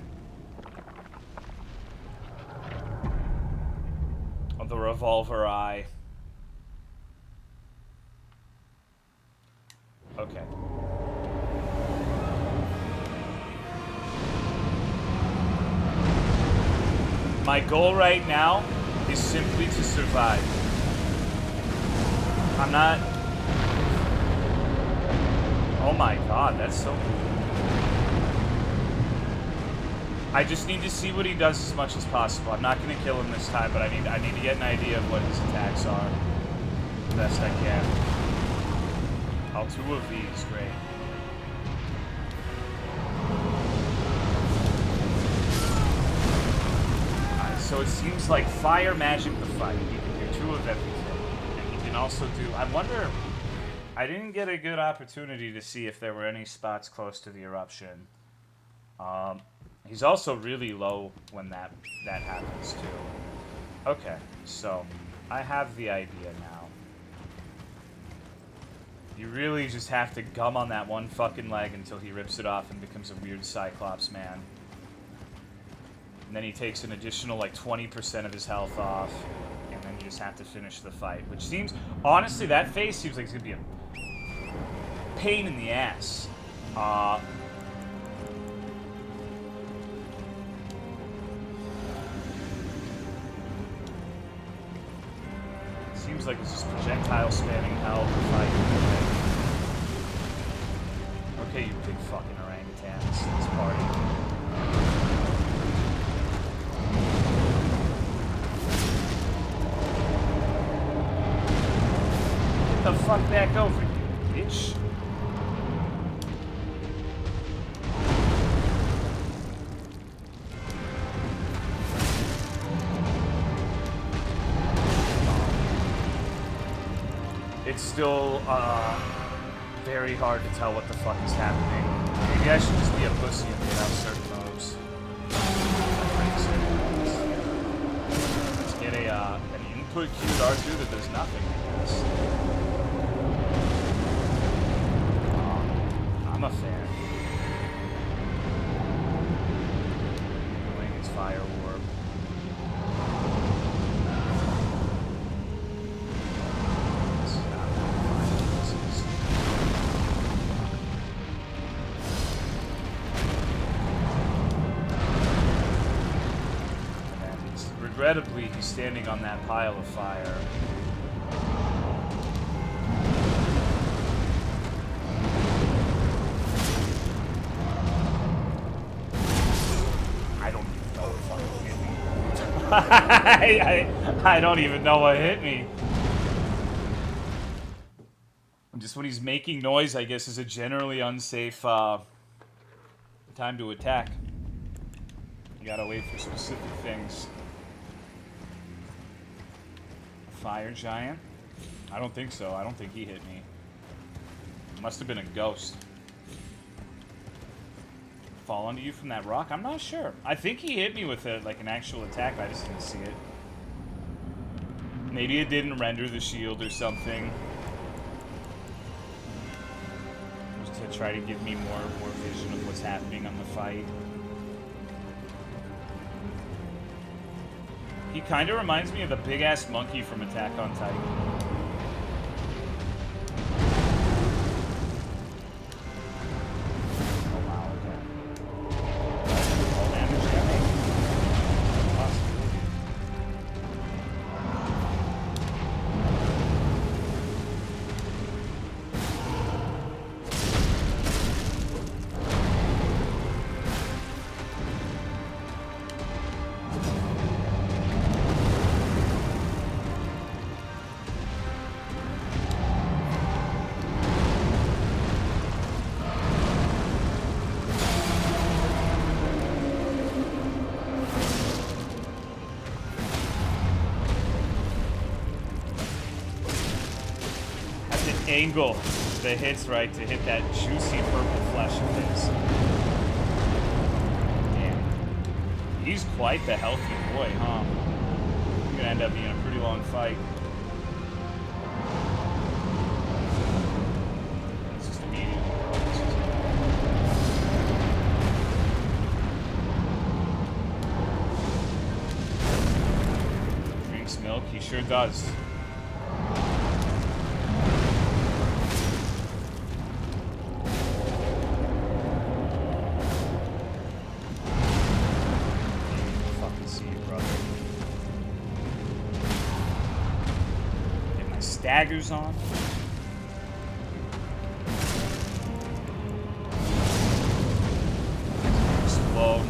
Oh, the revolver eye. Okay. My goal right now is simply to survive. I'm not... Oh my god, that's so cool. I just need to see what he does as much as possible. I'm not going to kill him this time, but I need to get an idea of what his attacks are. The best I can. Oh, 2 of these, great. So it seems like fire magic the fight. You can do 2 of everything. And you can also do... I wonder... I didn't get a good opportunity to see if there were any spots close to the eruption. He's also really low when that happens too. Okay, so I have the idea now. You really just have to gum on that one fucking leg until he rips it off and becomes a weird Cyclops man. And then he takes an additional, like, 20% of his health off. And then you just have to finish the fight. Which seems... Honestly, that phase seems like it's going to be a pain in the ass. Seems like it's just projectile spamming hell to fight. Okay, you big fucking orangutans. Let's party. Get the fuck back over here, bitch. still very hard to tell what the fuck is happening. Maybe I should just be a pussy and get out certain moves. Let's get an input queued R2 that does nothing, I guess. I'm a fan. Doing his fire warp. Regrettably, he's standing on that pile of fire. I don't even know if fucking hit me. I don't even know what hit me. Just when he's making noise, I guess, is a generally unsafe time to attack. You gotta wait for specific things. Fire giant? I don't think so. I don't think he hit me. Must have been a ghost. Fall onto you from that rock? I'm not sure. I think he hit me with like an actual attack. I just didn't see it. Maybe it didn't render the shield or something. Just to try to give me more vision of what's happening on the fight. He kind of reminds me of the big-ass monkey from Attack on Titan. Oh, wow, okay. All damage damage. Possibility. Angle the hits right to hit that juicy purple flesh of his. Damn. He's quite the healthy boy, huh? Gonna end up being a pretty long fight. It's just immediately drinks milk, he sure does. Daggers on. Explode.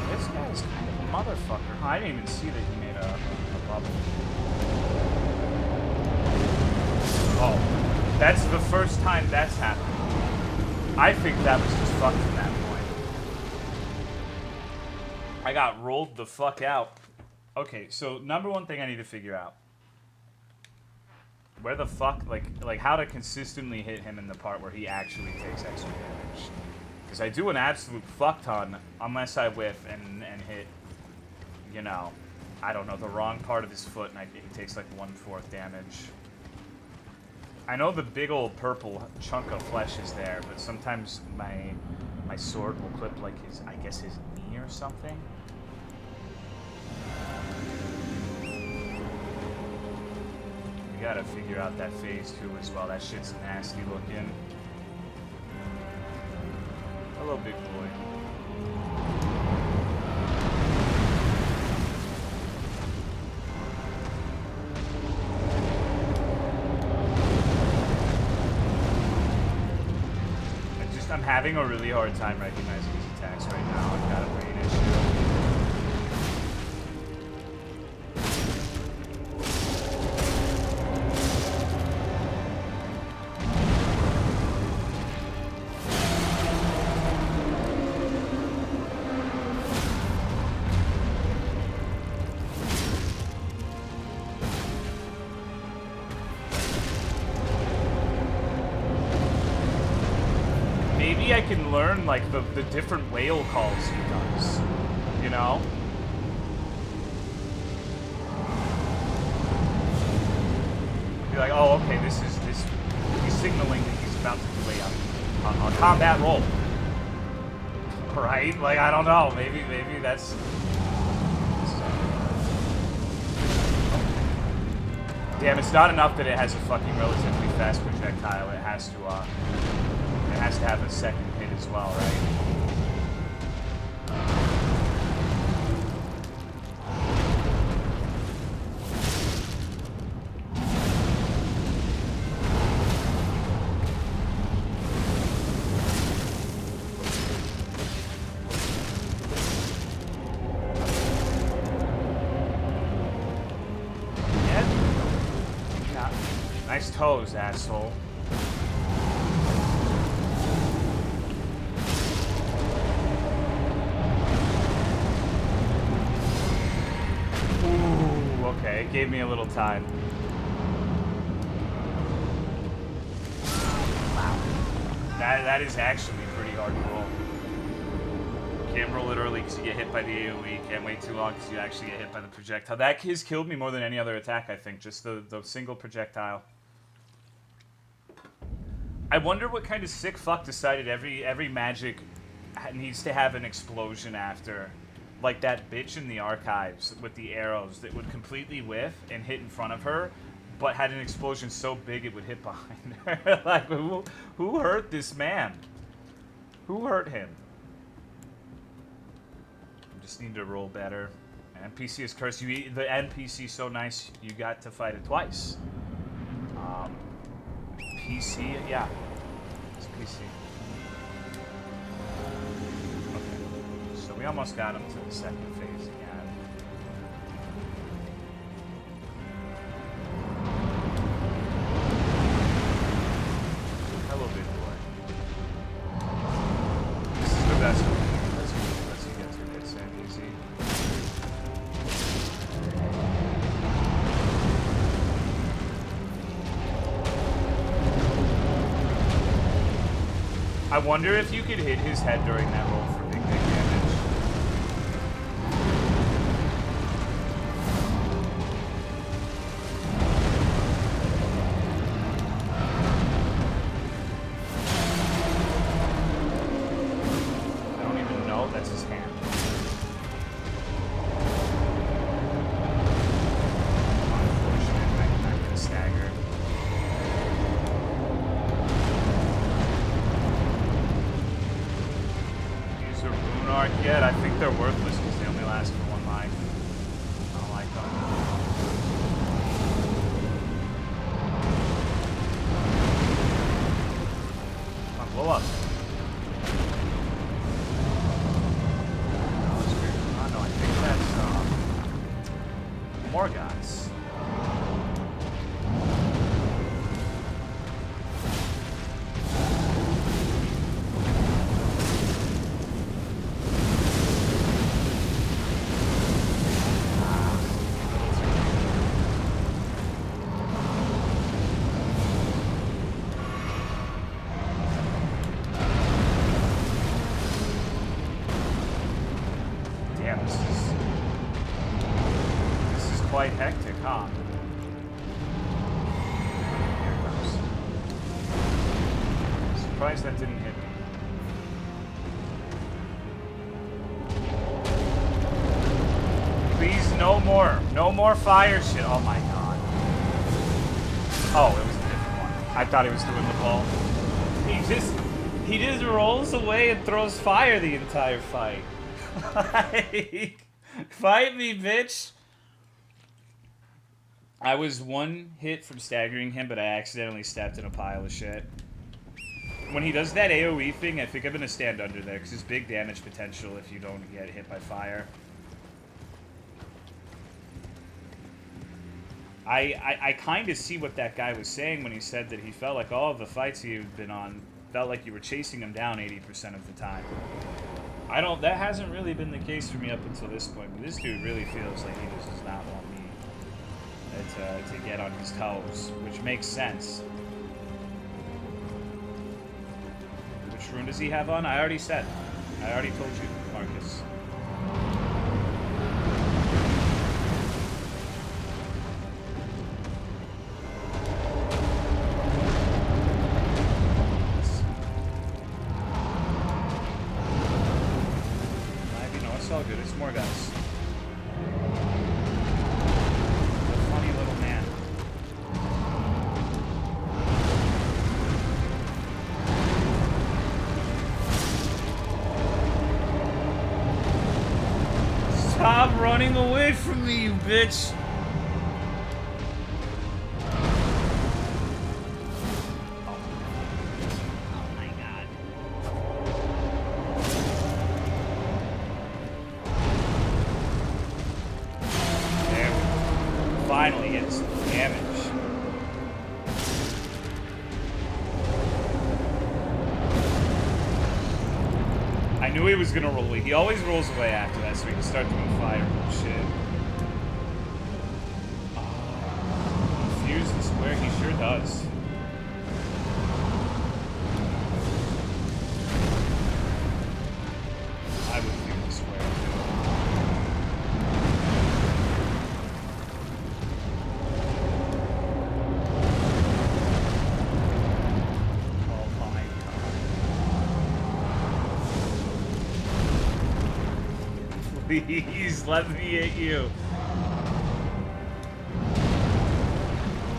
This guy's kind of a motherfucker. I didn't even see that he made a bubble. Oh, that's the first time that's happened. I think that was just fucked from that point. I got rolled the fuck out. Okay, so number one thing I need to figure out. Where the fuck, like how to consistently hit him in the part where he actually takes extra damage. Because I do an absolute fuck ton unless I whiff and hit, you know, I don't know, the wrong part of his foot and he takes like 1/4 damage. I know the big old purple chunk of flesh is there, but sometimes my sword will clip like his, I guess his knee or something. We gotta figure out that phase 2 as well. That shit's nasty looking. Hello, big boy. I'm having a really hard time recognizing his attacks right now. I've got a brain issue. maybe I can learn, like, the different whale calls he does. You know? Be like, oh, okay, this. He's signaling that he's about to do a combat roll. Right? Like, I don't know. Maybe that's. Damn, it's not enough that it has a fucking relatively fast projectile. It has to have a second hit as well, right? Nice toes, asshole. Ooh, okay, it gave me a little time. Wow. That is actually pretty hard to roll. Can't roll it early because you get hit by the AoE. Can't wait too long because you actually get hit by the projectile. That has killed me more than any other attack, I think. Just the single projectile. I wonder what kind of sick fuck decided every magic needs to have an explosion after. Like that bitch in the archives with the arrows that would completely whiff and hit in front of her, but had an explosion so big it would hit behind her. Like, who hurt this man? Who hurt him? I just need to roll better. NPC is cursed. The NPC so nice you got to fight it twice. PC, yeah. It's PC. Okay. So we almost got him to the second phase again. Hello, big boy. This is the best one. Let's get to it. It's easy. I wonder if you could hit his head during that roll for big damage. I don't even know. That's his hand. Unfortunate. I get staggered. Yet. I think they're worthless because they only last for one life. I don't like them. Come on, blow up. No, it's weird. Oh, no, I think that's more guys. Hectic, huh? Here it comes. Surprised that didn't hit me. Please, no more fire shit. Oh my god. Oh, it was a different one. I thought he was doing the ball. He just rolls away and throws fire the entire fight. Like, fight me, bitch. I was one hit from staggering him, but I accidentally stepped in a pile of shit. When he does that AoE thing, I think I'm going to stand under there, because there's big damage potential if you don't get hit by fire. I kind of see what that guy was saying when he said that he felt like all of the fights he had been on felt like you were chasing him down 80% of the time. That hasn't really been the case for me up until this point, but this dude really feels like he just does not want me to get on his toes, which makes sense. Which rune does he have on? I already said. I already told you, Marcus. You know, it's all good. It's more guys. A funny little man. Stop running away from me, you bitch! Oh my god. There we go. Finally get some damage. I knew he was gonna roll away. He always rolls away after that, so we can start doing fire shit. Fuse the square, he sure does. I would fuse the square too. Oh my god. Please let me hit you.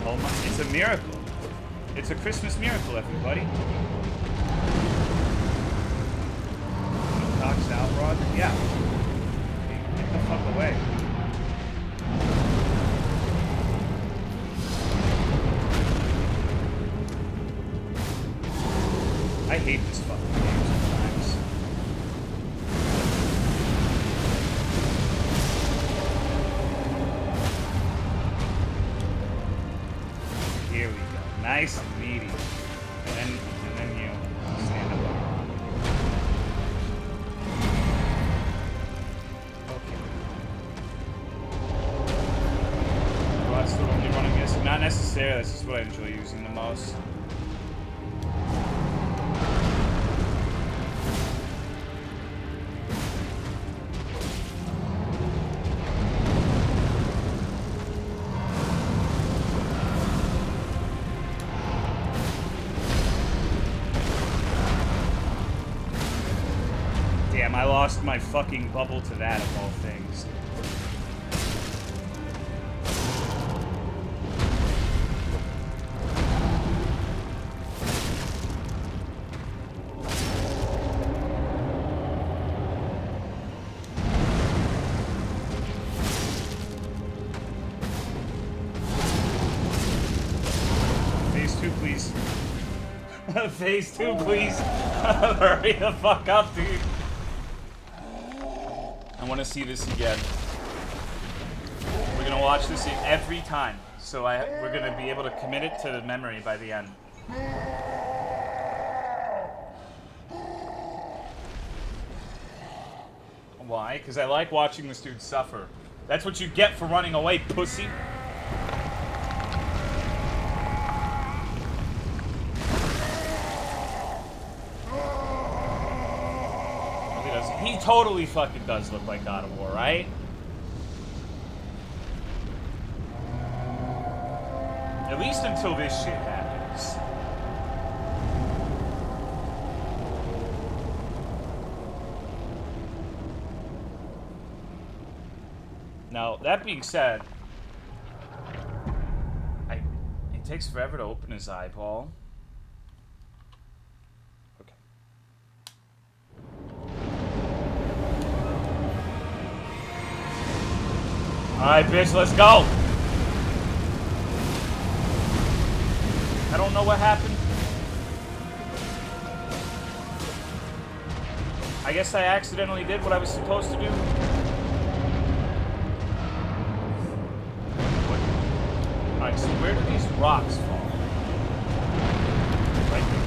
Oh my, it's a miracle. It's a Christmas miracle, everybody. Knocks out, Rod? Yeah. Get the fuck away. I hate this fucking game sometimes. Here we go. Nice and meaty. And then you stand up. Okay. Well, that's the only one I'm guessing. Not necessarily, that's just what I enjoy using the most. Damn, I lost my fucking bubble to that of all things. Phase 2, please. Phase 2, please. Hurry the fuck up, dude. I want to see this again. We're gonna watch this every time, so we're gonna be able to commit it to the memory by the end. Why? Because I like watching this dude suffer. That's what you get for running away, pussy. He totally fucking does look like God of War, right? At least until this shit happens. Now, that being said, it takes forever to open his eyeball. Alright, bitch, let's go! I don't know what happened. I guess I accidentally did what I was supposed to do. Alright, so where do these rocks fall? Right there.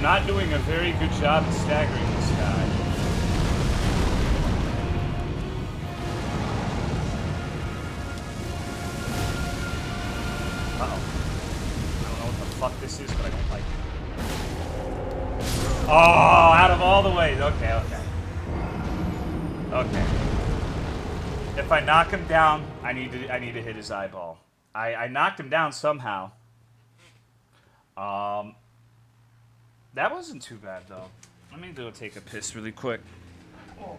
not doing a very good job of staggering this guy. Uh-oh. I don't know what the fuck this is, but I don't like it. Oh, out of all the ways. Okay, okay. Okay. If I knock him down, I need to hit his eyeball. I knocked him down somehow. That wasn't too bad though. Let me go take a piss really quick. Oh.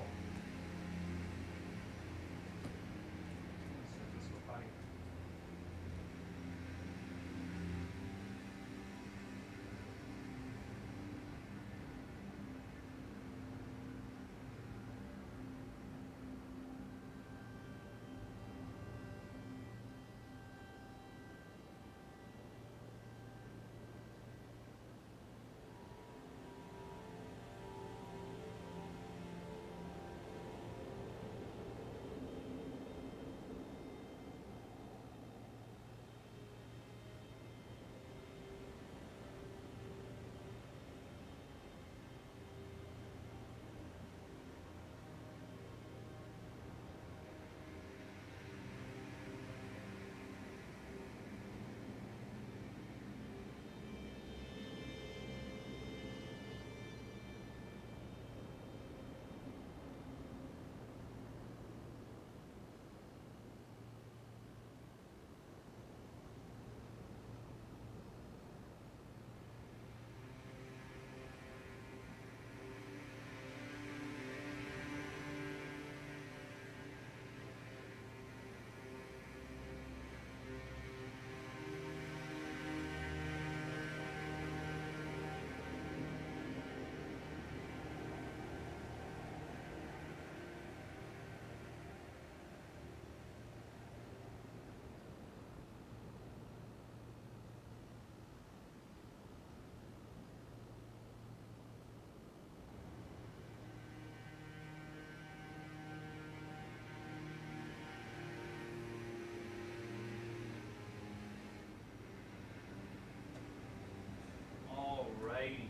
Alrighty.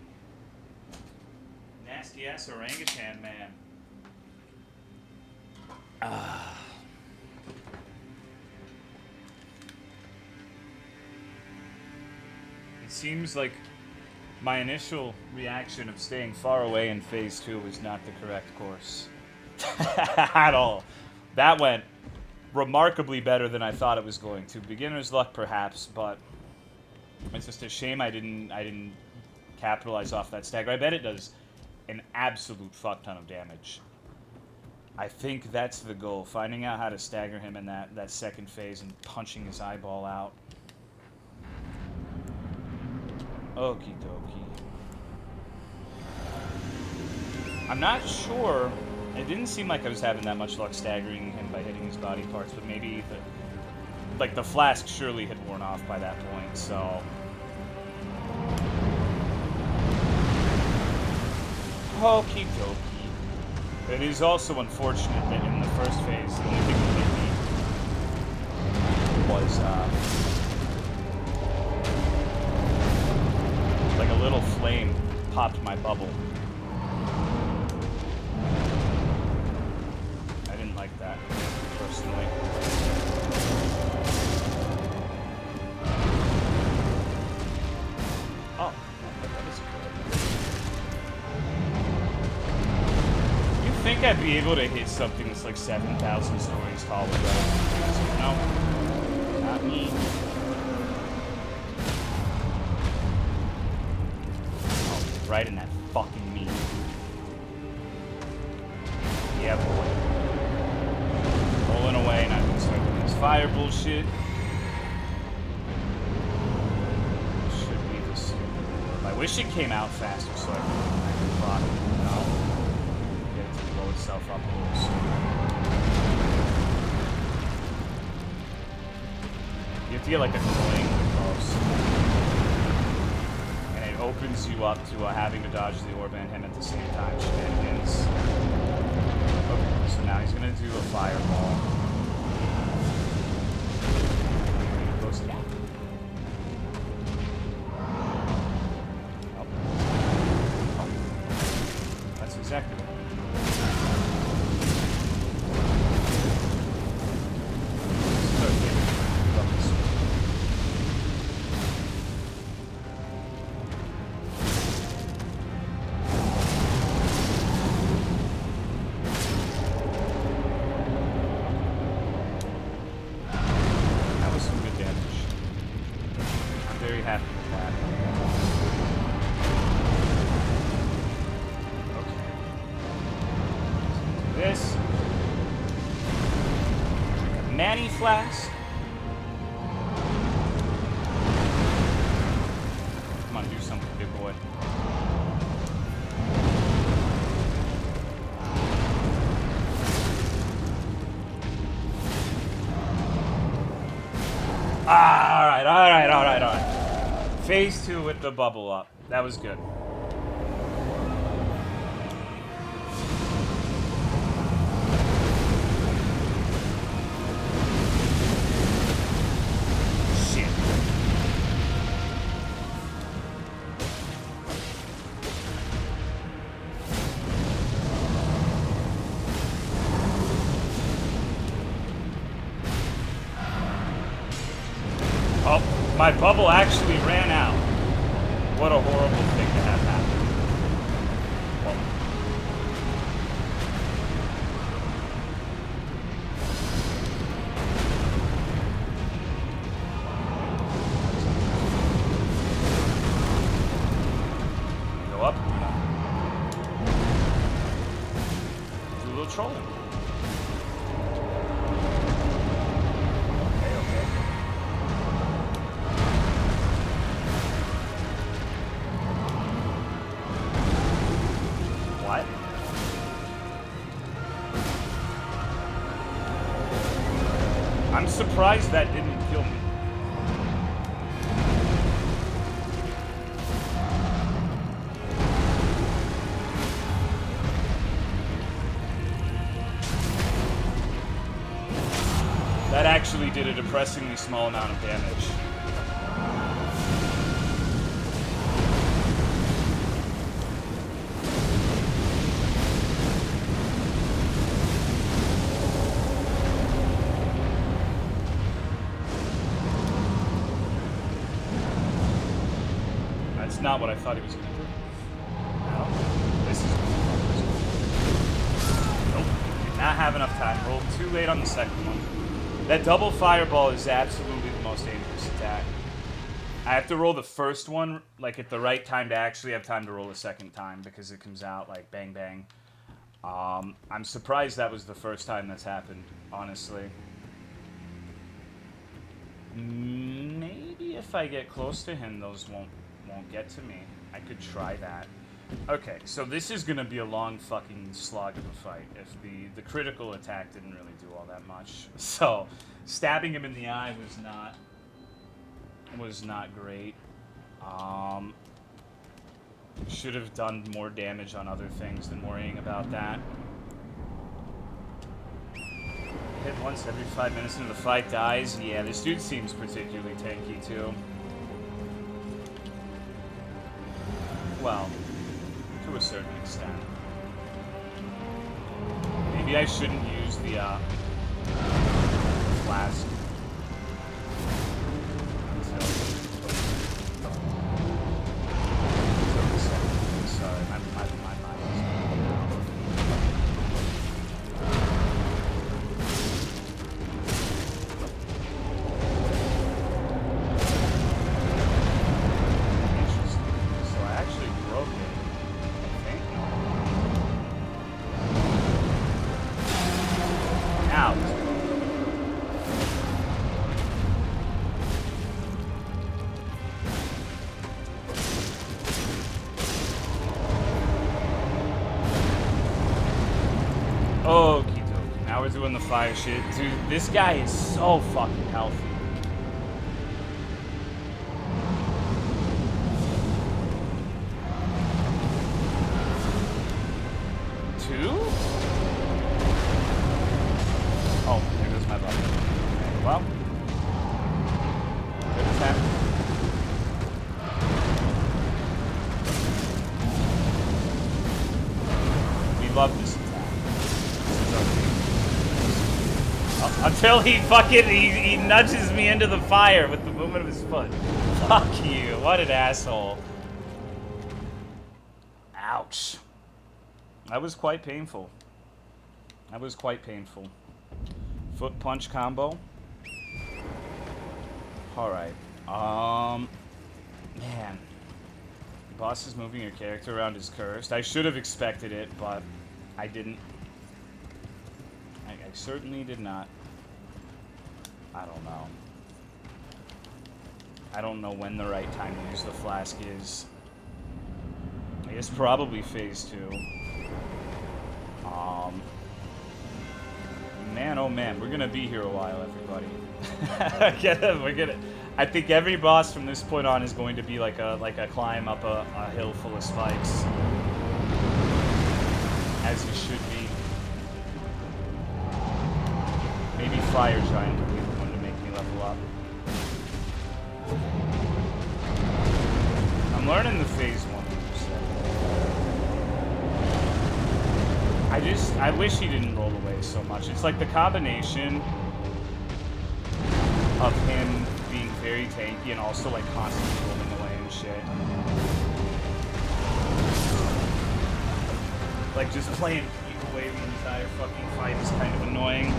Nasty ass orangutan man. It seems like my initial reaction of staying far away in phase 2 was not the correct course. At all. That went remarkably better than I thought it was going to. Beginner's luck perhaps, but it's just a shame I didn't capitalize off that stagger. I bet it does an absolute fuck ton of damage. I think that's the goal, finding out how to stagger him in that second phase and punching his eyeball out. Okie dokie. I'm not sure. It didn't seem like I was having that much luck staggering him by hitting his body parts, but maybe the flask surely had worn off by that point, so. Okie dokie. It is also unfortunate that in the first phase, the only thing that hit me was like a little flame popped my bubble. I didn't like that, personally. Oh, that is good. You think I'd be able to hit something that's like 7,000 stories tall with that? No, not me. Right in that fucking meat. Yeah, boy. Rolling away, not gonna start doing this fire bullshit. Should be the super. I wish it came out faster so I could proc it, you know? Get it to blow itself up a little sooner. You have to get like a cling close. Opens you up to having to dodge the orb and him at the same time. Shenanigans. Okay, so now he's gonna do a fireball. Close to that. Oh. this. Manny flask. Come on, do something, big boy. Ah, alright. Phase 2 with the bubble up. That was good. Shit. Oh, my bubble actually ran out. What a horrible thing to have happen. Whoa. Go up. Do a little trolling. Okay. What? I'm surprised that didn't kill me. That actually did a depressingly small amount of damage. That's not what I thought he was going to do. No. This is... Nope. Did not have enough time. Rolled too late on the second one. That double fireball is absolutely the most dangerous attack. I have to roll the first one, like, at the right time to actually have time to roll a second time, because it comes out, like, bang, bang. I'm surprised that was the first time that's happened, honestly. Maybe if I get close to him, those won't get to me. I could try that. Okay, so this is gonna be a long fucking slog of a fight if the critical attack didn't really do all that much. So stabbing him in the eye was not great. Should have done more damage on other things than worrying about that. Hit once every 5 minutes into the fight, dies. Yeah, this dude seems particularly tanky too. Well, to a certain extent. Maybe I shouldn't use the flask until the second. Sorry, my mind is interesting. So I actually broke it. Out. Okie dokie. Now we're doing the fire shit. Dude, this guy is so fucking healthy. Two? Oh, there goes my button. Okay, well. Good attack. We love this attack. This is our thing. Until he fucking, he nudges me into the fire with the movement of his foot. Fuck you, what an asshole. Ouch. That was quite painful. That was quite painful. Foot punch combo. Alright. Man. The boss is moving your character around is cursed. I should have expected it, but I didn't. certainly did not. I don't know. I don't know when the right time to use the flask is. I guess probably phase 2. Man, oh man, we're gonna be here a while, everybody. I think every boss from this point on is going to be like a climb up a hill full of spikes, as you should be. Maybe Fire Giant will be the one to make me level up. I'm learning the phase 1. I wish he didn't roll away so much. It's like the combination of him being very tanky and also like constantly rolling away and shit. Like just playing keep away the entire fucking fight is kind of annoying.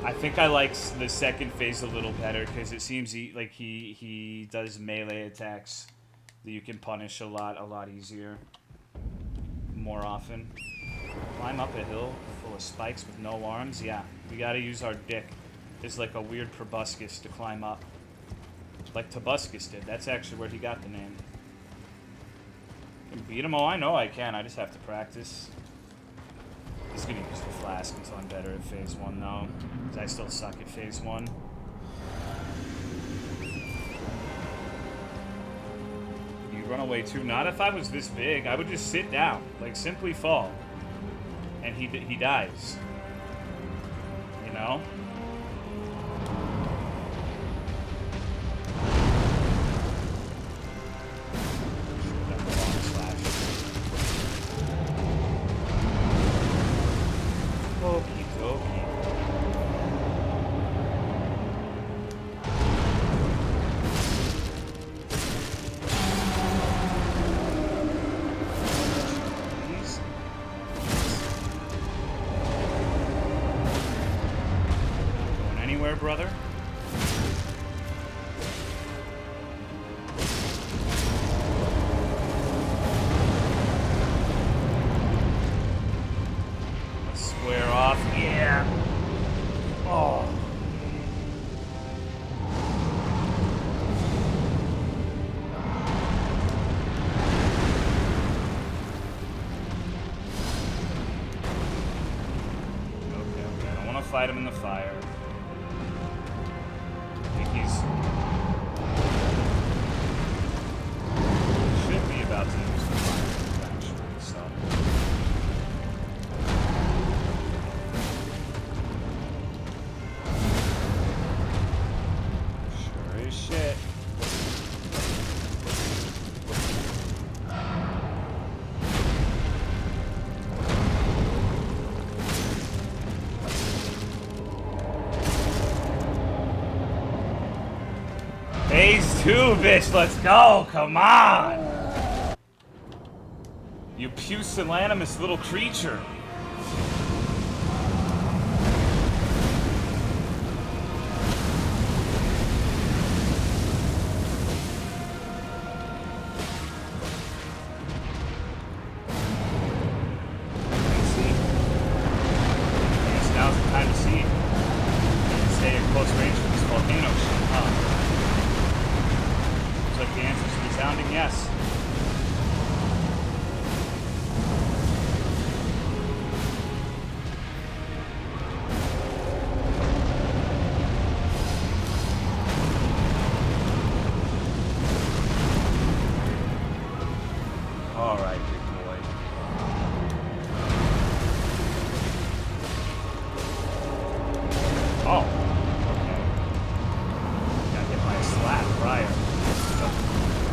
I think I like the second phase a little better because it seems he does melee attacks that you can punish a lot easier. More often. Climb up a hill full of spikes with no arms? Yeah, we gotta use our dick. It's like a weird proboscis to climb up. Like Tobuscus did. That's actually where he got the name. Can beat him? Oh, I know I can. I just have to practice. Just gonna use the flask until I'm better at phase 1 though. Because I still suck at phase 1. Run away too. Not if I was this big. I would just sit down, like simply fall, and he dies. You know. Okie dokie. Brother. Let's square off. Yeah. Oh. Okay. I don't want to fight him in the fire. Phase 2, bitch, let's go, come on! You pusillanimous little creature.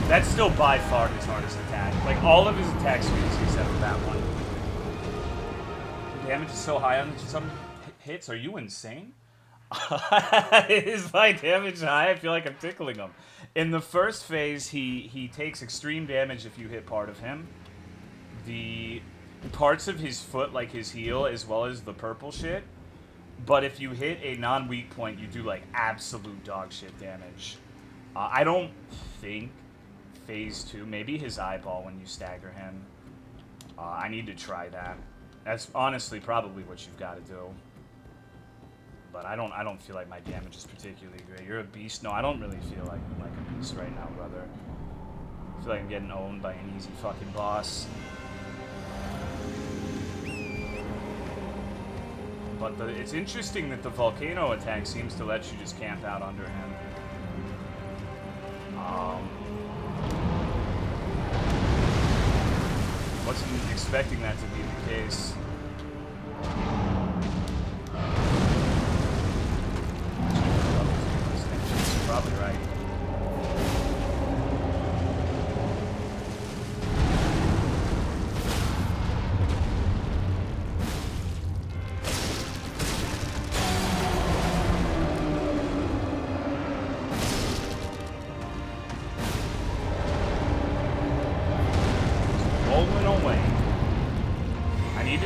That's still by far his hardest attack. Like, all of his attacks are easy except for that one. Damage is so high on some hits. Are you insane? Is my damage high? I feel like I'm tickling him. In the first phase, he takes extreme damage if you hit part of him. The parts of his foot, like his heel, as well as the purple shit. But if you hit a non-weak point, you do, like, absolute dog shit damage. I don't think phase 2, maybe his eyeball when you stagger him. I need to try that. That's honestly probably what you've got to do. But I don't feel like my damage is particularly great. You're a beast. No, I don't really feel like a beast right now, brother. I feel like I'm getting owned by an easy fucking boss. But it's interesting that the volcano attack seems to let you just camp out under him. Wasn't expecting that to be the case. You're probably right.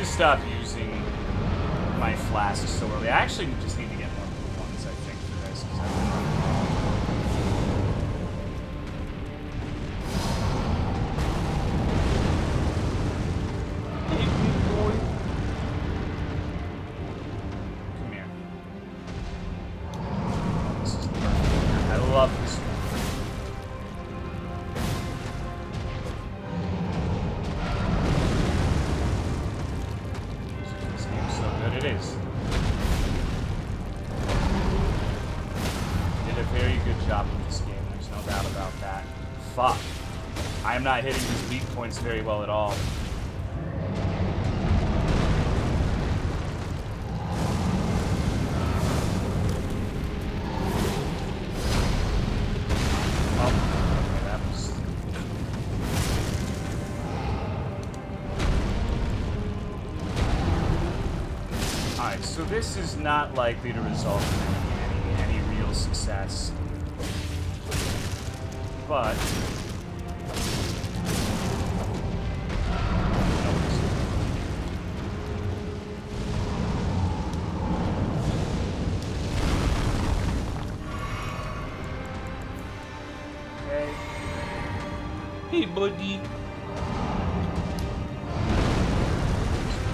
Stop using my flask so early. I actually just need to get more blue ones, I think, for this, because I've been running Hey, big boy. Come here. This is perfect. I love this one. It is. Did a very good job with this game, there's no doubt about that. Fuck. I am not hitting these weak points very well at all. So this is not likely to result in any real success. But okay. Hey buddy.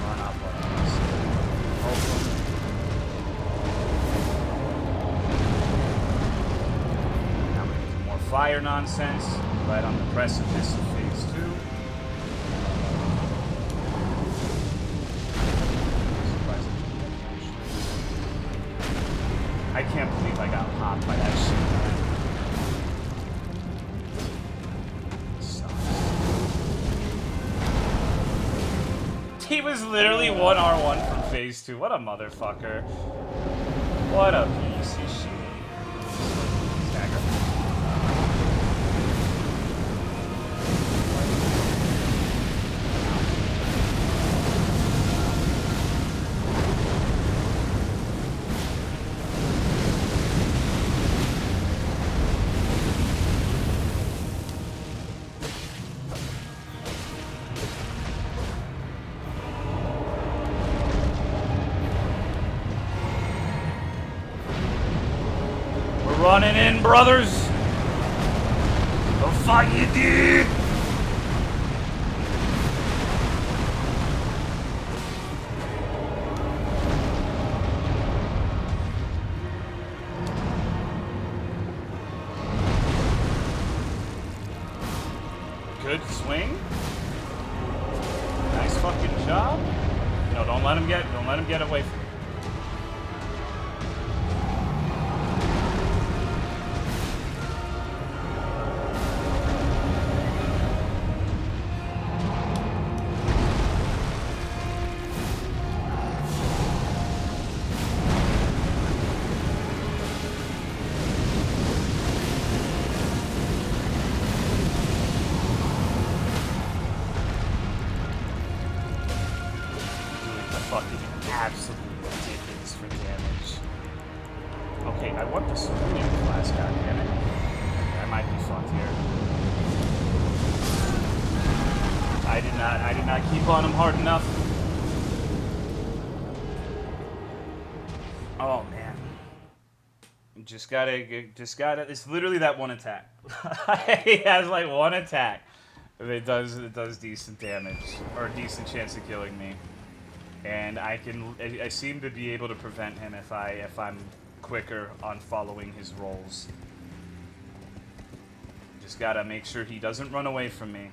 Run up on this. Fire nonsense, right on the precipice of phase 2. I can't believe I got popped by that shit. Sucks. He was literally 1 R1 from phase 2. What a motherfucker. What a piece of shit. Stagger. Running in, brothers. The fuck you did. Good swing. Nice fucking job. No, don't let him get away from you. On him hard enough. Oh man. Just gotta, it's literally that one attack. He has like one attack. It does decent damage. Or a decent chance of killing me. and I seem to be able to prevent him if I'm quicker on following his rolls. Just gotta make sure he doesn't run away from me.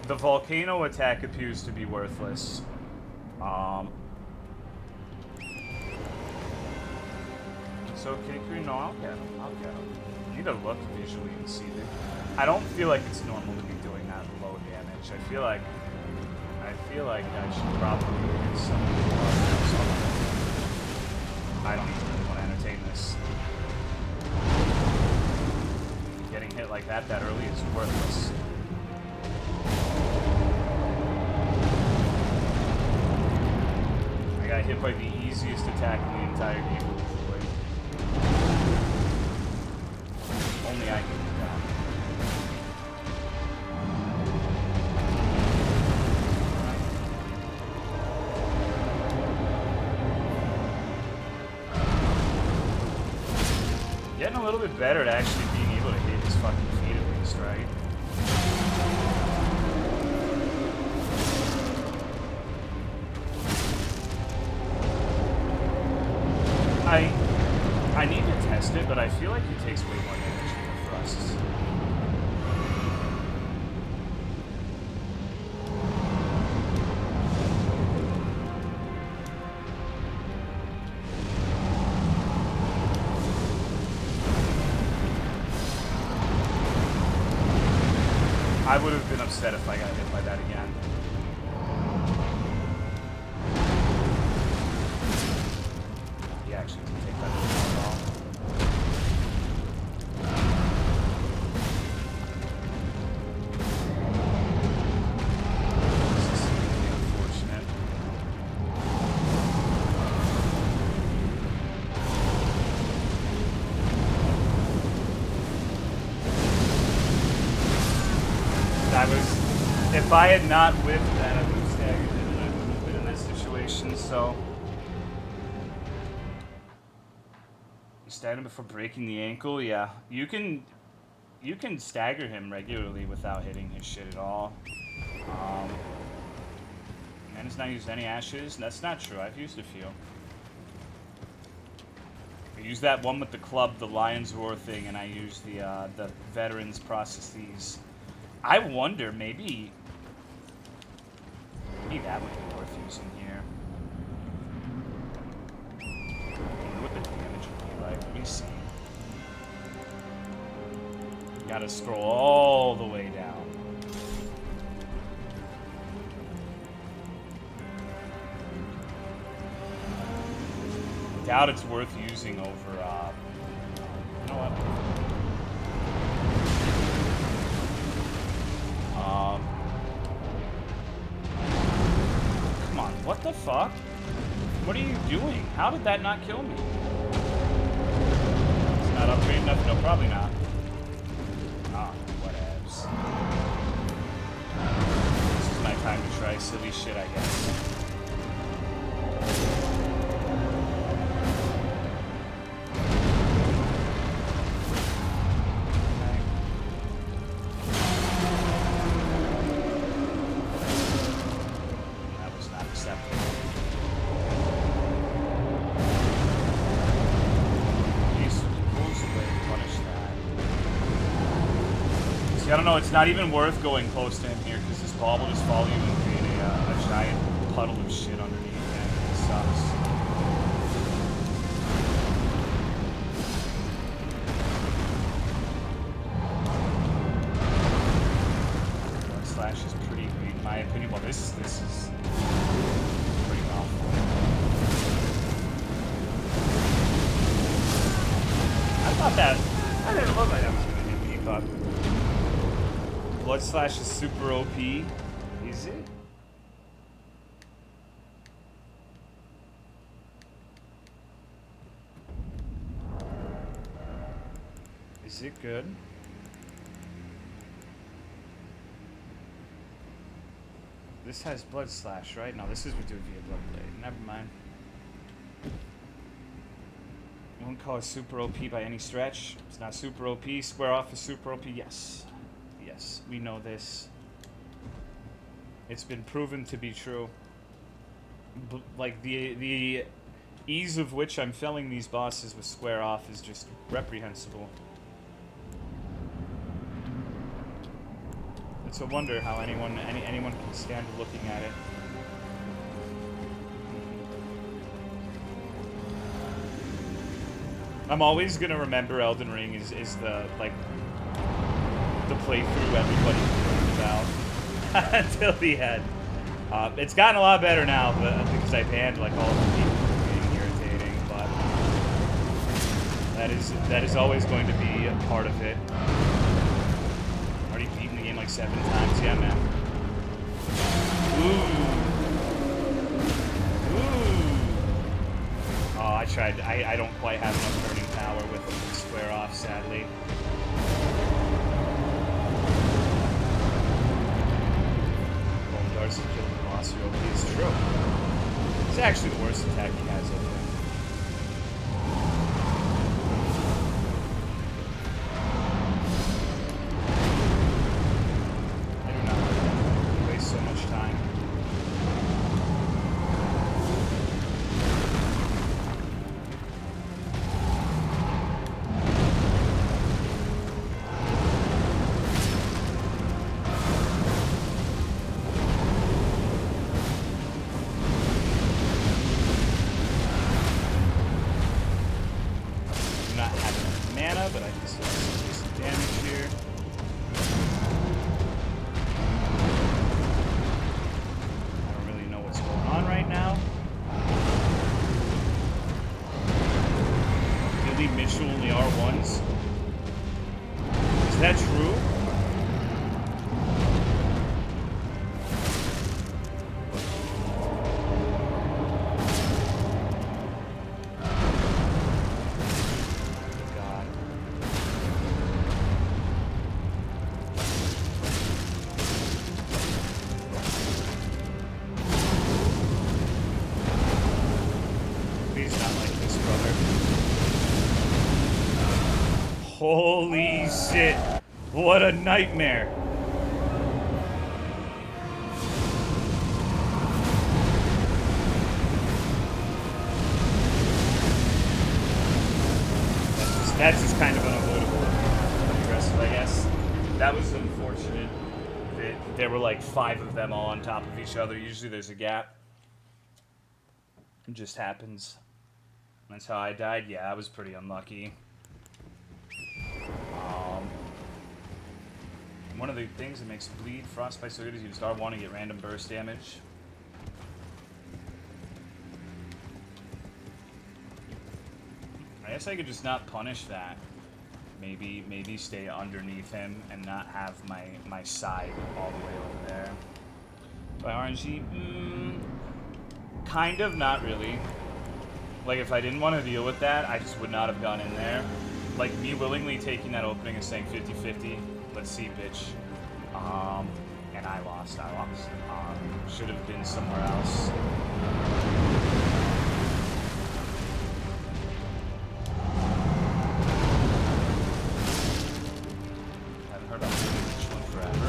The volcano attack appears to be worthless. It's okay, Green. No, I'll get him. I'll get him. I need to look visually and see it. I don't feel like it's normal to be doing that low damage. I feel like I should probably get some. I don't even really want to entertain this. Getting hit like that early is worthless. I got hit by the easiest attack in the entire game. Only I can do that. Getting a little bit better at actually being able to hit his fucking feet at least, right? I need to test it, but I feel like he takes way more damage from the thrusts. I would have been upset if I got hit by that again. He actually didn't take that at all. This is really unfortunate. If I had not whipped that, I would have staggered it and I wouldn't have been in that situation, so. You stagger him before breaking the ankle? Yeah. You can stagger him regularly without hitting his shit at all. Man has not used any ashes? That's not true. I've used a few. I used that one with the club, the Lion's Roar thing, and I used the Veterans Processes. I wonder, maybe that would be worth using here. I wonder what the damage would be like. Let me see. Gotta scroll all the way down. I doubt it's worth using over, you know what? Come on, what the fuck? What are you doing? How did that not kill me? It's not upgraded enough? No, probably not. Ah, whatevs. This is my time to try silly shit, I guess. I don't know, it's not even worth going close to him here because this ball will just follow you and create a giant puddle of shit underneath and it sucks. Blood Slash is pretty great in my opinion. Well, this is pretty awful. I didn't look like that was going to hit me, but Blood Slash is super OP. Is it? Is it good? This has Blood Slash, right? No, this is what do it via Bloodblade. Never mind. I won't call it super OP by any stretch. It's not super OP. Square off is super OP. Yes. Yes, we know this. It's been proven to be true. Like, the ease of which I'm felling these bosses with square off is just reprehensible. It's a wonder how anyone can stand looking at it. I'm always gonna remember Elden Ring is the, like, the playthrough everybody complained about until the end. It's gotten a lot better now, but because I banned like all the people from being irritating. But that is always going to be a part of it. Already beaten the game like 7 times, yeah, man. Ooh. Oh, I tried. I don't quite have enough turning power with the square off, sadly. Darcy killed the boss over. It's true. It's actually the worst attack he has, I think. I do not like that. Waste so much time. Holy shit. What a nightmare. That's just kind of unavoidable. Aggressive, I guess. That was unfortunate. There were like 5 of them all on top of each other. Usually there's a gap. It just happens. That's how I died. Yeah, I was pretty unlucky. One of the things that makes bleed frostbite so good is you start wanting to get random burst damage. I guess I could just not punish that. Maybe stay underneath him and not have my side all the way over there. By RNG, kind of, not really. Like, if I didn't want to deal with that, I just would not have gone in there. Like, me willingly taking that opening and saying 50-50. Let's see, bitch. And I lost. Should have been somewhere else. Haven't heard about Billy Mitchell in forever.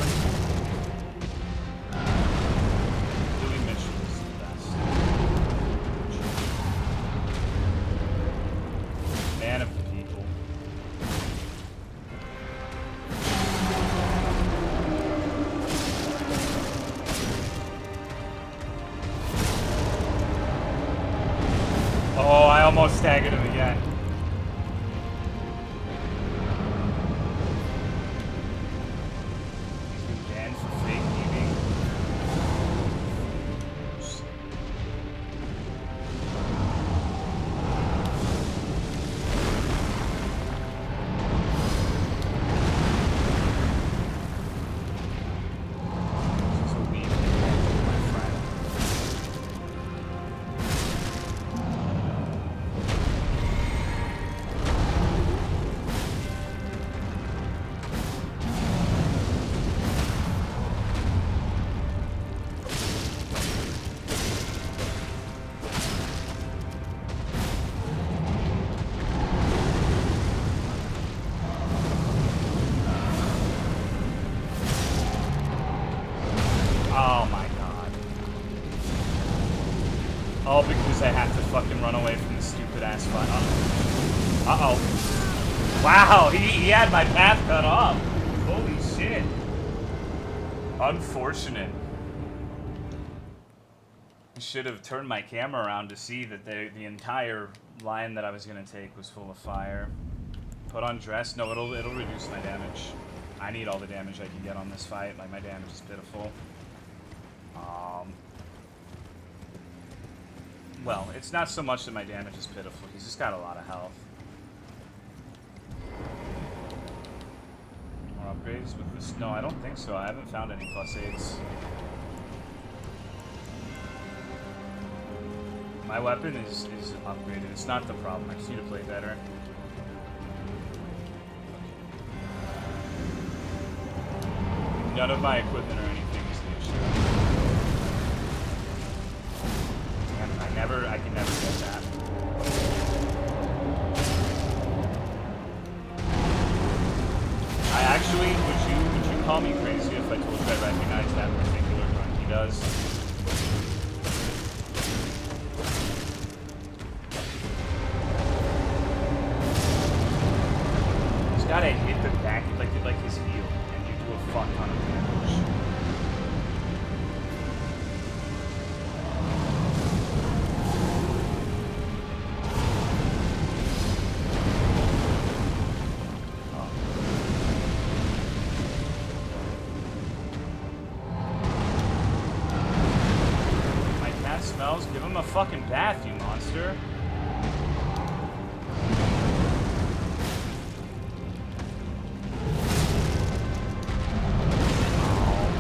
Billy Mitchell is the best. Man of the people. Oh, I almost staggered him again. He's been banned for fake gaming. This is a weed, my friend. Oh my god. All because I have to fucking run away from the stupid ass fight. Uh-oh. Wow, he had my path cut off. Holy shit. Unfortunate. I should have turned my camera around to see that the entire line that I was gonna take was full of fire. Put on dress. No, it'll reduce my damage. I need all the damage I can get on this fight. Like, my damage is pitiful. Well, it's not so much that my damage is pitiful. He's just got a lot of health. More upgrades with this? No, I don't think so. I haven't found any +8s. My weapon is upgraded. It's not the problem. I just need to play better. None of my equipment or anything is the issue. And I can never get that. I actually, would you call me crazy if I told you I recognize that particular grunt he does? He's gotta hit the back, like his heel, and you do a fuck ton of damage. Give him a fucking bath, you monster.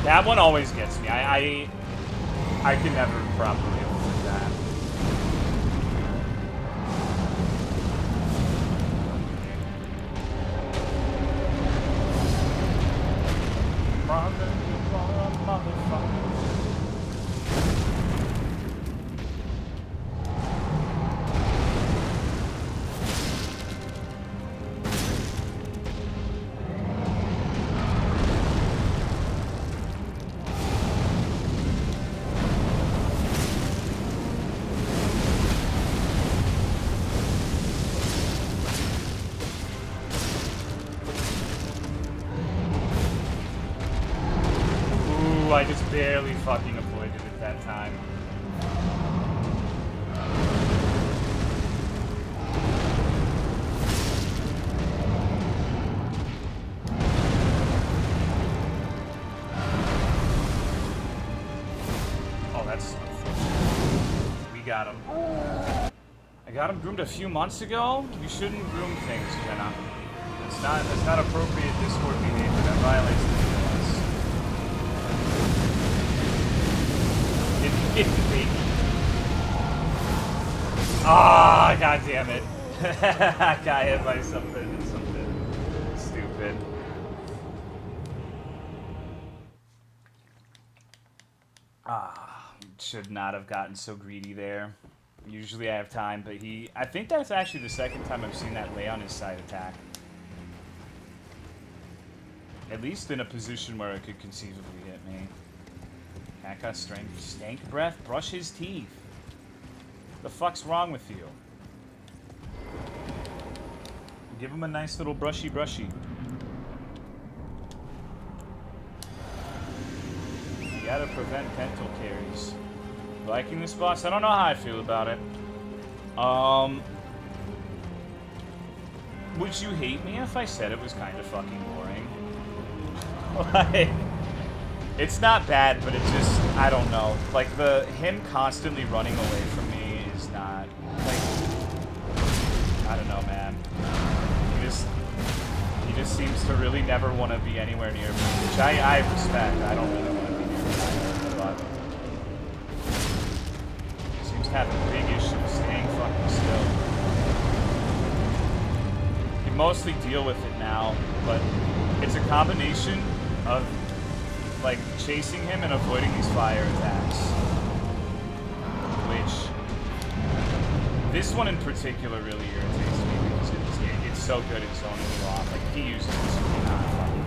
That one always gets me. I can never properly avoid that. Brother, you are a motherfucker. I just barely fucking avoided it that time. Oh, that's unfortunate. We got him. I got him groomed a few months ago. You shouldn't groom things, Jenna. It's not appropriate Discord behavior. That violates the laws. Ah, god damn it. I got hit by something stupid. Should not have gotten so greedy there. Usually I have time, but I think that's actually the second time I've seen that lay on his side attack. At least in a position where it could conceivably hit me. Cat got strength, stank breath, brush his teeth. The fuck's wrong with you? Give him a nice little brushy. You gotta prevent pental carries. Liking this boss? I don't know how I feel about it. Would you hate me if I said it was kind of fucking boring? Like, it's not bad, but it just, I don't know. Like, him constantly running away from me is not, like, I don't know, man. He just seems to really never want to be anywhere near me, which I respect. I don't really want to be near him, but he seems to have a big issue with staying fucking still. You mostly deal with it now, but it's a combination of like chasing him and avoiding these fire attacks, which this one in particular really irritates me because it's so good at zoning you off. Like, he uses this really not fucking.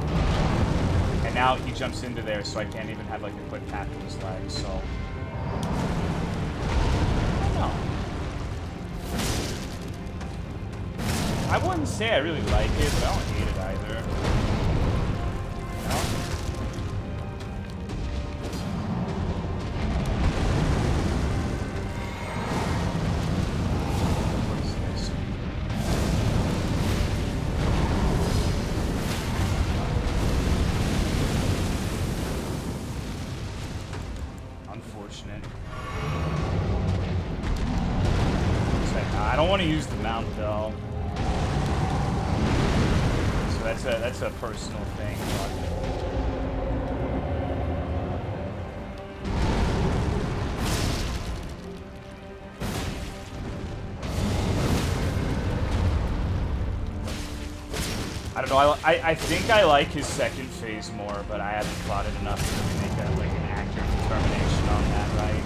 And now he jumps into there, so I can't even have like a quick tap to his legs, so... I don't know. I wouldn't say I really like it, but I don't hate it either. You know? What is this? Unfortunate. I don't want to use the mount though. So that's a personal thing. I don't know. I think I like his second phase more, but I haven't plotted enough to really make that like an accurate determination on that, right?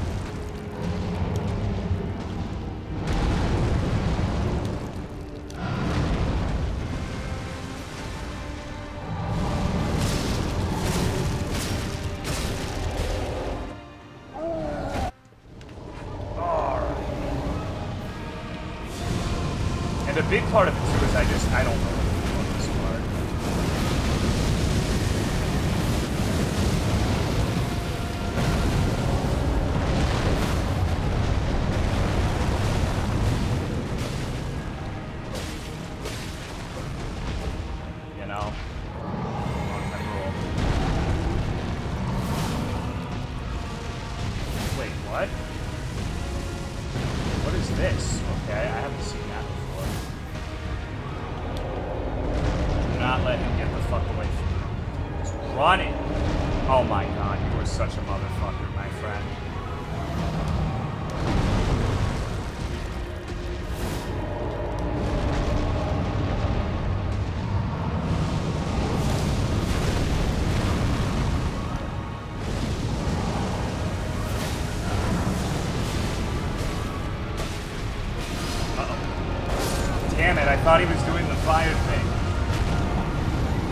And a big part of it too is I don't know this part. You know? Long time rule. Wait, what? What is this? Okay, I haven't seen that before. Do not let him get the fuck away from you. Just run it. Oh my god, you are such a motherfucker, my friend. Damn it, I thought he was doing the fire thing.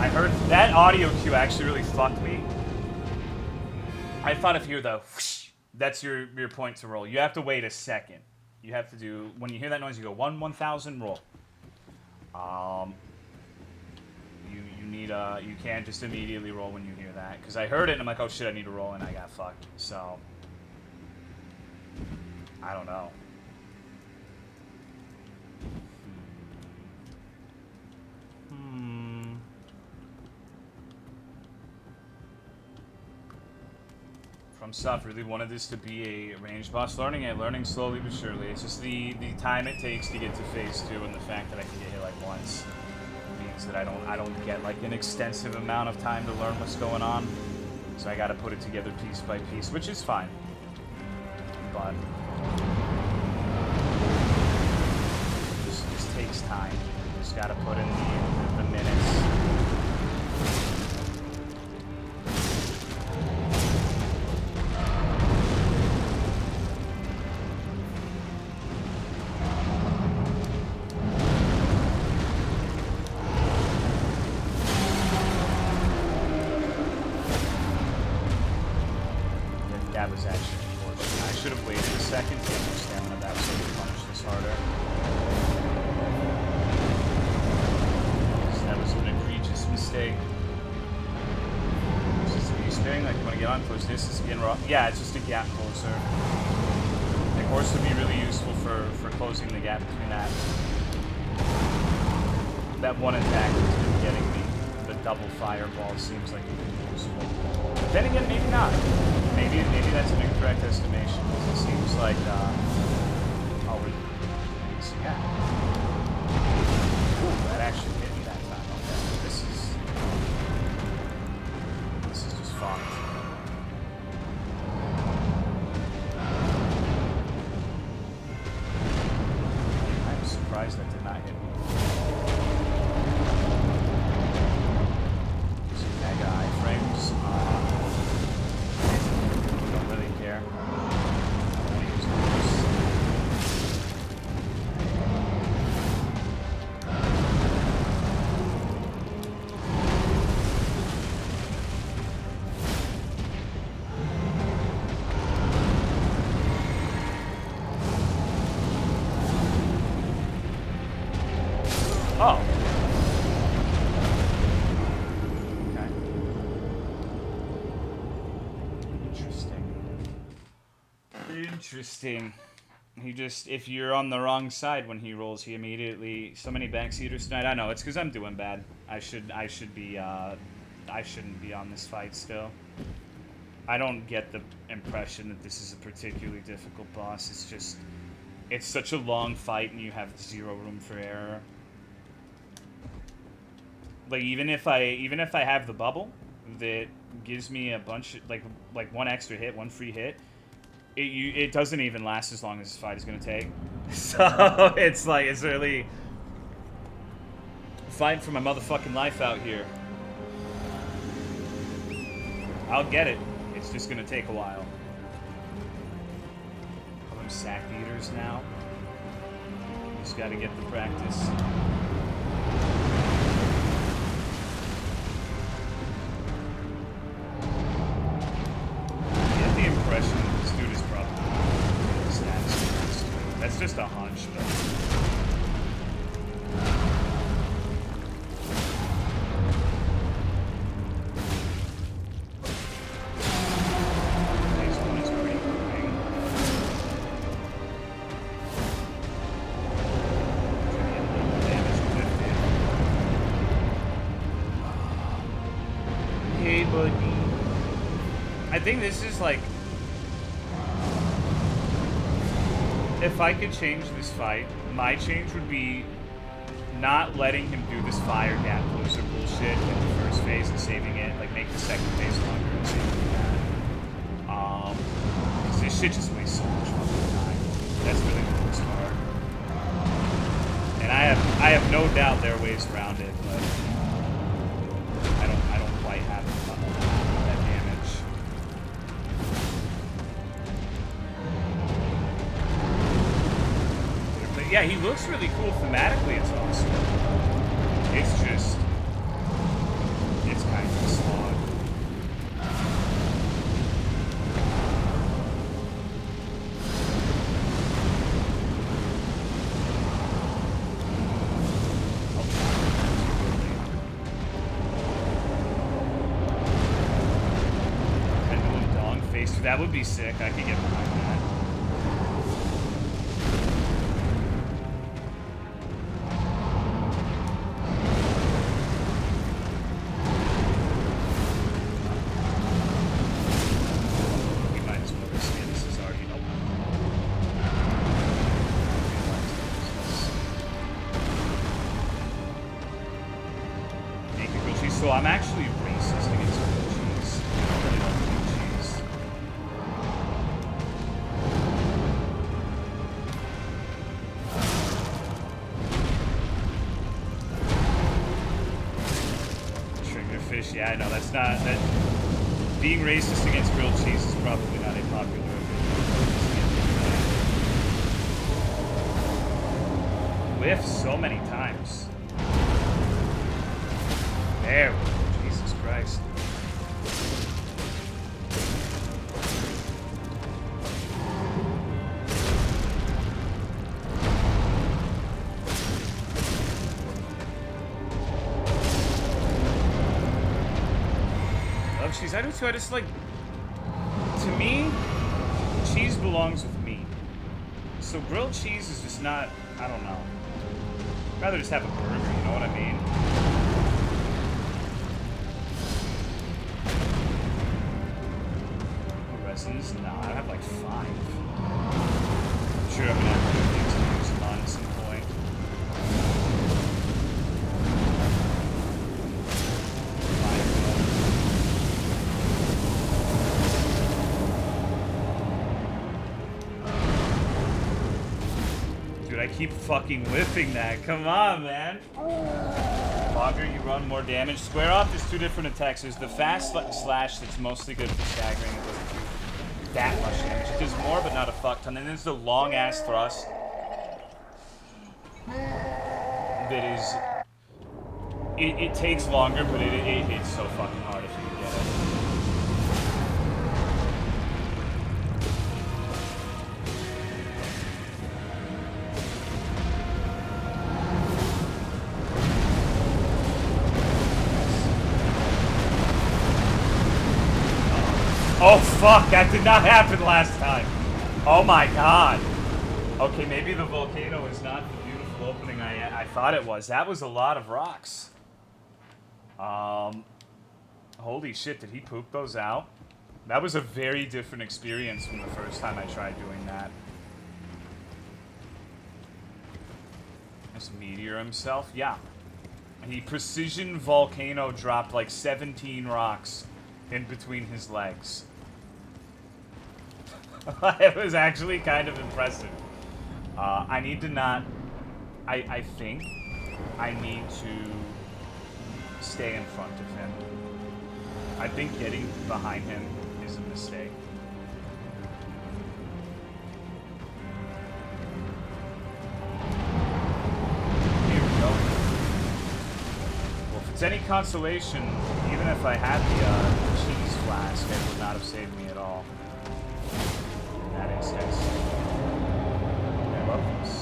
I heard that audio cue actually really fucked me. I thought if you hear the whoosh, that's your point to roll. You have to wait a second. You have to do, when you hear that noise, you go 1,000 roll. You need you can't just immediately roll when you hear that. Because I heard it and I'm like, oh shit, I need to roll, and I got fucked. So, I don't know. FromSoft really wanted this to be a ranged boss. Learning slowly but surely. It's just the time it takes to get to phase 2 and the fact that I can get hit like once means that I don't get like an extensive amount of time to learn what's going on. So I gotta put it together piece by piece, which is fine. But this takes time. You just gotta put in the minutes. That was actually unfortunate. I should have waited a second to get more stamina back so I could punish this harder. That was an egregious mistake. Are you spinning? Like, you want to get on close distance again? Yeah, it's just a gap closer. The course would be really useful for closing the gap between that one attack that's been getting me. The double fireball seems like it would be useful. But then again, maybe not. Maybe that's an incorrect estimation, because it seems like, oh, yeah. Ooh, that actually hit me that time. Okay, this is just fucked. I'm surprised that did not hit me. Using mega iframes. Don't really care. I don't want to use those. Interesting. He just, if you're on the wrong side when he rolls, he immediately, so many backseaters tonight. I know, it's because I'm doing bad. I shouldn't be on this fight still. I don't get the impression that this is a particularly difficult boss. It's just, it's such a long fight and you have 0 room for error. Like, even if I have the bubble that gives me a bunch of, like 1 extra hit, 1 free hit, it doesn't even last as long as this fight is gonna take. So it's like, it's really fighting for my motherfucking life out here. I'll get it. It's just gonna take a while. Call them sack beaters now. Just gotta get the practice. I get the impression that this dude is probably stats. That's just a hunch, though. I think this is like, if I could change this fight, my change would be not letting him do this fire gap closer bullshit in the first phase and saving it, like make the second phase longer and saving that. Because this shit just wastes so much fucking time. That's really the worst part. And I have no doubt there are ways around it, but I don't quite have that damage. But yeah, he looks really cool thematically, it's awesome. It's just, it's kind of a slog. Pendulum dong face, that would be sick. I could get behind that. So I'm actually racist against grilled cheese. I really don't like cheese. Triggerfish, yeah, I know, that's not, that, being racist against grilled cheese is probably not a popular opinion. Whiff so many times. There we go. Jesus Christ. Love cheese. I do too. I just like, to me, cheese belongs with meat. So grilled cheese is just not, I don't know. I'd rather just have a burger, you know what I mean? Resins? No, I have like 5. I'm sure I'm gonna have to use them on at some point. Dude, I keep fucking whipping that. Come on, man. Longer you run, more damage. Square off, there's 2 different attacks. There's the fast slash that's mostly good for staggering. It doesn't do that much damage. It does more, but not a fuck ton. And then there's the long ass thrust that is, it takes longer, but it hits so fucking hard if you can get it. Oh fuck, that did not happen last time. Oh my god. Okay, maybe the volcano is not the beautiful opening I thought it was. That was a lot of rocks. Holy shit, did he poop those out? That was a very different experience from the first time I tried doing that. This meteor himself? Yeah. He precision volcano dropped like 17 rocks in between his legs. It was actually kind of impressive. I need to not... I think I need to stay in front of him. I think getting behind him is a mistake. Here we go. Well, if it's any consolation, even if I had the cheese flask, it would not have saved me at all. In that instance. I love this.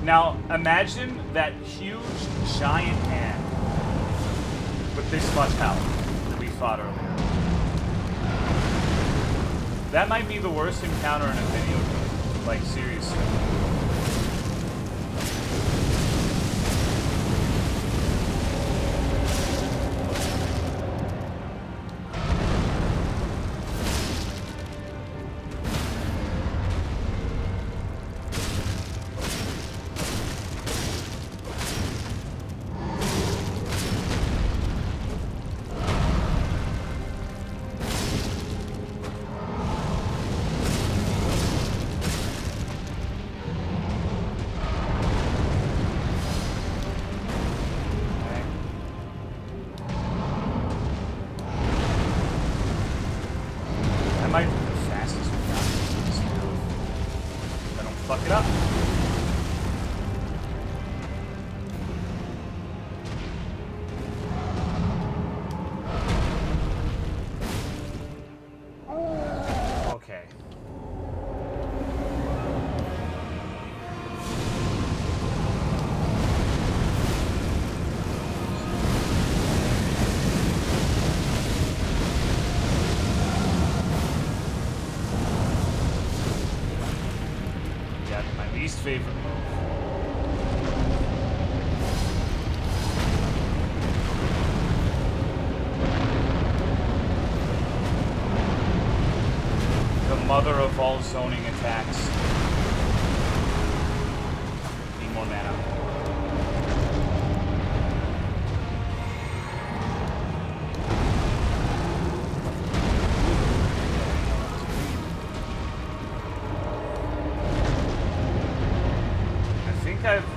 Now, imagine that huge, giant hand with this much health that we fought earlier. That might be the worst encounter in a video game. Like, seriously. Favorite move. The mother of all zoning attacks. Need more mana.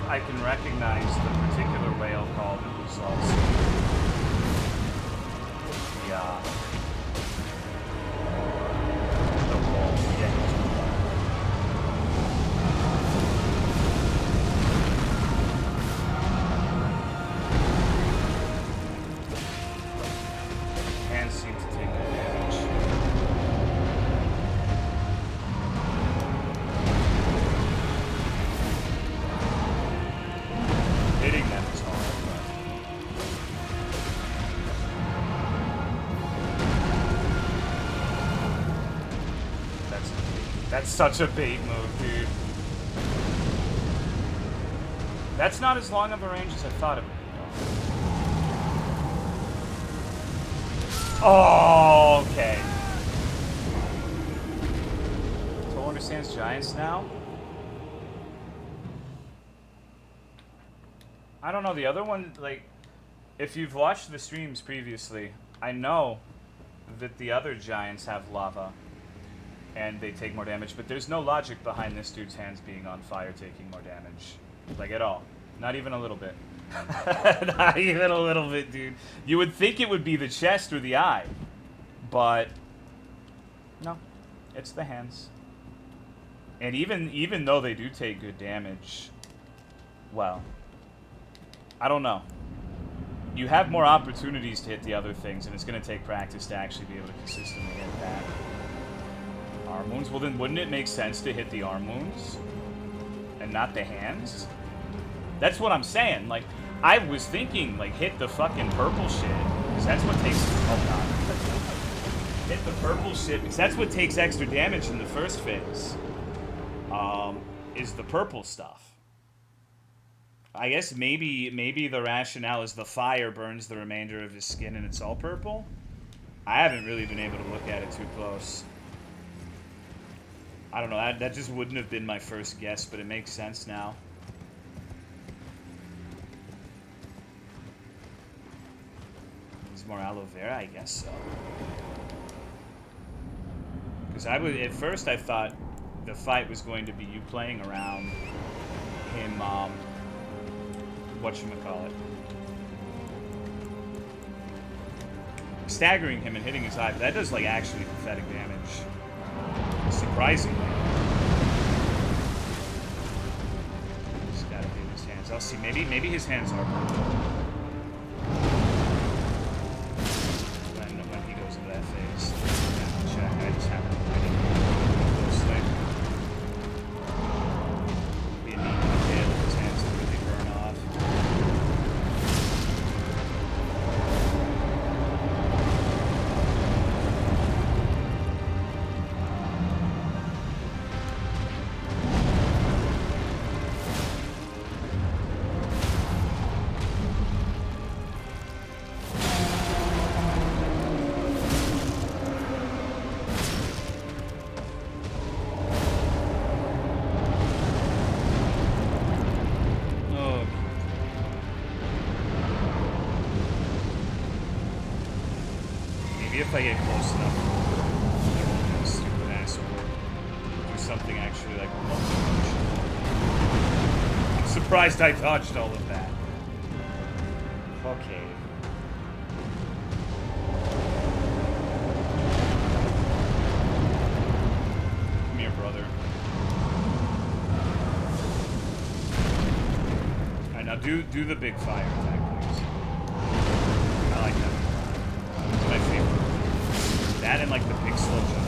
I can recognize the particular whale call that was also the wall. Hands seem to take good damage. Hitting them is hard, but that's such a bait move, dude. That's not as long of a range as I thought it would be, though. Oh, okay. Toll understands giants now? I don't know, the other one, like, if you've watched the streams previously, I know that the other giants have lava and they take more damage, but there's no logic behind this dude's hands being on fire taking more damage. Like, at all. Not even a little bit. Not even a little bit, dude. You would think it would be the chest or the eye, but No, it's the hands. And even though they do take good damage, well, I don't know. You have more opportunities to hit the other things, and it's going to take practice to actually be able to consistently hit that. Arm wounds? Well, then wouldn't it make sense to hit the arm wounds and not the hands? That's what I'm saying. Like, I was thinking, like, hit the fucking purple shit, because that's what takes... Oh, God. Hit the purple shit, because that's what takes extra damage in the first phase. Is the purple stuff. I guess maybe the rationale is the fire burns the remainder of his skin and it's all purple. I haven't really been able to look at it too close. I don't know, that just wouldn't have been my first guess, but it makes sense now. Is more aloe vera? I guess so. Because at first I thought the fight was going to be you playing around him, whatchamacallit, staggering him and hitting his eye, but that does, like, actually pathetic damage. Surprisingly. Just gotta hit his hands. I'll see, maybe his hands are purple. When he goes into that phase. Yeah, I'll check. I just haven't really closely. Be a neat detail if his hands don't really burn off. If I get close enough, I won't be a stupid asshole. Do something actually, like, remotely emotional. I'm surprised I dodged all of that. Okay. Come here, brother. Alright, now do the big fire attack, please. I like that. It's my favorite. That and, like, the big slow jump.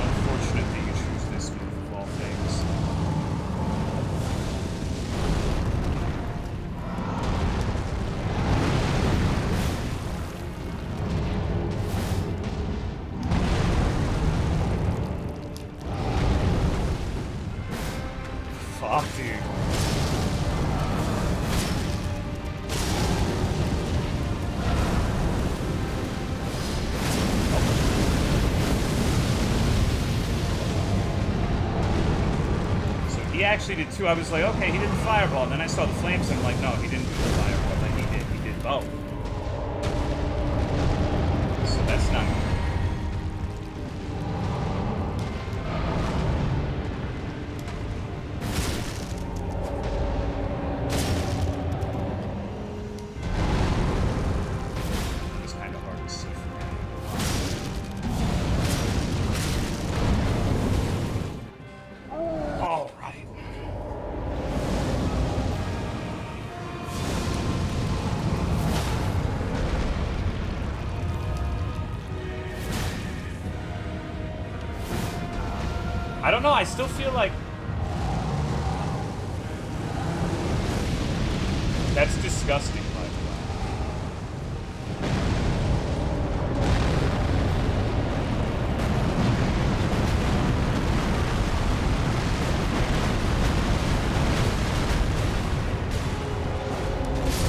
Unfortunate that you choose this move of all things. Fuck, dude. So he actually did two. I was like, okay, he did the fireball. And then I saw the flames and I'm like, no, he didn't do the fireball, but he did both. So that's not good. I don't know, I still feel like that's disgusting, by the way.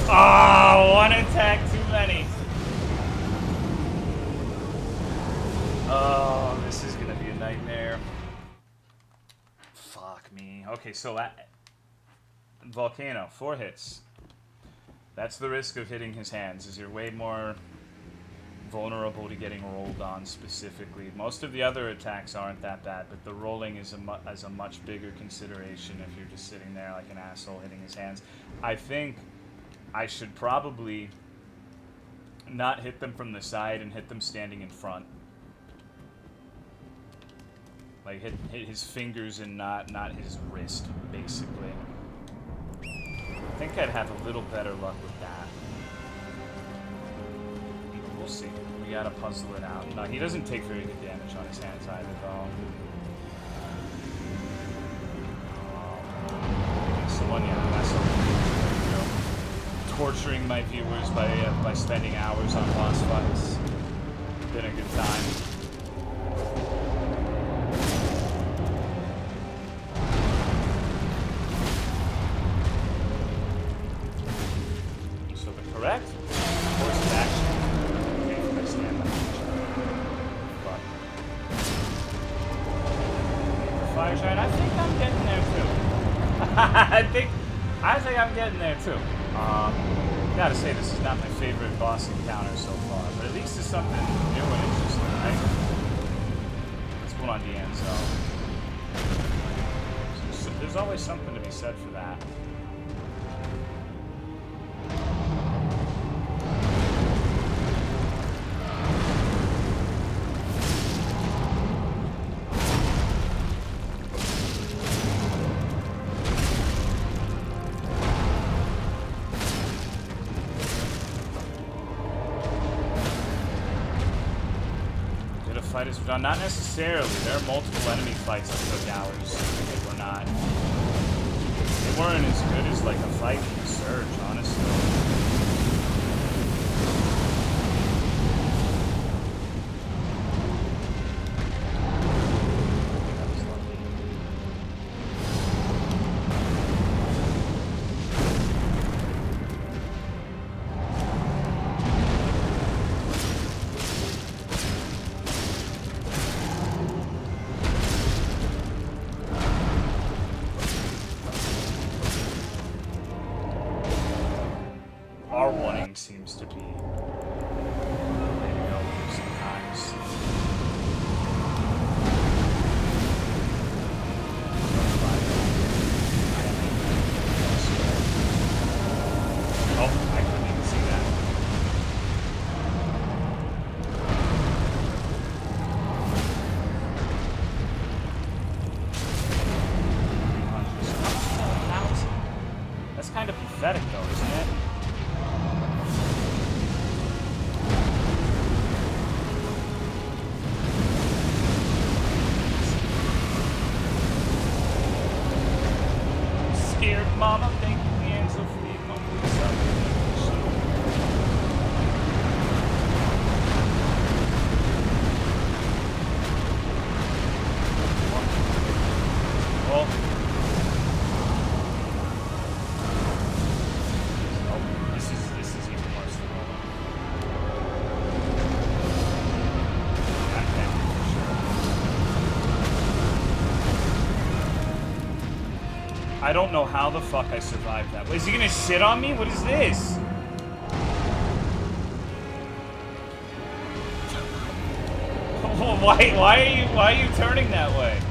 Oh, one attack too many. Oh, this is gonna be a nightmare. Fuck me. Okay, so Volcano, 4 hits. That's the risk of hitting his hands, is you're way more vulnerable to getting rolled on specifically. Most of the other attacks aren't that bad, but the rolling is a much bigger consideration if you're just sitting there like an asshole hitting his hands. I think I should probably not hit them from the side and hit them standing in front. Like hit his fingers and not his wrist, basically. I think I'd have a little better luck with that. We'll see. We gotta puzzle it out. No, he doesn't take very good damage on his hands either, though. Someone, yeah, that's torturing my viewers by spending hours on boss fights. Been a good time. So the correct course of action. Okay, for my stand-up. But fire giant, I think I'm getting there too. I think I'm getting there too. Gotta say, this is not my favorite boss encounter so far, but at least it's something new and interesting, right? Let's put on the end zone. So there's always something to be said for that. Fight is done. Not necessarily. There are multiple enemy fights that took hours. They were not. They weren't as good as like a fight in the Surge, honestly. Seems to be the way to go sometimes. Oh, I couldn't even see that. That's kind of pathetic though, isn't it? Mama, thank you, the ends of the well, this is even worse than rolling. I don't know how the fuck I survived that. Is he gonna shit on me? What is this? Why are you turning that way?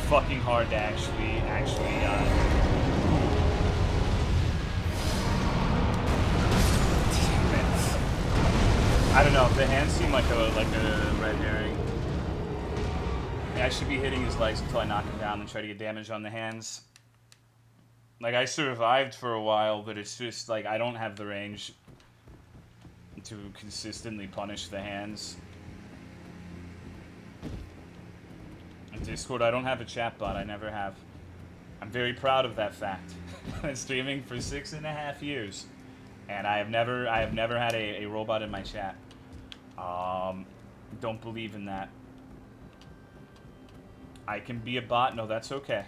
Fucking hard to actually I don't know, the hands seem like a red herring. Yeah, I should be hitting his legs until I knock him down and try to get damage on the hands. Like, I survived for a while, but it's just like I don't have the range to consistently punish the hands. Discord, I don't have a chat bot. I never have. I'm very proud of that fact. I've been streaming for 6.5 years. And I have never had a robot in my chat. Don't believe in that. I can be a bot. No, that's okay.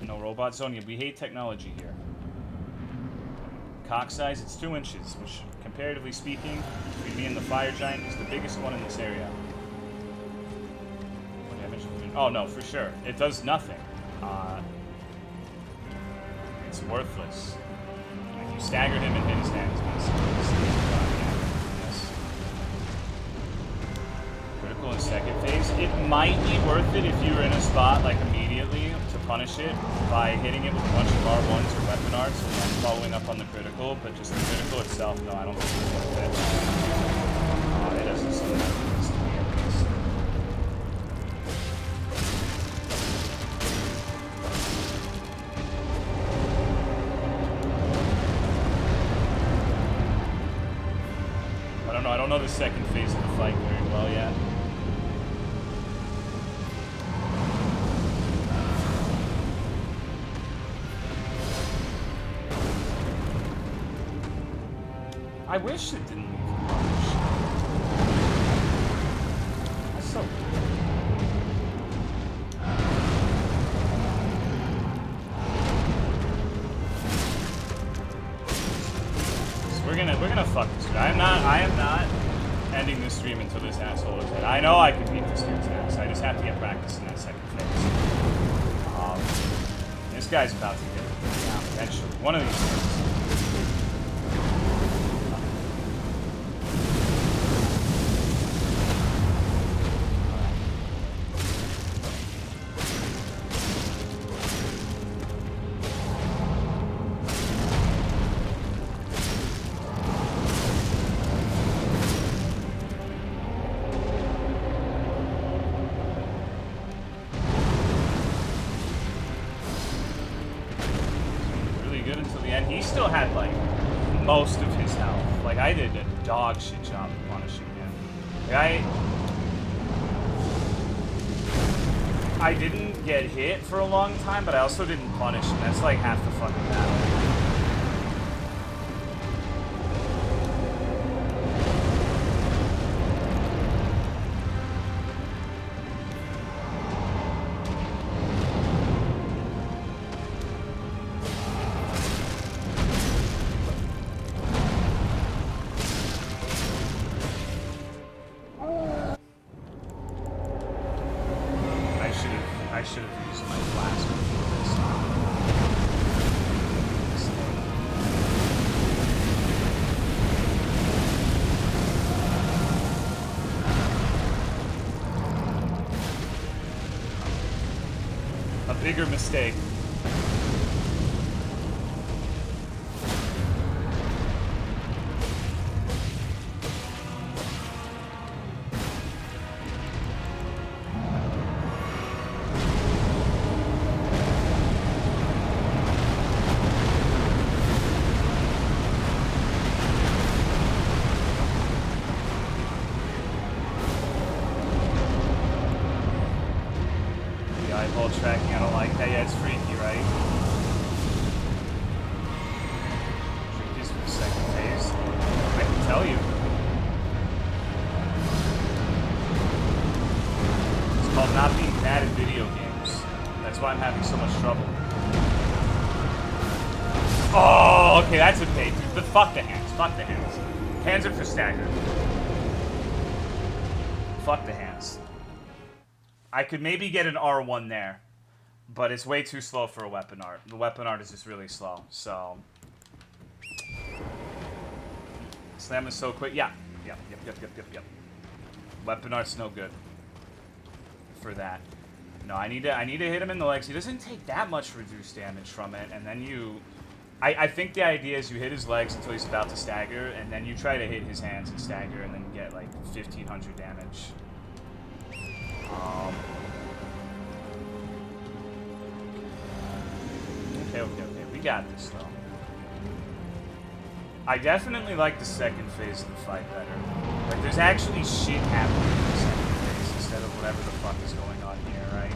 No robot zone. We hate technology here. Cock size, it's 2 inches, which, comparatively speaking, between me and the fire giant, is the biggest one in this area. What damage? Oh no, for sure. It does nothing. It's worthless. Like, you staggered him and hit his hands, basically. Yes. Critical in second phase. It might be worth it if you were in a spot, like, immediately to punish it by hitting it with a bunch of R1s or weapon arts and then following up on the critical, but just the critical itself, no, I don't think it's worth it. It doesn't seem like it needs to be at least. I don't know the second phase of the fight very well yet. I wish it didn't leave a punch. That's so so we're gonna fuck this guy. I am not ending this stream until this asshole is dead. I know I can beat this dude's ass. I just have to get practice in that second phase. This guy's about to get down eventually. One of these things. Most of his health. Like, I did a dog shit job of punishing him. Like, I didn't get hit for a long time, but I also didn't punish him. That's like half the fucking battle. Bigger mistake. That's okay, dude. But fuck the hands. Fuck the hands. Hands are for stagger. Fuck the hands. I could maybe get an R1 there, but it's way too slow for a weapon art. The weapon art is just really slow, so... Slam is so quick. Yeah. Yep. Weapon art's no good for that. No, I need to hit him in the legs. He doesn't take that much reduced damage from it, and then you... I think the idea is you hit his legs until he's about to stagger, and then you try to hit his hands and stagger, and then get like 1,500 damage. Okay. We got this, though. I definitely like the second phase of the fight better. Like, there's actually shit happening in the second phase instead of whatever the fuck is going on here, right?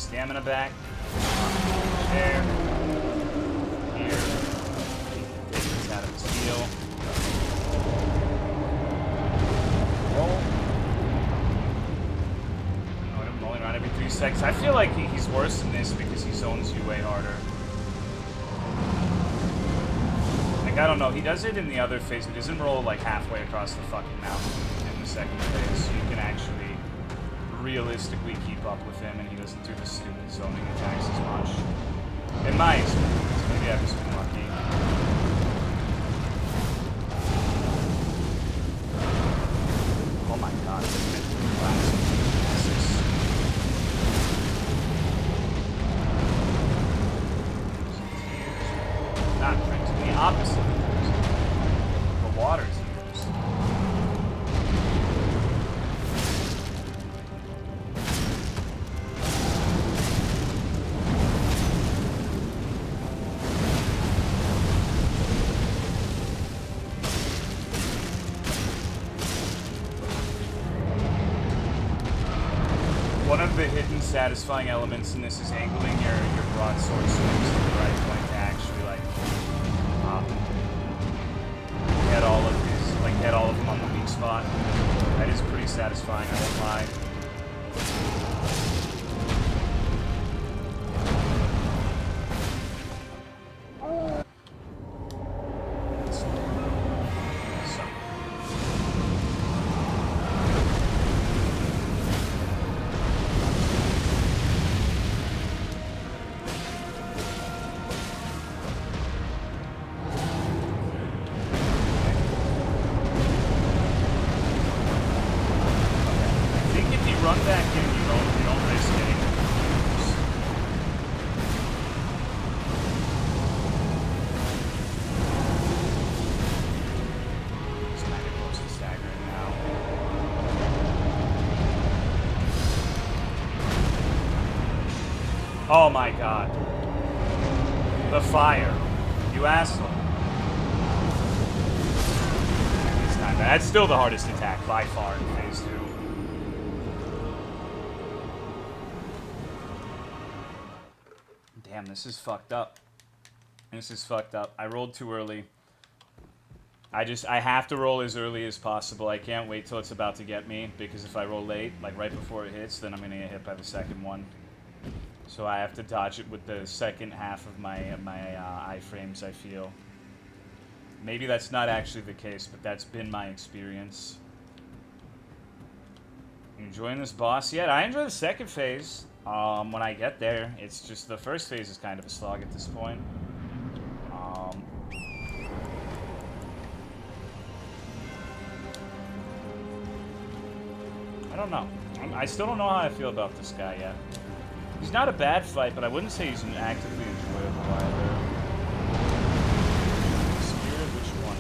stamina back. There. Here. Take this out of his heal. Roll. I'm rolling around every 3 seconds. I feel like he's worse than this because he zones you way harder. Like, I don't know. He does it in the other phase, but he doesn't roll like halfway across the fucking mountain in the second phase. So you can actually realistically keep up with him, and he doesn't do the stupid zoning attacks as much. In my experience, maybe I've just been lucky. Oh my god, this is not drinks, the opposite. The water's used. One of the hidden satisfying elements in this is angling your broadsword swings to the right point to actually like get all of them on the weak spot. That is pretty satisfying, I won't lie. Oh my god. The fire. You asshole. It's not bad. That's still the hardest attack by far in phase 2. Damn, this is fucked up. This is fucked up. I rolled too early. I have to roll as early as possible. I can't wait till it's about to get me, because if I roll late, like right before it hits, then I'm gonna get hit by the second one. So I have to dodge it with the second half of my iframes, I feel. Maybe that's not actually the case, but that's been my experience. You enjoying this boss yet? I enjoy the second phase. When I get there, it's just the first phase is kind of a slog at this point. I don't know. I still don't know how I feel about this guy yet. He's not a bad fight, but I wouldn't say he's actively enjoyable either. Spirit, which one?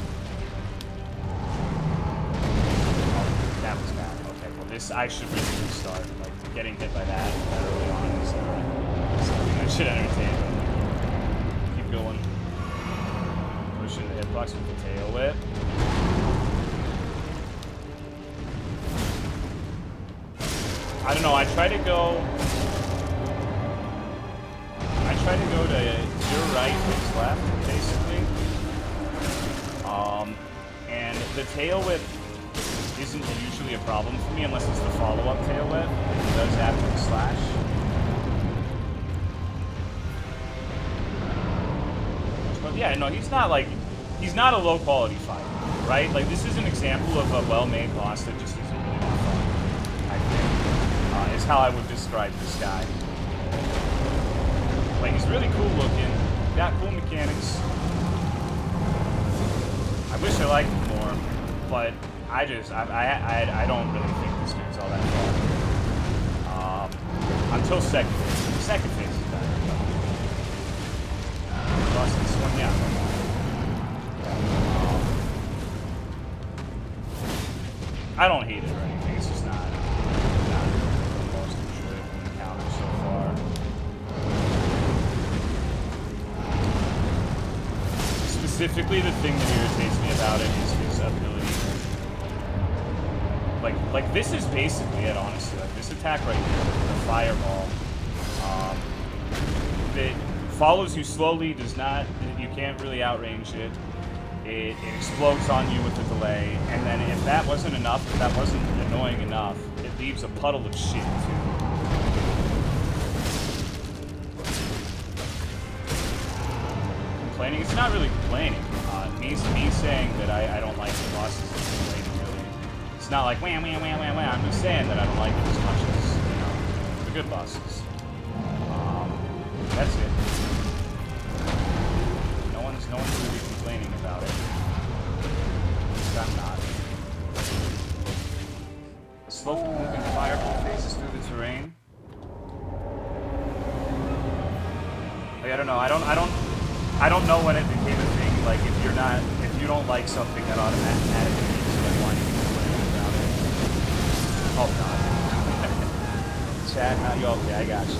Oh, that was bad. Okay, well this, I should really restart. Like, getting hit by that early on is something that should entertain me. Keep going. Pushing the hitbox with the tail whip. I don't know, I try to go to your right, his left, basically. And the tail whip isn't usually a problem for me unless it's the follow-up tail whip that he does after the slash. But yeah, no, he's not a low-quality fight, right? Like, this is an example of a well-made boss that just isn't really that fun, I think, is how I would describe this guy. Like, he's really cool looking, got cool mechanics. I wish I liked him more, but I don't really think this dude's all that fun. Until second phase. The second phase is better. Lost this one, yeah. I don't hate it or anything, it's just not the most enjoyable encounter so far. Specifically, the thing that irritates me about it is his ability. Like this is basically it, honestly. Like, this attack right here, the fireball, It follows you slowly, does not, you can't really outrange it. It explodes on you with a delay, and then if that wasn't enough, if that wasn't annoying enough, it leaves a puddle of shit too. Complaining? It's not really complaining. Me saying that I don't like the bosses is complaining, really. It's not like wham, wham, wham, wham, wham. I'm just saying that I don't like it as much as, you know, the good bosses. That's it. No one's really complaining about it. At least I'm not. A slowly moving fireball phases through the terrain. Like, I don't know. I don't know when it became a thing. Like, if you don't like something, that automatically means you don't want you to complain about it. Oh god. Chat, not you. Okay, I got you.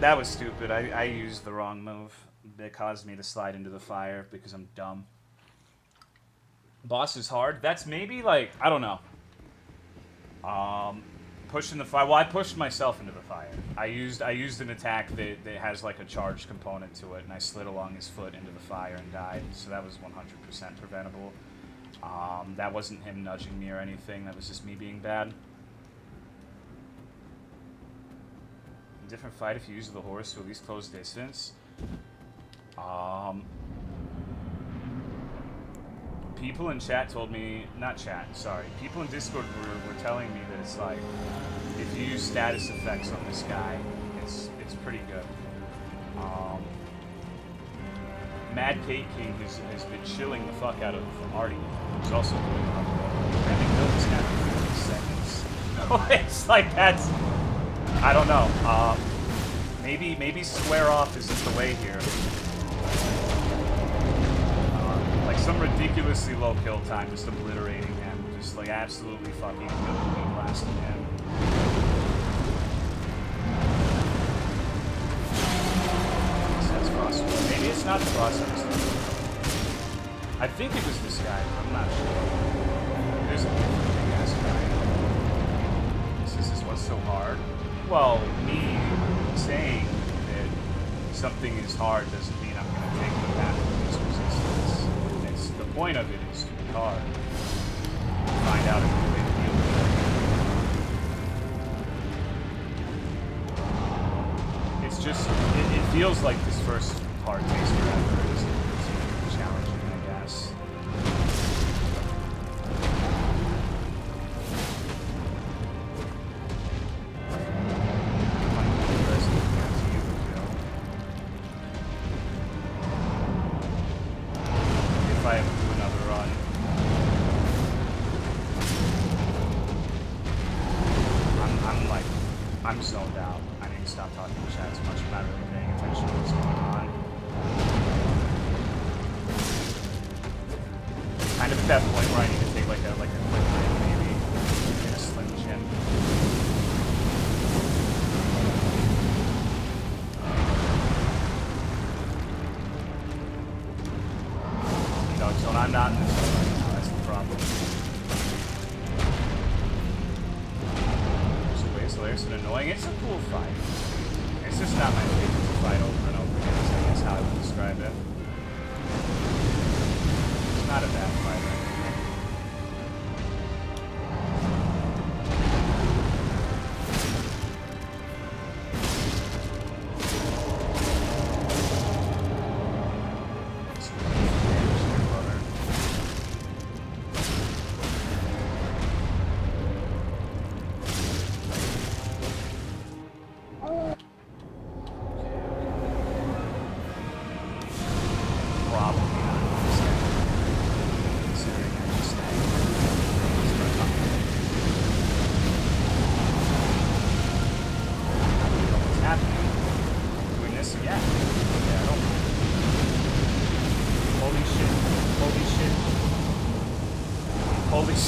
That was stupid. I used the wrong move. It caused me to slide into the fire because I'm dumb. Boss is hard. That's maybe like, I don't know. Pushing the fire. Well, I pushed myself into the fire. I used an attack that has like a charged component to it, and I slid along his foot into the fire and died. So that was 100% preventable. That wasn't him nudging me or anything. That was just me being bad. Different fight if you use the horse to at least close distance. People in chat told me, not chat, sorry. People in Discord were telling me that it's like, if you use status effects on this guy, it's pretty good. Mad Cake King has been chilling the fuck out of Artie, who's also doing having builds after 30 seconds. It's like that's. I don't know. Maybe square off isn't the way here. Like some ridiculously low kill time, just obliterating him, just like absolutely fucking blasting him. That's Frost. Maybe it's not the Frost. I think it was this guy, but I'm not sure. There's a big ass guy. This is what's so hard. Well, me saying that something is hard doesn't mean I'm going to take the path of least resistance. The point of it is to be hard. Find out a good way to deal with it. It's just, it feels like this first part takes forever. It's challenging, I guess. I'm zoned out. I need to stop talking to chat so much. I'm not really paying attention to what's going on. Kind of at that point where I need to take like a quick break, maybe get a slim chin. You know, so I'm not in this zone right now. That's the problem. It's an annoying. It's a cool fight. It's just not my favorite to fight over and over again. I guess how I would describe it. It's not a bad fight.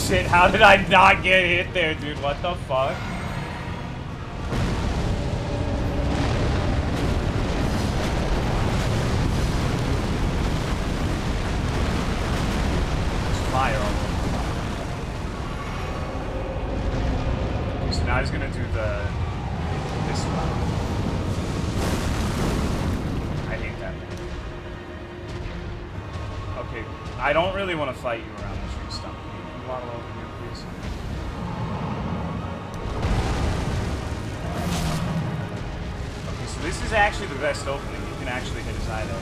Shit, how did I not get hit there, dude? What the fuck? There's fire all over. So now he's gonna do the this route. I hate that thing. Okay, I don't really want to fight you around the tree stump. Can you waddle over here, please? Okay, so this is actually the best opening. You can actually hit his eye there.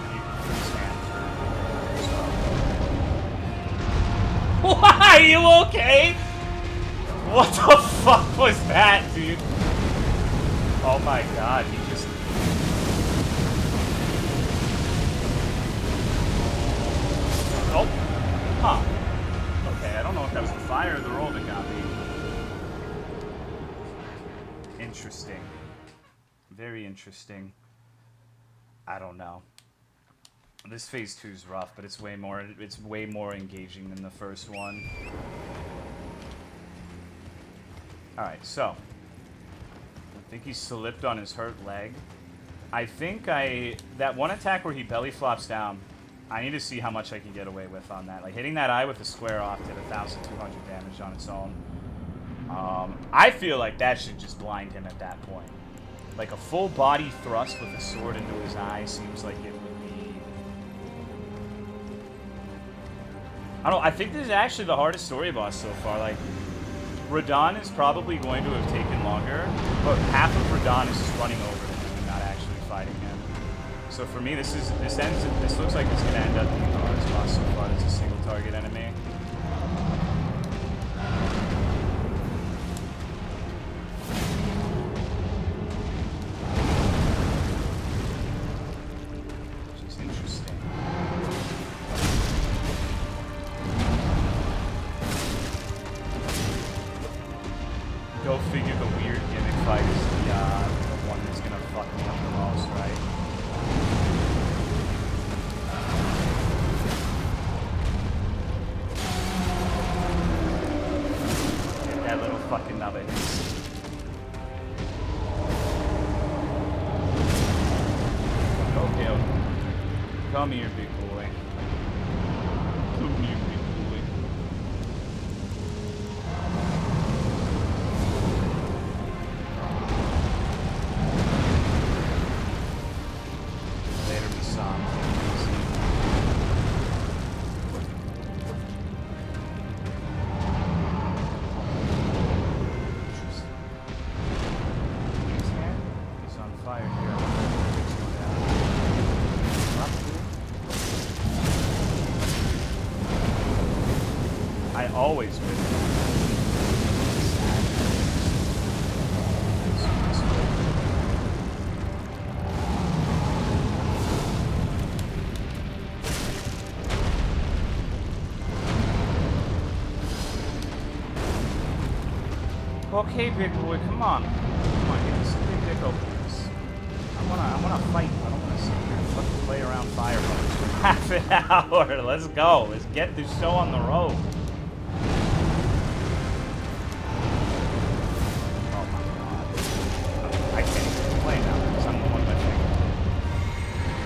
And you can put his hand through. Why? Are you okay? What the fuck was that, dude? Oh my god, he just... Oh. Huh. Okay, I don't know if that was the fire or the roll that got me. Interesting. Very interesting. I don't know. This phase 2 is rough, but it's way more engaging than the first one. Alright, so. I think he slipped on his hurt leg. I think that one attack where he belly flops down, I need to see how much I can get away with on that. Like, hitting that eye with a square off did 1,200 damage on its own. I feel like that should just blind him at that point. Like, a full body thrust with a sword into his eye seems like it would be... I don't know, I think this is actually the hardest story boss so far. Like, Radahn is probably going to have taken longer, but half of Radahn is just running over him and not actually fighting him. So for me, this looks like it's gonna end up being the hardest boss so far. It's a single target enemy. Which is interesting. Go figure, the weird gimmick fight is the one that's gonna fuck me up the most, right? Get that little fucking nubbin. Okay. Come here, big boy. Come here, big boy. Later, be some. His hand is on fire here. I always win. Okay, big boy, come on. Come on, get this big dick open this. I wanna fight. I don't wanna sit here and fucking play around fire for half an hour. Let's go. Let's get this show on the road. Oh my god. I can't even play now because I'm the one that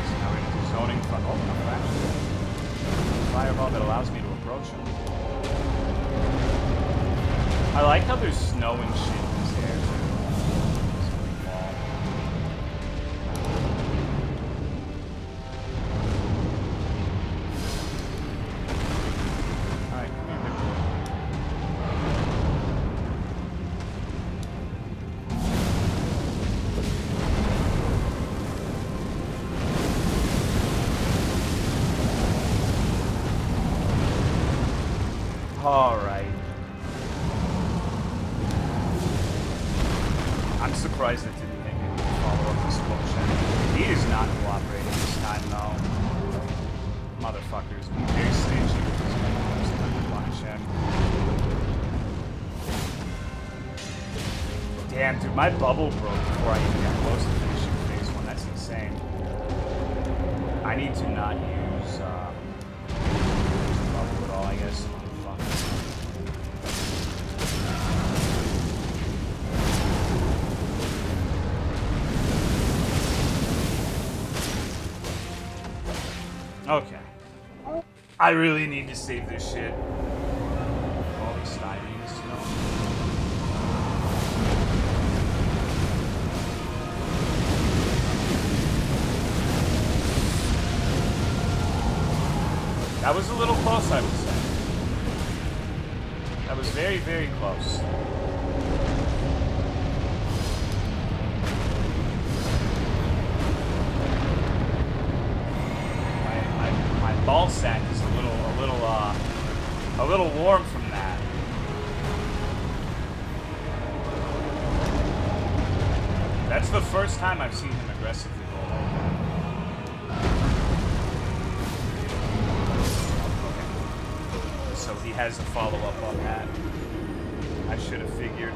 so now we're into zoning fun. Oh, no, actually. Fireball that allows me to approach him. I like how there's snow and shit in this air, too. Alright, come here, big boy. Alright. I'm surprised that didn't make me follow up this explosion. He is not cooperating this time, though. Motherfuckers be very stingy with his moves and let me punish him. Damn, dude, my bubble broke before I even got close to finishing phase 1. That's insane. I need to not use bubble at all, I guess. Okay. I really need to save this shit. All these styrene is, you know. That was a little close, I would say. That was very, very close. My ball sack is a little warm from that. That's the first time I've seen him aggressively roll like that. Okay. So he has a follow-up on that. I should have figured.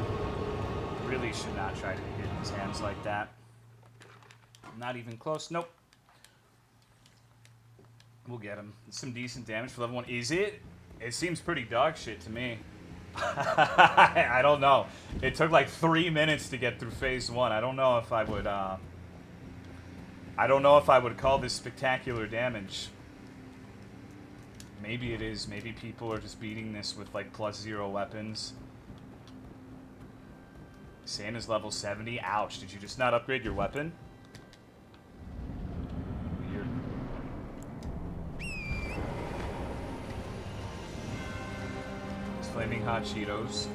Really should not try to hit his hands like that. Not even close. Nope. We'll get him. Some decent damage for level 1. Is it? It seems pretty dog shit to me. I don't know. It took like 3 minutes to get through phase 1. I don't know if I would call this spectacular damage. Maybe it is. Maybe people are just beating this with like +0 weapons. Santa's level 70. Ouch. Did you just not upgrade your weapon? Weird. Flaming hot Cheetos.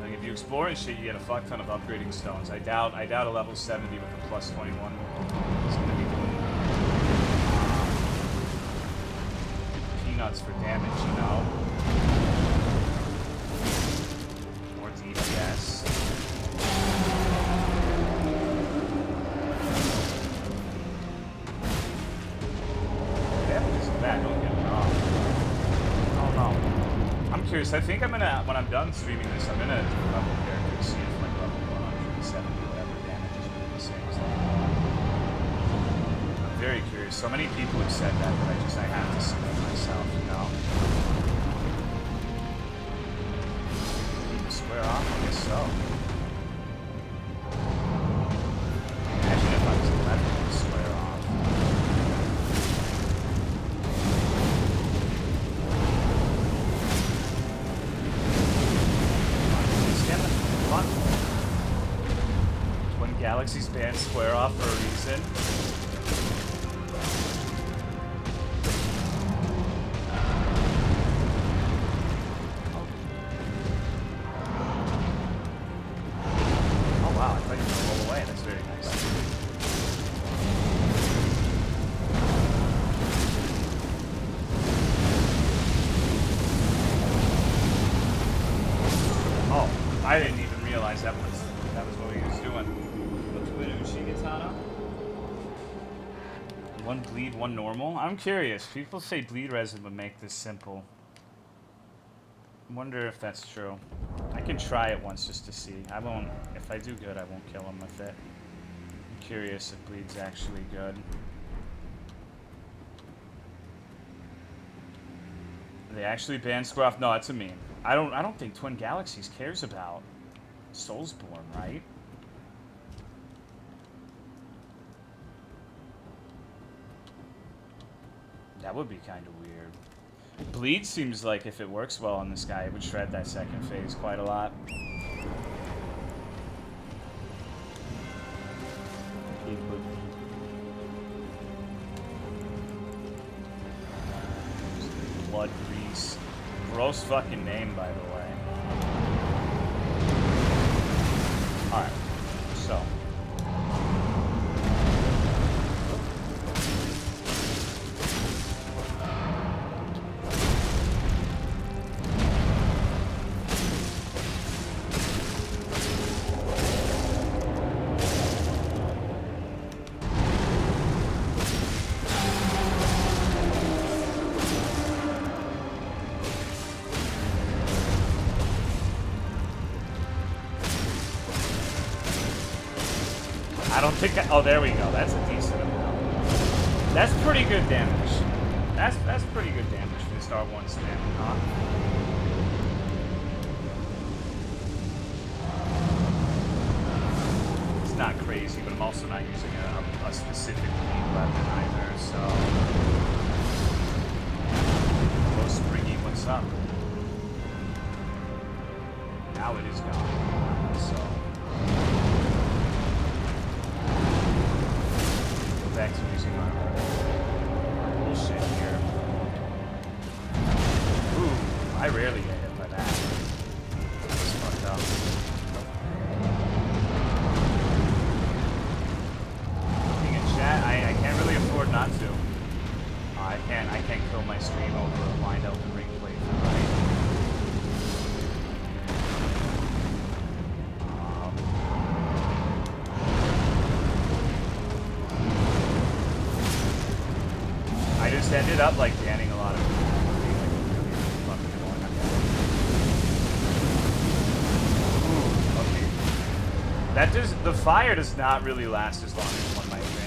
Like if you explore and shit, you get a fuck ton of upgrading stones. I doubt a level 70 with a +21 is gonna be doing peanuts for damage, you know. More DPS. Damage isn't bad, don't get me wrong. I'm curious. I think I'm gonna, when I'm done streaming this, I'm gonna do a level character to see if like level 170 whatever damage is really the same as level 1. I'm very curious. So many people have said that I have to see it myself, you know. Need to square off, I guess so. Imagine if I was left to square off. Galaxy's banned square off for a reason. Oh wow, I thought you were gonna roll away. That's very nice. Oh, I didn't even realize that was what he was doing. One bleed, one normal? I'm curious. People say bleed resin would make this simple. I wonder if that's true. I can try it once just to see. I won't, if I do good, I won't kill him with it. I'm curious if bleed's actually good. They actually banned Scruff? No, that's a meme. I don't think Twin Galaxies cares about Soulsborne, right? That would be kind of weird. Bleed seems like if it works well on this guy, it would shred that second phase quite a lot. Blood Grease. Gross fucking name, by the way. Alright, so. I don't think oh, there we go. That's a decent amount. That's pretty good damage. That's pretty good damage for the Star 1 spam, huh? It's not crazy, but I'm also not using a specific lead weapon either, so... Hello, Springy, what's up? Now it is gone, so... Back to using our bullshit. rarely get hit by that. It's fucked up. Looking at chat, I can't really afford not to. I can't kill my stream over a blind Elden Ring playthrough, right? I just ended up like banning a lot of people. Ooh, okay. That does, the fire does not really last as long as one might think.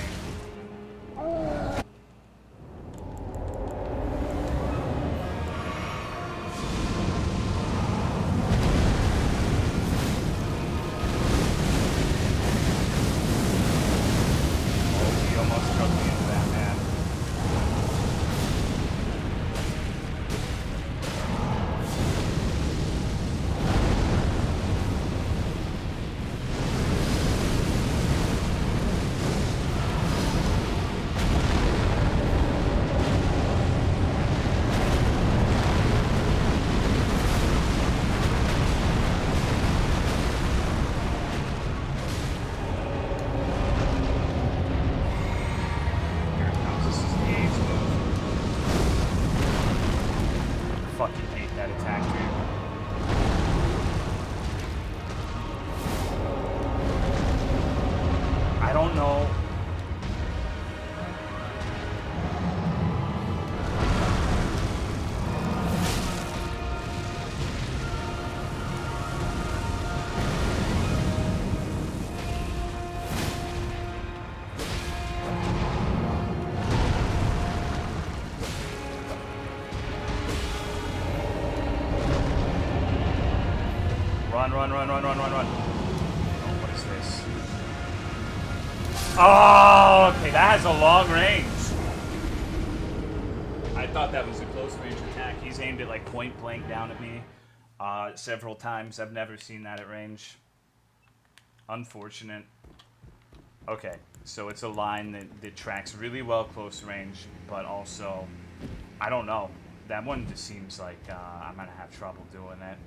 Run. Oh, what is this? Oh, okay, that has a long range. I thought that was a close range attack. He's aimed it like point blank down at me several times. I've never seen that at range. Unfortunate. Okay, so it's a line that tracks really well close range, but also, I don't know. That one just seems like I'm gonna have trouble doing it.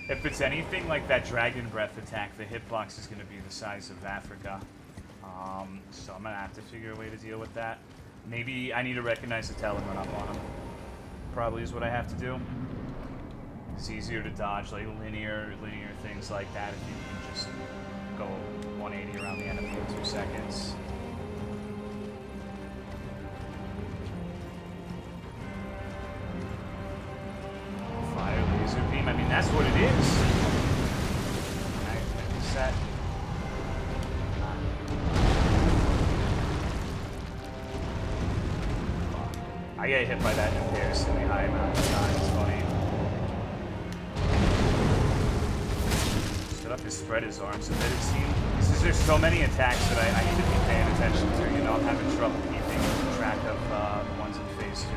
If it's anything like that Dragon Breath attack, the hitbox is going to be the size of Africa. So I'm going to have to figure a way to deal with that. Maybe I need to recognize the talent when I'm on him. Probably is what I have to do. It's easier to dodge like linear things like that if you can just go 180 around the enemy in 2 seconds. Fire laser beam, I mean that's what it is. Alright, set. I get hit by that embarrassingly high amount of time, it's funny. Set up to spread his arms a bit, it seems. There's so many attacks that I need to be paying attention to, you know, I'm having trouble keeping track of the ones in phase 2.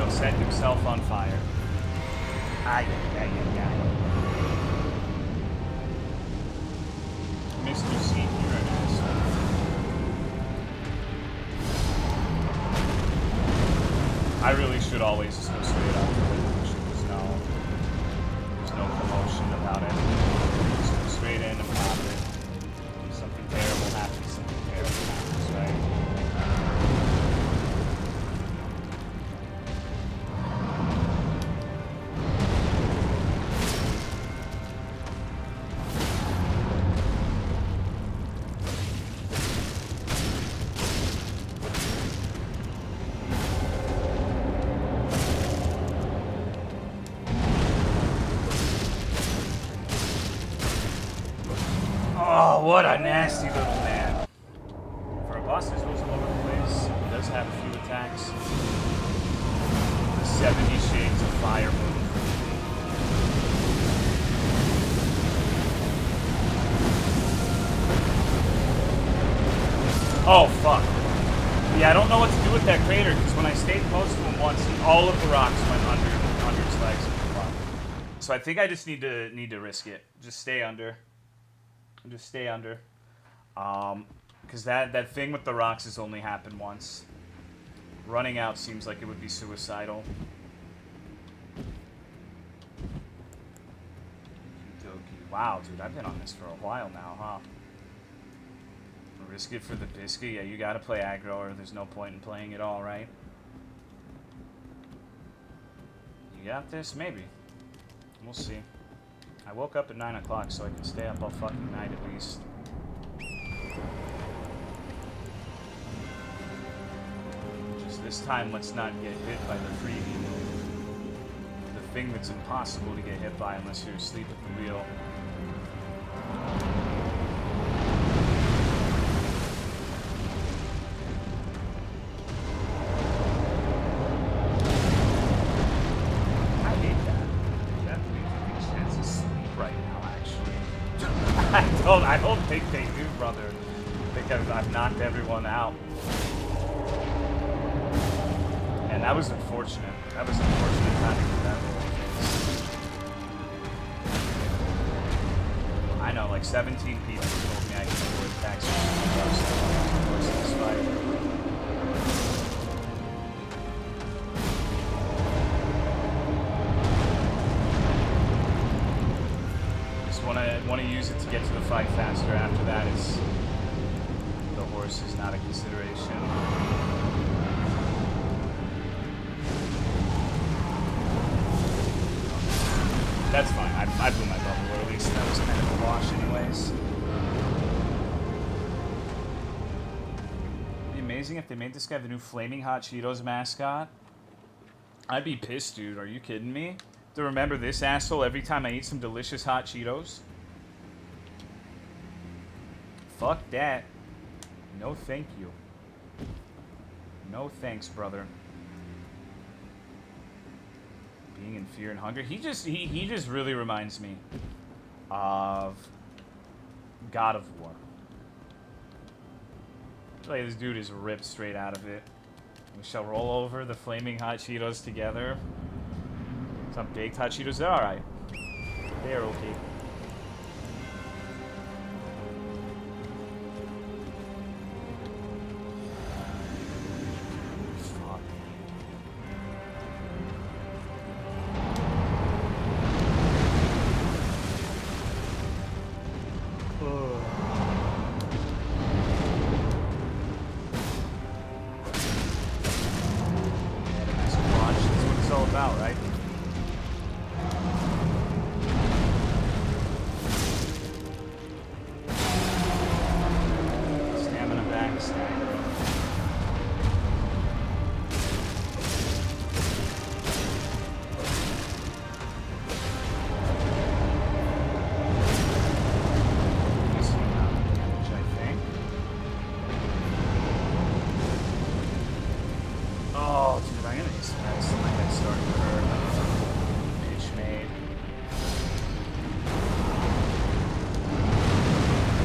Set himself on fire. Ay. Mr. C, you're an asshole. I really should always just go straight up to it. There's no commotion about it. Just go straight in and pop it. Something terrible happens, something terrible happens, right? What a nasty little man. For a boss that goes all over the place, he does have a few attacks. The 70 Shades of Fire move. Oh, fuck. Yeah, I don't know what to do with that crater, because when I stayed close to him once, all of the rocks went under his legs. So I think I just need to risk it. Just stay under. Just stay under. Because that thing with the rocks has only happened once. Running out seems like it would be suicidal. Wow, dude, I've been on this for a while now, huh? Risk it for the biscuit? Yeah, you gotta play aggro or there's no point in playing at all, right? You got this? Maybe. We'll see. I woke up at 9 o'clock so I can stay up all fucking night at least. Just this time, let's not get hit by the freebie. The thing that's impossible to get hit by unless you're asleep at the wheel. I don't think they do, brother. I think I've knocked everyone out. And that was unfortunate. That was unfortunate timing for that roll. I know, like 17 people told me I could avoid attacks from this fight. Want to use it to get to the fight faster. After that, it's the horse is not a consideration. That's fine. I blew my bubble, or at least that was kind of a wash anyways. It'd be amazing if they made this guy the new Flaming Hot Cheetos mascot. I'd be pissed, dude. Are you kidding me? To remember this asshole every time I eat some delicious hot Cheetos? Fuck that. No thank you. No thanks, brother. Being in fear and hunger. He just really reminds me of God of War. Like this dude is ripped straight out of it. We shall roll over the flaming hot Cheetos together. Some baked hot Cheetos, they're alright. They're okay.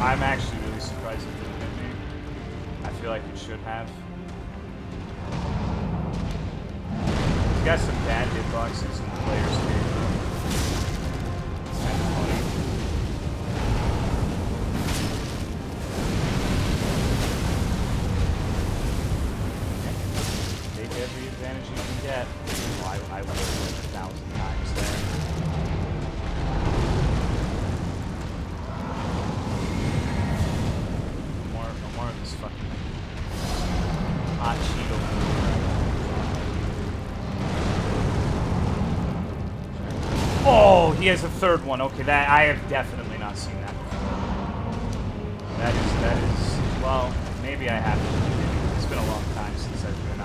I'm actually really surprised it didn't hit me. I feel like it should have. He's got some bad hitboxes in the player's favor. It's kind of funny. Take every advantage you can get. Well, I would have won 1,000 times there. This fucking hot Cheeto. Oh, he has a third one. Okay, that I have definitely not seen that before. That is. Well, maybe I haven't. It's been a long time since I've been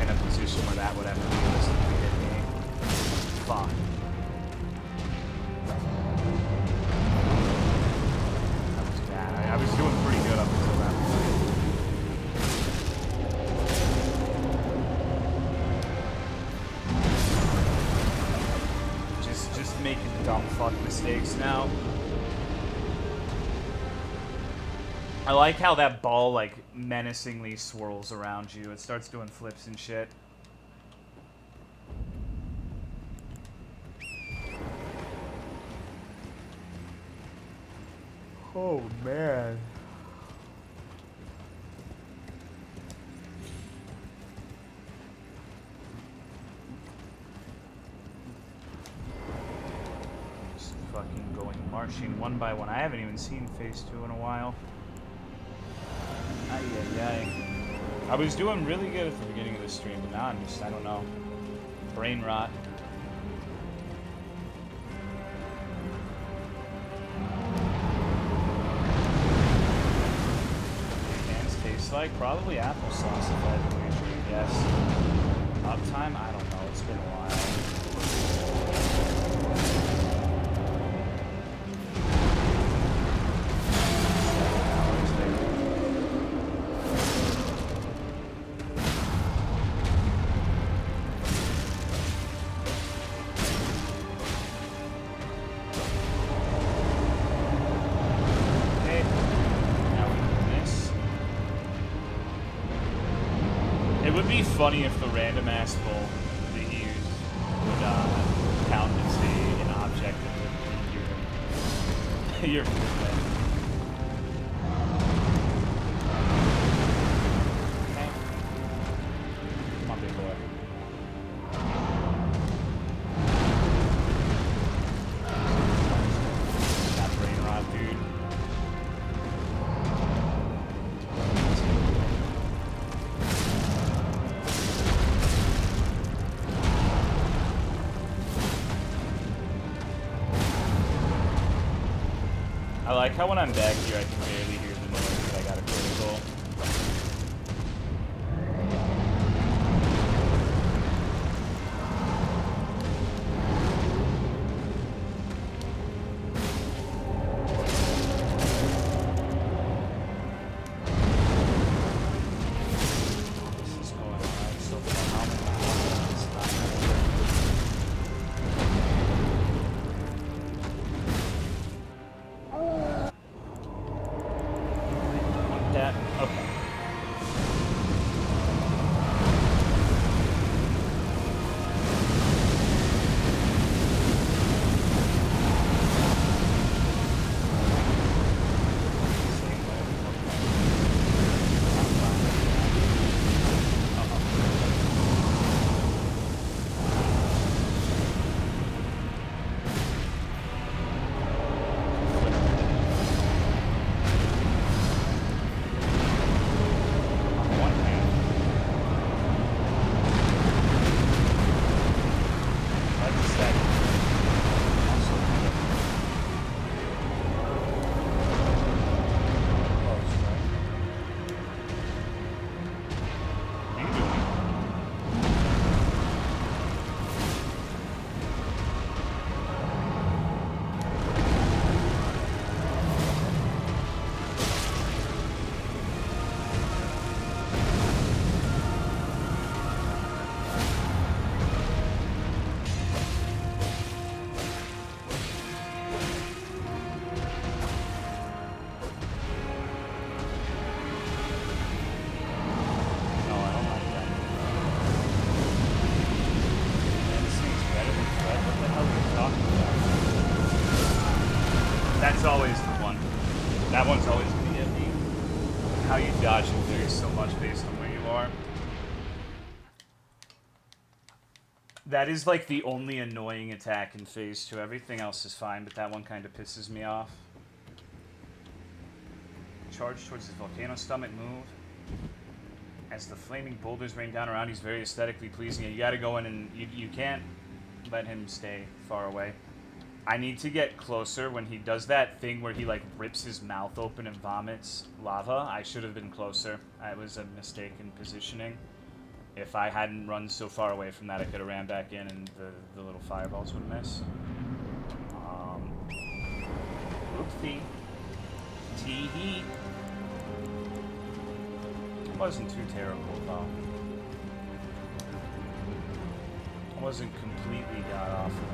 in a position where that would ever realistically hit me. Fuck. I was doing pretty good up until that point. Just making dumb fuck mistakes now. I like how that ball like menacingly swirls around you. It starts doing flips and shit. Oh man. Just fucking going marching one by one. I haven't even seen phase 2 in a while. Ay, ay, ay. I was doing really good at the beginning of the stream, but now I'm just, I don't know. Brain rot. Cans taste like probably applesauce if I had to wager a guess. Uptime? I don't know. It's been a while. Funny if the random ass bull that you used would count as an object in your movement. Okay. Come on, big boy. That brain rot, dude. I like how when I'm back here, I can barely hear the noise because I got a critical. This is going alright so far. How many times that? Okay. That's always the one. That one's always going to get me. How you dodge and vary so much based on where you are. That is like the only annoying attack in phase 2. Everything else is fine, but that one kind of pisses me off. Charge towards his volcano stomach, move. As the flaming boulders rain down around, he's very aesthetically pleasing. You gotta go in and you can't let him stay far away. I need to get closer when he does that thing where he like rips his mouth open and vomits lava. I should have been closer. It was a mistake in positioning. If I hadn't run so far away from that, I could have ran back in and the little fireballs would miss. Oopsie. Tee-hee. It wasn't too terrible, though. It wasn't completely god-awful.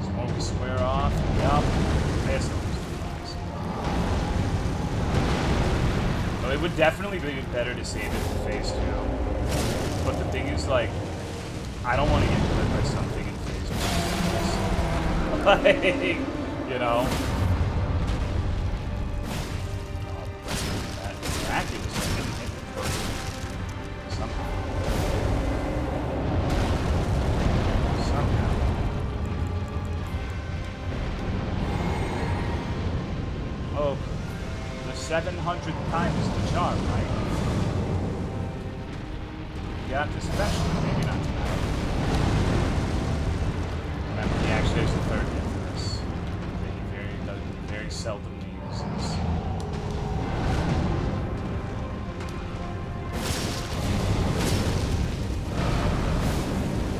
Smoke square off. Yup. Missed. So it would definitely be better to save it for phase 2. But the thing is, like, I don't want to get hit by something in phase one. Like, you know? That miraculous. I didn't hit the code. Somehow. Oh, the 700th time is the charm, right? Got the special, maybe not tonight. Remember, he actually has the third hit for this. That he very seldomly uses.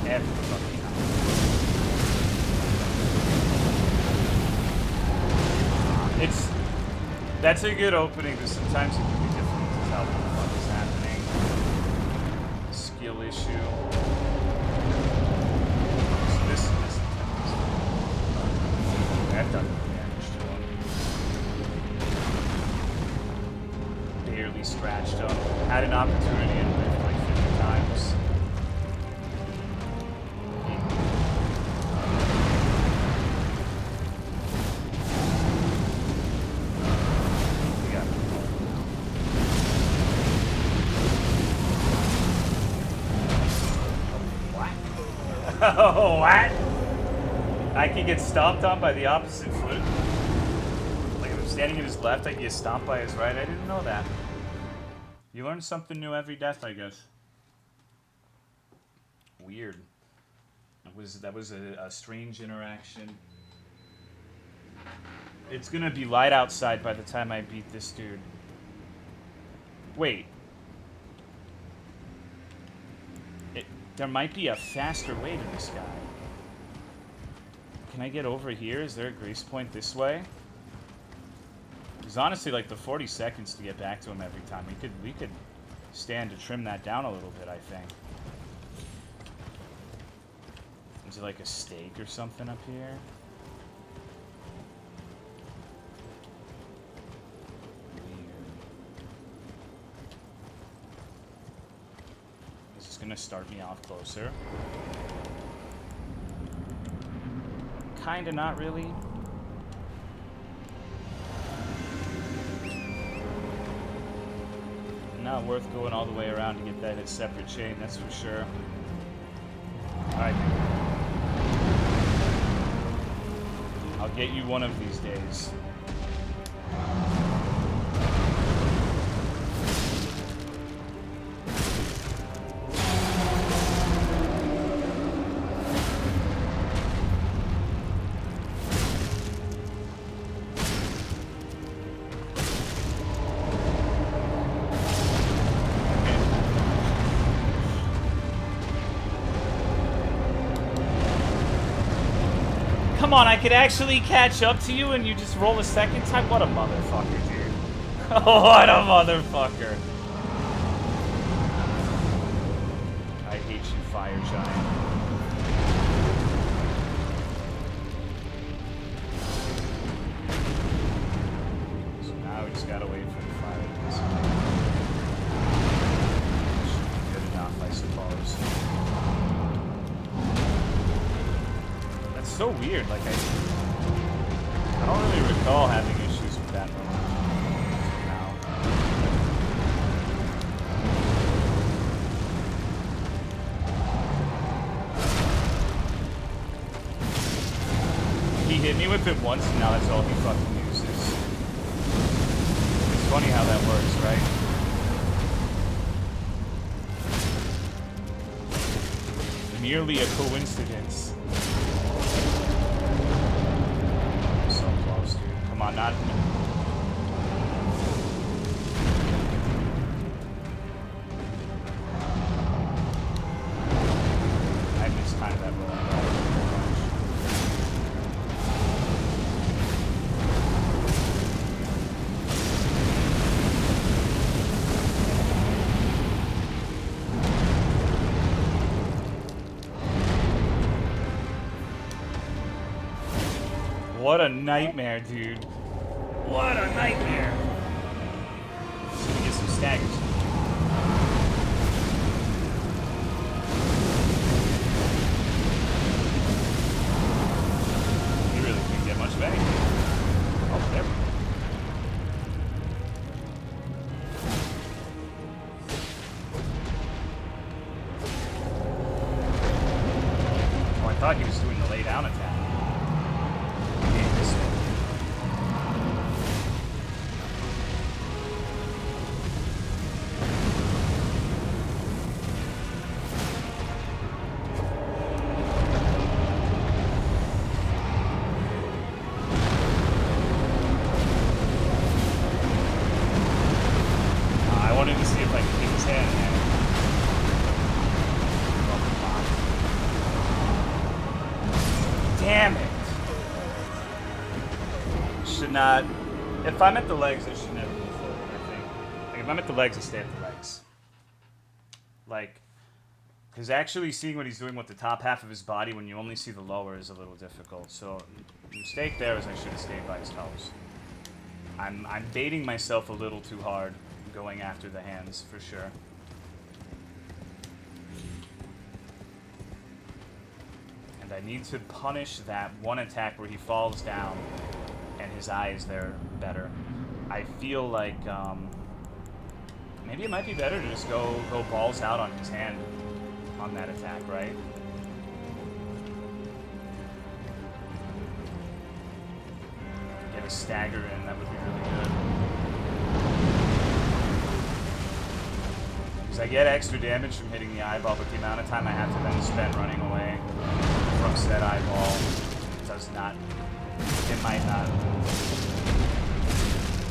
Every fucking time. That's a good opening, but sometimes it can be difficult to tell what the fuck is happening. Skill issue. So this that done damage to him. Barely scratched him. Had an opportunity and lived like 50 times. Oh, what? I can get stomped on by the opposite foot? Like if I'm standing at his left, I can get stomped by his right? I didn't know that. You learn something new every death, I guess. Weird. That was a strange interaction. It's gonna be light outside by the time I beat this dude. Wait. There might be a faster way to this guy. Can I get over here? Is there a grace point this way? Because honestly, like the 40 seconds to get back to him every time, we could stand to trim that down a little bit, I think. Is it like a stake or something up here? Gonna start me off closer. Kinda, not really. Not worth going all the way around to get that in a separate chain, that's for sure. Alright. I'll get you one of these days. Come on, I could actually catch up to you and you just roll a second time? What a motherfucker, dude. What a motherfucker. I hate you, Fire Giant. So now we just gotta wait for the fire to disappear. Should be good enough, I suppose. So weird, like I don't really recall having issues with that moment now. He hit me with it once and now that's all he fucking uses. It's funny how that works, right? Merely a coincidence. Come on, not... I mistimed that roll. What a nightmare, dude. What a nightmare. Just gonna get some staggers. thought he was doing the lay down attack. Okay, this way. I wanted to see if I could keep his hand in there. Damn it! Should not. If I'm at the legs, I should never move forward, I think. Like, if I'm at the legs, I stay at the legs. Like, because actually seeing what he's doing with the top half of his body when you only see the lower is a little difficult. So, the mistake there is I should have stayed by his toes. I'm baiting myself a little too hard going after the hands, for sure. And I need to punish that one attack where he falls down and his eye is there better. I feel like maybe it might be better to just go balls out on his hand on that attack, right? Get a stagger in, that would be really good. Because I get extra damage from hitting the eyeball, but the amount of time I have to then spend running away from said eyeball does not, it might not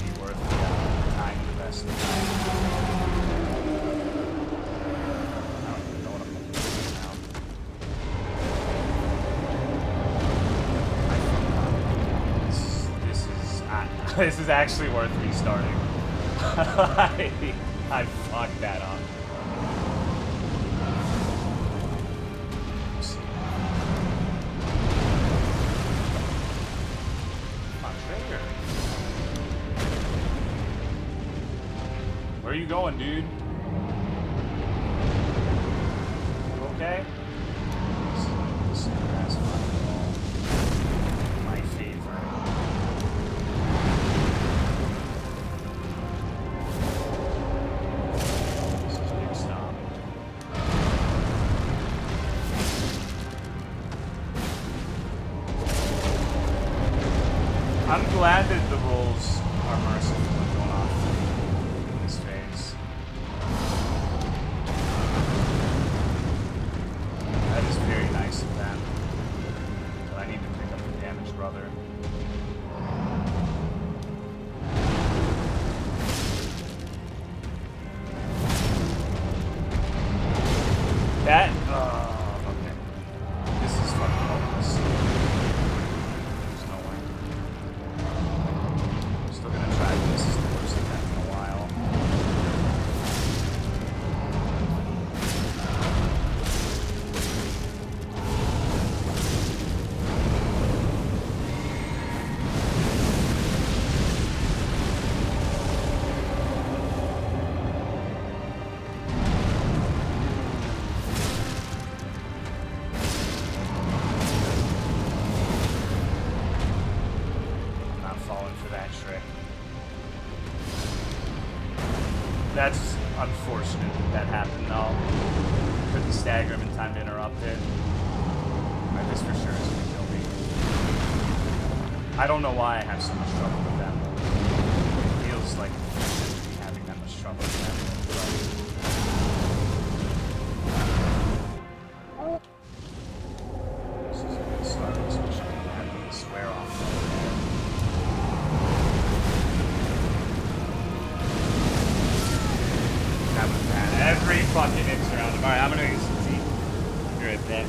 be worth the time investment. I don't even know what I'm looking for now. This is actually worth restarting. I fucked that up. Where are you going, dude? You okay? This is my favorite. This is a big stop. I'm glad that the rolls are merciful and going off in this phase. That is very nice of them. But I need to pick up the damage, brother. That, okay. This is fucking hopeless. There's no way. I'm still gonna try, but this is the worst attack in a while. I'm not falling for that trick. That's unfortunate that happened, though. Couldn't stagger him in time to interrupt it. This for sure is going to kill me. I don't know why I have so much trouble with them. It feels like I shouldn't be having that much trouble with them. This is a good start, especially when I have the square off. That was bad. Every fucking hits around him. Alright, I'm gonna use some tea. Be right back.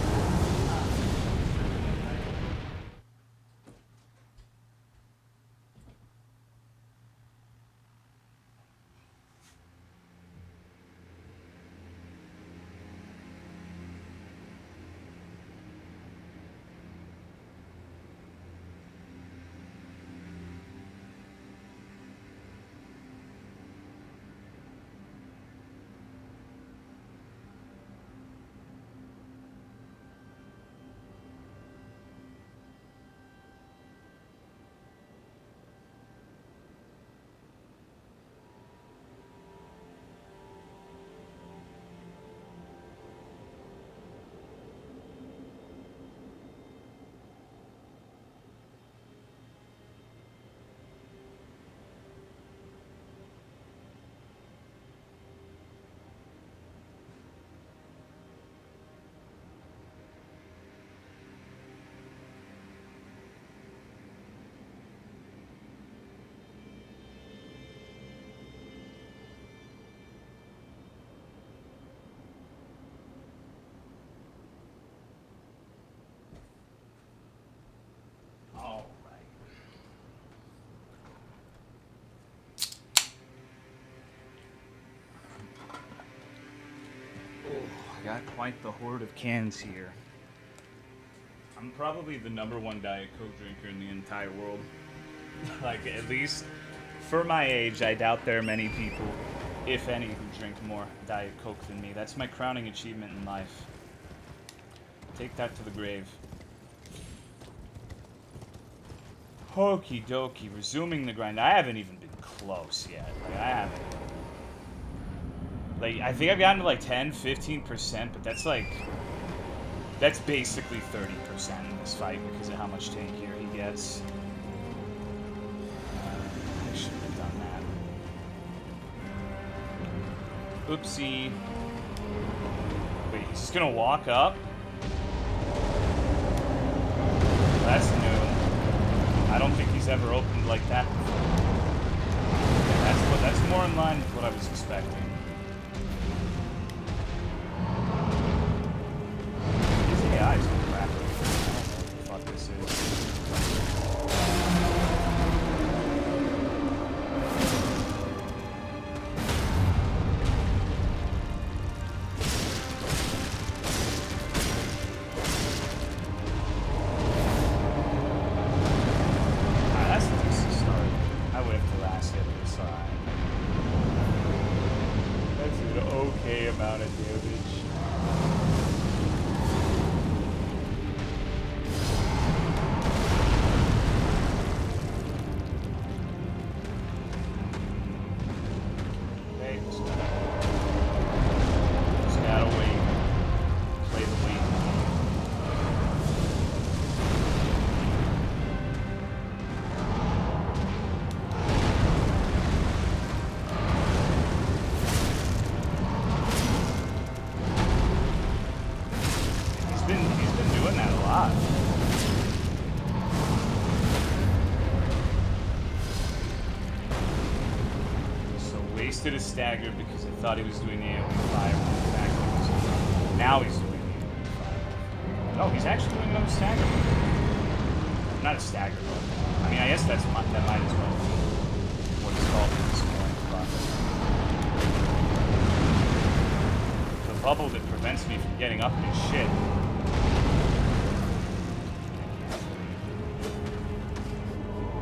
got quite the horde of cans here. I'm probably the #1 Diet Coke drinker in the entire world. Like, at least for my age, I doubt there are many people, if any, who drink more Diet Coke than me. That's my crowning achievement in life. Take that to the grave. Okie dokie, resuming the grind. I haven't even been close yet. Like, I haven't. Like, I think I've gotten to like 10, 15%, but that's like... That's basically 30% in this fight because of how much tankier he gets. I shouldn't have done that. Oopsie. Wait, he's just gonna walk up? That's new. I don't think he's ever opened like that before. Yeah, that's more in line with what I was expecting. His AI's crap. I don't know what the fuck this is. Wasted a stagger because I thought he was doing the AoE fire. In fact, now he's doing the AoE fire. No, he's actually doing another stagger. Not a stagger, but I mean, I guess that might as well be what it's called at this point. But the bubble that prevents me from getting up in his shit.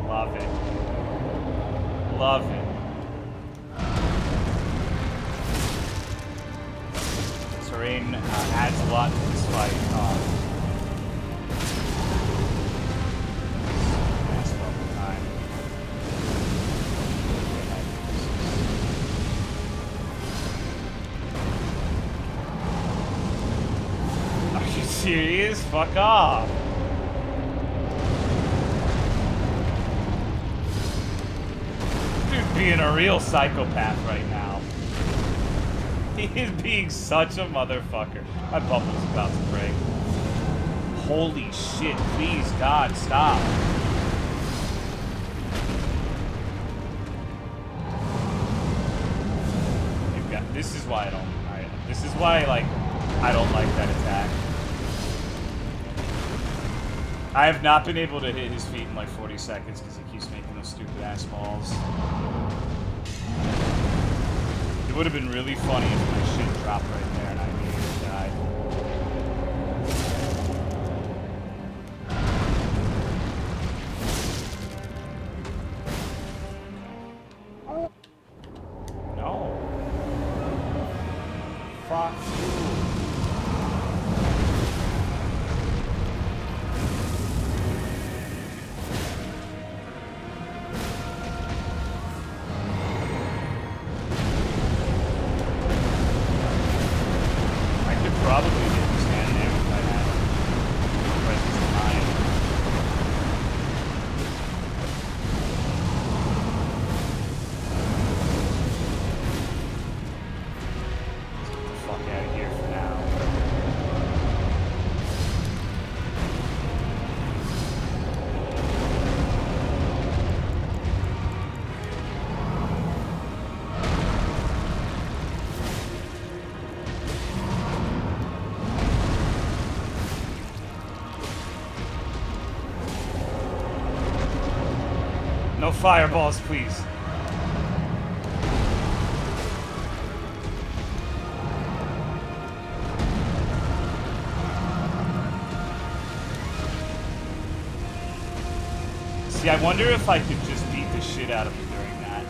Love it. Love it. Terrain adds a lot to this fight. Last bubble time. Are you serious? Fuck off. Dude being a real psychopath right now. He is being such a motherfucker. My bubble's about to break. Holy shit, please, God, stop. You've got, this is why I don't, this is why, like, I don't like that attack. I have not been able to hit his feet in like 40 seconds because he keeps making those stupid ass balls. It would have been really funny if my shit dropped right there and I immediately died. No. Fuck you. Probably didn't stand there if I had presence of mind. Let's get the fuck out of here for now. No fireballs, please. See, I wonder if I could just beat the shit out of him during that.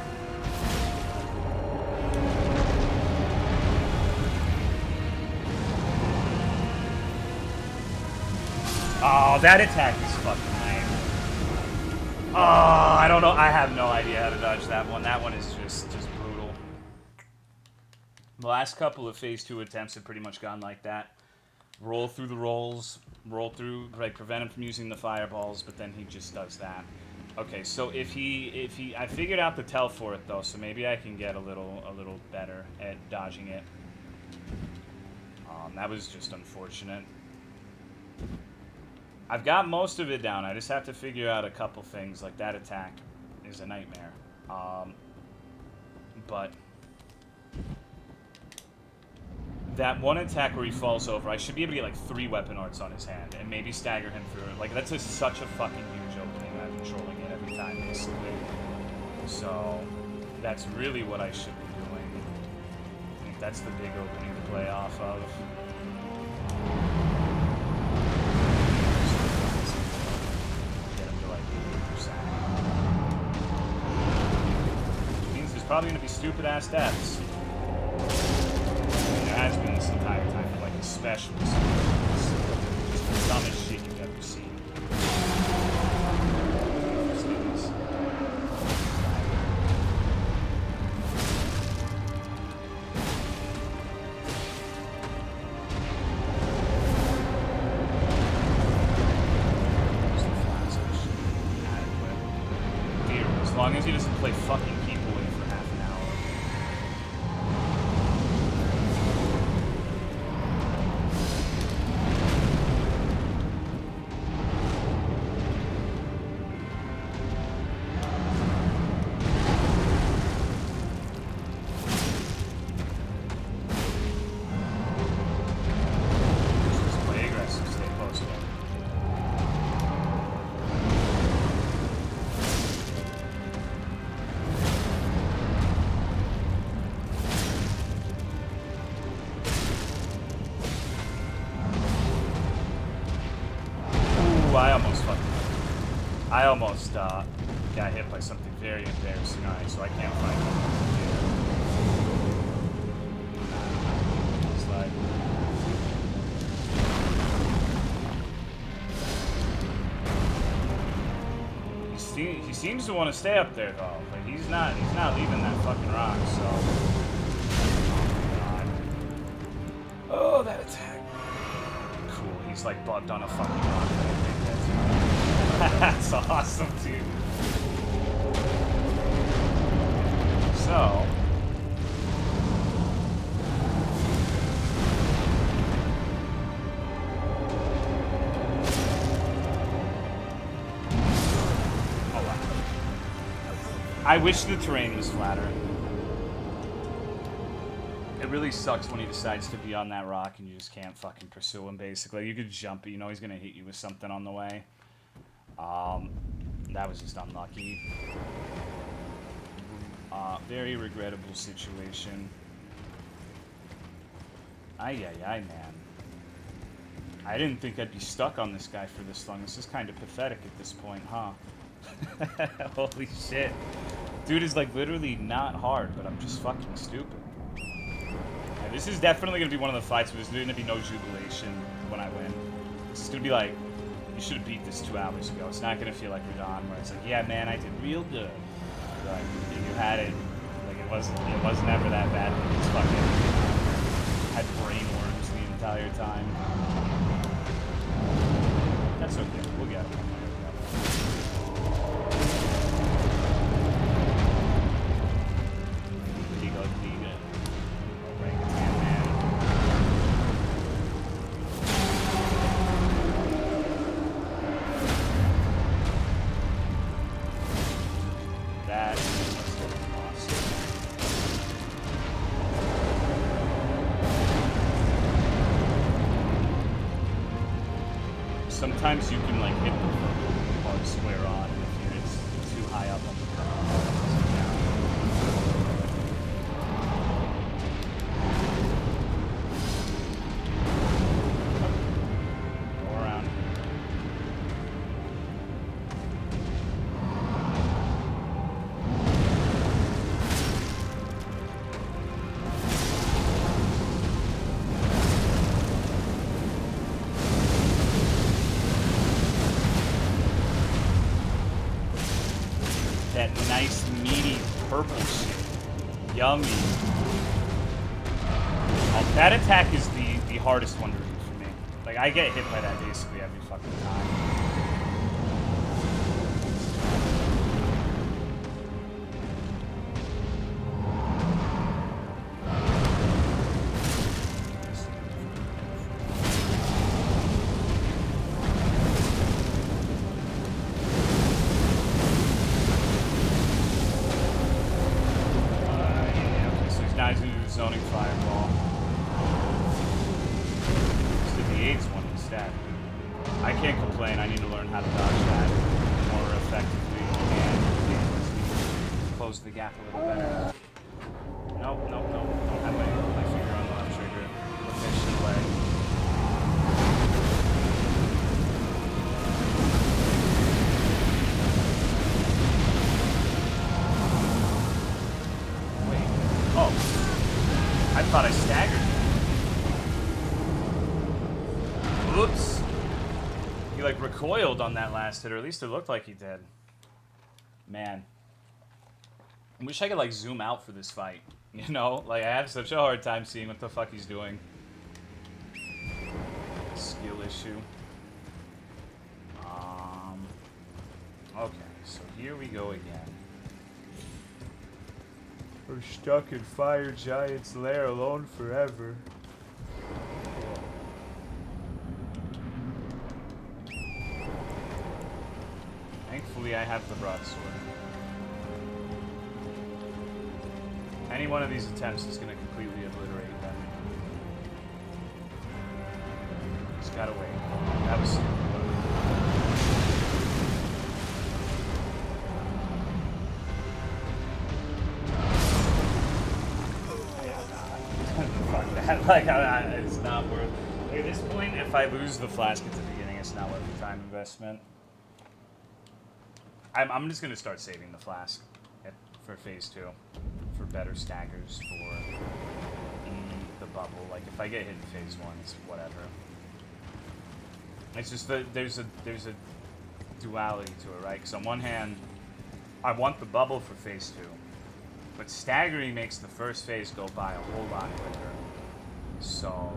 Oh, that attack is fucking lame. Oh, I don't know. I have no idea how to dodge that one. That one is just brutal. The last couple of phase 2 attempts have pretty much gone like that. Roll through the rolls, roll through, like prevent him from using the fireballs, but then he just does that. Okay, so if he, I figured out the tell for it though, so maybe I can get a little better at dodging it. That was just unfortunate. I've got most of it down. I just have to figure out a couple things, like that attack is a nightmare. But that one attack where he falls over, I should be able to get like 3 weapon arts on his hand and maybe stagger him through it. Like, that's just such a fucking huge opening. I'm controlling it every time, basically. So, that's really what I should be doing. I think that's the big opening to play off of. Get him to like 80%. Which means there's probably going to be stupid-ass deaths. Has been this entire time, but like especially just the dumbest shit you've ever seen. As long as he doesn't play fucking keep away for half an hour. I almost got hit by something very embarrassing. Alright, so I can't find him. Slide. He seems to want to stay up there though. Like he's not leaving that fucking rock, so. God. Oh, that attack. Cool, he's like bugged on a fucking rock. That's awesome, dude. So. Oh, wow. I wish the terrain was flatter. It really sucks when he decides to be on that rock and you just can't fucking pursue him, basically. You could jump, but you know he's gonna hit you with something on the way. That was just unlucky. Very regrettable situation. Ay, man. I didn't think I'd be stuck on this guy for this long. This is kind of pathetic at this point, huh? Holy shit. Dude is like literally not hard, but I'm just fucking stupid. Yeah, this is definitely going to be one of the fights where there's going to be no jubilation when I win. This is going to be like, you should have beat this 2 hours ago. It's not going to feel like Radon, where it's like, yeah, man, I did real good. Like, you had it. Like, it wasn't ever that bad. It's fucking had brain worms the entire time. That's okay. We'll get it. Sometimes you can like hit the purple square on if it's too high up on the purple. Go around. nice meaty purple shit. Yummy. Oh, that attack is the hardest one to read for me. Like, I get hit by that basically every fucking time. Zoning fireball. Just did the AIDS one instead. I can't complain. I need to learn how to dodge that more effectively and close the gap a little better. Nope. Don't have my finger on the left trigger. Put that shit away. Wait. Oh. I thought I staggered. Oops. He like recoiled on that last hit, or at least it looked like he did. Man. I wish I could like zoom out for this fight. You know? Like I have such a hard time seeing what the fuck he's doing. Skill issue. Okay, so here we go again. We're stuck in Fire Giant's lair alone forever. Thankfully, I have the broadsword. Any one of these attempts is going to completely obliterate them. Just gotta wait. That was stupid. Like, it's not worth. Like, at this point, if I lose the flask at the beginning, it's not worth the time investment. I'm just gonna start saving the flask for phase 2, for better staggers for the bubble. Like, if I get hit in phase 1, it's whatever. It's just that there's a duality to it, right? Because on one hand, I want the bubble for phase 2, but staggering makes the first phase go by a whole lot quicker. So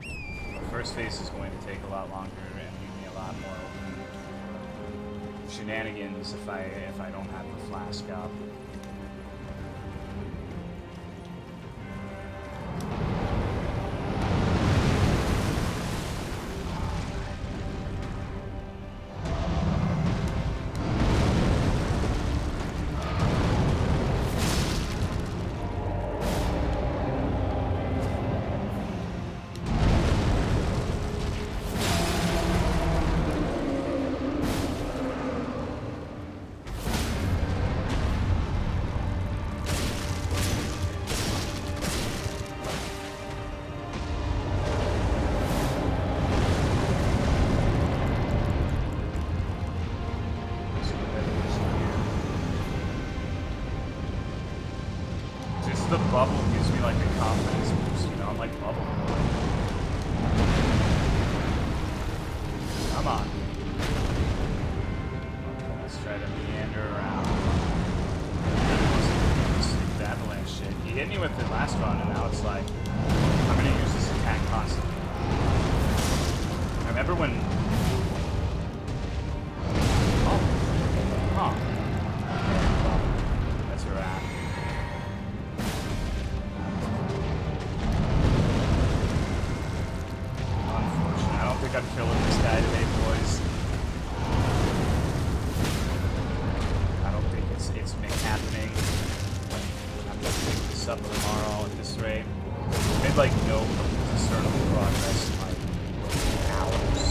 the first phase is going to take a lot longer and leave me a lot more open for shenanigans if I don't have the flask up. The bubble gives me like a confidence boost, you know, I'm like bubble. Come on. Okay, let's try to meander around. The avalanche shit. He hit me with it last run and now it's like, I'm gonna use this attack constantly. I remember when... Oh. That's a wrap. I'm killing this guy today, boys. I don't think it's happening. I'm gonna pick this up tomorrow at this rate. Made like no discernible progress in like hours.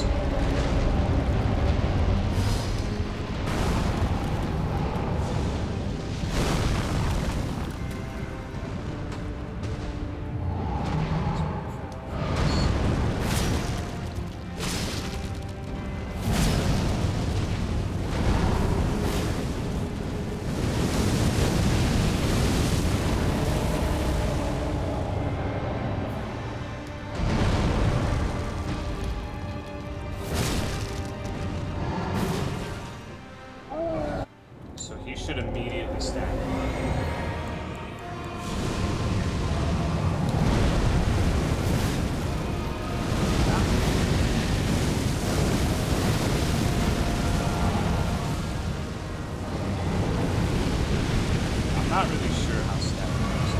You should immediately stack it. I'm not really sure how stacking works.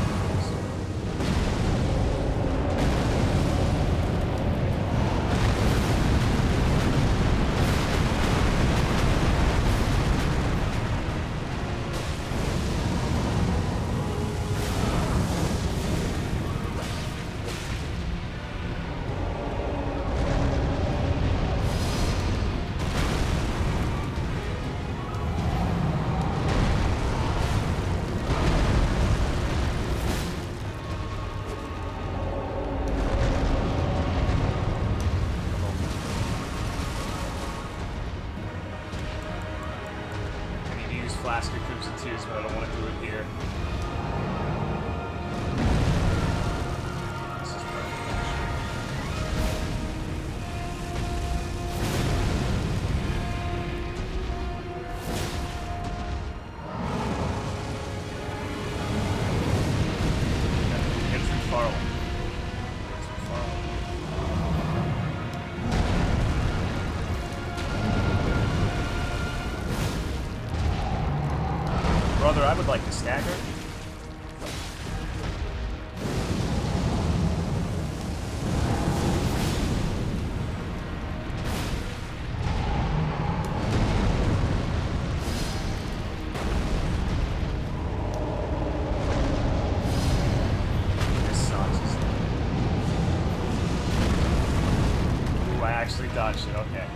Flask of Crimson Tears, but I don't want to do it here. This is perfect, actually. Get through Farum. Brother, I would like to stagger. This sucks. Ooh, I actually dodged it, okay.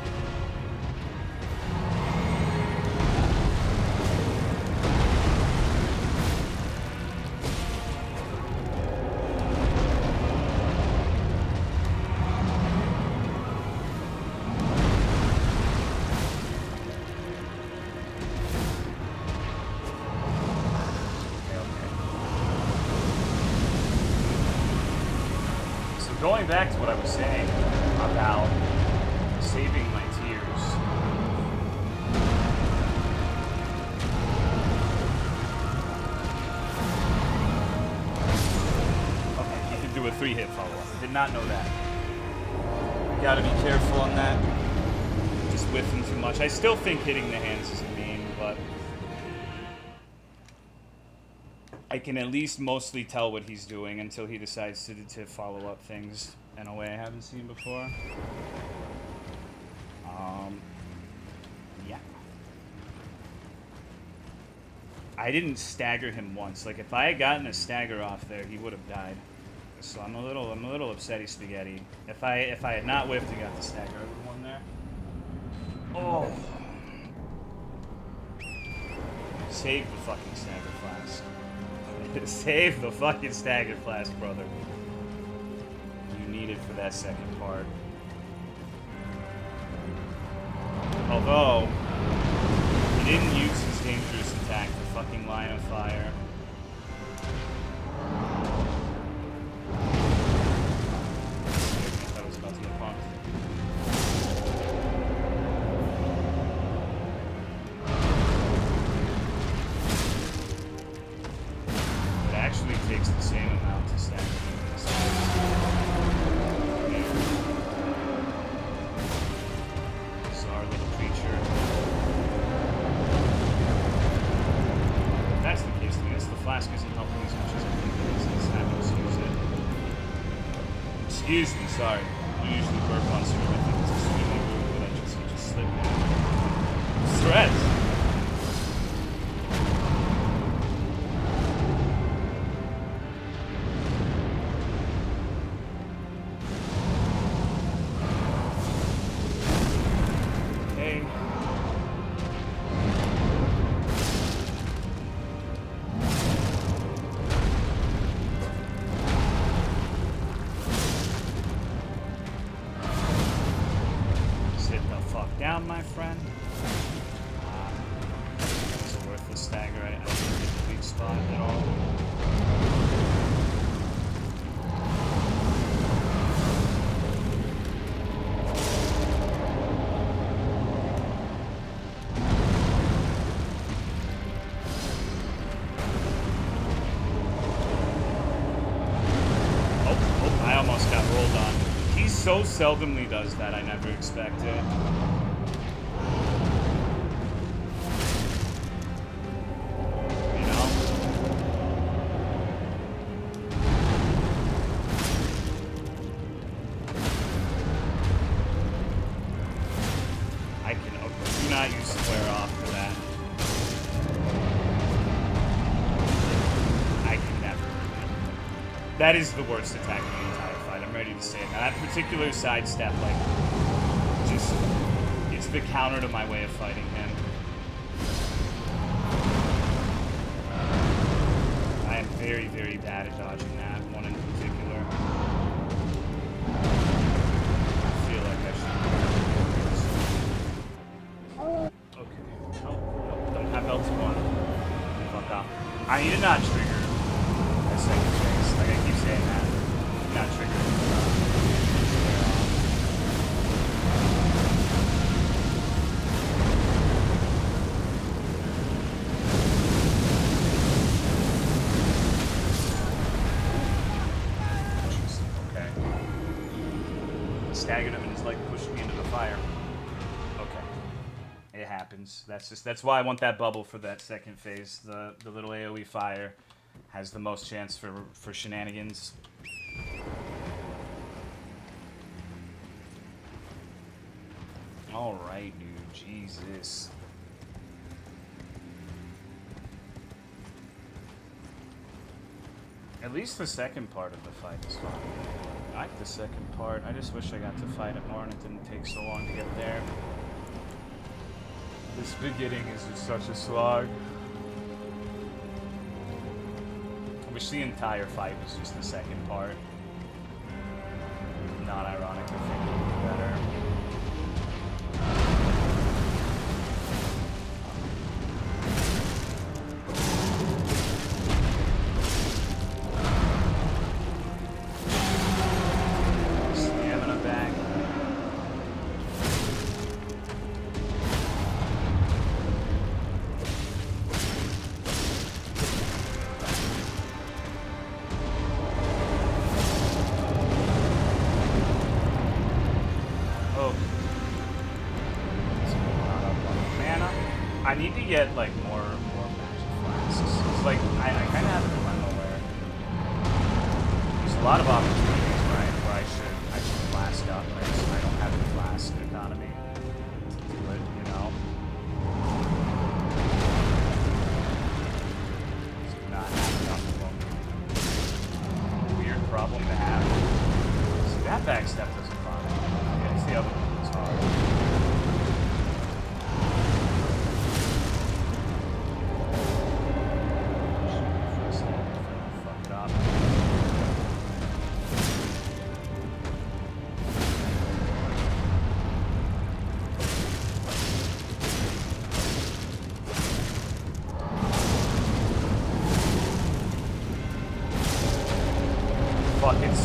Going back to what I was saying about saving my tears. Okay, you can do a 3-hit follow-up. Did not know that. Gotta be careful on that. Just whiffing too much. I still think hitting the hands is mean, but I can at least mostly tell what he's doing until he decides to follow up things in a way I haven't seen before. Yeah. I didn't stagger him once. Like, if I had gotten a stagger off there, he would have died. So I'm a little upsetty spaghetti. If I had not whiffed and got the stagger, I would have won there. Oh. Save the fucking stagger flask. Save the fucking stagger flask, brother. You need it for that second part. Although, he didn't use his dangerous attack, the fucking line of fire. I thought I was about to get punked. Takes the same amount to stack. This is our little creature. If that's the case, then I guess the flask isn't helping as much as I think it is. It's having to use it. Excuse me, sorry. I usually burp on stream. I think it's extremely rude that I just slipped in. Threats! so seldomly does that, I never expect it. You know? I can do not use square off for that. I can never. That is the worst attack in the entire fight. I'm ready to say it. Now, that particular sidestep, like, just, it's the counter to my way of fighting him. I am very, very bad at dodging that one in particular. I feel like I should. Okay. Oh, don't have L2 on. Fuck off. I need to not trigger a second phase. Like, I keep saying that. Not trigger. Okay. Staggered him and he's like pushing me into the fire. Okay. It happens. That's why I want that bubble for that second phase. The little AoE fire has the most chance for shenanigans. Alright, dude. Jesus. At least the second part of the fight is fun. I like the second part. I just wish I got to fight it more and it didn't take so long to get there. This beginning is just such a slog. I wish the entire fight was just the second part. Not ironic, I think it would be better. Stamina back. I need to get like more magic flasks. It's like I kind of have a dilemma where there's a lot of opportunities where I should flask up, but I don't have the flask economy to do it, you know. Just do not have enough of them. Weird problem to have. See, that backstep doesn't bother me. Yeah, it's the other one that's hard.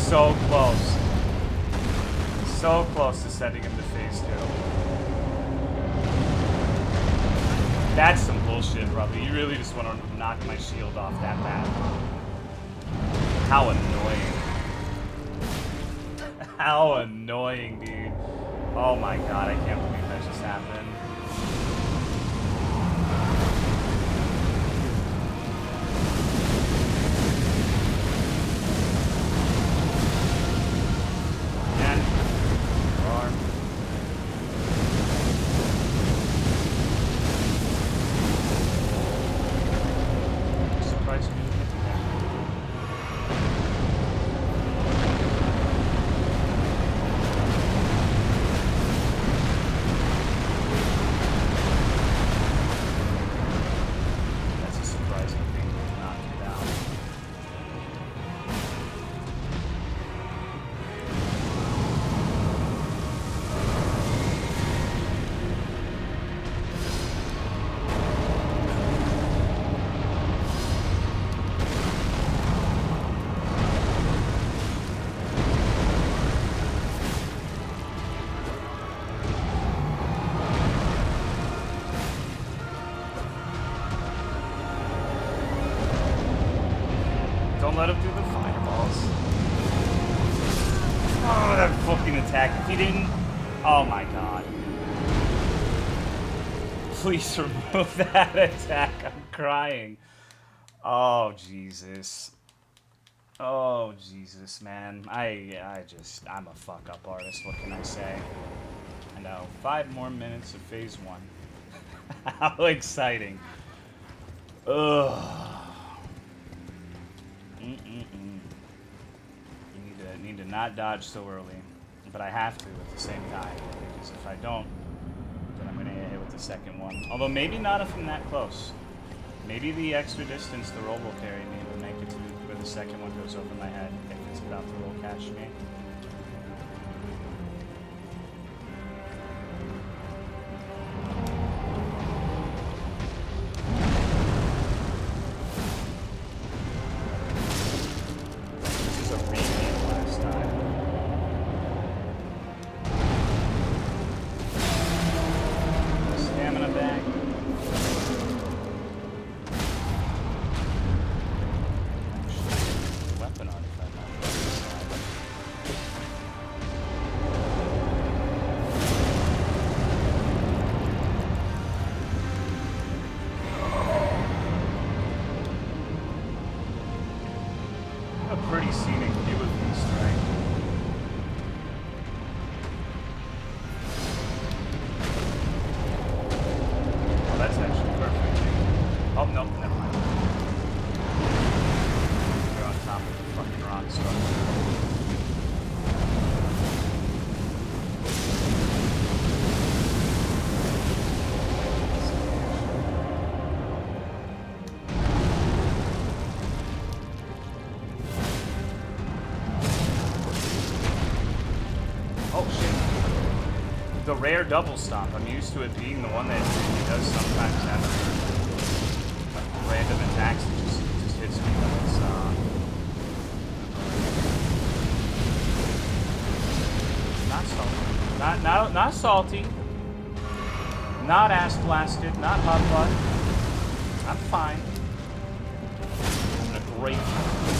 So close. So close to sending him to phase 2. That's some bullshit, brother. You really just want to knock my shield off that bad. How annoying. How annoying, dude. Oh my god, I can't believe that just happened. Let him do the fireballs. Oh, that fucking attack. If he didn't... Oh my god. Please remove that attack. I'm crying. Oh, Jesus. Oh, Jesus, man. I'm a fuck-up artist. What can I say? I know. 5 more minutes of phase 1. How exciting. Ugh. Need to not dodge so early. But I have to at the same time. Because if I don't, then I'm going to get hit with the second one. Although maybe not if I'm that close. Maybe the extra distance the roll will carry me will make it to where the second one goes over my head if it's about to roll catch me. This is a repeat last time. Stamina back. Weapon artifact. A pretty scenic view of these, right? Oh, that's actually perfect. Oh, no, never mind. We're on top of the fucking rock structure. Oh shit. The rare double stomp. I'm used to it being the one that he does sometimes have like random attacks that just hits me when it's not salty. Not salty. Not ass blasted. Not hot butt. I'm fine. I'm in a great mood.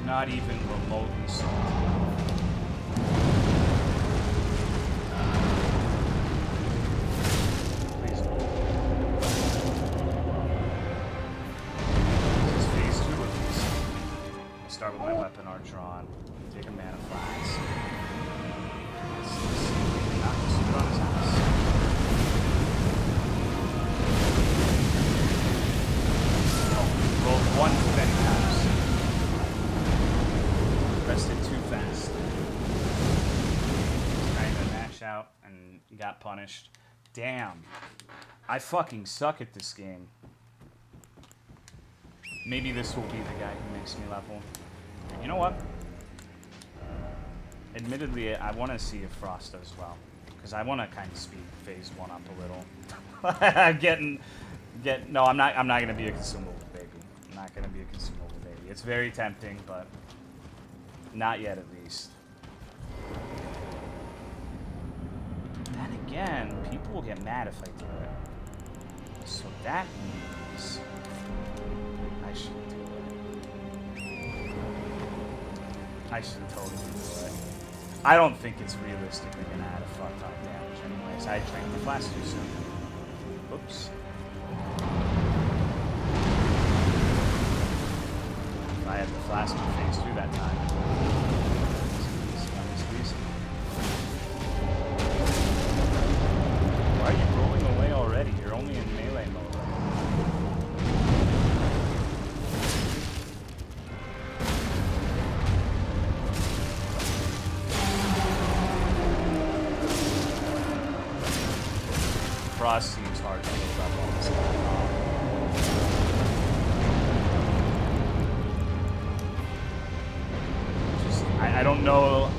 Not even remotely salty. Please. This is phase 2 of this. I'll start with my weapon archer on. Take a mana flask. Not just put on his ass. Oh, rolled 1 too many times. Pressed it too fast. Trying to mash out and got punished. Damn. I fucking suck at this game. Maybe this will be the guy who makes me level. You know what? Admittedly, I want to see if Frost does well. Because I want to kind of speed phase 1 up a little. No, I'm not going to be a consumable baby. I'm not going to be a consumable baby. It's very tempting, but... Not yet, at least. Then again, people will get mad if I do it. So that means I should do it. I should totally do it. I don't think it's realistically gonna add a fuck ton of damage anyways. I drank the flask too soon. Oops. If I had the flask in phase 2 that time. Why are you rolling away already? You're only in melee mode. Frost seems hard to build up on this guy. I don't know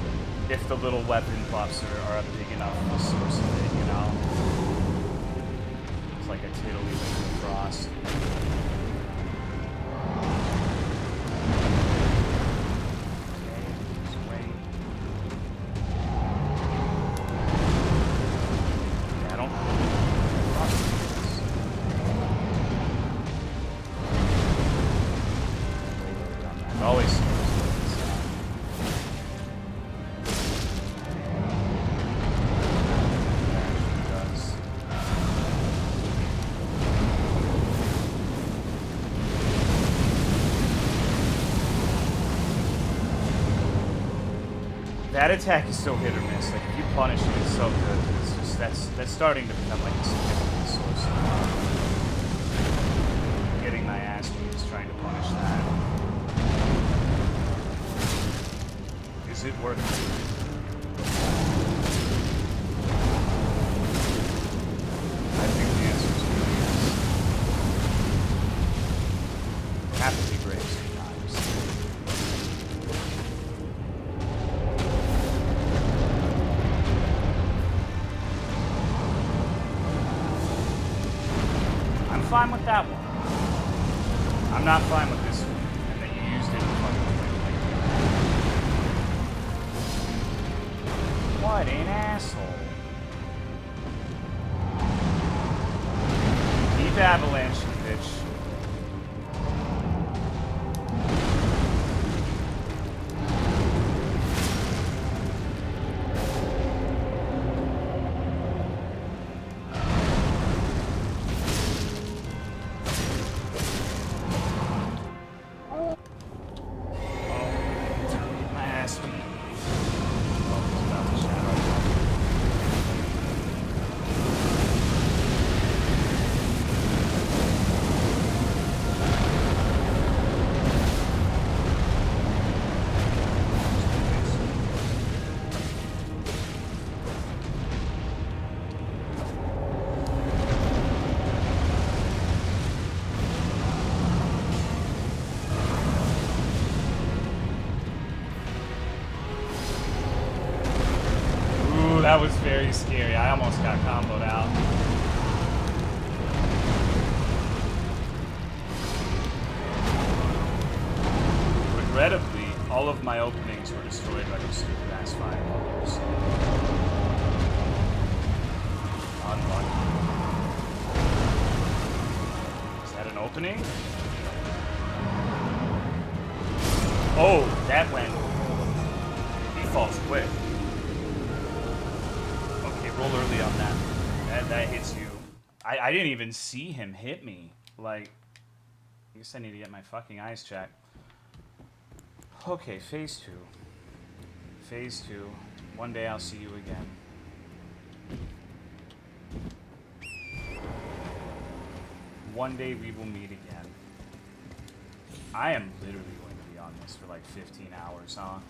if the little weapon buffs are a big enough source of it, you know? It's like a tiddly with Frost. Okay, just wait. Yeah, I don't That attack is so hit or miss. Like if you punish it, it's so good. It's just that's starting to become like a significant source of getting my ass beat is trying to punish that. Is it worth it? I think the answer is yes. You have to be brave sometimes. I'm fine with that one. I'm not fine with this one, and that you used it in fucking like what an asshole. Keep avalanche, bitch. That was very scary. I almost got comboed out. Regrettably, all of my openings were destroyed by those stupid ass fireballs. Unlucky. Is that an opening? Oh, that went. He falls quick. Roll early on that. That hits you. I didn't even see him hit me. Like, I guess I need to get my fucking eyes checked. Okay, phase 2. Phase 2. One day I'll see you again. One day we will meet again. I am literally going to be on this for like 15 hours, huh?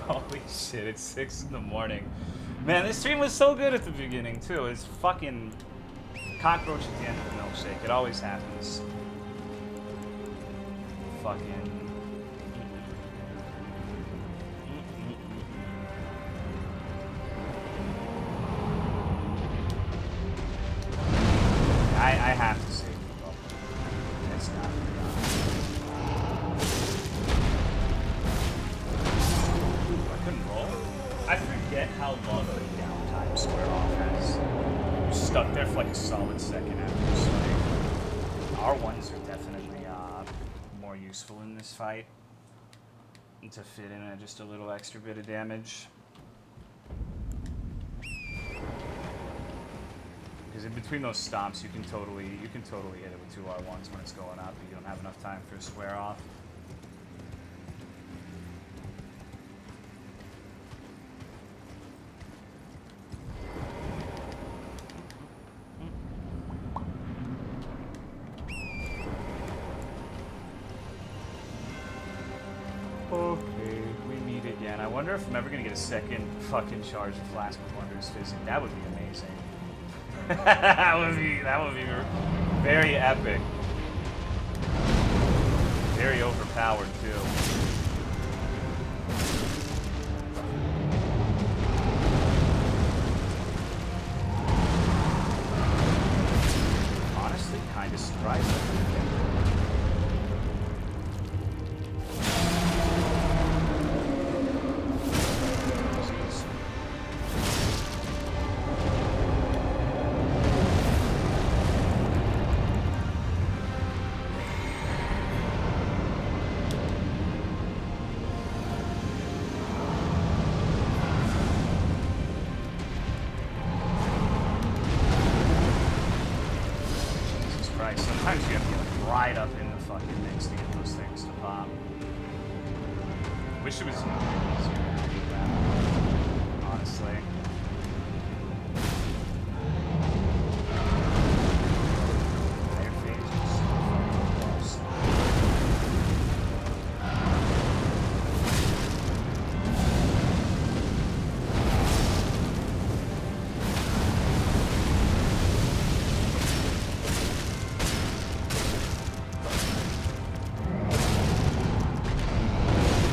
Holy shit, it's 6 in the morning. Man, this stream was so good at the beginning, too. It's fucking cockroach at the end of the milkshake. It always happens. Fucking... I have to save the bubble. It's not I couldn't roll? I forget how long the downtime square off has. You're stuck there for like a solid second after you strike. R1s are definitely more useful in this fight. To fit in just a little extra bit of damage. Because in between those stomps, you can totally hit it with 2 R1s when it's going up, but you don't have enough time for a square off. Okay, we meet again. I wonder if I'm ever gonna get a second fucking charge of Flask of Wonders Fizzing. That would be amazing. that would be very epic. Very overpowered too. Honestly, kind of surprised. Sometimes you have to get like right up in the fucking mix to get those things to pop. Wish it was easier. honestly. Higher phase is so fucking close.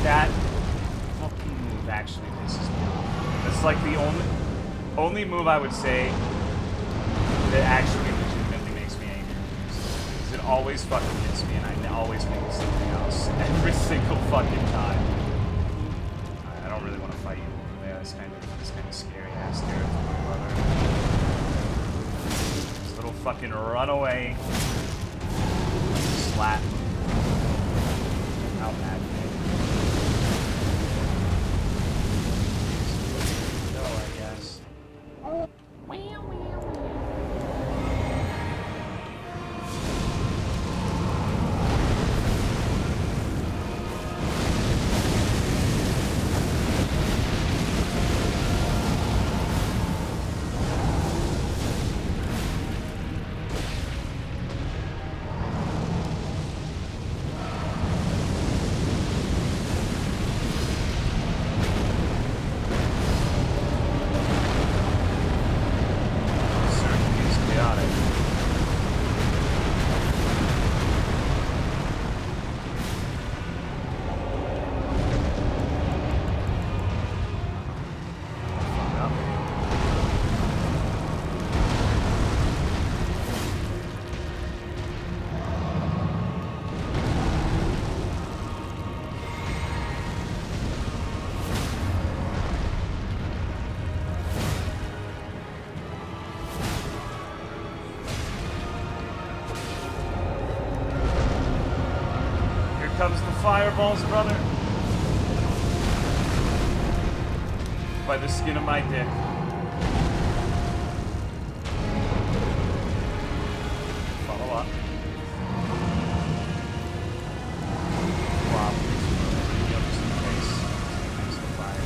That fucking move actually pisses me off. It's like the only move I would say that actually legitimately makes me angry. Because it always fucking hits me and I always think it's something else. Every single fucking time. I don't really want to fight you. Yeah, it's kind of scary ass territory, brother. This little fucking runaway slap. How mad you make me. Go, I guess. Certainly is chaotic. Fuck up. Here comes the fireballs, brother. By the skin of my dick. Follow up. Wow. Just in case. Thanks to fire.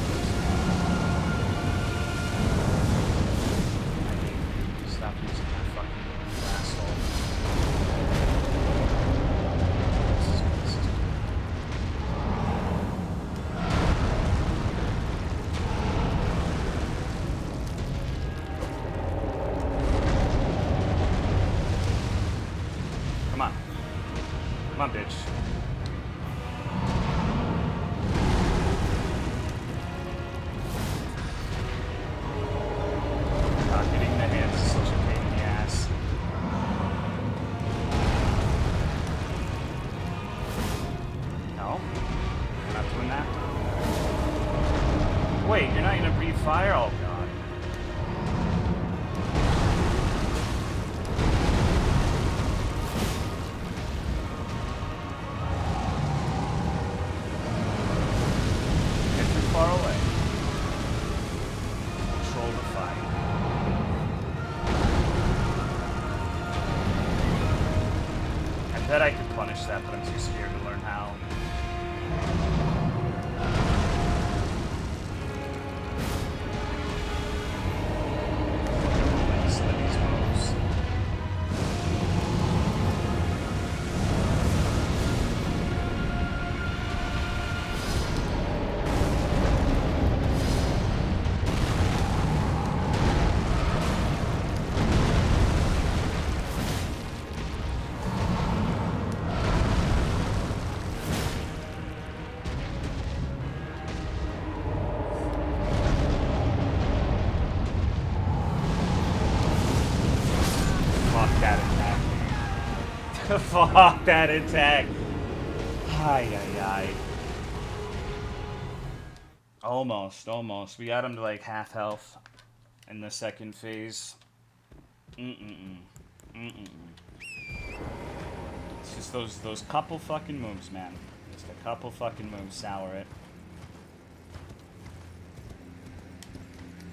I hate you. Stop using that fucking asshole. This is good. Come on. Come on, bitch. God, getting the hands is such a pain in the ass. No? You're not doing that? Wait, you're not gonna breathe fire? Oh, God. Get too far away. Control the fight. I bet I could punish that, but I'm too scared to learn how. Some of these moves. Fuck that attack. Fuck that attack. Ay, ay, ay. Almost, almost. We got him to like half health in the second phase. It's just those couple fucking moves, man. Just a couple fucking moves sour it.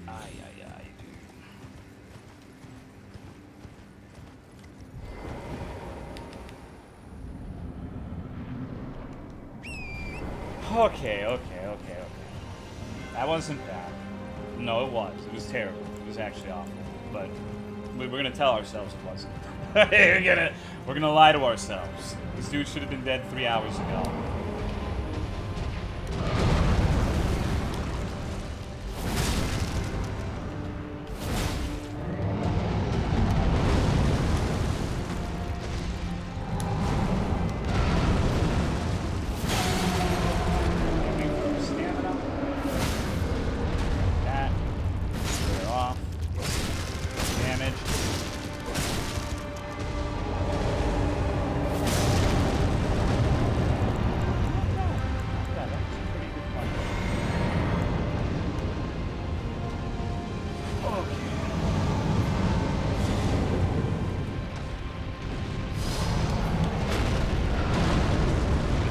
Ay, ay, ay, dude. Okay. That wasn't bad. No, it was. It was terrible. It was actually awful. But we're gonna tell ourselves it wasn't. we're gonna lie to ourselves. This dude should have been dead 3 hours ago.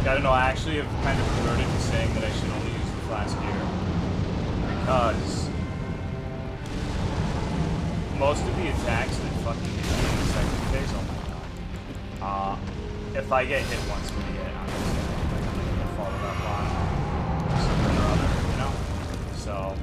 I don't know, I actually have kind of converted to saying that I should only use the flask here. Because most of the attacks that fucking hit me in the second phase, oh my god. If I get hit once with it, I'm just gonna follow up on something or other, you know? So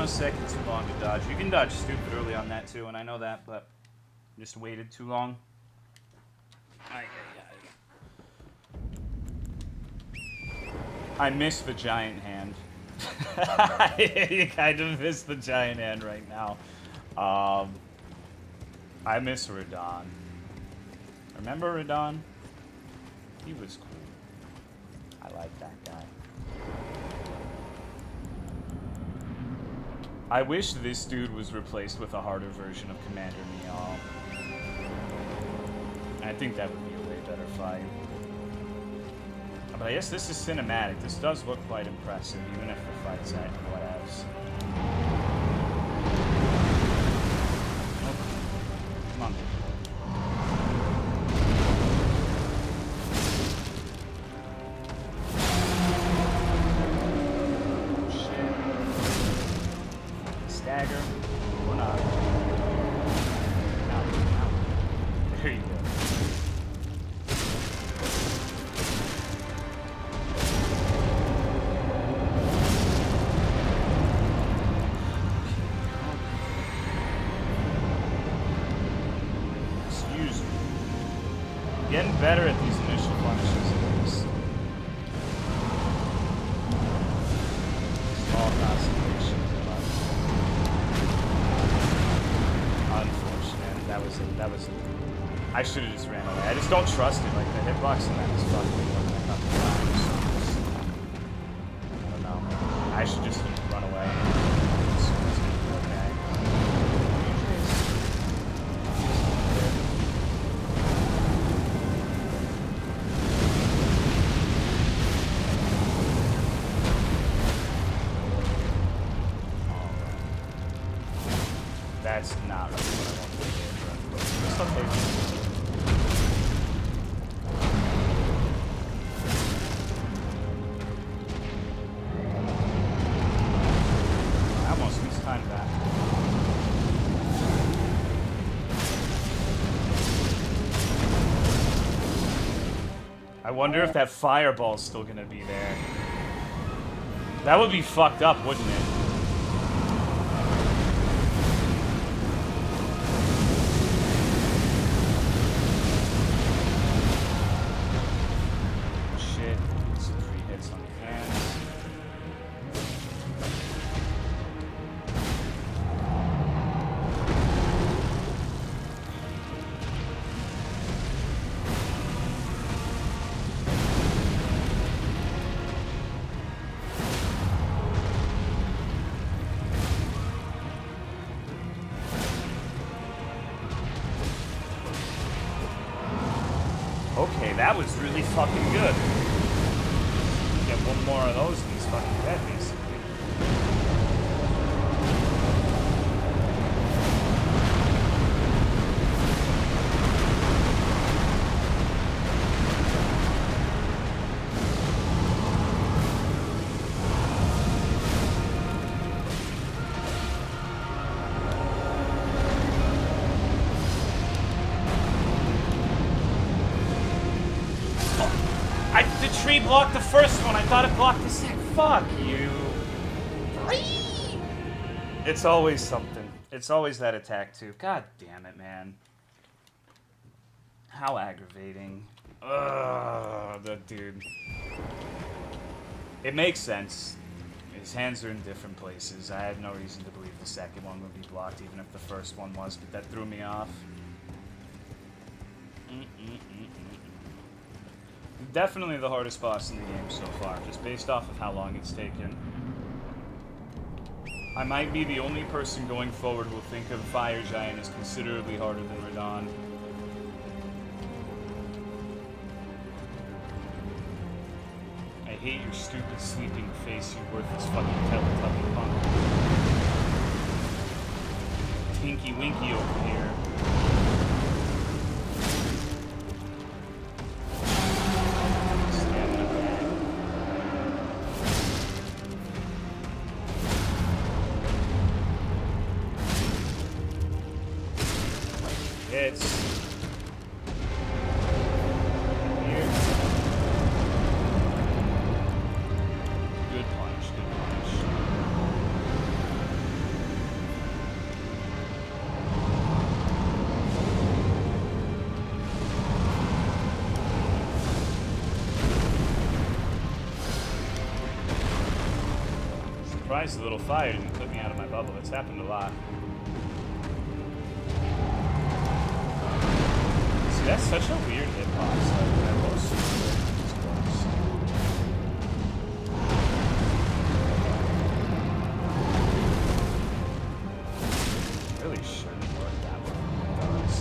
second too long to dodge. You can dodge stupid early on that too, and I know that, but just waited too long. I miss the giant hand. You kind of miss the giant hand right now. I miss Radon. Remember Radon? He was cool. I like that guy. I wish this dude was replaced with a harder version of Commander Neal. I think that would be a way better fight. But I guess this is cinematic. This does look quite impressive, even if the fight's at whatevs. Okay. Come on. Dagger. Or not. Now. There you go. Excuse me. Getting better at these initial punishes at least. Small concentration. Unfortunate. That was. I should have just ran away. I just don't trust it. Like the hitbox in that is fucked me more than a couple times. I don't know. I should just run away. Okay. That's not really what I want to do. It's okay. I almost missed time back. I wonder if that fireball's still gonna be there. That would be fucked up, wouldn't it? That was really fucking good. Get one more of those and he's fucking dead, basically. Blocked the first one. I thought it blocked the second. Fuck you. It's always something. It's always that attack too. God damn it, man. How aggravating. Ugh, the dude. It makes sense. His hands are in different places. I had no reason to believe the second one would be blocked, even if the first one was, but that threw me off. Definitely the hardest boss in the game so far, just based off of how long it's taken. I might be the only person going forward who will think of Fire Giant as considerably harder than Radon. I hate your stupid sleeping face, you worthless fucking Teletubby punk. Tinky Winky over here. A little fire didn't put me out of my bubble. It's happened a lot. See, that's such a weird hitbox. Like, that was really shouldn't work that well. It does.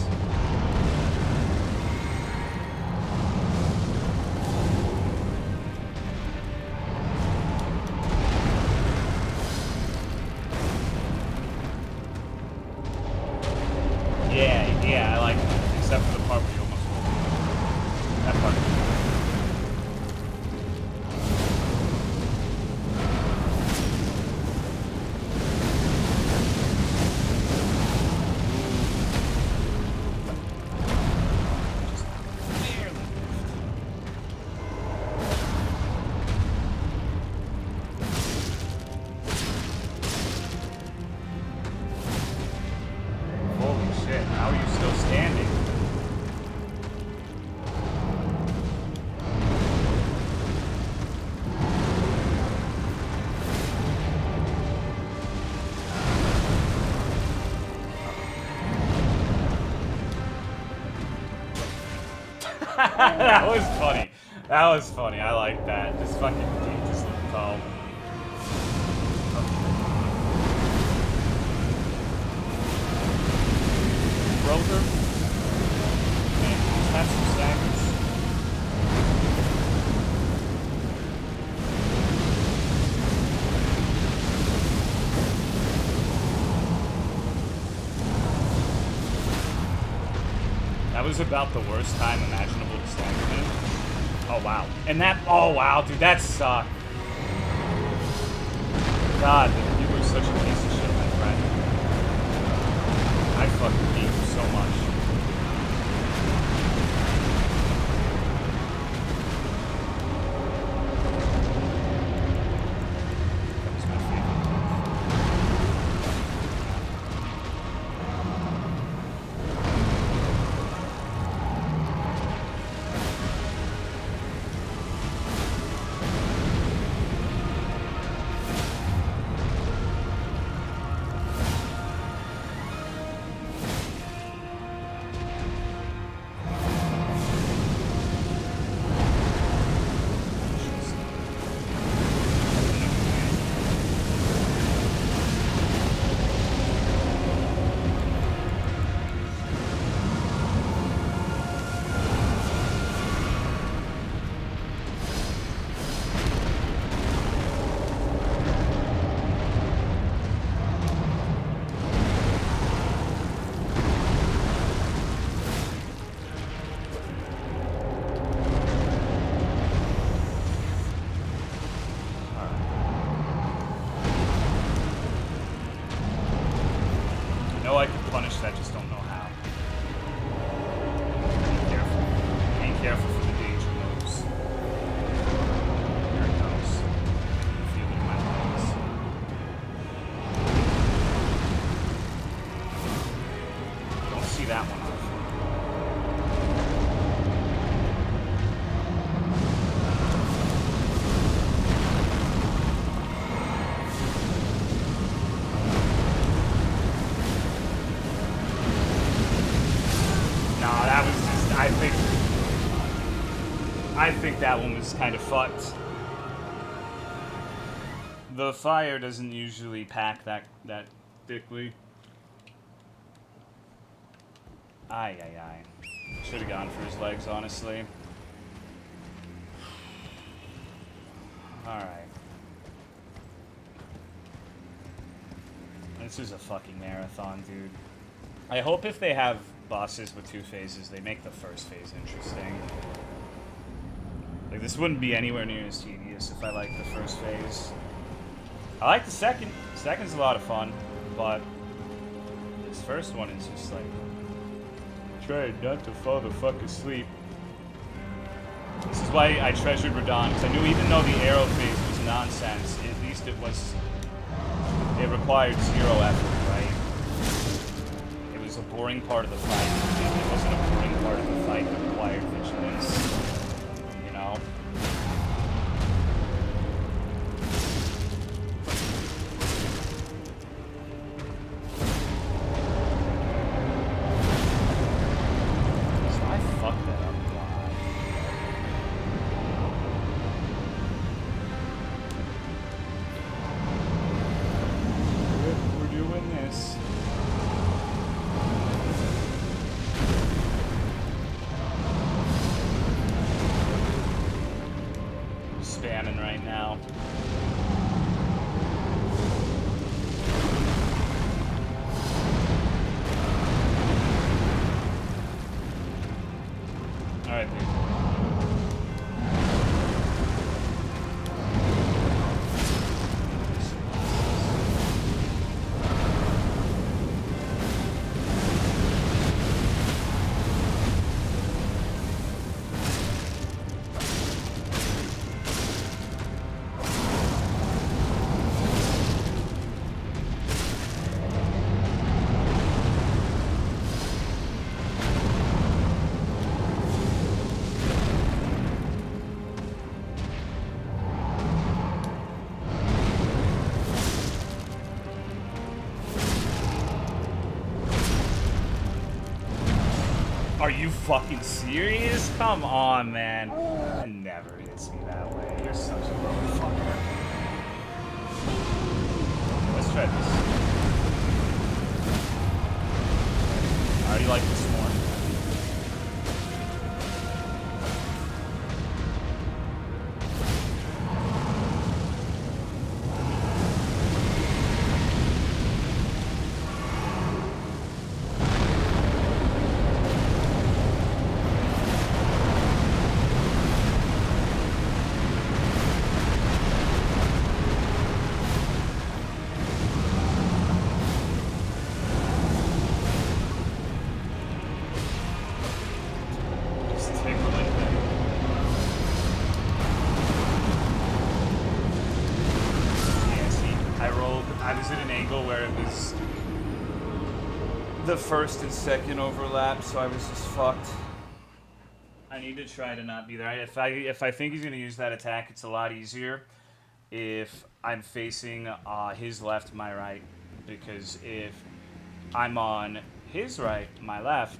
Yeah, I like that. Except for the part where you almost rolled. That part. Just barely Holy shit, how are you still standing? That was funny. That was funny. I like that. Just fucking keep this little tall. Rover. Man, just have some staggers. That was about the worst time imaginable to stagger him. Oh wow. And that, oh wow, dude, that sucked. God, you were such a piece of shit, my friend. I fucking hate you so much. That was my favorite. punished, I just don't know how. Be careful. Be careful for the danger moves. Here it goes. Feel it in my legs. Don't see that one off. I think that one was kind of fucked. The fire doesn't usually pack that thickly. Aye. Should have gone for his legs, honestly. Alright. This is a fucking marathon, dude. I hope if they have bosses with 2 phases, they make the first phase interesting. Like, this wouldn't be anywhere near as tedious if I liked the first phase. I like the second. Second's a lot of fun, but this first one is just like, try not to fall the fuck asleep. This is why I treasured Radon, because I knew even though the arrow phase was nonsense, at least it required 0 effort, right? It was a boring part of the fight. It wasn't a boring part of the fight that required vigilance. You know? So I fucked that up a lot. We're doing this. Spamming right now. Alright, dude. Are you fucking serious? Come on, man. It never hits me that way. You're such a motherfucker. Let's try this. I already like this more. The first and second overlap, so I was just fucked. I need to try to not be there. If I think he's gonna use that attack, it's a lot easier if I'm facing his left, my right, because if I'm on his right, my left,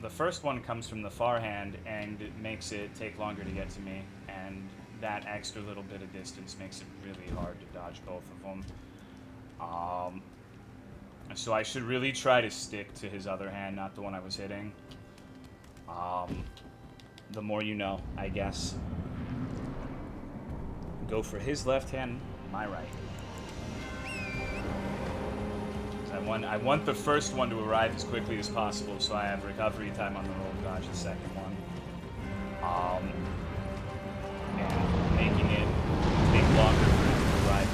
the first one comes from the far hand and it makes it take longer to get to me, and that extra little bit of distance makes it really hard to dodge both of them. So I should really try to stick to his other hand, not the one I was hitting. The more you know, I guess. Go for his left hand, my right. I want the first one to arrive as quickly as possible, so I have recovery time on the roll to dodge the second one. And making it take longer for it to arrive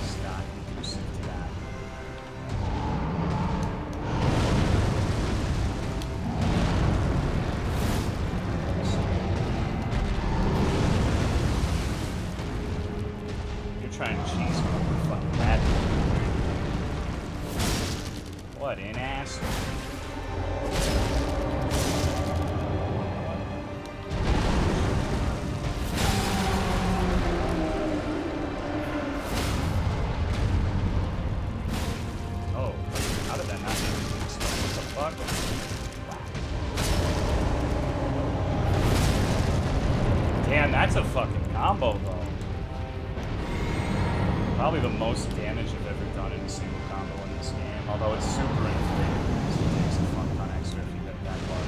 is not conducive to that. Jeez, fucking bad. What an asshole. Oh, how did that not happen? What the fuck? Damn, that's a fucking combo, though. Probably the most damage I've ever done in a single combo in this game, although it's super inflated because it takes a fuck ton extra if you get that far.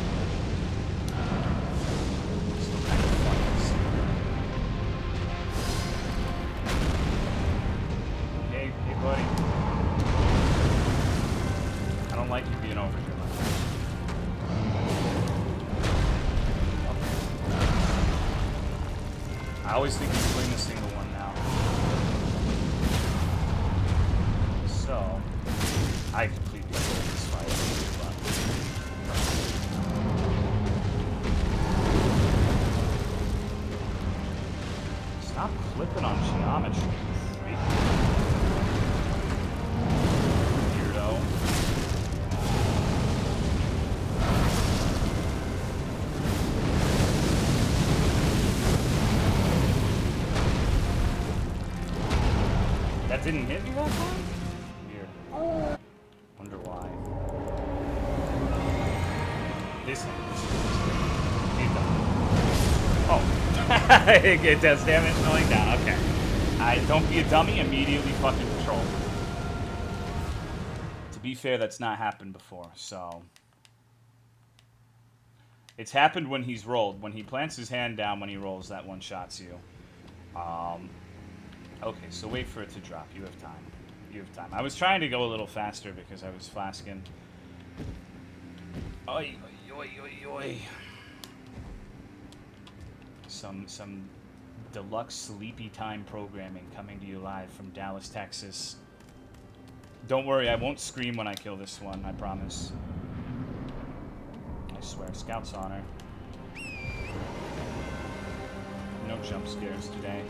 Still kind of fun to see. Hey, buddy. I don't like you being over here like that. I always think he's playing a single one now. So, I completely killed this fight. Stop flipping on geometry, you freak. Weirdo. That didn't hit me that time? Weird. Wonder why. This one. Oh. It does damage going down. Okay. Don't be a dummy. Immediately fucking control. To be fair, that's not happened before, so. It's happened when he's rolled. When he plants his hand down when he rolls, that one shots you. Okay, so wait for it to drop. You have time. You have time. I was trying to go a little faster because I was flasking. Oi, oi, oi, oi. Some deluxe sleepy time programming coming to you live from Dallas, Texas. Don't worry, I won't scream when I kill this one, I promise. I swear, Scout's honor. No jump scares today.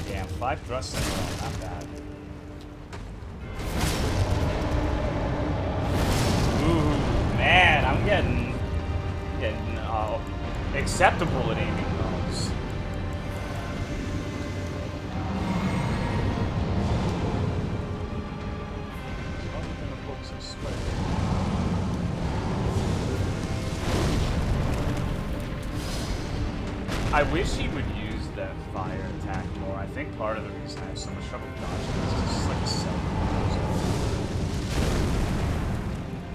Damn, 5 thrusts in a row, not bad. Ooh, man, I'm getting acceptable at aiming those. I wish he would use that fire attack more. I think part of the reason I have so much trouble dodging is it's just like a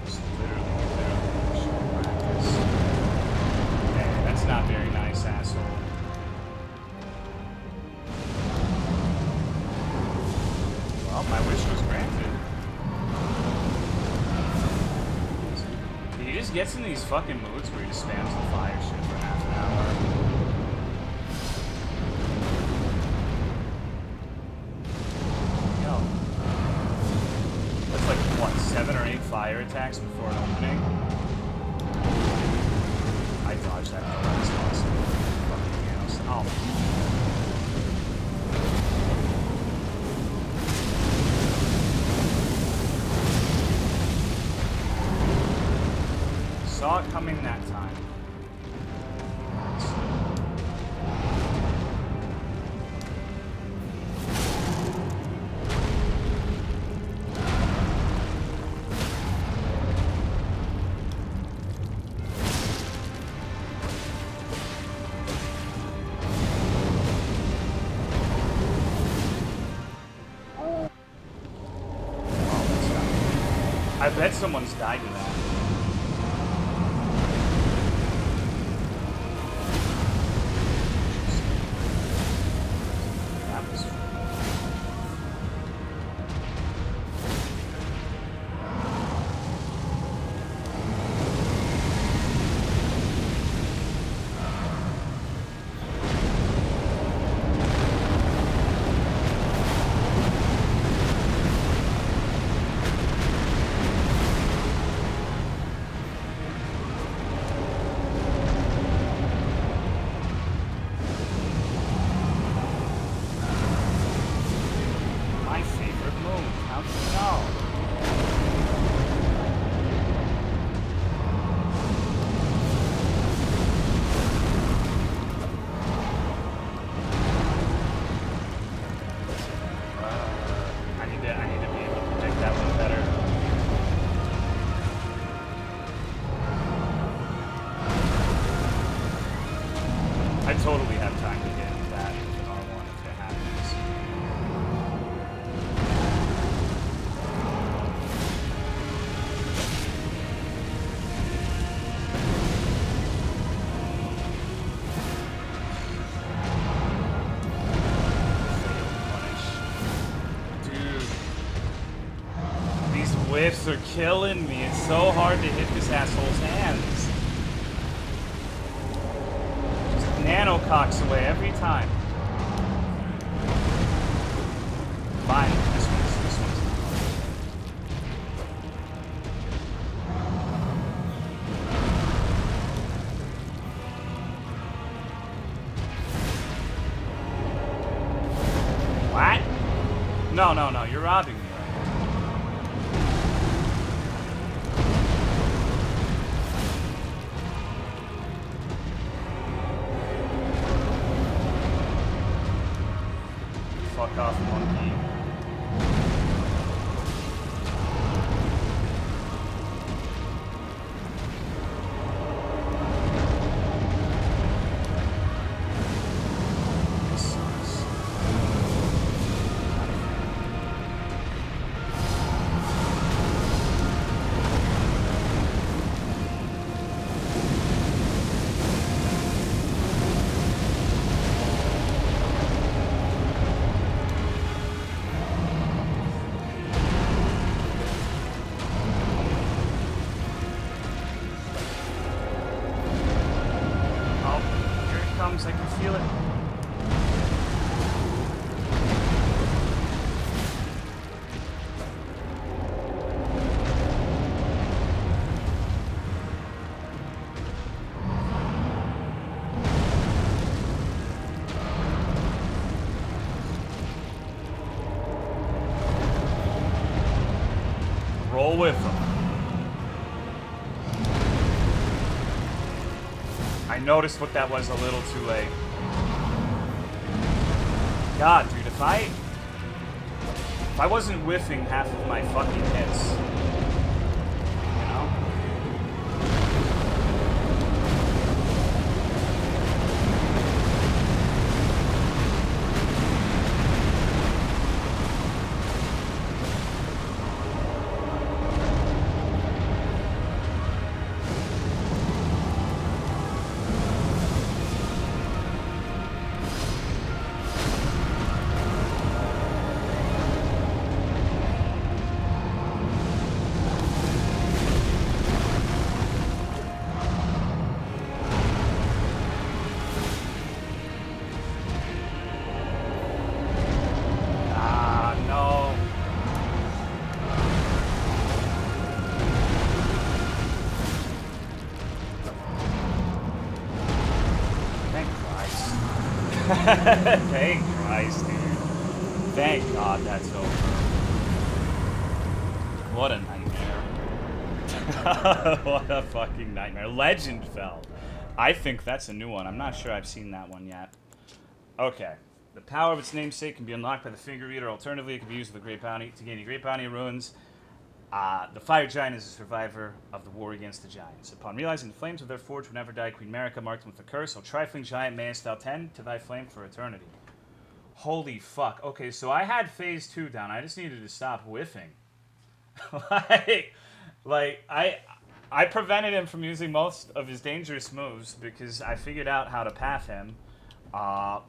Just literally short practice. Hey, that's not very nice, asshole. Well, my wish was granted. He just gets in these fucking moods where he just spams the fire shit for half an hour. That's like, what, 7 or 8 fire attacks before an opening? I dodged that. Oh, that's awesome. Fucking chaos. Oh. Saw it coming that time. I bet someone's died to that. That was totally have time to hit that with an R1 if it happens. Whiffs are killing me. It's so hard to hit this asshole's hands. Just nanococks away every time. Fine. This one's What? No, no, no. You're robbing me. Fuck off, monkey. This sucks. I can feel it. Roll with them. I noticed what that was a little too late. God, dude, if I wasn't whiffing half of my fucking hits, you know? Thank Christ, dude. Thank God that's over. What a nightmare. What a fucking nightmare. Legend fell. I think that's a new one. I'm not sure I've seen that one yet. Okay. The power of its namesake can be unlocked by the Finger Reader. Alternatively, it can be used with the Great Bounty to gain a Great Bounty runes. The Fire Giant is a survivor of the war against the Giants. Upon realizing the flames of their forge would never die, Queen Marika marked them with a curse. O trifling giant, mayest thou tend to thy flame for eternity. Holy fuck. Okay, so I had phase 2 down. I just needed to stop whiffing. I prevented him from using most of his dangerous moves because I figured out how to path him. I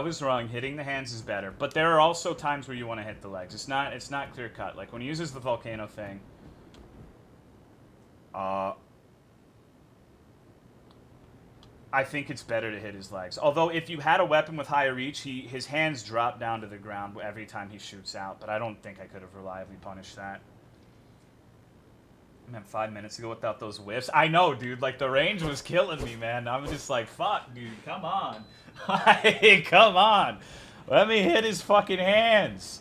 was wrong. Hitting the hands is better, but there are also times where you want to hit the legs. It's not clear cut. Like when he uses the volcano thing. I think it's better to hit his legs. Although if you had a weapon with higher reach, his hands drop down to the ground every time he shoots out. But I don't think I could have reliably punished that. Man, 5 minutes ago without those whiffs. I know, dude. Like, the range was killing me, man. I'm just like, fuck, dude. Come on. Come on. Let me hit his fucking hands.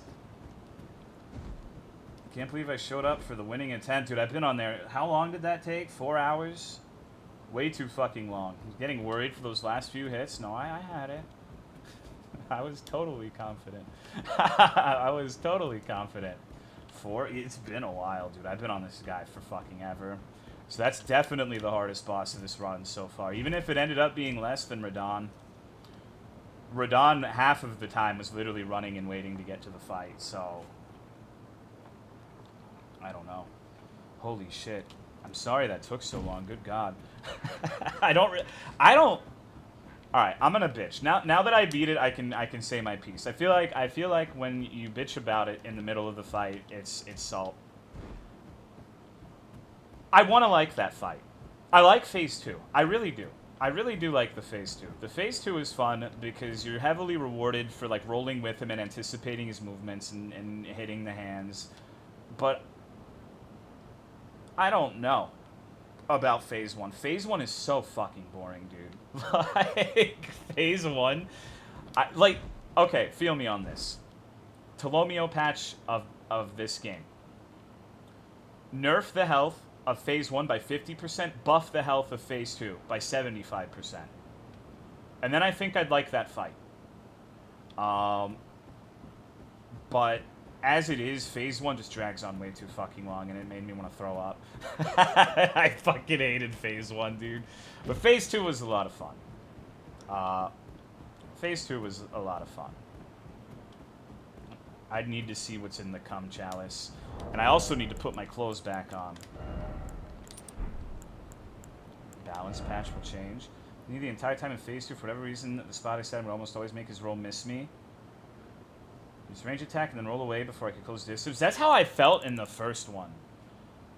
Can't believe I showed up for the winning intent, dude. I've been on there. How long did that take? 4 hours? Way too fucking long. I was getting worried for those last few hits. No, I had it. I was totally confident. I was totally confident. It's been a while, dude. I've been on this guy for fucking ever. So that's definitely the hardest boss of this run so far. Even if it ended up being less than Radon. Radon, half of the time, was literally running and waiting to get to the fight, so... I don't know. Holy shit. I'm sorry that took so long. Good God. I don't... Alright, I'm gonna bitch. Now that I beat it, I can say my piece. I feel like when you bitch about it in the middle of the fight, it's salt. I want to like that fight. I like Phase 2. I really do. I really do like the Phase 2. The Phase 2 is fun because you're heavily rewarded for like rolling with him and anticipating his movements and hitting the hands. But I don't know about Phase 1. Phase 1 is so fucking boring, dude. Like, Phase 1... okay, feel me on this. Tolomeo patch of this game. Nerf the health of Phase 1 by 50%, buff the health of Phase 2 by 75%. And then I think I'd like that fight. But as it is, Phase 1 just drags on way too fucking long, and it made me want to throw up. I fucking hated Phase 1, dude. But Phase 2 was a lot of fun. Phase 2 was a lot of fun. I'd need to see what's in the cum chalice. And I also need to put my clothes back on. Balance patch will change. The entire time in Phase 2, for whatever reason, the spot I said would almost always make his roll miss me. Use range attack and then roll away before I could close distance. That's how I felt in the first one.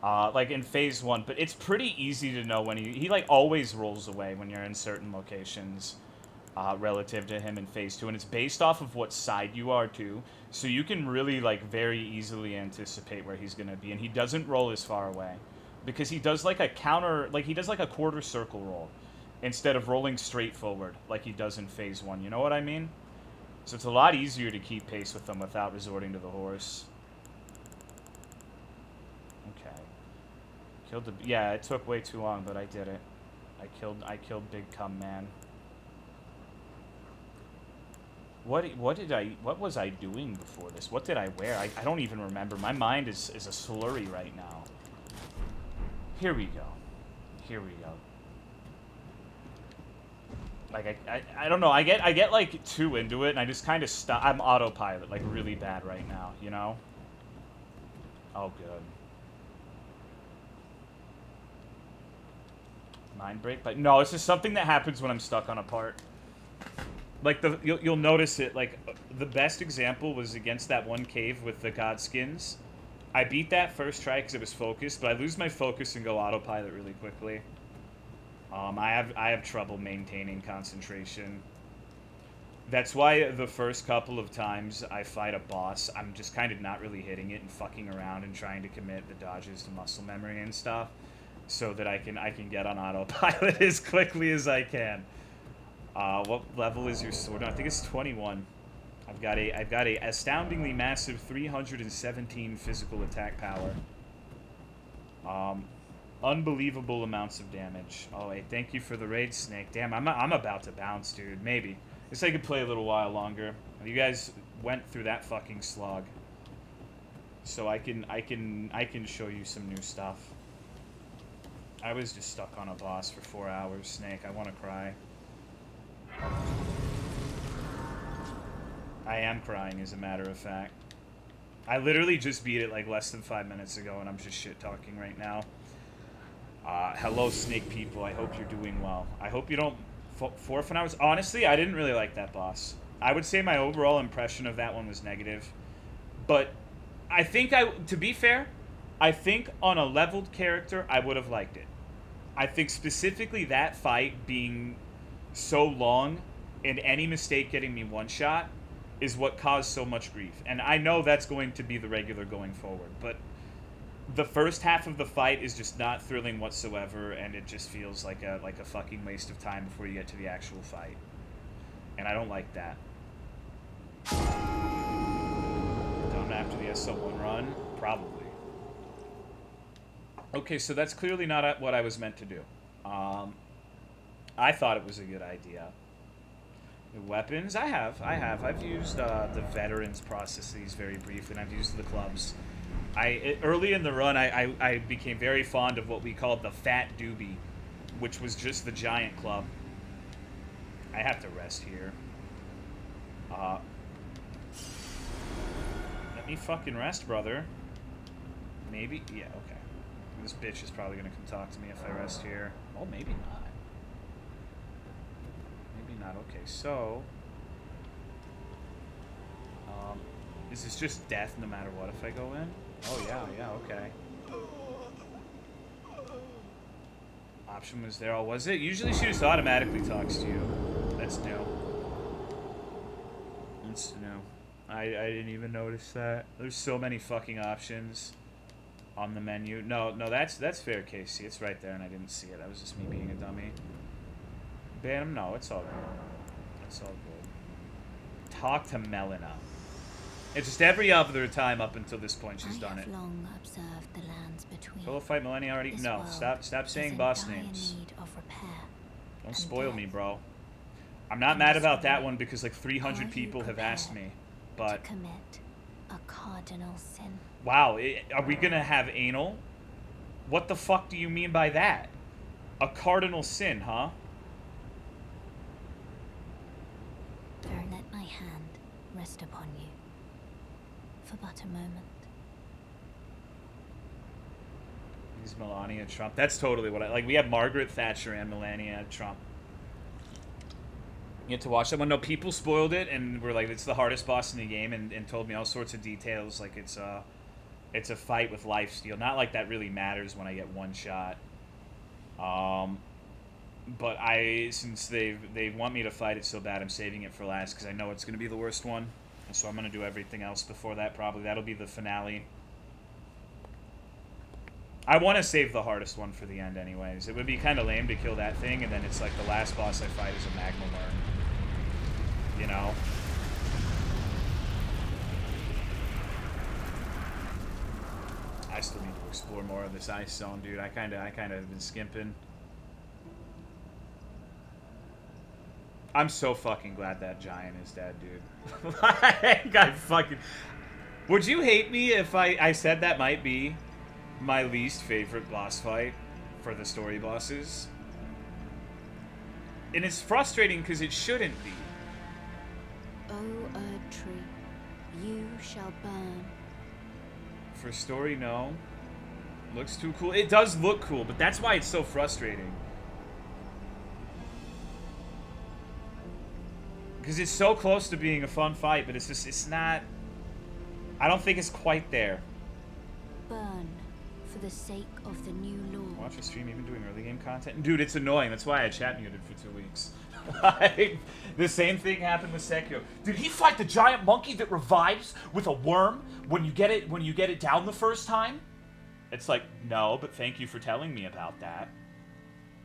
Like in Phase 1. But it's pretty easy to know when he like always rolls away when you're in certain locations. Relative to him in Phase 2. And it's based off of what side you are too. So you can really like very easily anticipate where he's going to be. And he doesn't roll as far away. Because he does like a counter, like he does like a quarter circle roll. Instead of rolling straight forward like he does in Phase 1. You know what I mean? So it's a lot easier to keep pace with them without resorting to the horse. Okay. Killed the... Yeah, it took way too long, but I did it. I killed Big Cum Man. What was I doing before this? What did I wear? I don't even remember. My mind is a slurry right now. Here we go. Here we go. Like, I don't know. I get like too into it, and I just kind of stop. I'm autopilot, like, really bad right now, you know? Oh, good. Mind break? But no, it's just something that happens when I'm stuck on a part. Like, you'll notice it, like, the best example was against that one cave with the Godskins. I beat that first try because it was focused, but I lose my focus and go autopilot really quickly. I have trouble maintaining concentration. That's why the first couple of times I fight a boss, I'm just kind of not really hitting it and fucking around and trying to commit the dodges to muscle memory and stuff, so that I can get on autopilot as quickly as I can. What level is your sword? I think it's 21. I've got a astoundingly massive 317 physical attack power. Unbelievable amounts of damage. Oh, hey, thank you for the raid, Snake. Damn, I'm about to bounce, dude. Maybe. Guess I could play a little while longer. You guys went through that fucking slog, so I can show you some new stuff. I was just stuck on a boss for 4 hours, Snake. I want to cry. I am crying, as a matter of fact. I literally just beat it like less than 5 minutes ago, and I'm just shit-talking right now. Hello, Snake people. I hope you're doing well. I hope you don't forfeit hours. Honestly, I didn't really like that boss. I would say my overall impression of that one was negative. But I think to be fair, I think on a leveled character, I would have liked it. I think specifically that fight being so long and any mistake getting me one shot is what caused so much grief. And I know that's going to be the regular going forward, but the first half of the fight is just not thrilling whatsoever, and it just feels like a fucking waste of time before you get to the actual fight. And I don't like that. Done after the SL1 run? Probably. Okay, so that's clearly not what I was meant to do. I thought it was a good idea. The weapons? I've used the veterans processes very briefly, and I've used the clubs. Early in the run, I became very fond of what we called the Fat Doobie, which was just the giant club. I have to rest here. Let me fucking rest, brother. Maybe? Yeah, okay. This bitch is probably gonna come talk to me if I rest here. Oh, maybe not. Maybe not. Okay, so... is this just death no matter what if I go in? Oh, yeah, okay. Option was there. Oh, was it? Usually she just automatically talks to you. That's new. That's new. I didn't even notice that. There's so many fucking options on the menu. No, that's fair, Casey. It's right there and I didn't see it. That was just me being a dummy. Ban him? No, it's all good. It's all good. Talk to Melina. It's just every other time up until this point she's done it. I have long observed the lands between. Solo fight Millennia already? This No, world stop saying is in boss dire names. need of repair Don't and spoil death. me, bro. I'm not mad about that one because like 300 people have asked me, but To commit a cardinal sin. wow, are we gonna have anal? What the fuck do you mean by that? A cardinal sin, huh? Let my hand rest upon you for but a moment. He's Melania Trump. That's totally what I like. We have Margaret Thatcher and Melania Trump. You get to watch that one. No, people spoiled it and were like, it's the hardest boss in the game, and told me all sorts of details. Like it's a fight with lifesteal. Not like that really matters when I get one shot. But since they want me to fight it so bad, I'm saving it for last because I know it's gonna be the worst one. And so I'm gonna do everything else before that. Probably that'll be the finale. I want to save the hardest one for the end, anyways. It would be kind of lame to kill that thing, and then it's like the last boss I fight is a magma worm. You know. I still need to explore more of this ice zone, dude. I kind of have been skimping. I'm so fucking glad that giant is dead, dude. Like, I fucking... Would you hate me if I said that might be my least favorite boss fight for the story bosses? And it's frustrating because it shouldn't be. O Erdtee, you shall burn. For story, no. Looks too cool. It does look cool, but that's why it's so frustrating. Because it's so close to being a fun fight, but it's not... I don't think it's quite there. Burn for the sake of the new Lord. Watch a stream even doing early game content? Dude, it's annoying. That's why I chat muted for 2 weeks. Like, the same thing happened with Sekiro. Did he fight the giant monkey that revives with a worm when you get it down the first time? It's like, no, but thank you for telling me about that.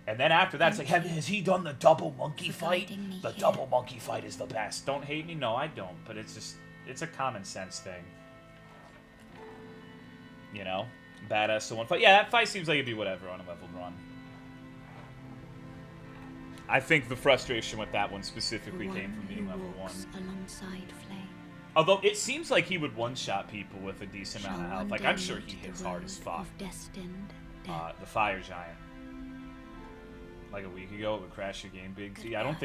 And then after that, it's like, has he done the double monkey fight? The double monkey fight is the best. Don't hate me? No, I don't. But it's just, it's a common sense thing. You know? Badass to one fight. Yeah, that fight seems like it'd be whatever on a leveled run. I think the frustration with that one specifically came from being level 1. Alongside flame. Although it seems like he would one-shot people with a decent amount of health. Like, I'm sure he hits hard as fuck. The fire giant. Like a week ago, it would crash your game big. See, I don't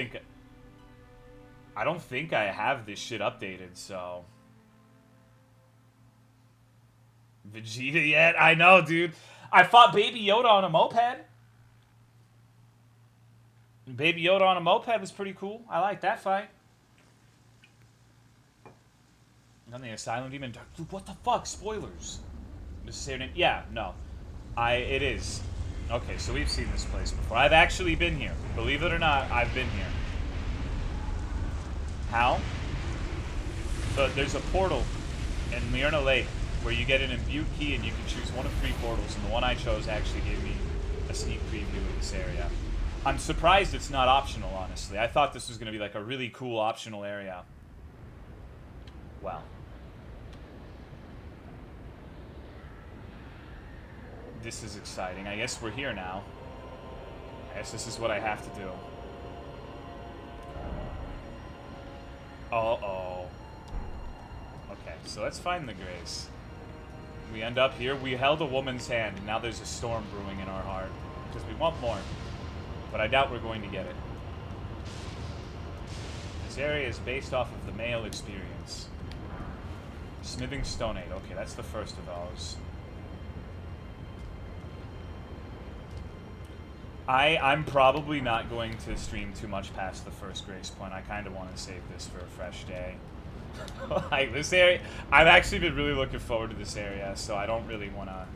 think I have this shit updated, so... Vegeta yet? I know, dude. I fought Baby Yoda on a moped. Baby Yoda on a moped was pretty cool. I like that fight. And the Asylum Demon. Dude, what the fuck? Spoilers. Just saying it. Yeah, no. It is. Okay, so we've seen this place before. I've actually been here. Believe it or not, I've been here. How? So there's a portal in Myrna Lake where you get an imbued key and you can choose one of 3 portals, and the one I chose actually gave me a sneak preview of this area. I'm surprised it's not optional, honestly. I thought this was going to be like a really cool optional area. Wow. This is exciting. I guess we're here now. I guess this is what I have to do. Uh-oh. Okay, so let's find the Grace. We end up here. We held a woman's hand, and now there's a storm brewing in our heart. Because we want more. But I doubt we're going to get it. This area is based off of the male experience. Smithing Stoneade. Okay, that's the first of those. I'm probably not going to stream too much past the first grace point. I kind of want to save this for a fresh day. Like, this area... I've actually been really looking forward to this area, so I don't really want to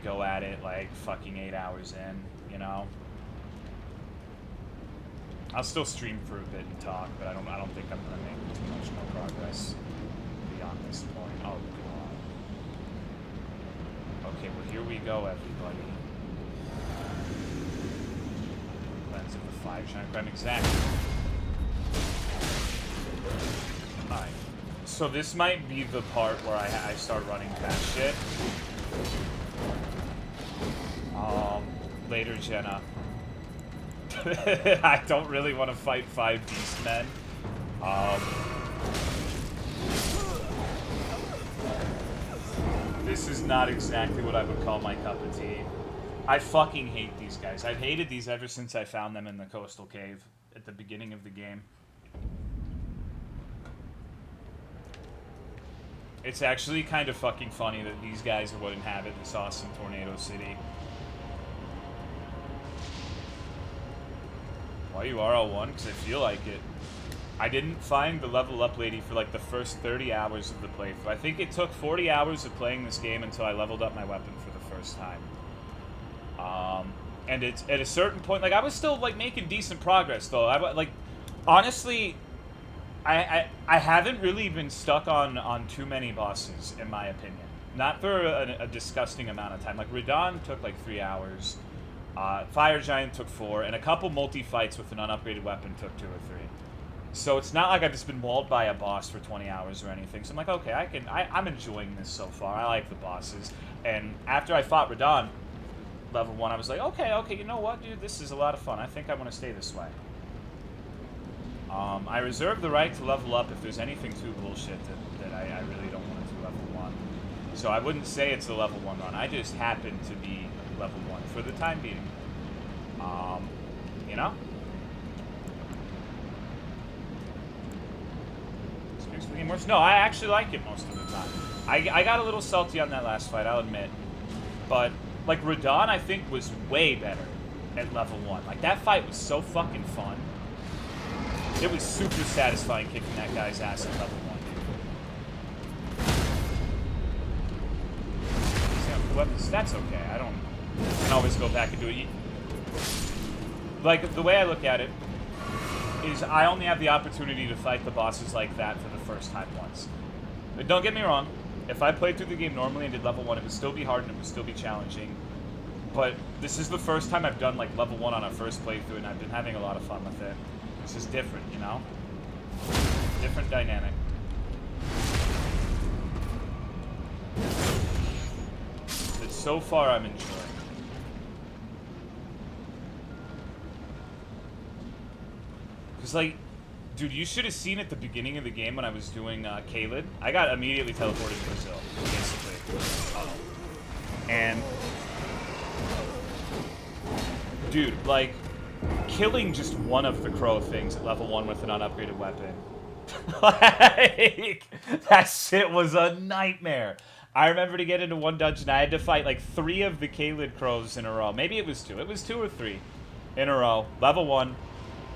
go at it, like, fucking 8 hours in, you know? I'll still stream for a bit and talk, but I don't think I'm going to make too much more progress beyond this point. Oh, God. Okay, well, here we go, everybody. Lens of the Fire Giant Crime, exactly. Alright. So this might be the part where I start running past shit. Later, Jenna. I don't really want to fight 5 Beastmen. This is not exactly what I would call my cup of tea. I fucking hate these guys. I've hated these ever since I found them in the coastal cave at the beginning of the game. It's actually kind of fucking funny that these guys are what inhabit this awesome Tornado City. Why you RL1? Because I feel like it. I didn't find the level up lady for like the first 30 hours of the playthrough. I think it took 40 hours of playing this game until I leveled up my weapon for the first time. And it's at a certain point, like I was still like making decent progress though. Like honestly, I haven't really been stuck on too many bosses in my opinion. Not for a disgusting amount of time. Like Radon took like 3 hours. Fire Giant took 4, and a couple multi-fights with an unupgraded weapon took 2 or 3. So it's not like I've just been walled by a boss for 20 hours or anything. So I'm like, okay, I'm enjoying this so far. I like the bosses. And after I fought Radon, level 1, I was like, okay, you know what, dude? This is a lot of fun. I think I want to stay this way. I reserve the right to level up if there's anything too bullshit that I really don't want to do level 1. So I wouldn't say it's a level 1 run. I just happen to be level 1 for the time being. You know? Speaks for the game worse? No, I actually like it most of the time. I got a little salty on that last fight, I'll admit. But, like, Radon, I think, was way better at level 1. Like, that fight was so fucking fun. It was super satisfying kicking that guy's ass at level 1, dude. Weapons, that's okay. I can always go back and do it. Like, the way I look at it is I only have the opportunity to fight the bosses like that for the first time once. But don't get me wrong. If I played through the game normally and did level 1, it would still be hard and it would still be challenging. But this is the first time I've done, like, level 1 on a first playthrough, and I've been having a lot of fun with it. This is different, you know? Different dynamic. But so far, I'm enjoying. Because, like, dude, you should have seen at the beginning of the game when I was doing Caelid. I got immediately teleported to Brazil, basically. And, dude, like, killing just one of the crow things at level 1 with an unupgraded weapon. Like, that shit was a nightmare. I remember to get into one dungeon, I had to fight like 3 of the Caelid crows in a row. Maybe it was 2. It was 2 or 3 in a row. Level 1,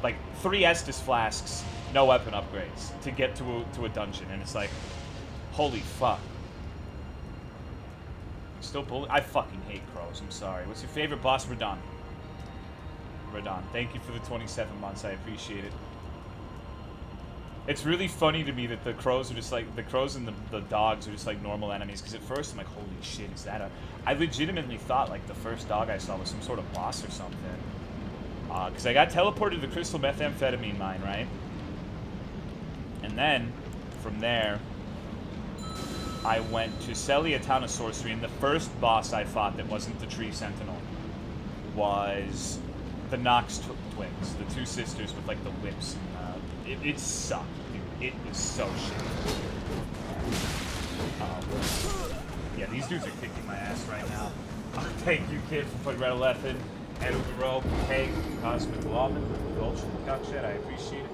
like 3 Estus flasks, no weapon upgrades to get to a dungeon. And it's like, holy fuck. Still bully? I fucking hate crows. I'm sorry. What's your favorite boss? Radon. Radon. Thank you for the 27 months. I appreciate it. It's really funny to me that the crows are just like, the crows and the dogs are just like normal enemies. Because at first I'm like, holy shit, is that a... I legitimately thought like the first dog I saw was some sort of boss or something. Because I got teleported to the crystal methamphetamine mine, right? And then, from there, I went to Selly, a town of sorcery, and the first boss I fought that wasn't the tree sentinel was the Nox twins, the 2 sisters with like the whips. It sucked, dude. It was so shitty. Yeah, these dudes are kicking my ass right now. Thank you, kid, for putting Red Elephant and Ugaro, Peg, Cosmic Lawman, Gulch, and Cuckshit. I appreciate it.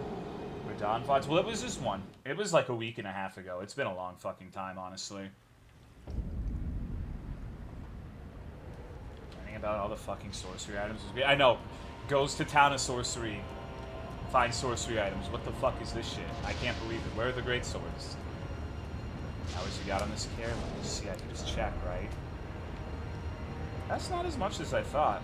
Radon Vibes. Well, it was this one. It was like a week and a half ago. It's been a long fucking time, honestly. Learning about all the fucking sorcery items. I know. Goes to town of sorcery. Finds sorcery items. What the fuck is this shit? I can't believe it. Where are the great swords? How much you got on this care? Let me see. I can just check, right? That's not as much as I thought.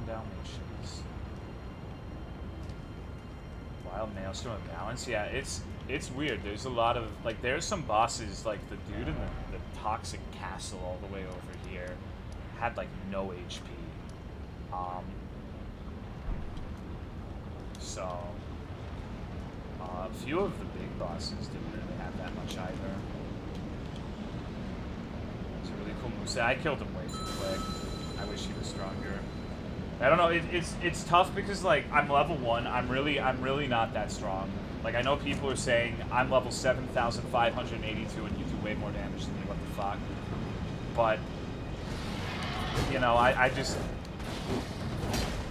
Dalmatians. Wild Maelstrom of Balance. Yeah, it's weird. There's a lot of, like, there's some bosses, like the dude in the Toxic Castle all the way over here had, like, no HP. So, a few of the big bosses didn't really have that much either. It's a really cool moveset. I killed him way too quick. I wish he was stronger. I don't know. It's tough because, like, I'm level 1. I'm really not that strong. Like, I know people are saying I'm level 7,582 and you do way more damage than me. What the fuck? But you know, I just,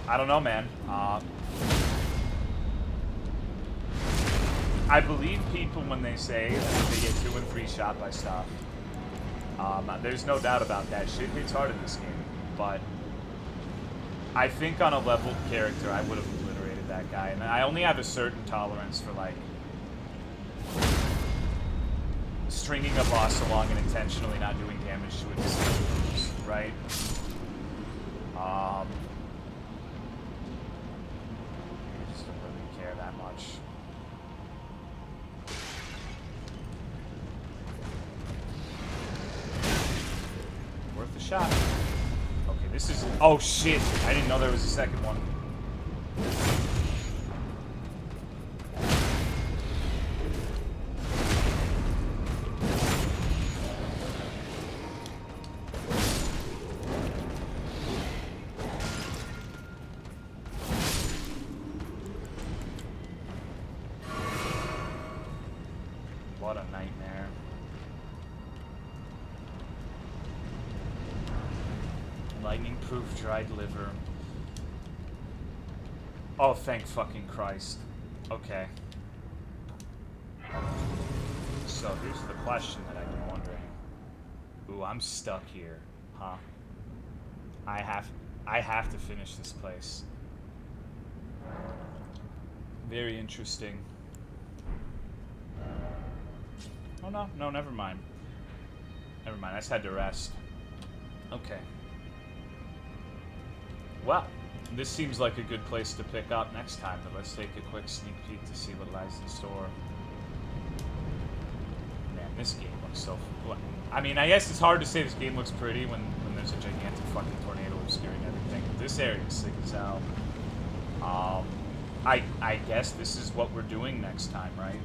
I don't know, man. I believe people when they say that they get 2 and 3 shot by stuff. There's no doubt about that. Shit hits hard in this game, but I think on a leveled character, I would have obliterated that guy. And I only have a certain tolerance for, like, stringing a boss along and intentionally not doing damage to it, right? I just don't really care that much. Worth a shot. Okay, this is... Oh, shit! I didn't know there was a second one. What a nightmare. Lightning-proof dried liver. Oh, thank fucking Christ. Okay. So here's the question that I've been wondering. Ooh, I'm stuck here, huh? I have to finish this place. Very interesting. Oh no, never mind. Never mind, I just had to rest. Okay. Well, this seems like a good place to pick up next time, but let's take a quick sneak peek to see what lies in store. Man, this game looks so... I mean, I guess it's hard to say this game looks pretty when there's a gigantic fucking tornado obscuring everything. This area is sick as hell. I guess this is what we're doing next time, right?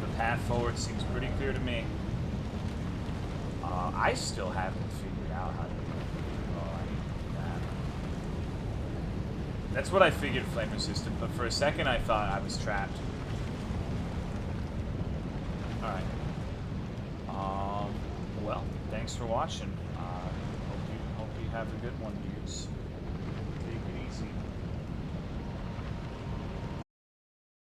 The path forward seems pretty clear to me. I still haven't figured out how to do it. Oh, I need to do that. That's what I figured, flame resistant, but for a second I thought I was trapped. Alright. Well, thanks for watching. Hope you have a good one, dudes. Take it easy.